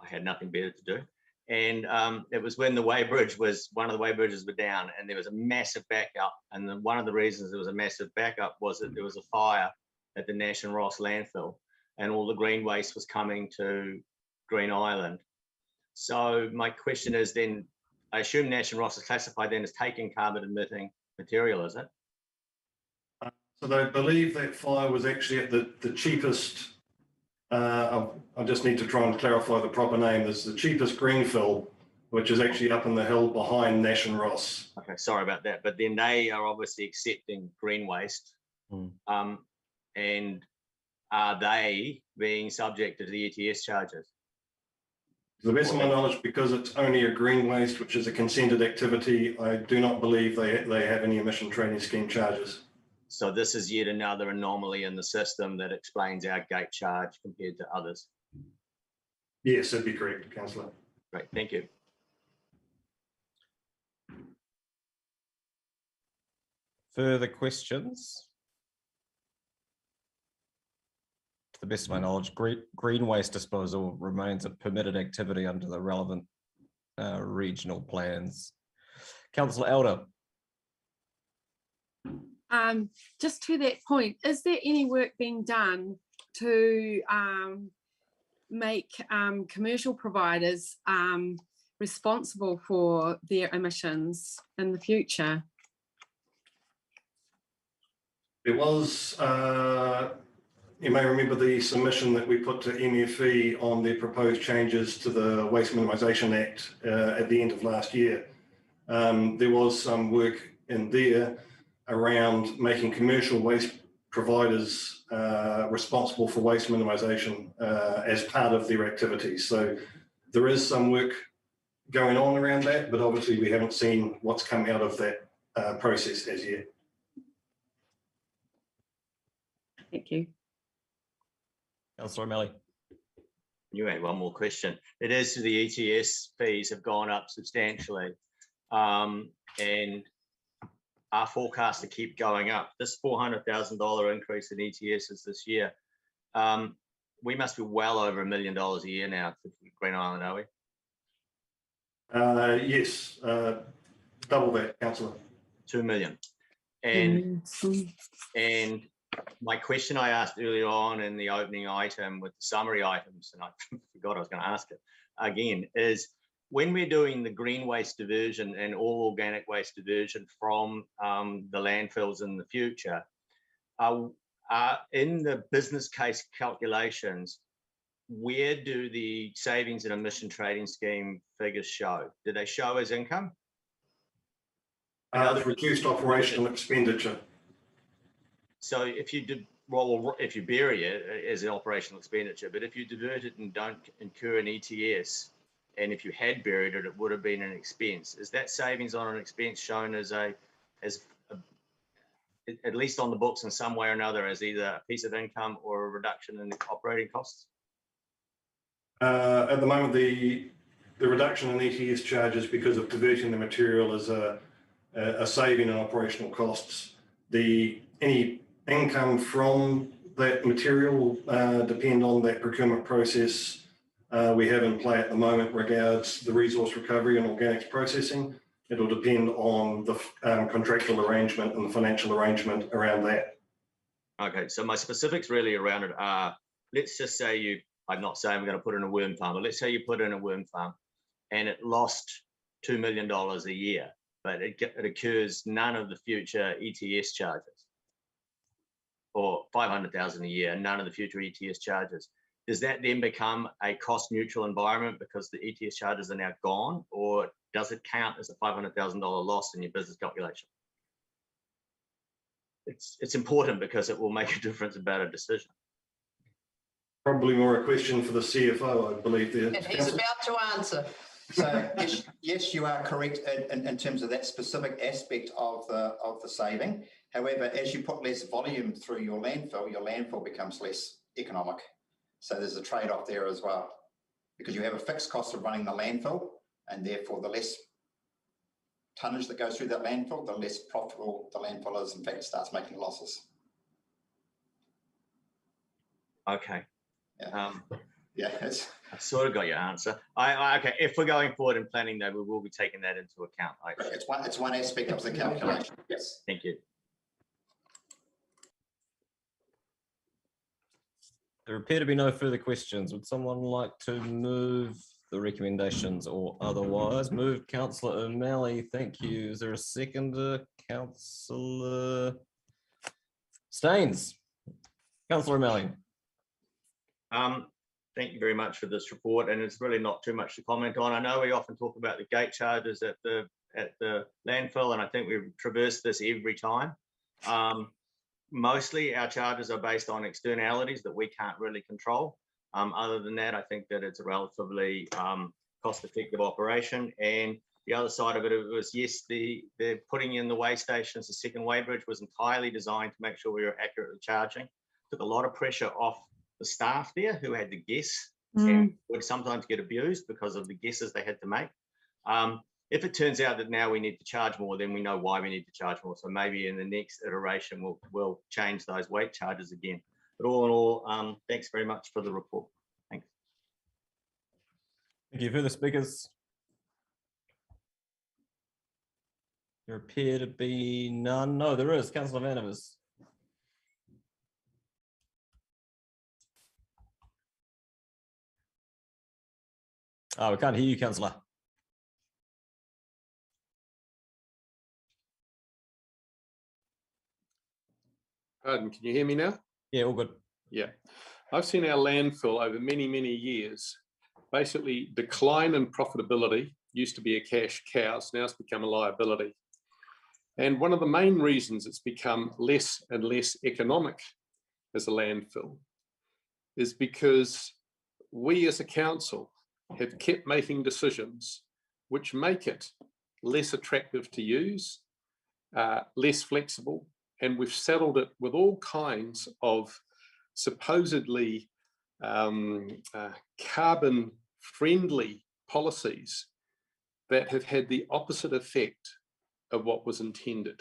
I had nothing better to do. And it was when the weighbridge was, one of the weighbridges were down, and there was a massive backup. And then one of the reasons there was a massive backup was that there was a fire at the Nash and Ross landfill, and all the green waste was coming to Green Island. So my question is then, I assume Nash and Ross is classified then as taking carbon emitting material, is it? So they believe that fire was actually at the cheapest, I just need to try and clarify the proper name. There's the cheapest greenfill, which is actually up in the hill behind Nash and Ross. Okay, sorry about that. But then they are obviously accepting green waste. And are they being subject to the ETS charges? To the best of my knowledge, because it's only a green waste, which is a consented activity, I do not believe they have any emission trading scheme charges. So this is yet another anomaly in the system that explains our gate charge compared to others. Yes, that'd be correct, Councillor. Great, thank you. Further questions? To the best of my knowledge, green waste disposal remains a permitted activity under the relevant regional plans. Councillor Elder. Just to that point, is there any work being done to make commercial providers responsible for their emissions in the future? It was, you may remember the submission that we put to MFE on the proposed changes to the Waste Minimisation Act at the end of last year. There was some work in there around making commercial waste providers responsible for waste minimisation as part of their activities. So there is some work going on around that, but obviously we haven't seen what's come out of that process as yet. Thank you. Councillor O'Malley. You had one more question. It is the ETS fees have gone up substantially and are forecast to keep going up. This $400,000 increase in ETS this year, we must be well over $1 million a year now for Green Island, are we? Yes, double that, Councillor. 2 million. And my question I asked earlier on in the opening item with the summary items, and I forgot I was going to ask it again, is when we're doing the green waste diversion and all organic waste diversion from the landfills in the future, in the business case calculations, where do the savings and emission trading scheme figures show? Do they show as income? Reduced operational expenditure. So if you did, well, if you bury it as an operational expenditure, but if you divert it and don't incur an ETS, and if you had buried it, it would have been an expense. Is that savings on an expense shown as at least on the books in some way or another, as either a piece of income or a reduction in the operating costs? At the moment, the reduction in ETS charges because of diverting the material is a saving in operational costs. Any income from that material will depend on that procurement process we have in play at the moment regards the resource recovery and organics processing. It'll depend on the contractual arrangement and the financial arrangement around that. Okay, so my specifics really around it are, let's just say I'm not saying I'm going to put in a worm farm, but let's say you put in a worm farm and it lost $2 million a year, but it occurs none of the future ETS charges, or 500,000 a year, none of the future ETS charges. Does that then become a cost neutral environment because the ETS charges are now gone, or does it count as a $500,000 loss in your business calculation? It's important because it will make a difference about a decision. Probably more a question for the CFO, I believe. And he's about to answer. So yes, you are correct in terms of that specific aspect of the saving. However, as you put less volume through your landfill becomes less economic. So there's a trade-off there as well, because you have a fixed cost of running the landfill, and therefore the less tonnage that goes through that landfill, the less profitable the landfill is. In fact, it starts making losses. Okay. Yeah, it's, I sort of got your answer. Okay, if we're going forward in planning though, we will be taking that into account. it's one aspect of the calculation. Yes. Thank you. There appear to be no further questions. Would someone like to move the recommendations or otherwise? Move Councillor O'Malley. Thank you. Is there a seconder? Councillor Staines. Councillor O'Malley. Thank you very much for this report, and it's really not too much to comment on. I know we often talk about the gate charges at the landfill, and I think we've traversed this every time. Mostly our charges are based on externalities that we can't really control. Other than that, I think that it's a relatively cost-effective operation. And the other side of it was, yes, the putting in the weigh stations, the second weighbridge was entirely designed to make sure we were accurately charging. Took a lot of pressure off the staff there who had to guess and would sometimes get abused because of the guesses they had to make. If it turns out that now we need to charge more, then we know why we need to charge more. So maybe in the next iteration, we'll change those weight charges again. But all in all, thanks very much for the report. Thanks. Thank you. Further speakers? There appear to be none. No, there is. Councillor Vanavers. Oh, we can't hear you, Councillor. Pardon, can you hear me now? Yeah, all good. Yeah. I've seen our landfill over many, many years basically decline in profitability. Used to be a cash cow, so now it's become a liability. And one of the main reasons it's become less and less economic as a landfill is because we as a council have kept making decisions which make it less attractive to use, less flexible, and we've settled it with all kinds of supposedly carbon-friendly policies that have had the opposite effect of what was intended.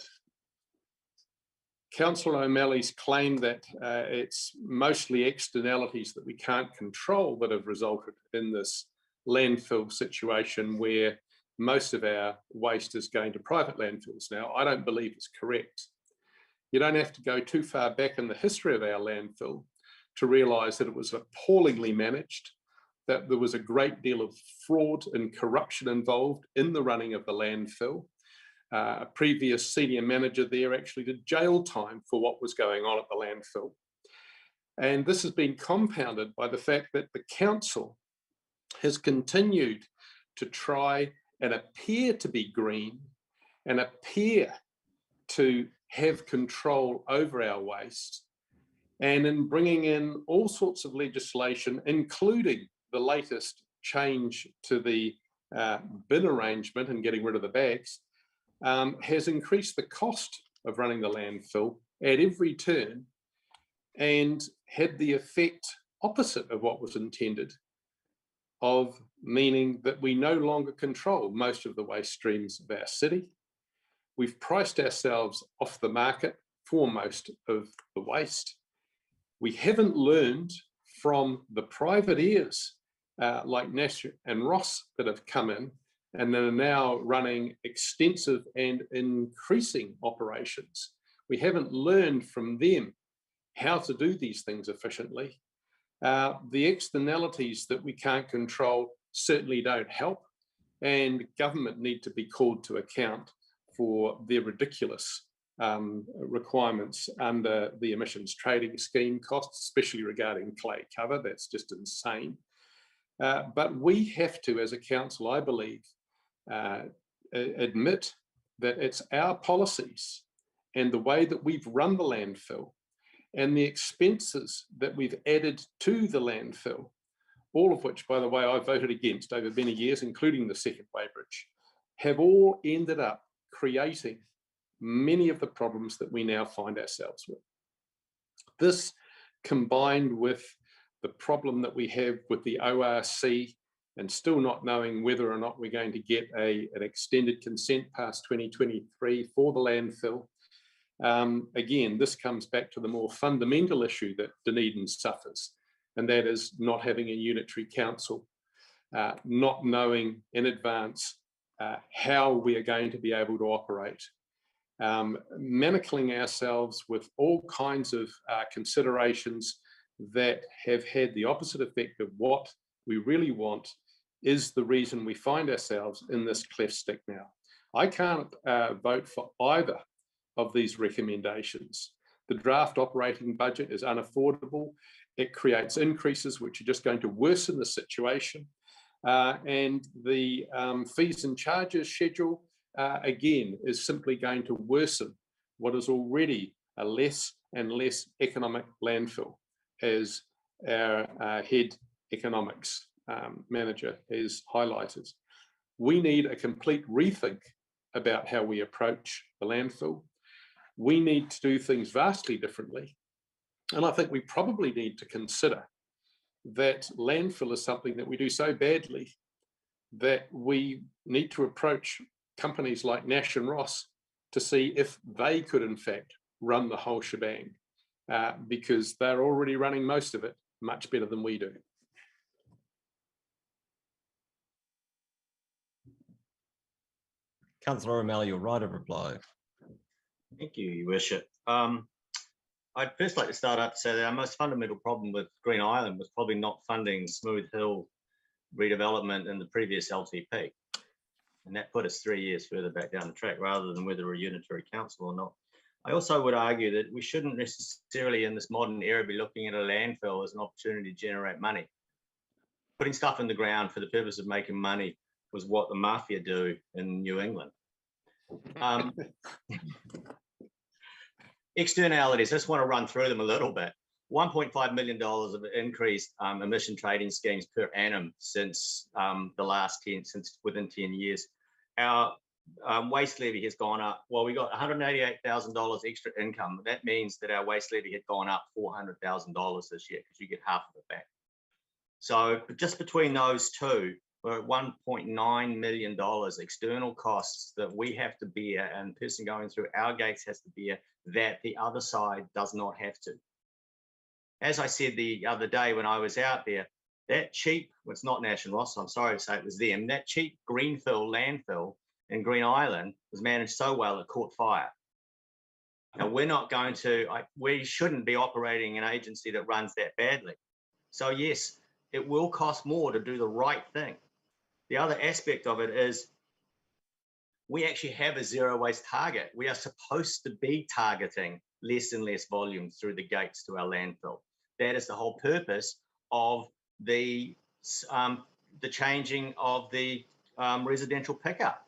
Councillor O'Malley's claim that it's mostly externalities that we can't control that have resulted in this landfill situation where most of our waste is going to private landfills now, I don't believe it's correct. You don't have to go too far back in the history of our landfill to realise that it was appallingly managed, that there was a great deal of fraud and corruption involved in the running of the landfill. A previous senior manager there actually did jail time for what was going on at the landfill. And this has been compounded by the fact that the council has continued to try and appear to be green and appear to have control over our waste. And in bringing in all sorts of legislation, including the latest change to the bin arrangement and getting rid of the bags, has increased the cost of running the landfill at every turn and had the effect opposite of what was intended, of meaning that we no longer control most of the waste streams of our city. We've priced ourselves off the market for most of the waste. We haven't learned from the privateers like Nash and Ross that have come in and are now running extensive and increasing operations. We haven't learned from them how to do these things efficiently. The externalities that we can't control certainly don't help, and government need to be called to account for their ridiculous requirements under the emissions trading scheme costs, especially regarding clay cover. That's just insane. But we have to, as a council, I believe, admit that it's our policies and the way that we've run the landfill and the expenses that we've added to the landfill, all of which, by the way, I voted against over many years, including the second weighbridge, have all ended up creating many of the problems that we now find ourselves with. This, combined with the problem that we have with the ORC and still not knowing whether or not we're going to get an extended consent past 2023 for the landfill. Again, this comes back to the more fundamental issue that Dunedin suffers, and that is not having a unitary council, not knowing in advance how we are going to be able to operate, manacling ourselves with all kinds of considerations that have had the opposite effect of what we really want, is the reason we find ourselves in this cleft stick now. I can't vote for either of these recommendations. The draft operating budget is unaffordable. It creates increases which are just going to worsen the situation. And the fees and charges schedule, again, is simply going to worsen what is already a less and less economic landfill, as our head economics manager has highlighted. We need a complete rethink about how we approach the landfill. We need to do things vastly differently. And I think we probably need to consider that landfill is something that we do so badly that we need to approach companies like Nash and Ross to see if they could in fact run the whole shebang, because they're already running most of it much better than we do. Councillor O'Malley, your right of reply. Thank you, Your Worship. I'd first like to start out to say that our most fundamental problem with Green Island was probably not funding Smooth Hill redevelopment in the previous LTP. And that put us 3 years further back down the track rather than whether we're a unitary council or not. I also would argue that we shouldn't necessarily in this modern era be looking at a landfill as an opportunity to generate money. Putting stuff in the ground for the purpose of making money was what the mafia do in New England. Externalities, I just want to run through them a little bit. $1.5 million of increased emission trading schemes per annum since within 10 years. Our waste levy has gone up. Well, we got $188,000 extra income. That means that our waste levy had gone up $400,000 this year because you get half of it back. So just between those two, we're at $1.9 million external costs that we have to bear, and the person going through our gates has to bear that the other side does not have to. As I said the other day when I was out there, that cheap, well, it's not Nash and Ross, I'm sorry to say it was them, that cheap greenfield landfill in Green Island was managed so well it caught fire. Now we're not going to, we shouldn't be operating an agency that runs that badly. So yes, it will cost more to do the right thing. The other aspect of it is we actually have a zero waste target. We are supposed to be targeting less and less volume through the gates to our landfill. That is the whole purpose of the changing of the residential pickup.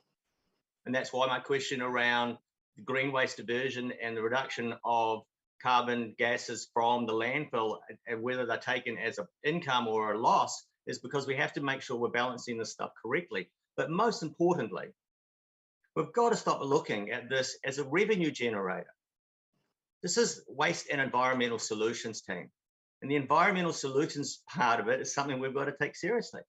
And that's why my question around the green waste diversion and the reduction of carbon gases from the landfill and whether they're taken as an income or a loss is because we have to make sure we're balancing this stuff correctly. But most importantly, we've got to stop looking at this as a revenue generator. This is waste and environmental solutions team. And the environmental solutions part of it is something we've got to take seriously.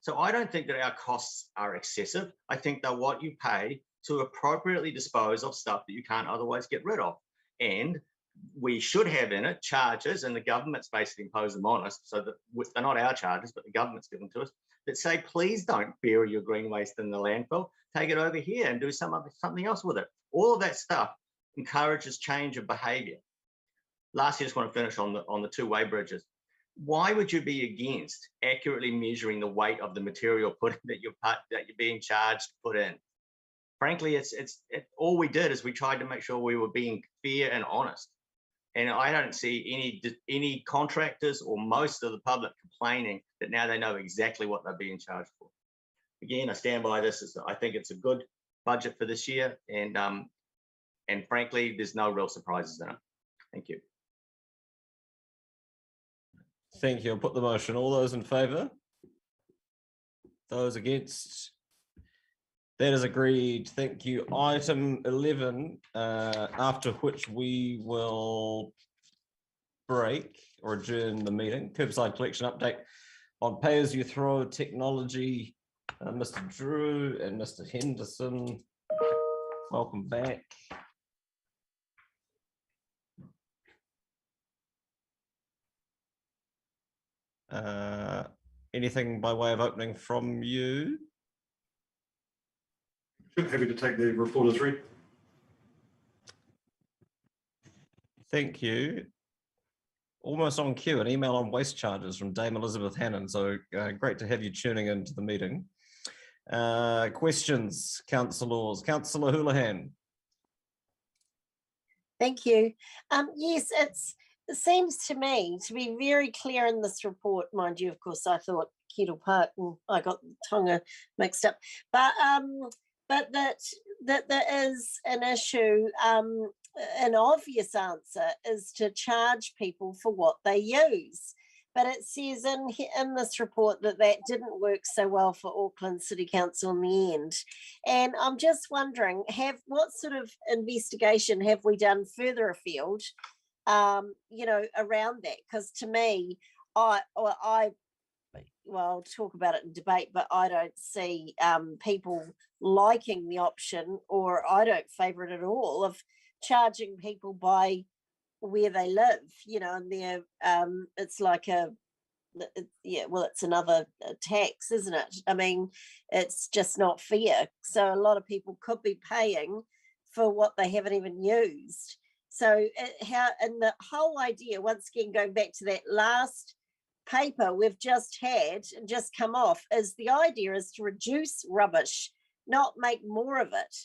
So I don't think that our costs are excessive. I think they're what you pay to appropriately dispose of stuff that you can't otherwise get rid of. And we should have in it charges, and the government's basically imposed them on us, so that they're not our charges, but the government's given to us, that say, please don't bury your green waste in the landfill, take it over here and do something else with it. All of that stuff encourages change of behavior. Lastly, I just want to finish on the two-way bridges. Why would you be against accurately measuring the weight of the material that you're being charged to put in? Frankly, all we did is we tried to make sure we were being fair and honest. And I don't see any contractors or most of the public complaining that now they know exactly what they're being charged for. Again, I stand by this. I think it's a good budget for this year, and frankly, there's no real surprises in it. Thank you. Thank you. I'll put the motion. All those in favour? Those against? That is agreed. Thank you. Item 11, after which we will break or adjourn the meeting. Curbside collection update on pay-as-you-throw technology. Mr. Drew and Mr. Henderson, welcome back. Anything by way of opening from you? Happy to take the report as read. Thank you. Almost on cue, an email on waste charges from Dame Elizabeth Hannon. So great to have you tuning into the meeting. Questions, councillors. Councillor Houlihan. Thank you. Yes, it seems to me to be very clear in this report, mind you, of course, I thought Kettle Park and I got Tonga mixed up, but that there is an issue, an obvious answer is to charge people for what they use. But it says in this report that didn't work so well for Auckland City Council in the end. And I'm just wondering, what sort of investigation have we done further afield, around that? Because to me, I'll talk about it in debate, but I don't see people liking the option, or I don't favour it at all, of charging people by where they live, and they're it's like it's another tax, isn't it? I mean, it's just not fair. So a lot of people could be paying for what they haven't even used. So and the whole idea, once again, going back to that last paper we've just had and just come off, is the idea is to reduce rubbish, not make more of it.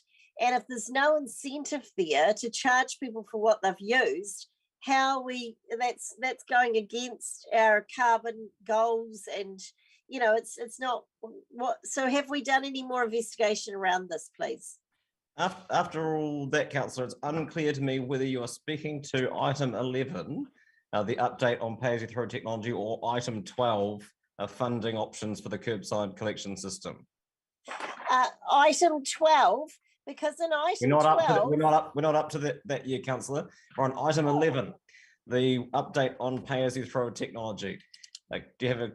And if there's no incentive there to charge people for what they've used, that's going against our carbon goals, and it's not what. So have we done any more investigation around this, please? After all that, councillor, it's unclear to me whether you are speaking to item 11, the update on pay-as-you-throw technology, or item 12, funding options for the curbside collection system. Item 12. Because in item 12, we're not up to that year, councillor. We're on item 11, the update on pay-as-you-throw technology. Like, do you have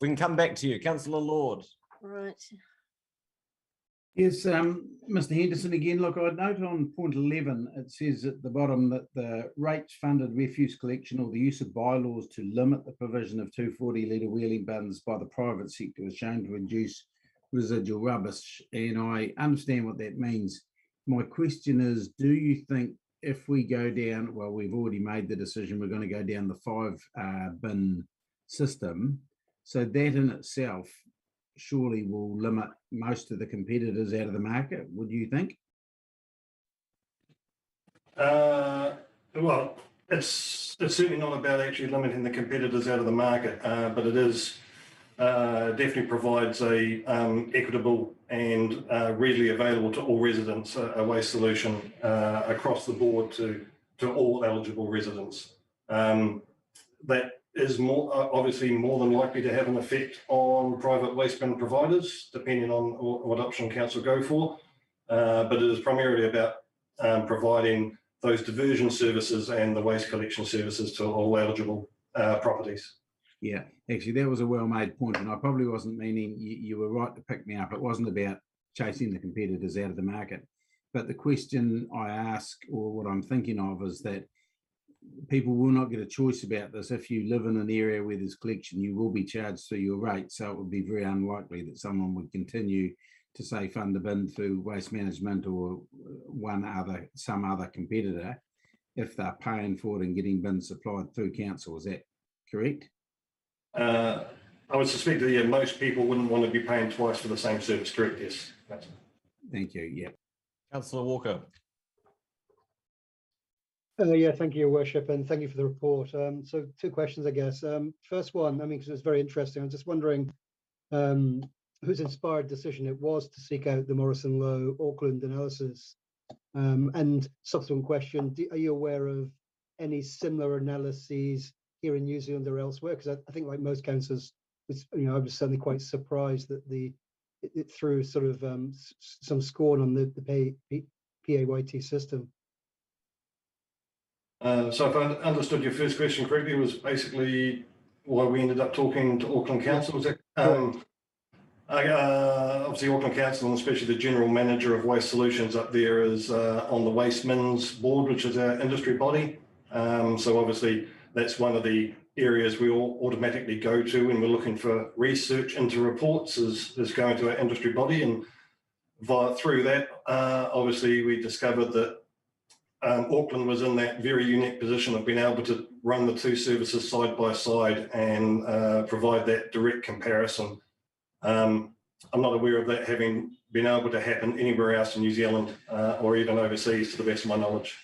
we can come back to you, Councillor Lord. Right. Yes, Mr. Henderson again. Look, I'd note on point 11, it says at the bottom that the rates-funded refuse collection or the use of bylaws to limit the provision of 240-litre wheeling bins by the private sector is shown to reduce residual rubbish. And I understand what that means. My question is, do you think if we go down, well, we've already made the decision, we're going to go down the 5 bin system, so that in itself surely will limit most of the competitors out of the market, would you think? Well, it's certainly not about actually limiting the competitors out of the market, but it is definitely provides a equitable and readily available to all residents a waste solution across the board to all eligible residents. That is obviously more than likely to have an effect on private waste bin providers, depending on what option council go for. But it is primarily about providing those diversion services and the waste collection services to all eligible properties. Yeah, actually, that was a well-made point, and I probably wasn't meaning, you were right to pick me up. It wasn't about chasing the competitors out of the market. But the question I ask, or what I'm thinking of, is that people will not get a choice about this. If you live in an area where there's collection, you will be charged through your rate. So it would be very unlikely that someone would continue to, say, fund a bin through Waste Management or some other competitor if they're paying for it and getting bins supplied through council. Is that correct? I would suspect that most people wouldn't want to be paying twice for the same service, correct? Yes. Thank you. Yeah. Councillor Walker. Yeah, thank you, Your Worship, and thank you for the report. So 2 questions, I guess. First one, I mean, because it's very interesting, I'm just wondering whose inspired decision it was to seek out the Morrison Low Auckland analysis. And subsequent question, are you aware of any similar analyses here in New Zealand or elsewhere? Because I think, like most councils, I was certainly quite surprised that it threw sort of some scorn on the PAYT system. So if I understood your first question correctly, it was basically why we ended up talking to Auckland Council. Obviously Auckland Council, and especially the General Manager of Waste Solutions up there, is on the Waste Mins board, which is our industry body. So obviously that's one of the areas we all automatically go to when we're looking for research into reports is going to our industry body. And through that, obviously we discovered that Auckland was in that very unique position of being able to run the two services side by side and provide that direct comparison. I'm not aware of that having been able to happen anywhere else in New Zealand or even overseas, to the best of my knowledge.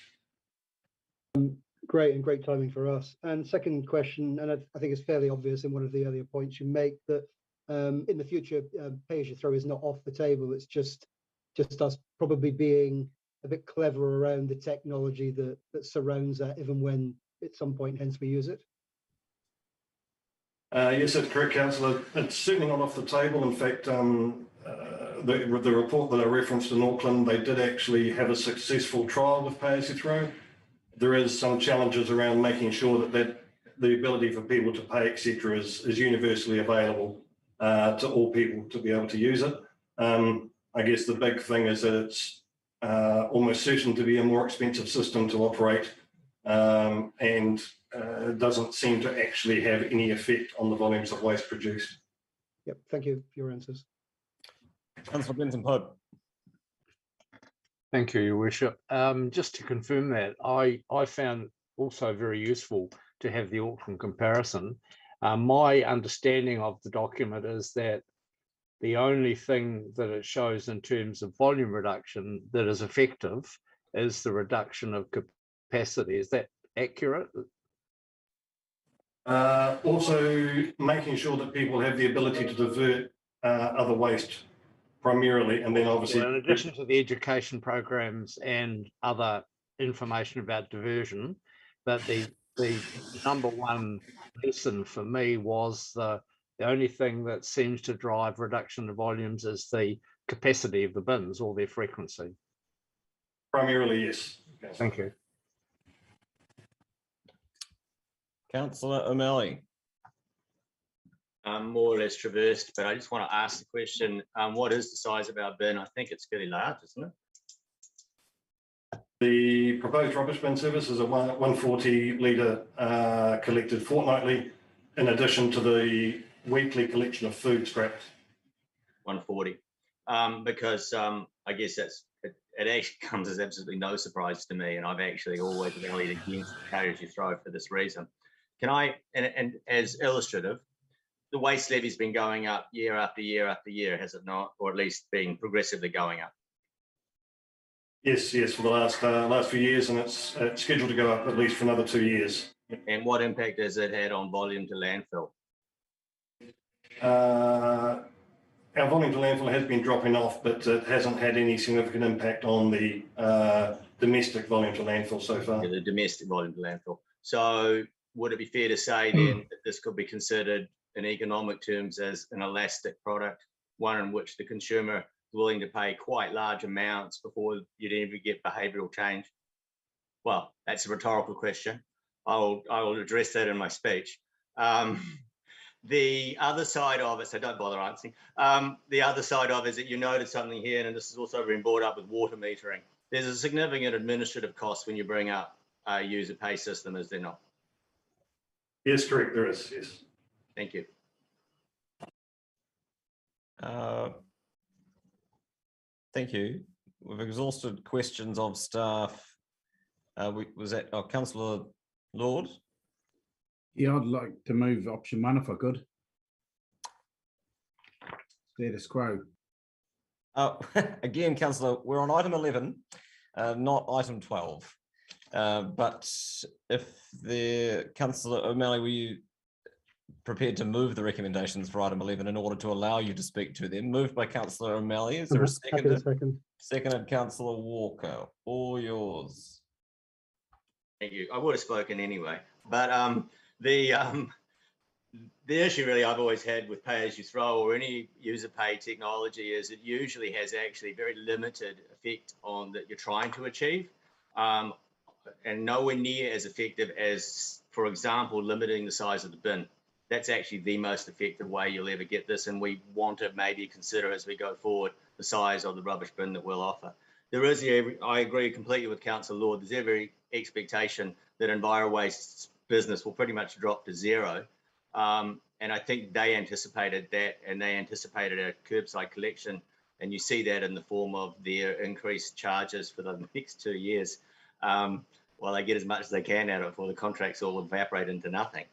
Great, and great timing for us. And second question, and I think it's fairly obvious in one of the earlier points you make, that in the future, pay as you throw is not off the table. It's just us probably being a bit clever around the technology that surrounds that, even when at some point, hence we use it. Yes, that's correct, Councillor. It's certainly not off the table. In fact, the report that I referenced in Auckland, they did actually have a successful trial with pay as you throw. There is some challenges around making sure that the ability for people to pay, etc., is universally available to all people to be able to use it. I guess the big thing is that it's almost certain to be a more expensive system to operate, and doesn't seem to actually have any effect on the volumes of waste produced. Yep, thank you for your answers. Councillor Benton Pope. Thank you, Your Worship. Just to confirm that, I found also very useful to have the Auckland comparison. My understanding of the document is that the only thing that it shows in terms of volume reduction that is effective is the reduction of capacity. Is that accurate? Also making sure that people have the ability to divert other waste primarily, and then obviously in addition to the education programs and other information about diversion, but the number one lesson for me was the only thing that seems to drive reduction of volumes is the capacity of the bins or their frequency. Primarily, yes. Thank you. Councillor O'Malley. More or less traversed, but I just want to ask the question, what is the size of our bin? I think it's fairly large, isn't it? The proposed rubbish bin service is a 140 litre collected fortnightly, in addition to the weekly collection of food scraps. 140. Because I guess it actually comes as absolutely no surprise to me, and I've actually always rallied against pay as you throw for this reason. Can I, and as illustrative, the waste levy's been going up year after year after year, has it not? Or at least been progressively going up? Yes, for the last few years, and it's scheduled to go up at least for another 2 years. And what impact has it had on volume to landfill? Our volume to landfill has been dropping off, but it hasn't had any significant impact on the domestic volume to landfill so far. Yeah, the domestic volume to landfill. So would it be fair to say then that this could be considered in economic terms as an elastic product, one in which the consumer is willing to pay quite large amounts before you'd ever get behavioural change? Well, that's a rhetorical question. I will address that in my speech. The other side of it, so don't bother answering. The other side of it is that you noted something here, and this has also been brought up with water metering. There's a significant administrative cost when you bring up a user pay system, is there not? Yes, correct, there is, yes. Thank you. Thank you. We've exhausted questions of staff. Was that Councillor Lord? Yeah, I'd like to move option 1 if I could. Status quo. Again, Councillor, we're on item 11, not item 12. But if the Councillor O'Malley, were you prepared to move the recommendations for item 11 in order to allow you to speak to them? Moved by Councillor O'Malley. Is there a second? Seconded, Councillor Walker. All yours. Thank you. I would have spoken anyway, but the issue really I've always had with pay as you throw or any user pay technology is it usually has actually very limited effect on that you're trying to achieve, and nowhere near as effective as, for example, limiting the size of the bin. That's actually the most effective way you'll ever get this, and we want to maybe consider as we go forward the size of the rubbish bin that we'll offer. There is, I agree completely with Councillor Lord, there's every expectation that EnviroWaste's business will pretty much drop to zero. And I think they anticipated that, and they anticipated a curbside collection. And you see that in the form of their increased charges for the next 2 years, while they get as much as they can out of it before the contracts all evaporate into nothing.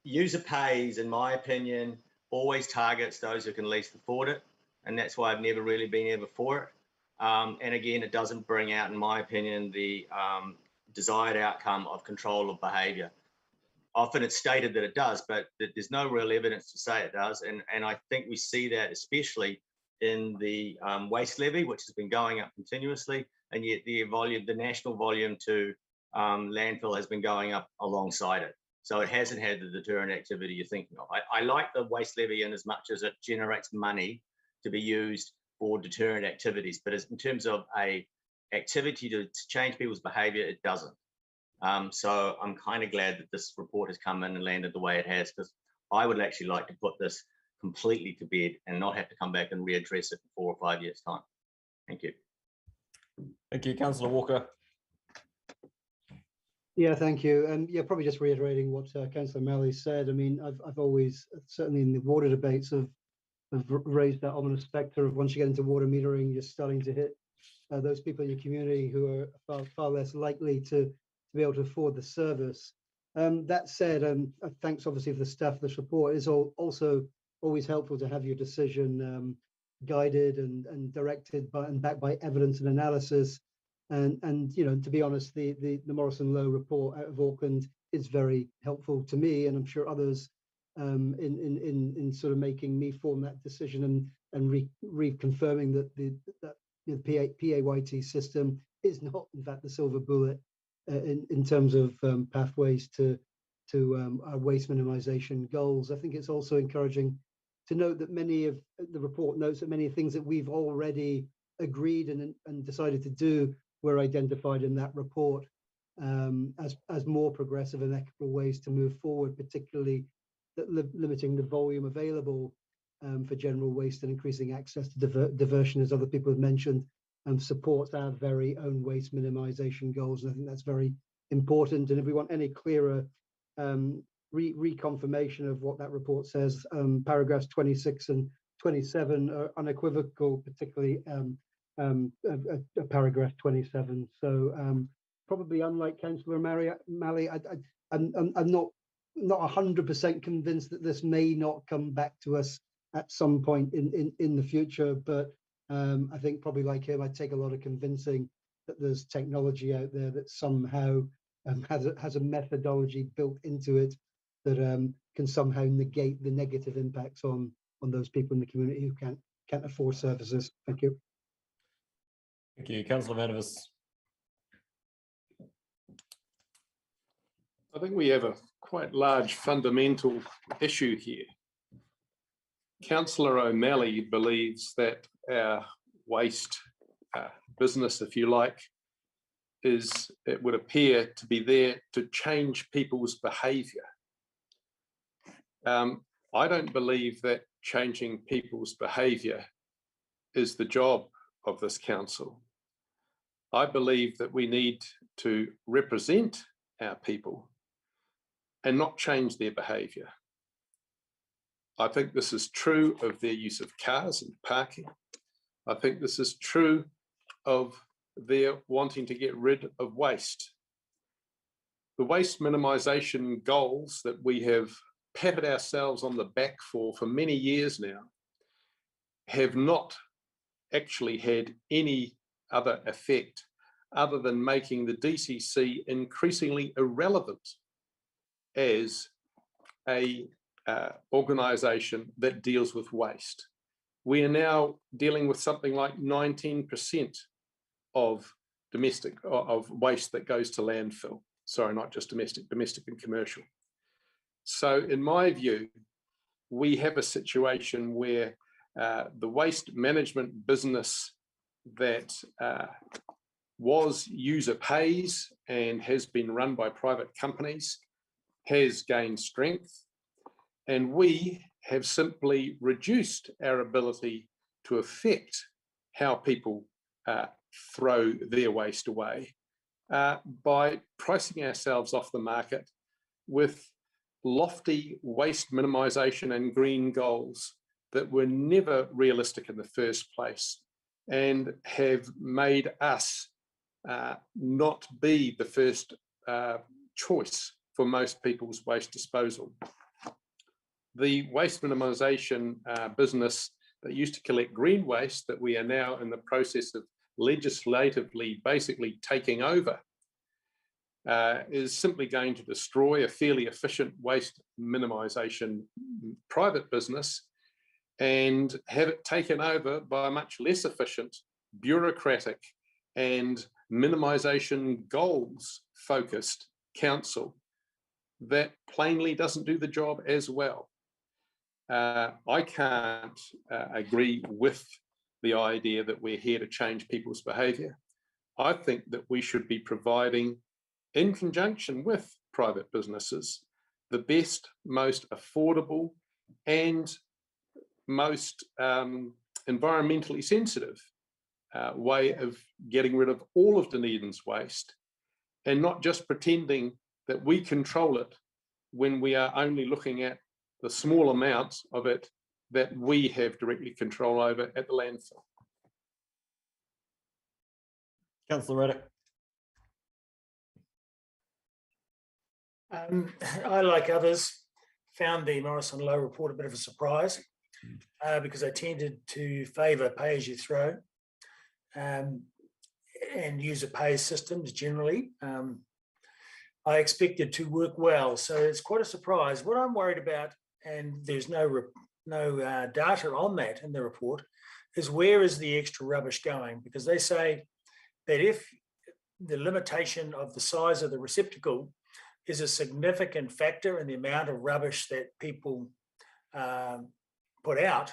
User pays, in my opinion, always targets those who can least afford it. And that's why I've never really been ever for it. And again, it doesn't bring out, in my opinion, the desired outcome of control of behaviour. Often it's stated that it does, but there's no real evidence to say it does. And I think we see that especially in the waste levy, which has been going up continuously, and yet the national volume to landfill has been going up alongside it. So it hasn't had the deterrent activity you're thinking of. I like the waste levy in as much as it generates money to be used for deterrent activities, but in terms of a activity to change people's behaviour, it doesn't. So I'm kind of glad that this report has come in and landed the way it has, because I would actually like to put this completely to bed and not have to come back and readdress it in 4 or 5 years' time. Thank you. Thank you, Councillor Walker. Yeah, thank you. And yeah, probably just reiterating what Councillor Malley said. I mean, I've always, certainly in the water debates, have raised that ominous spectre of once you get into water metering, you're starting to hit those people in your community who are far less likely to be able to afford the service. That said, thanks obviously for the staff of this report. It's also always helpful to have your decision guided and directed by and backed by evidence and analysis. And you know, to be honest, the Morrison Lowe report out of Auckland is very helpful to me, and I'm sure others in sort of making me form that decision and reconfirming that the PAYT system is not in fact the silver bullet in terms of pathways to our waste minimisation goals. I think it's also encouraging to note that many of the report notes that many things that we've already agreed and decided to do were identified in that report as more progressive and equitable ways to move forward, particularly that limiting the volume available for general waste and increasing access to diversion, as other people have mentioned, supports our very own waste minimisation goals. And I think that's very important. And if we want any clearer reconfirmation of what that report says, paragraphs 26 and 27 are unequivocal, particularly paragraph 27. So probably unlike Councillor Malley, I'm not 100% convinced that this may not come back to us at some point in the future, but I think probably like him, I'd take a lot of convincing that there's technology out there that somehow has a methodology built into it that can somehow negate the negative impacts on those people in the community who can't afford services. Thank you. Thank you, Councillor Vandervis. I think we have a quite large fundamental issue here. Councillor O'Malley believes that our waste business, if you like, it would appear to be there to change people's behaviour. I don't believe that changing people's behaviour is the job of this council. I believe that we need to represent our people and not change their behaviour. I think this is true of their use of cars and parking. I think this is true of their wanting to get rid of waste. The waste minimisation goals that we have patted ourselves on the back for many years now have not actually had any other effect other than making the DCC increasingly irrelevant as a organisation that deals with waste. We are now dealing with something like 19% of waste that goes to landfill. Sorry, not just domestic and commercial. So in my view, we have a situation where the waste management business that was user pays and has been run by private companies has gained strength, and we have simply reduced our ability to affect how people throw their waste away by pricing ourselves off the market with lofty waste minimisation and green goals that were never realistic in the first place and have made us not be the first choice for most people's waste disposal. The waste minimisation business that used to collect green waste that we are now in the process of legislatively basically taking over is simply going to destroy a fairly efficient waste minimisation private business and have it taken over by a much less efficient, bureaucratic and minimisation goals focused council that plainly doesn't do the job as well. I can't agree with the idea that we're here to change people's behaviour. I think that we should be providing, in conjunction with private businesses, the best, most affordable and most environmentally sensitive way of getting rid of all of Dunedin's waste, and not just pretending that we control it when we are only looking at the small amounts of it that we have directly control over at the landfill. Councillor Reddick. I, like others, found the Morrison Low report a bit of a surprise because they tended to favour pay-as-you-throw and user-pays systems generally. I expected to work well, so it's quite a surprise. What I'm worried about, and there's no data on that in the report, is where is the extra rubbish going? Because they say that if the limitation of the size of the receptacle is a significant factor in the amount of rubbish that people put out,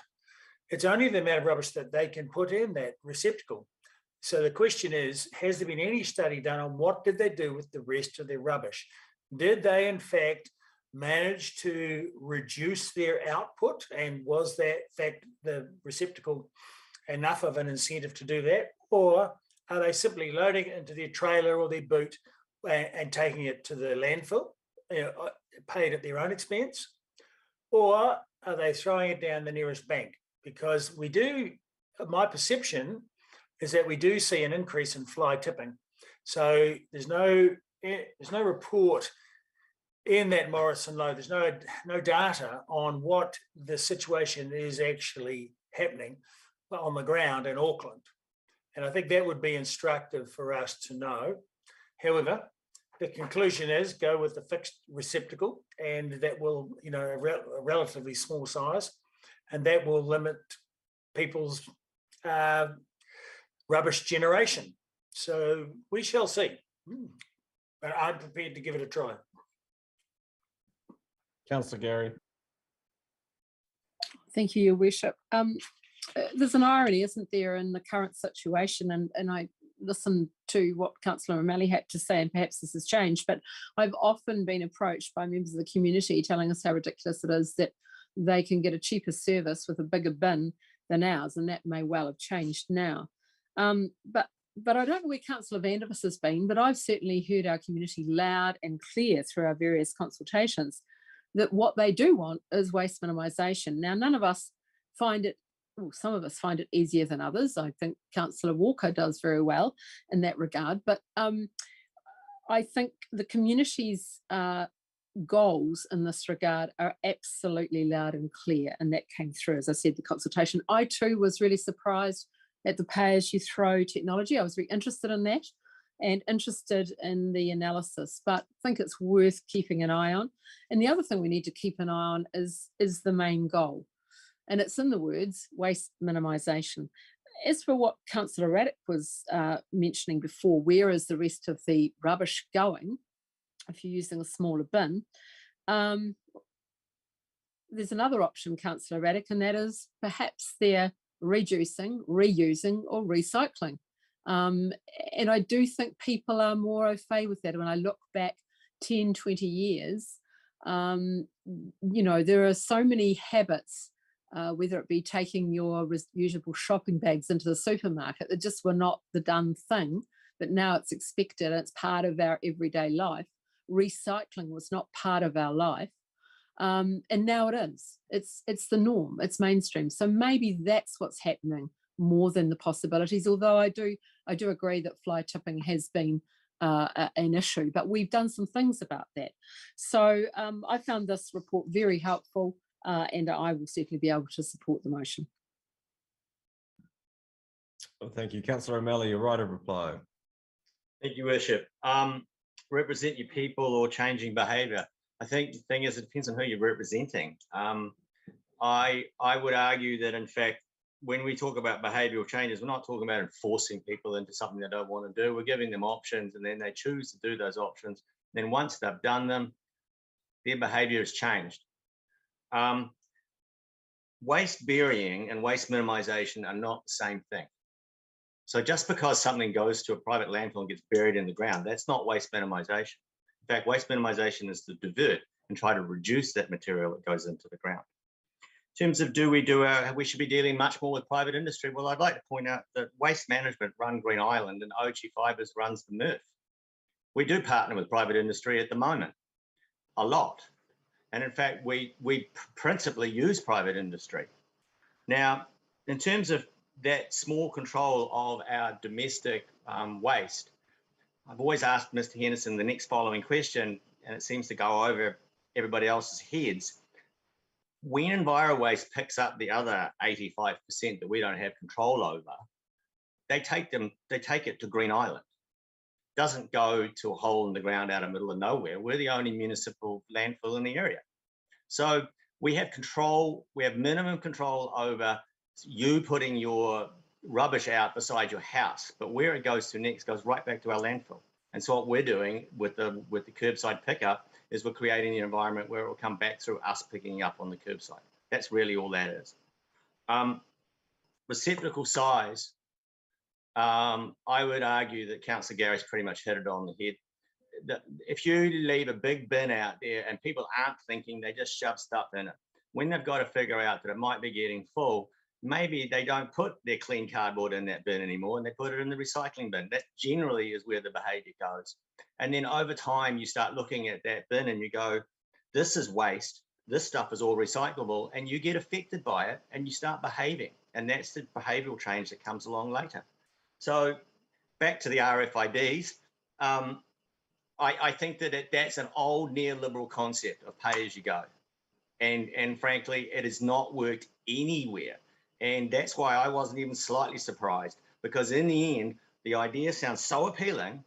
it's only the amount of rubbish that they can put in that receptacle. So the question is, has there been any study done on what did they do with the rest of their rubbish? Did they in fact manage to reduce their output? And was that fact the receptacle enough of an incentive to do that? Or are they simply loading it into their trailer or their boot and taking it to the landfill, paid at their own expense? Or are they throwing it down the nearest bank? Because we do, my perception is that we do see an increase in fly tipping. So there's no report in that Morrison Low, there's no data on what the situation is actually happening on the ground in Auckland. And I think that would be instructive for us to know. However, the conclusion is go with the fixed receptacle, and that will, a relatively small size, and that will limit people's rubbish generation. So we shall see. But I'm prepared to give it a try. Councillor Gary. Thank you, Your Worship. There's an irony, isn't there, in the current situation, and I listened to what Councillor O'Malley had to say, and perhaps this has changed, but I've often been approached by members of the community telling us how ridiculous it is that they can get a cheaper service with a bigger bin than ours, and that may well have changed now. But I don't know where Councillor Vandervis has been, but I've certainly heard our community loud and clear through our various consultations that what they do want is waste minimisation. Now, none of us find it, well, some of us find it easier than others. I think Councillor Walker does very well in that regard, but I think the community's goals in this regard are absolutely loud and clear, and that came through, as I said, the consultation. I too was really surprised at the pay-as-you-throw technology. I was very interested in that and interested in the analysis, but I think it's worth keeping an eye on. And the other thing we need to keep an eye on is the main goal. And it's in the words, waste minimisation. As for what Councillor Raddick was mentioning before, where is the rest of the rubbish going if you're using a smaller bin? There's another option, Councillor Raddick, and that is perhaps they're reducing, reusing or recycling. And I do think people are more au fait with that. When I look back 10, 20 years, there are so many habits, whether it be taking your reusable shopping bags into the supermarket, that just were not the done thing but now it's expected. It's part of our everyday life. Recycling was not part of our life. And now it is. It's the norm. It's mainstream. So maybe that's what's happening more than the possibilities. Although I do agree that fly tipping has been an issue, but we've done some things about that. So I found this report very helpful, and I will certainly be able to support the motion. Well, thank you, Councillor O'Malley. Your right of reply. Thank you, Worship. Represent your people or changing behaviour. I think the thing is, it depends on who you're representing. I would argue that, in fact, when we talk about behavioural changes, we're not talking about enforcing people into something they don't want to do. We're giving them options, and then they choose to do those options. Then once they've done them, their behaviour has changed. Waste burying and waste minimisation are not the same thing. So just because something goes to a private landfill and gets buried in the ground, that's not waste minimisation. In fact, waste minimisation is to divert and try to reduce that material that goes into the ground. In terms of we should be dealing much more with private industry. Well, I'd like to point out that Waste Management run Green Island and OG Fibres runs the MRF. We do partner with private industry at the moment, a lot. And in fact, we principally use private industry. Now, in terms of that small control of our domestic waste, I've always asked Mr. Henderson the next following question, and it seems to go over everybody else's heads. When EnviroWaste picks up the other 85% that we don't have control over, they take it to Green Island. It doesn't go to a hole in the ground out of the middle of nowhere. We're the only municipal landfill in the area. So we have control, we have minimum control over you putting your rubbish out beside your house, but where it goes to next goes right back to our landfill. And so what we're doing with the curbside pickup is we're creating an environment where it will come back through us picking up on the curbside. That's really all that is. Receptacle size, I would argue that Councillor Gary's pretty much hit it on the head. If you leave a big bin out there and people aren't thinking, they just shove stuff in it. When they've got to figure out that it might be getting full, maybe they don't put their clean cardboard in that bin anymore and they put it in the recycling bin. That generally is where the behaviour goes. And then over time, you start looking at that bin and you go, this is waste, this stuff is all recyclable, and you get affected by it and you start behaving. And that's the behavioural change that comes along later. So back to the RFIDs, I think that that's an old neoliberal concept of pay as you go. And frankly, it has not worked anywhere. And that's why I wasn't even slightly surprised, because in the end, the idea sounds so appealing,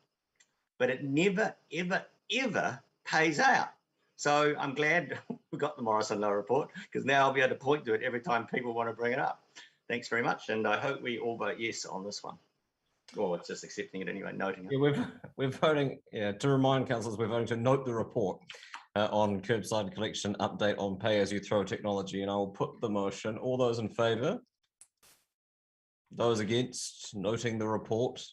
but it never, ever, ever pays out. So I'm glad we got the Morrison Law report, because now I'll be able to point to it every time people want to bring it up. Thanks very much. And I hope we all vote yes on this one. Or it's just accepting it anyway, noting it. Yeah, we're voting, to remind councillors, we're voting to note the report on curbside collection update on pay-as-you-throw technology, and I will put the motion. All those in favour? Those against noting the report?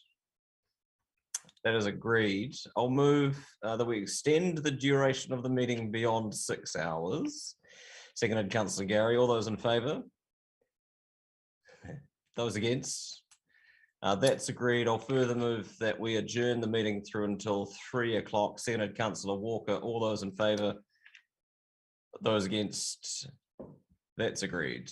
That is agreed. I'll move that we extend the duration of the meeting beyond 6 hours. Seconded, Councillor Gary. All those in favour? Those against? That's agreed. I'll further move that we adjourn the meeting through until 3 o'clock. Seconded, Councillor Walker. All those in favour? Those against? That's agreed.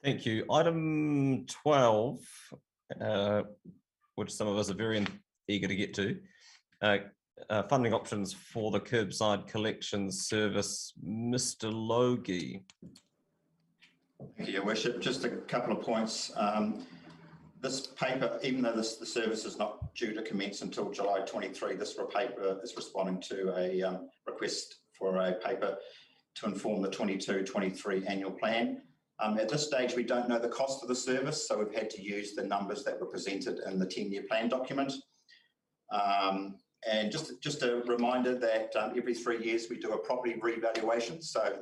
Thank you. Item 12, which some of us are very eager to get to. Funding options for the curbside collection service. Mr. Logie. Thank you, Your Worship. Just a couple of points. This paper, even though the service is not due to commence until July 23, this paper is responding to a request for a paper to inform the 22-23 annual plan. At this stage, we don't know the cost of the service, so we've had to use the numbers that were presented in the 10-year plan document. And just a reminder that every 3 years we do a property revaluation. So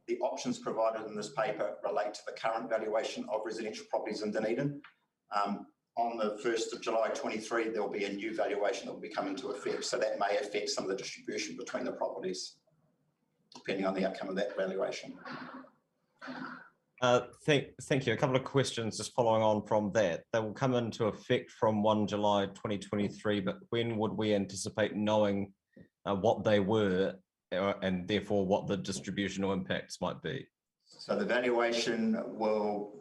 the options provided in this paper relate to the current valuation of residential properties in Dunedin. On the 1st of July 23, there'll be a new valuation that will be coming into effect. So that may affect some of the distribution between the properties, depending on the outcome of that valuation. Thank you. A couple of questions just following on from that. They will come into effect from 1 July 2023, but when would we anticipate knowing what they were and therefore what the distributional impacts might be? So the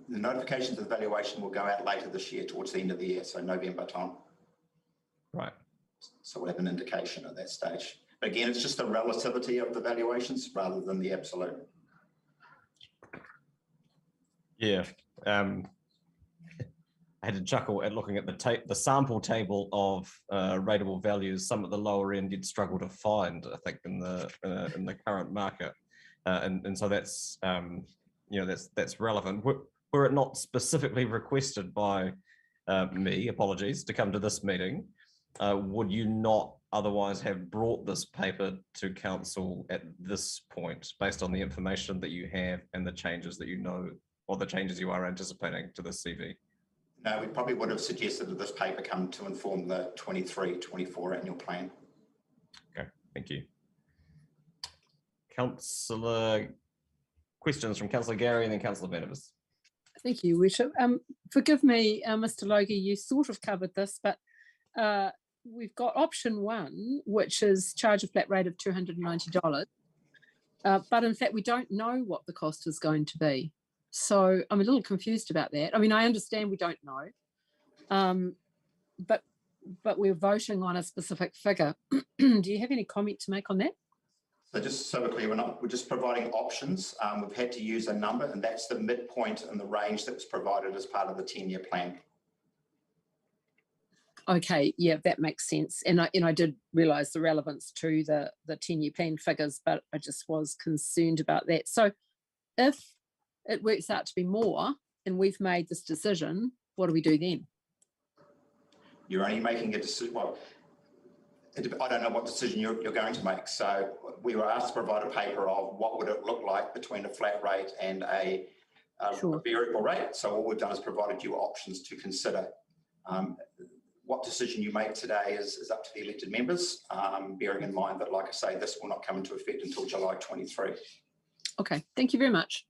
notifications of the valuation will go out later this year towards the end of the year, so November time. Right. So we'll have an indication at that stage. But again, it's just the relativity of the valuations rather than the absolute. Yeah, I had to chuckle at looking at the sample table of rateable values. Some at the lower end you'd struggle to find, I think, in the current market, and so that's that's relevant. Were it not specifically requested by me, apologies, to come to this meeting, would you not otherwise have brought this paper to council at this point, based on the information that you have and the changes that you know, or the changes you are anticipating to the CV? No, we probably would have suggested that this paper come to inform the 23-24 annual plan. Okay, thank you. Councillor, questions from Councillor Gary and then Councillor Vandervis. Thank you, Worship. Forgive me, Mr. Logie, you sort of covered this, but we've got option 1, which is charge a flat rate of $290. But in fact, we don't know what the cost is going to be. So I'm a little confused about that. I mean, I understand we don't know, but we're voting on a specific figure. Do you have any comment to make on that? So just so we're clear, we're just providing options. We've had to use a number, and that's the midpoint in the range that was provided as part of the 10-year plan. Okay, yeah, that makes sense. And I did realise the relevance to the 10-year plan figures, but I just was concerned about that. So if it works out to be more and we've made this decision, what do we do then? You're only making a decision. Well, I don't know what decision you're going to make. So we were asked to provide a paper of what would it look like between a flat rate and a variable rate. So all we've done is provided you options to consider. What decision you make today is up to the elected members, bearing in mind that, like I say, this will not come into effect until July 23. Okay, thank you very much.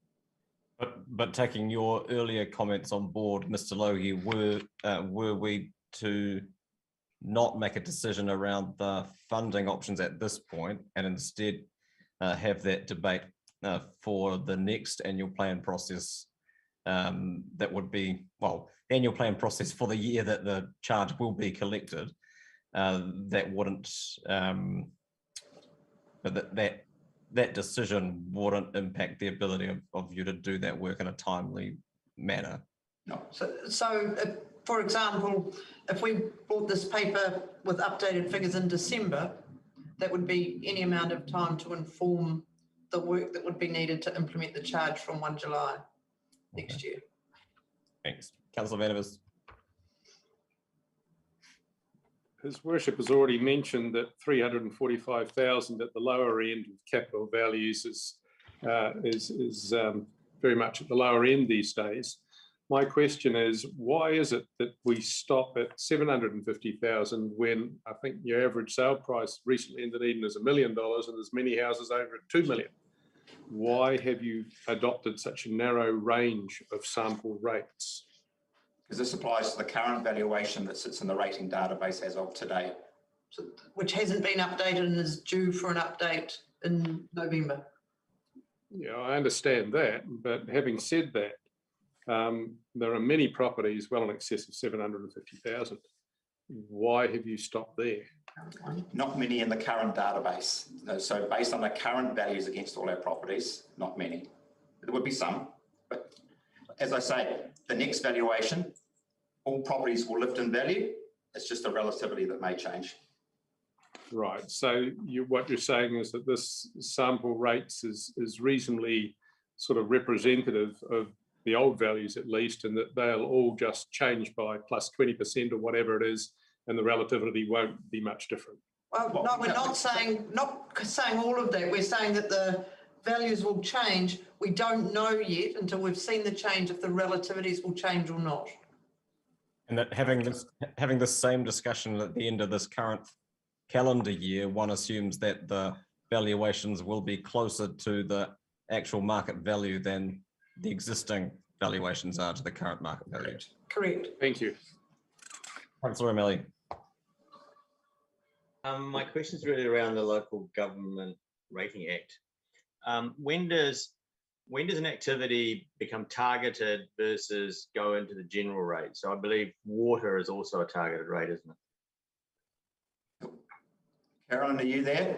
But taking your earlier comments on board, Mr. Logie, were we to not make a decision around the funding options at this point and instead have that debate for the next annual plan process, that would be, well, the annual plan process for the year that the charge will be collected, that wouldn't, that decision wouldn't impact the ability of you to do that work in a timely manner. No. So for example, if we brought this paper with updated figures in December, that would be any amount of time to inform the work that would be needed to implement the charge from 1 July next year. Thanks. Councillor Vandervis. His Worship has already mentioned that 345,000 at the lower end of capital values is very much at the lower end these days. My question is, why is it that we stop at 750,000 when I think your average sale price recently in Dunedin is $1 million and there's many houses over at 2 million? Why have you adopted such a narrow range of sample rates? Because this applies to the current valuation that sits in the rating database as of today. So, which hasn't been updated and is due for an update in November. Yeah, I understand that, but having said that, There are many properties well in excess of 750,000. Why have you stopped there? Not many in the current database. So based on the current values against all our properties, not many. There would be some, but as I say, the next valuation, all properties will lift in value. It's just a relativity that may change. Right. So what you're saying is that this sample rates is reasonably sort of representative of the old values at least, and that they'll all just change by plus 20% or whatever it is, and the relativity won't be much different. Well, no, we're not saying all of that. We're saying that the values will change. We don't know yet until we've seen the change if the relativities will change or not. And that having this same discussion at the end of this current calendar year, one assumes that the valuations will be closer to the actual market value than the existing valuations are to the current market value. Correct. Thank you. Councillor O'Malley. My question is really around the Local Government Rating Act. When does an activity become targeted versus go into the general rate? So I believe water is also a targeted rate, isn't it? Carolyn, are you there?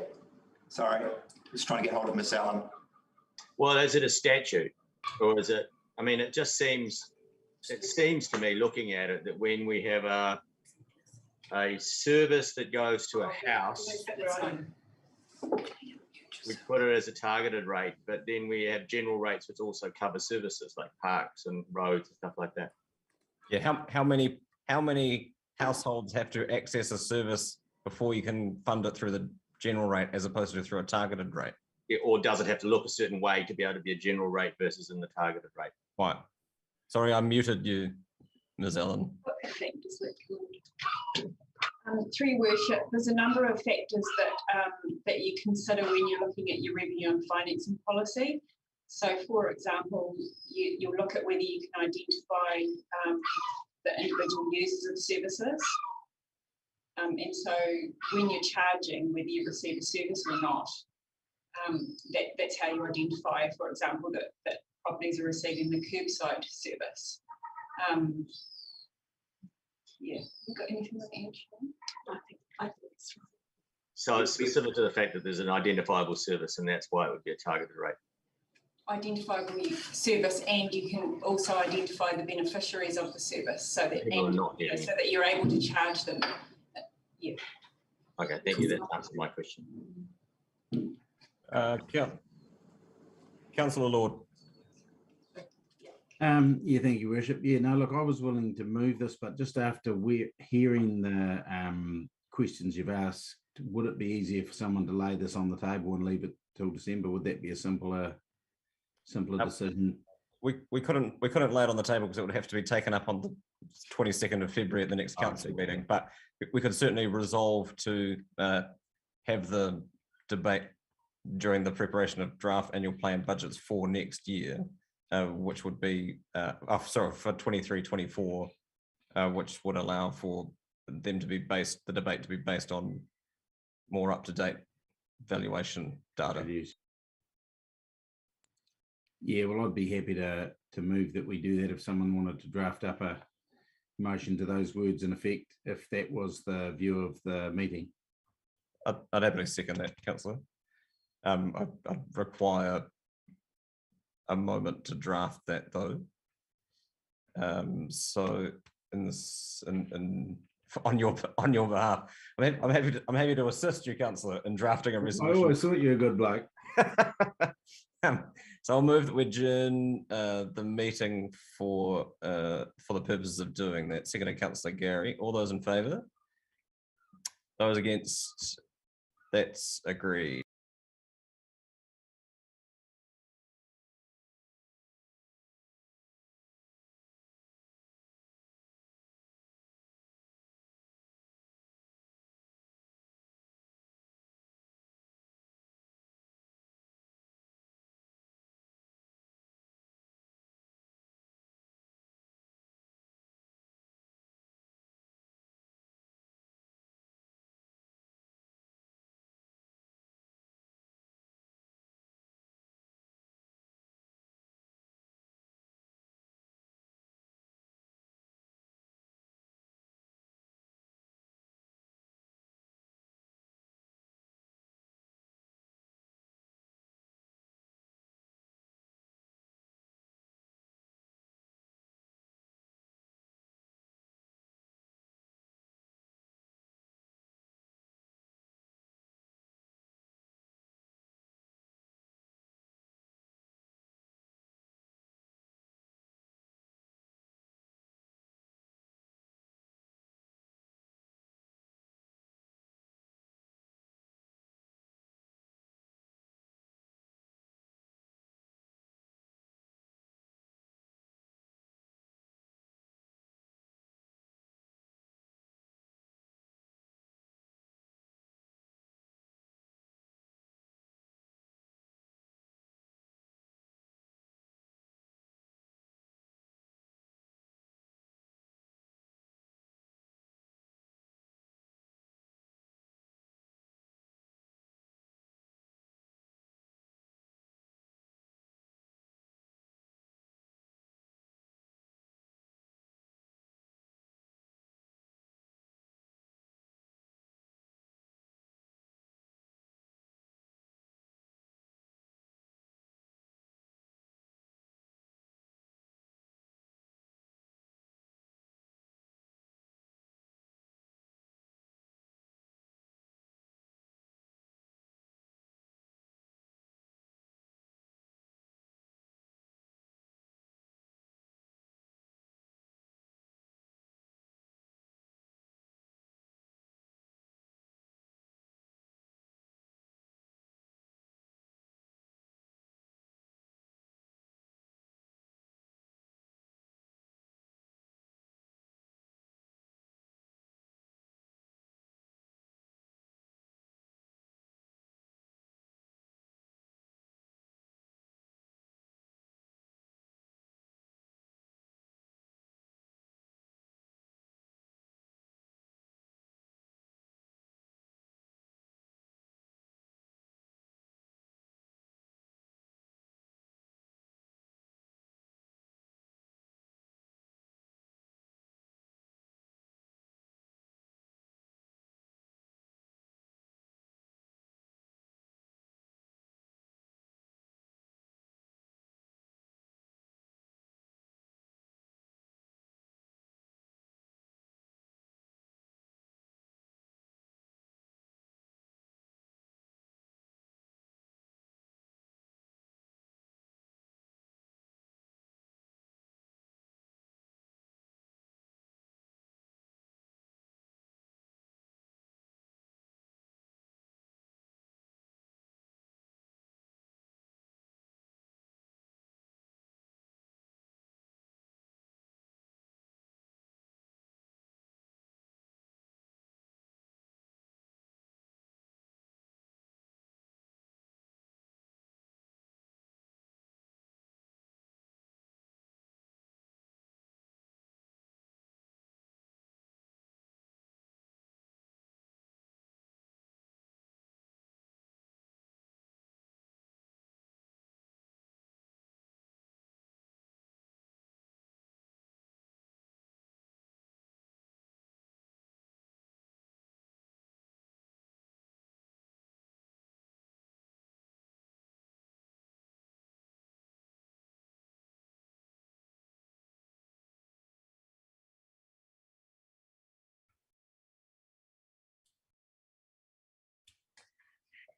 Sorry, just trying to get hold of Miss Allen. Well, is it a statute or is it, I mean, it seems to me looking at it that when we have a service that goes to a house, we put it as a targeted rate, but then we have general rates which also cover services like parks and roads and stuff like that. Yeah, how many households have to access a service before you can fund it through the general rate as opposed to through a targeted rate? Yeah, or does it have to look a certain way to be able to be a general rate versus in the targeted rate? Right. Sorry, I muted you, Ms. Allen. Through your worship, there's a number of factors that you consider when you're looking at your revenue and financing policy. So, for example, you'll look at whether you can identify the individual users of services. And so when you're charging, whether you receive a service or not, that's how you identify, for example, that properties are receiving the curbside service. Yeah, you got anything to add? I think it's right. So it's specific to the fact that there's an identifiable service and that's why it would be a targeted rate. Identifiable service, and you can also identify the beneficiaries of the service so that, so that you're able to charge them. Yeah. Okay, thank you. That answers my question. Councillor Lord. Yeah, thank you, Worship. Yeah, no, look, I was willing to move this, but just after we're hearing the questions you've asked, would it be easier for someone to lay this on the table and leave it till December? Would that be a simpler decision? We couldn't lay it on the table because it would have to be taken up on the 22nd of February at the next council meeting. But we could certainly resolve to have the debate during the preparation of draft annual plan budgets for next year, which would be for 23-24, which would allow for them to be based, the debate to be based on more up-to-date valuation data. Yeah, well, I'd be happy to move that we do that if someone wanted to draft up a motion to those words in effect, if that was the view of the meeting. I'd happily second that, Councillor. I'd require a moment to draft that though. So in this, on your behalf, I'm happy to assist you, Councillor, in drafting a resolution. I always thought you were a good bloke. So I'll move that we adjourn the meeting for the purposes of doing that. Seconded, Councillor Gary. All those in favour? Those against? That's agreed.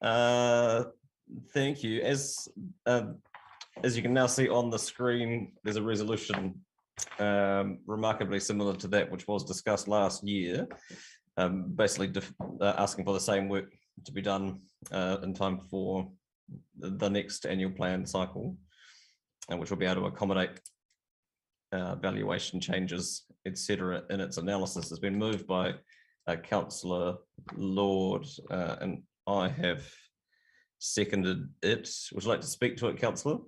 Thank you. As you can now see on the screen, there's a resolution remarkably similar to that which was discussed last year, basically asking for the same work to be done in time for the next annual plan cycle, which will be able to accommodate valuation changes, etc. in its analysis. Has been moved by Councillor Lord, and I have seconded it. Would you like to speak to it, Councillor?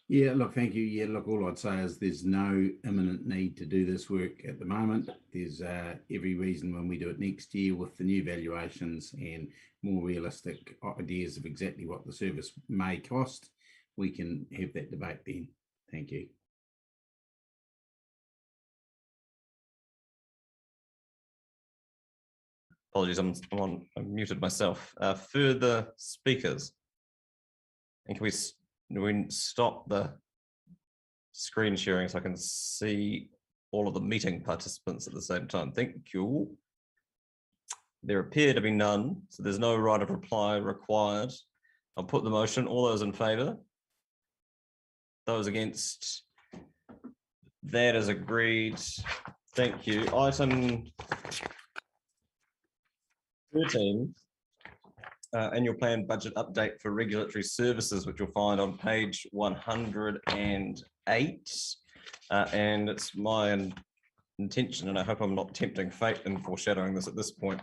Yeah, look, thank you. Yeah, look, all I'd say is there's no imminent need to do this work at the moment. There's every reason when we do it next year with the new valuations and more realistic ideas of exactly what the service may cost, we can have that debate then. Thank you. Apologies, I muted myself. Further speakers? And can we stop the screen sharing so I can see all of the meeting participants at the same time? Thank you. There appear to be none, so there's no right of reply required. I'll put the motion. All those in favour? Those against? That is agreed. Thank you. Item 13, annual plan budget update for regulatory services, which you'll find on page 108. And it's my intention, and I hope I'm not tempting fate in foreshadowing this at this point,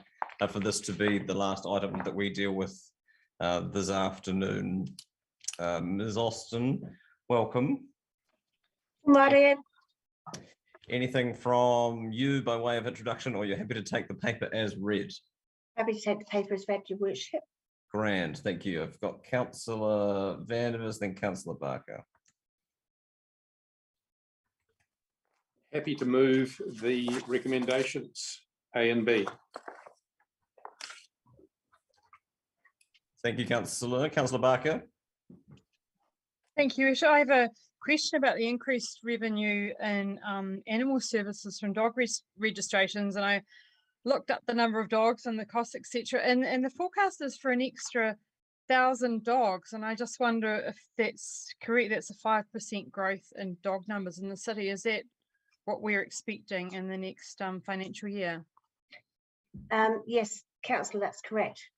for this to be the last item that we deal with this afternoon. Ms. Austin, welcome. Morning. Anything from you by way of introduction, or you're happy to take the paper as read? Happy to take the paper as read, Your Worship. Grand, thank you. I've got Councillor Vandevers, then Councillor Barker. Happy to move the recommendations A and B. Thank you, Councillor. Councillor Barker. Thank you. So I have a question about the increased revenue in animal services from dog registrations, and I looked up the number of dogs and the costs, etc. And the forecast is for an extra 1,000 dogs, and I just wonder if that's correct. That's a 5% growth in dog numbers in the city. Is that what we're expecting in the next financial year? Yes, Councillor, that's correct.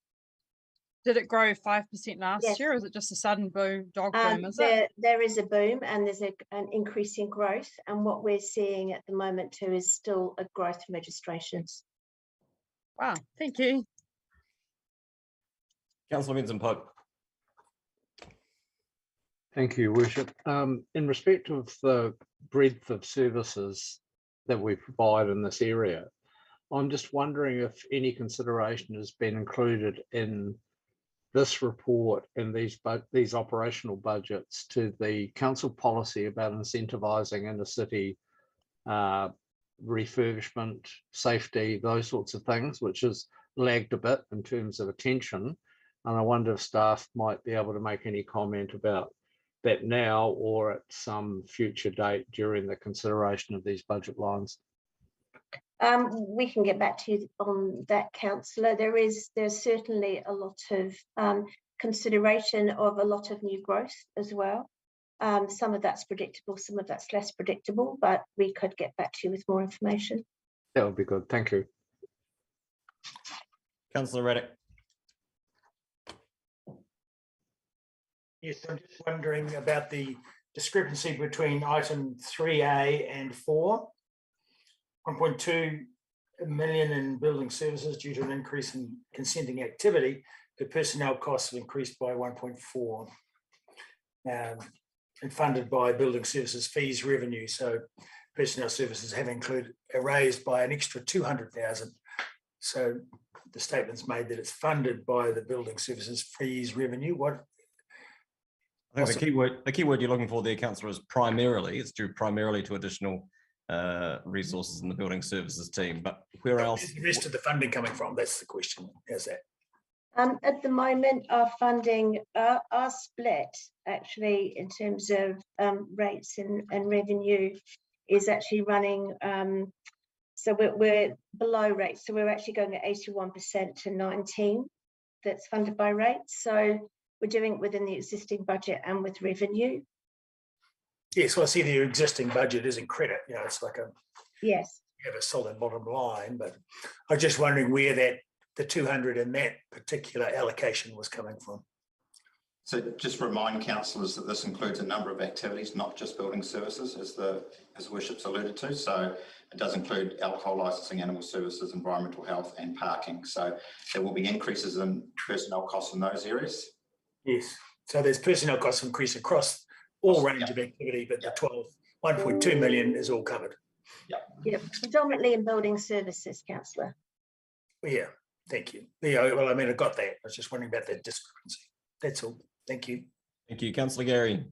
Did it grow 5% last year, or is it just a sudden boom, dog boom? Is it? There is a boom, and there's an increase in growth, and what we're seeing at the moment too is still a growth in registrations. Wow, thank you. Councillor Vincent-Pope. Thank you, Worship. In respect of the breadth of services that we provide in this area, I'm just wondering if any consideration has been included in this report and these operational budgets to the council policy about incentivising inner city refurbishment, safety, those sorts of things, which has lagged a bit in terms of attention. And I wonder if staff might be able to make any comment about that now or at some future date during the consideration of these budget lines. We can get back to you on that, Councillor. There's certainly a lot of consideration of a lot of new growth as well. Some of that's predictable, some of that's less predictable, but we could get back to you with more information. That would be good. Thank you. Councillor Reddick. Yes, I'm just wondering about the discrepancy between item 3A and 4. 1.2 million in building services due to an increase in consenting activity, but personnel costs have increased by 1.4 and funded by building services fees revenue. So personnel services have raised by an extra 200,000. So the statement's made that it's funded by the building services fees revenue. What? I think the key word you're looking for there, Councillor, is primarily. It's due primarily to additional resources in the building services team, but where else is the rest of the funding coming from? That's the question. How's that? At the moment, our funding are split actually in terms of rates and revenue is actually running. So we're below rates, so we're actually going at 81% to 19. that's funded by rates. So we're doing it within the existing budget and with revenue. Yes, well, I see the existing budget is in credit. You know, it's like a Yes. you have a solid bottom line, but I was just wondering where the 200 in that particular allocation was coming from. So just remind councillors that this includes a number of activities, not just building services, as Worship's alluded to. So it does include alcohol licensing, animal services, environmental health, and parking. So there will be increases in personnel costs in those areas. Yes. So there's personnel costs increase across all range of activity, but the 1.2 million is all covered. Yeah, predominantly in building services, councillor. Yeah, thank you. Yeah, well, I mean, I got that. I was just wondering about that discrepancy. That's all. Thank you. Thank you, Councillor Gary.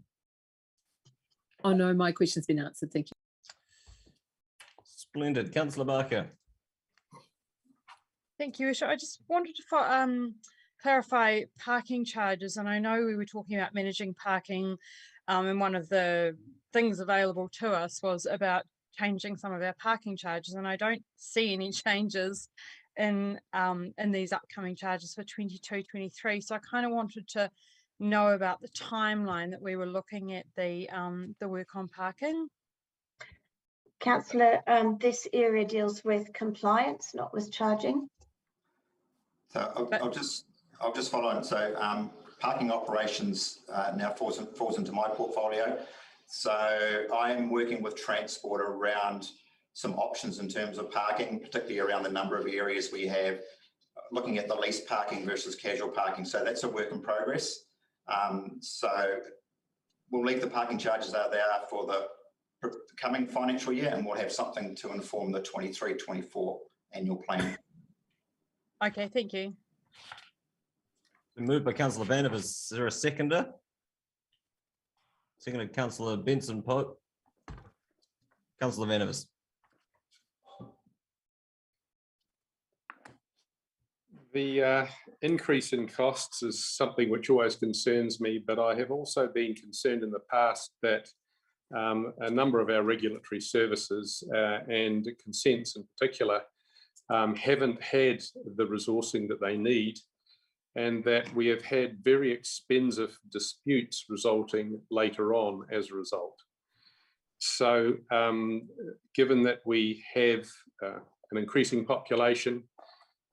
Oh no, my question's been answered. Thank you. Splendid. Councillor Barker. Thank you, Isha. I just wanted to clarify parking charges, and I know we were talking about managing parking, and one of the things available to us was about changing some of our parking charges, and I don't see any changes in these upcoming charges for 22-23. So I kind of wanted to know about the timeline that we were looking at the work on parking. Councillor, this area deals with compliance, not with charging. So I'll just follow on. So parking operations now falls into my portfolio. So I'm working with Transport around some options in terms of parking, particularly around the number of areas we have, looking at the lease parking versus casual parking. So that's a work in progress. So we'll leave the parking charges out there for the coming financial year, and we'll have something to inform the 23-24 annual plan. Okay, thank you. Moved by Councillor Vanderbilt. Is there a seconder? Seconded Councillor Benson Pope. Councillor Vanderbilt. The increase in costs is something which always concerns me, but I have also been concerned in the past that a number of our regulatory services and consents in particular haven't had the resourcing that they need, and that we have had very expensive disputes resulting later on as a result. So given that we have an increasing population,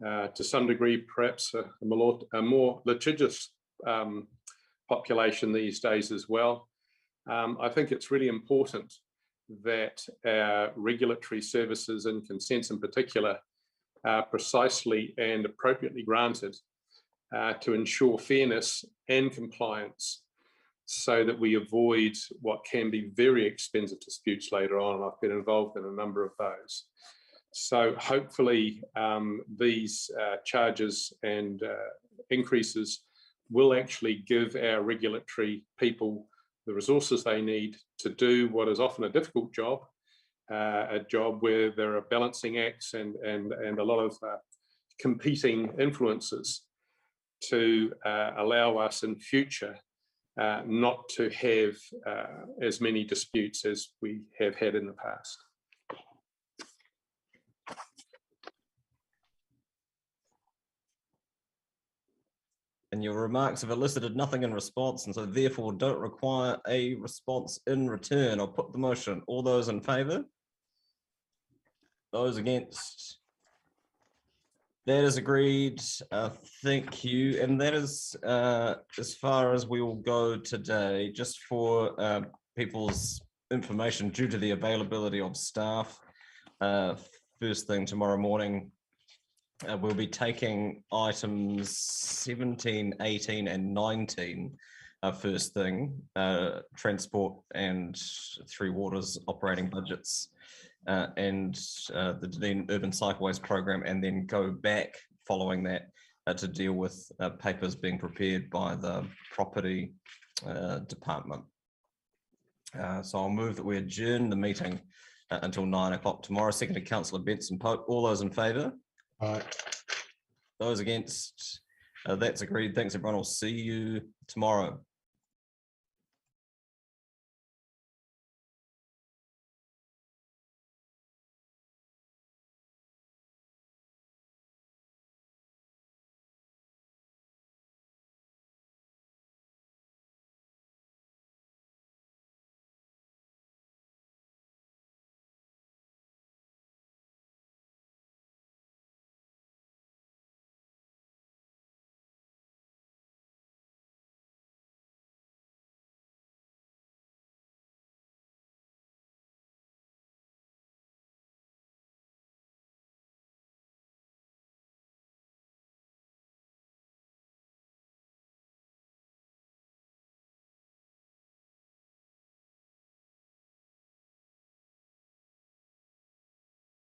to some degree perhaps a more litigious population these days as well, I think it's really important that our regulatory services and consents in particular are precisely and appropriately granted to ensure fairness and compliance, so that we avoid what can be very expensive disputes later on. I've been involved in a number of those. So hopefully these charges and increases will actually give our regulatory people the resources they need to do what is often a difficult job, a job where there are balancing acts and a lot of competing influences, to allow us in future not to have as many disputes as we have had in the past. And your remarks have elicited nothing in response, and so therefore don't require a response in return. I'll put the motion. All those in favour? Those against? That is agreed. Thank you. And that is as far as we will go today. Just for people's information, due to the availability of staff, first thing tomorrow morning, we'll be taking items 17, 18 and 19 first thing, transport and Three Waters operating budgets, and the Dunedin Urban Cycleways program, and then go back following that to deal with papers being prepared by the property department. So I'll move that we adjourn the meeting until 9 o'clock tomorrow. Seconded Councillor Benson Pope. All those in favour? Aye. Those against? That's agreed. Thanks, everyone. I'll see you tomorrow.